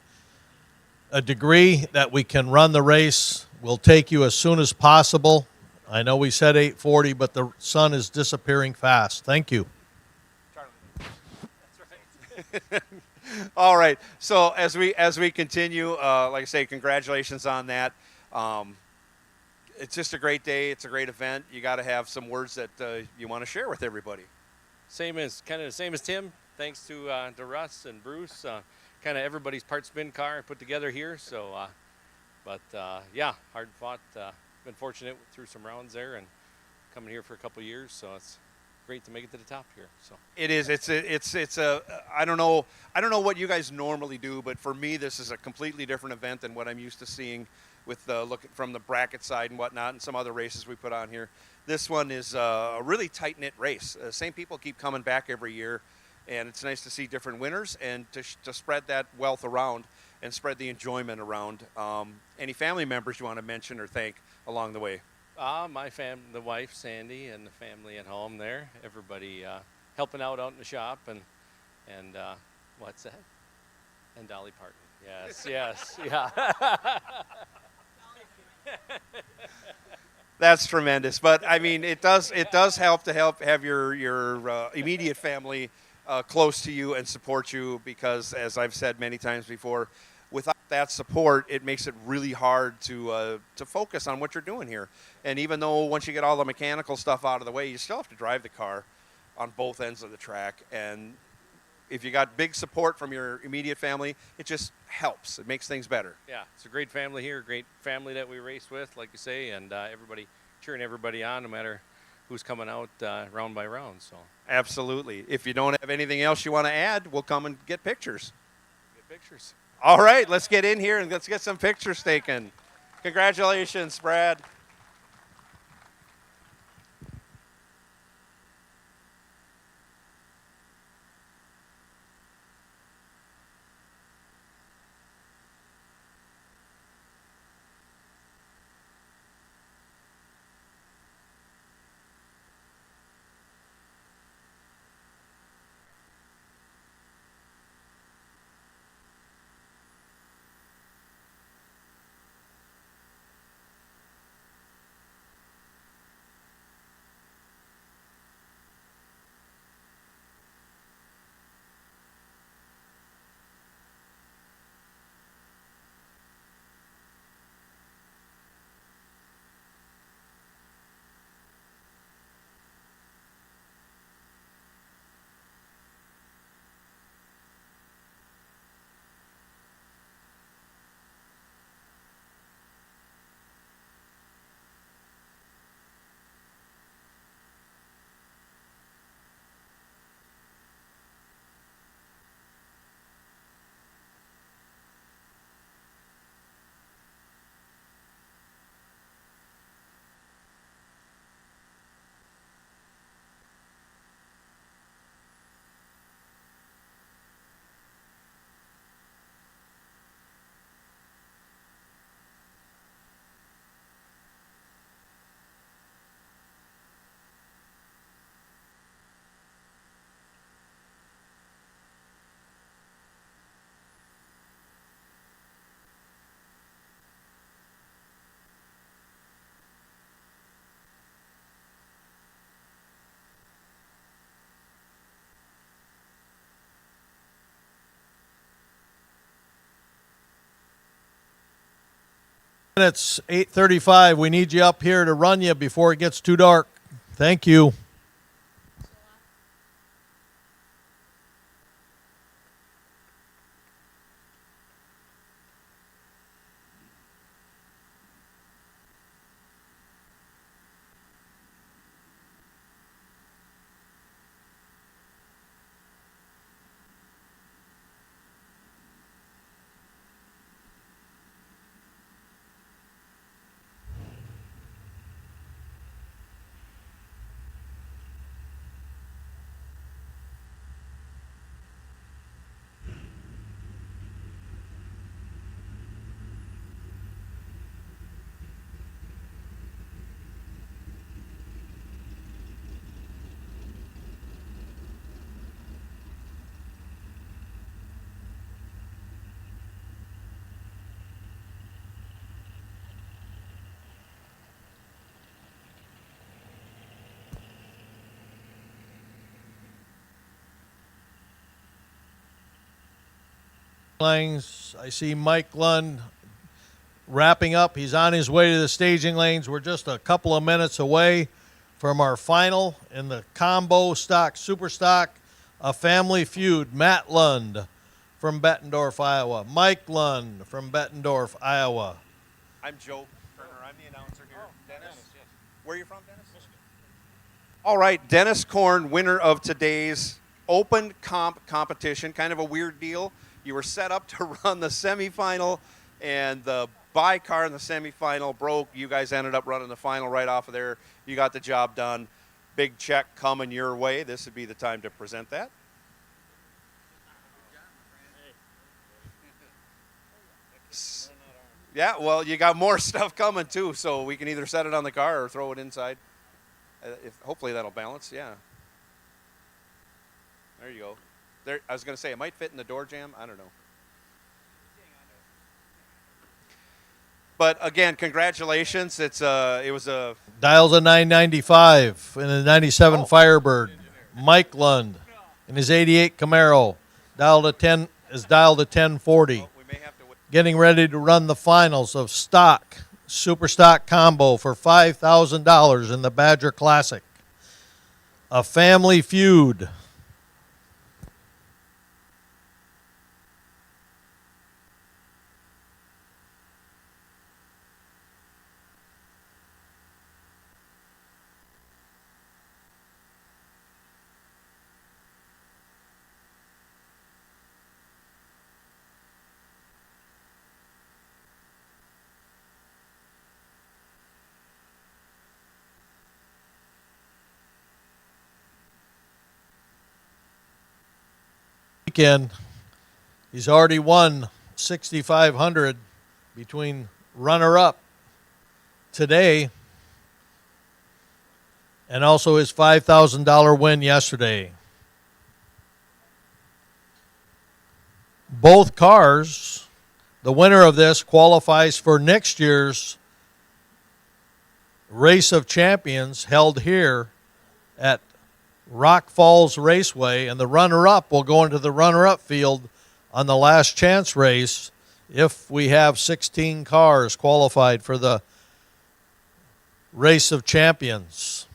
a degree that we can run the race, we'll take you as soon as possible. I know we said 8:40, but the sun is disappearing fast. Thank you. All right. So as we continue, like I say, congratulations on that. It's just a great day. It's a great event. You got to have some words that you want to share with everybody. Kind of the same as Tim. Thanks to Russ and Bruce. Kind of everybody's part spin car put together here. So, yeah, hard fought. Been fortunate through some rounds there and coming here for a couple years. So it's great to make it to the top here. So It is. It's a. I don't know what you guys normally do, but for me, this is a completely different event than what I'm used to seeing. with looking from the bracket side and whatnot, and some other races we put on here. This one is a really tight-knit race. Same people keep coming back every year, and it's nice to see different winners and to spread that wealth around and spread the enjoyment around. Any family members you want to mention or thank along the way? The wife Sandy and the family at home there. Everybody helping out in the shop and what's that? And Dolly Parton. Yes, yes, yeah. That's tremendous. But I mean, it does help to have your immediate family close to you and support you, because as I've said many times before, without that support, it makes it really hard to focus on what you're doing here. And even though once you get all the mechanical stuff out of the way, you still have to drive the car on both ends of the track. And if you got big support from your immediate family, it just helps. It makes things better. Yeah, it's a great family here, great family that we race with, like you say, and everybody cheering everybody on, no matter who's coming out round by round. So Absolutely. If you don't have anything else you want to add, we'll come and get pictures. get pictures. All right, let's get in here and let's get some pictures taken. Congratulations, Brad. It's 8:35. We need you up here to run you before it gets too dark. Thank you. Lanes. I see Mike Lund wrapping up. He's on his way to the staging lanes. We're just a couple of minutes away from our final in the combo stock, super stock, a family feud. Matt Lund from Bettendorf, Iowa. Mike Lund from Bettendorf, Iowa. I'm Joe Kerner. I'm the announcer here. Dennis? Where are you from, Dennis? Michigan. All right, Dennis Korn, winner of today's open comp competition. Kind of a weird deal. You were set up to run the semifinal, and the buy car in the semifinal, broke. You guys ended up running the final right off of there. You got the job done. Big check coming your way. This would be the time to present that. Yeah, well, you got more stuff coming too, so we can either set it on the car or throw it inside. Hopefully that'll balance. Yeah. There you go. There, I was going to say it might fit in the door jamb. I don't know. But again, congratulations. It was a Dials a 995 in a 97 Firebird. Mike Lund in his 88 Camaro dialed a 1040. we may have to wait. Getting ready to run the finals of stock, super stock combo for $5,000 in the Badger Classic. A family feud. Weekend, he's already won $6,500 between runner-up today and also his $5,000 win yesterday. Both cars, the winner of this qualifies for next year's Race of Champions held here at Rock Falls Raceway, and the runner-up will go into the runner-up field on the last chance race if we have 16 cars qualified for the Race of Champions.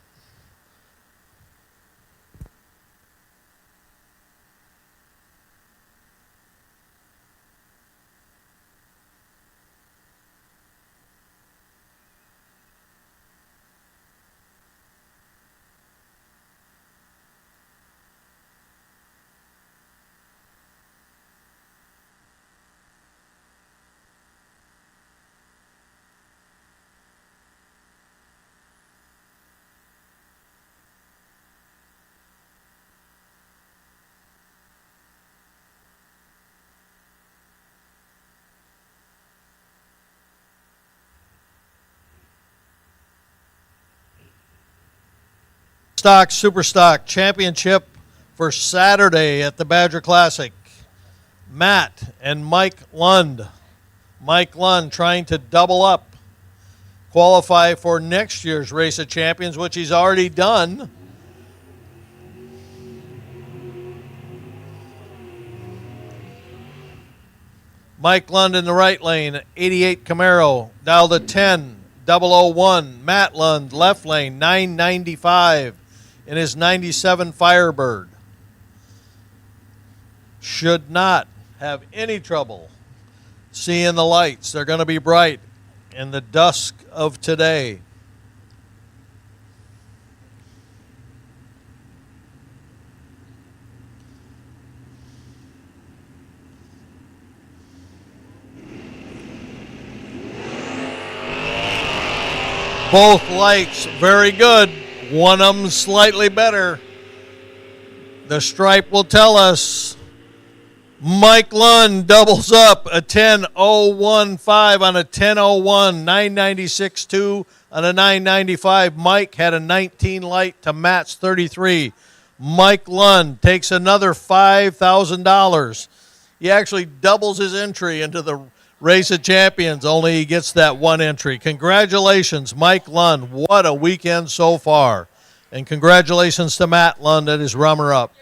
Stock Super Stock Championship for Saturday at the Badger Classic. Matt and Mike Lund. Mike Lund trying to double up, qualify for next year's Race of Champions, which he's already done. Mike Lund in the right lane, 88 Camaro, dialed a 10-001. Matt Lund, left lane, 995 in his 97 Firebird. Should not have any trouble seeing the lights. They're going to be bright in the dusk of today. Both lights very good. One of them slightly better. The stripe will tell us. Mike Lund doubles up a 10.015 on a 10.01, 996.2 on a 995. Mike had a 19 light to Matt's 33. Mike Lund takes another $5,000. He actually doubles his entry into the Race of Champions, only he gets that one entry. Congratulations, Mike Lund. What a weekend so far. And congratulations to Matt Lund at his runner-up.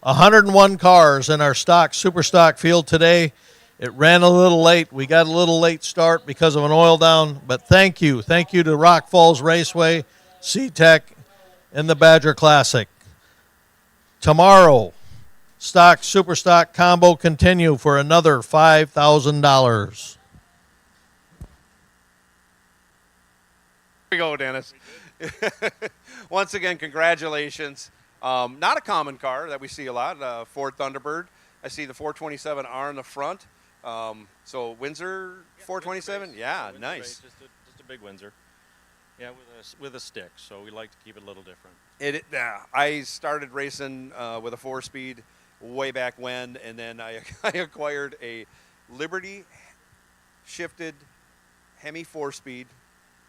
101 cars in our stock, super stock field today. It ran a little late. We got a little late start because of an oil down, but thank you. Thank you to Rock Falls Raceway, CTech, and the Badger Classic. Tomorrow, stock, super stock combo continue for another $5,000. Here we go, Dennis. Once again, congratulations. Not a common car that we see a lot, Ford Thunderbird. I see the 427R in the front. So Windsor 427, yeah, Windsor nice. race, just a big Windsor. Yeah, with a stick, so we like to keep it a little different. I started racing with a 4-speed way back when, and then I, I acquired a Liberty shifted Hemi 4-speed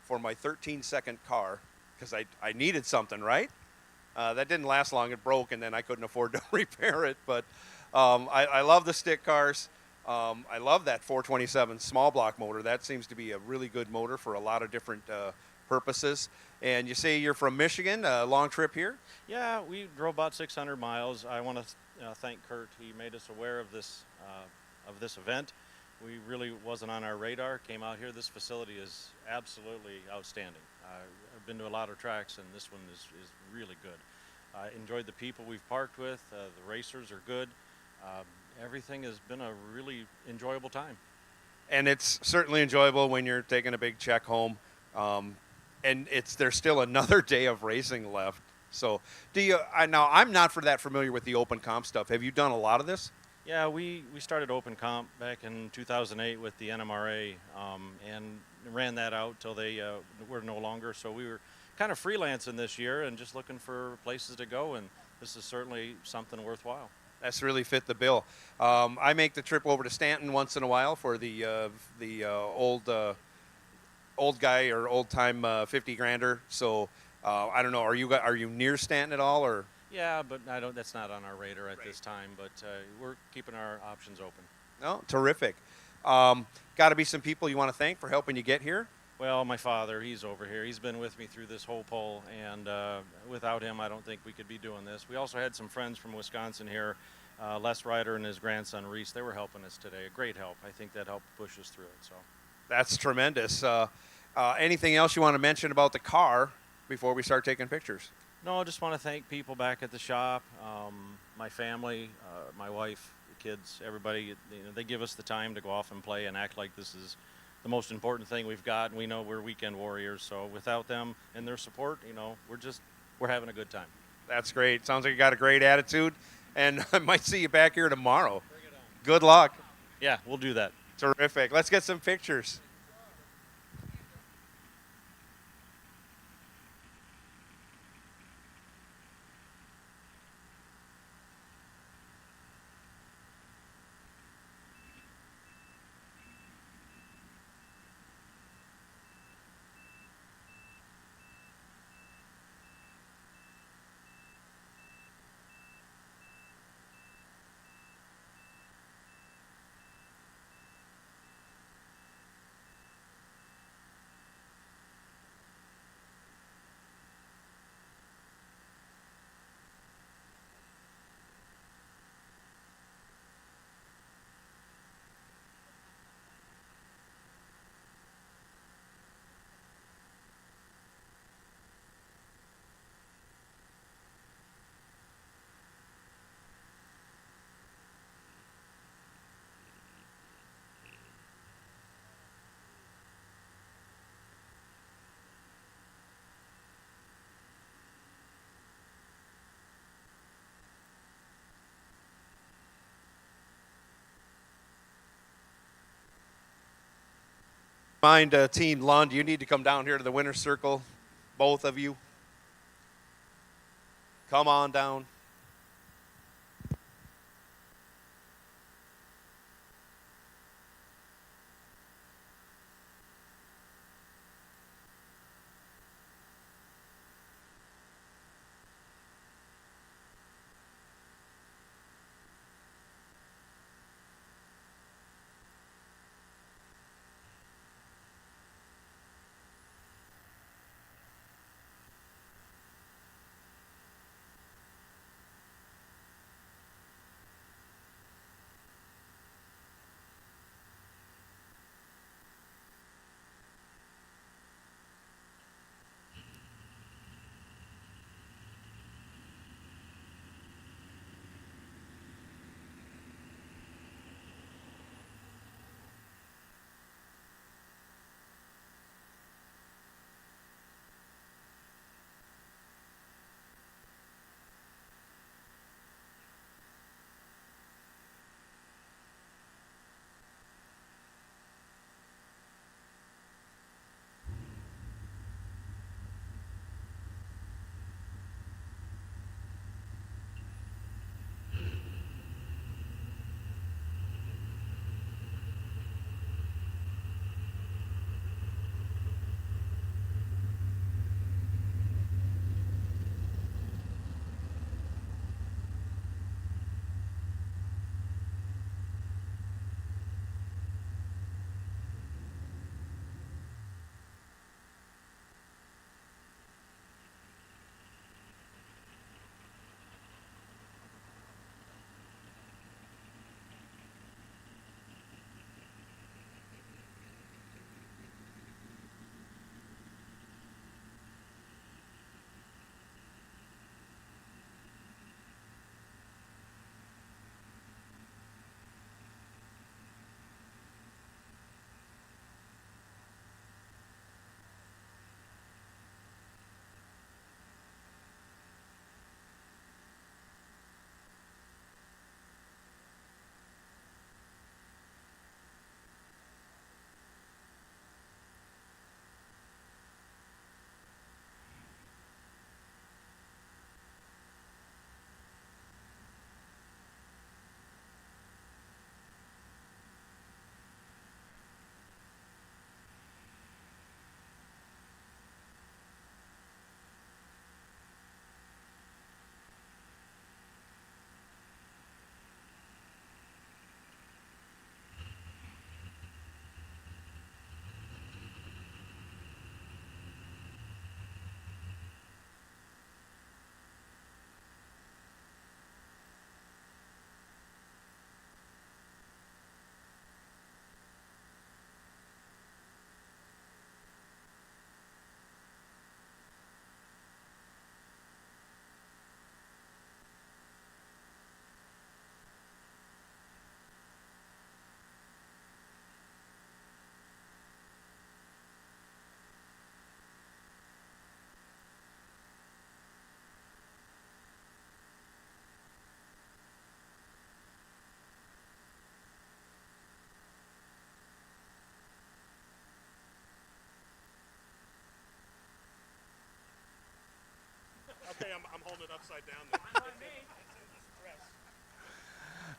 for my 13-second car because I needed something, right? That didn't last long. It broke, and then I couldn't afford to repair it. But I love the stick cars. I love that 427 small block motor. That seems to be a really good motor for a lot of different purposes. And you say you're from Michigan, a long trip here? Yeah, we drove about 600 miles. I want to thank Kurt. He made us aware of this event. We really wasn't on our radar. Came out here. This facility is absolutely outstanding. I've been to a lot of tracks, and this one is really good. I enjoyed the people we've parked with. The racers are good. Everything has been a really enjoyable time. And it's certainly enjoyable when you're taking a big check home. And there's still another day of racing left. So now I'm not that familiar with the open comp stuff. Have you done a lot of this? Yeah, we started Open Comp back in 2008 with the NMRA and ran that out till they were no longer. So we were kind of freelancing this year and just looking for places to go, and this is certainly something worthwhile. That's really fit the bill. I make the trip over to Stanton once in a while for the old guy or old time 50 grander. So I don't know. Are you near Stanton at all, or? Yeah, but that's not on our radar at this time. But we're keeping our options open. No, terrific. Got to be some people you want to thank for helping you get here. Well, my father, he's over here. He's been with me through this whole poll, and without him, I don't think we could be doing this. We also had some friends from Wisconsin here, Les Ryder and his grandson Reese. They were helping us today. A great help. I think that helped push us through it. So that's tremendous. Anything else you want to mention about the car before we start taking pictures? No, I just want to thank people back at the shop, my family, my wife, the kids, everybody. They give us the time to go off and play and act like this is the most important thing we've got. And we know we're weekend warriors, so without them and their support, we're having a good time. That's great. Sounds like you got a great attitude, and I might see you back here tomorrow. Good luck. Yeah, we'll do that. Terrific. Let's get some pictures. Mind Team Lund, you need to come down here to the winner's circle, both of you. Come on down.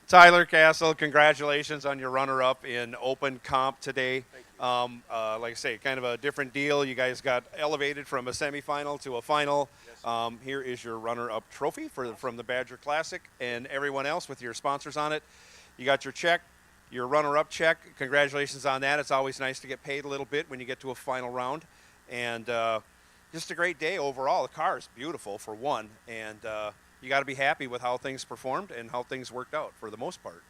Tyler Castle, congratulations on your runner-up in open comp today. Like I say, kind of a different deal. You guys got elevated from a semifinal to a final. Here is your runner-up trophy from the Badger Classic, and everyone else with your sponsors on it. You got your check, your runner-up check. Congratulations on that. It's always nice to get paid a little bit when you get to a final round. And just a great day overall. The car is beautiful, for one, and you got to be happy with how things performed and how things worked out for the most part.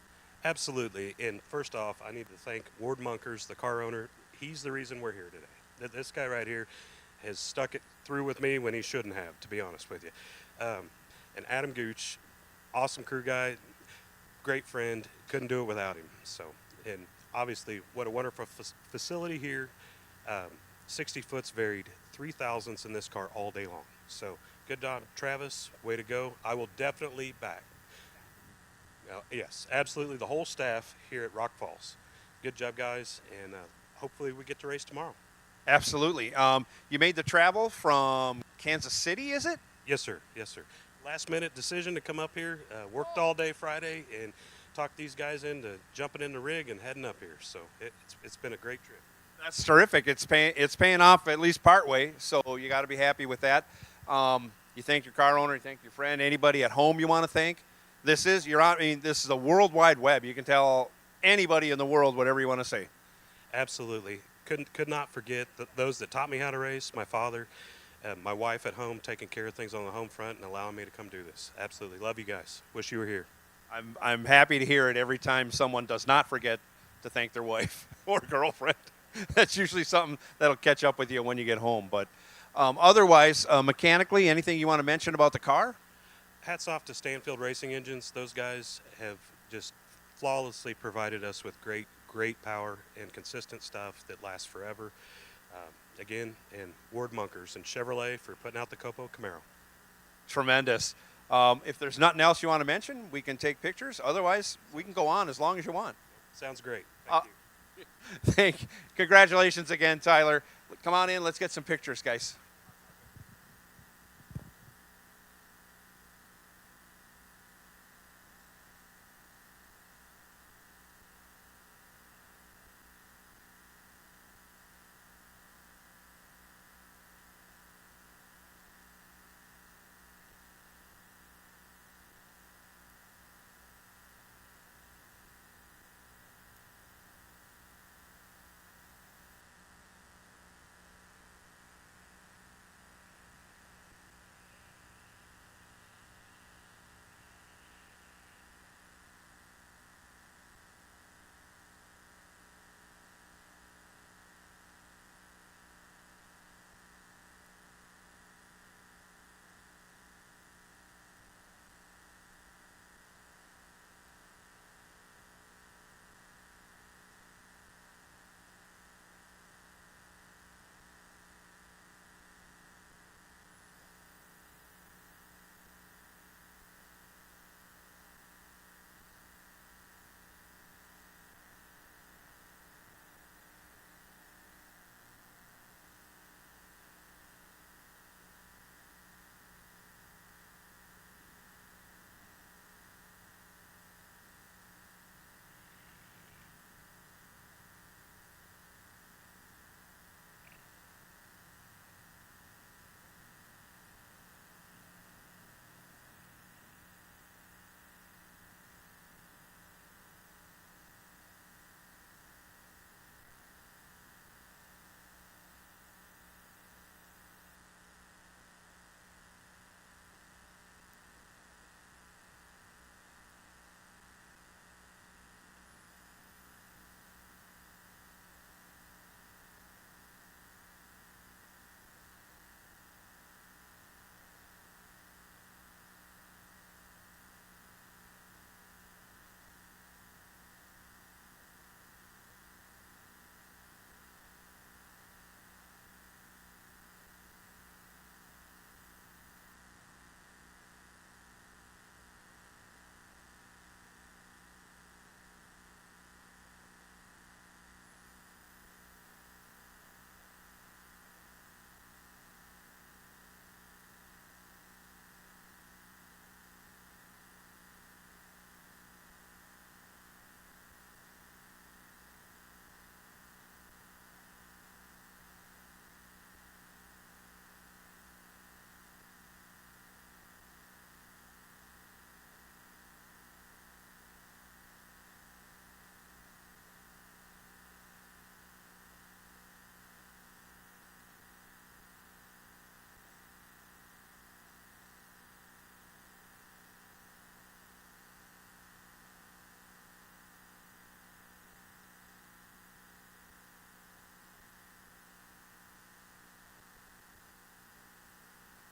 Absolutely. And first off, I need to thank Ward Munkers, the car owner. He's the reason we're here today. This guy right here has stuck it through with me when he shouldn't have, to be honest with you. And Adam Gooch, awesome crew guy, great friend. Couldn't do it without him. So, and obviously, what a wonderful facility here. 60 foot's varied, 3,000ths in this car all day long. So, good job, Travis. Way to go. I will definitely back. Yes, absolutely. The whole staff here at Rock Falls. Good job, guys, and hopefully we get to race tomorrow. Absolutely. You made the travel from Kansas City, is it? Yes, sir. Yes, sir. Last minute decision to come up here. Worked all day Friday and talked these guys into jumping in the rig and heading up here. So it's been a great trip. That's terrific. It's paying off at least part way, so you got to be happy with that. You thank your car owner, you thank your friend, anybody at home you want to thank. This is this is a world wide web. You can tell anybody in the world whatever you want to say. Absolutely. Could not forget those that taught me how to race. My father, my wife at home, taking care of things on the home front and allowing me to come do this. Absolutely. Love you guys. Wish you were here. I'm happy to hear it every time someone does not forget to thank their wife or girlfriend. That's usually something that'll catch up with you when you get home. But otherwise, mechanically, anything you want to mention about the car? Hats off to Stanfield Racing Engines. Those guys have just flawlessly provided us with great power and consistent stuff that lasts forever. Again, and Ward Munkers and Chevrolet for putting out the Copo Camaro. Tremendous. If there's nothing else you want to mention, we can take pictures. Otherwise, we can go on as long as you want. Sounds great. Thank you. Congratulations again, Tyler. Come on in. Let's get some pictures, guys.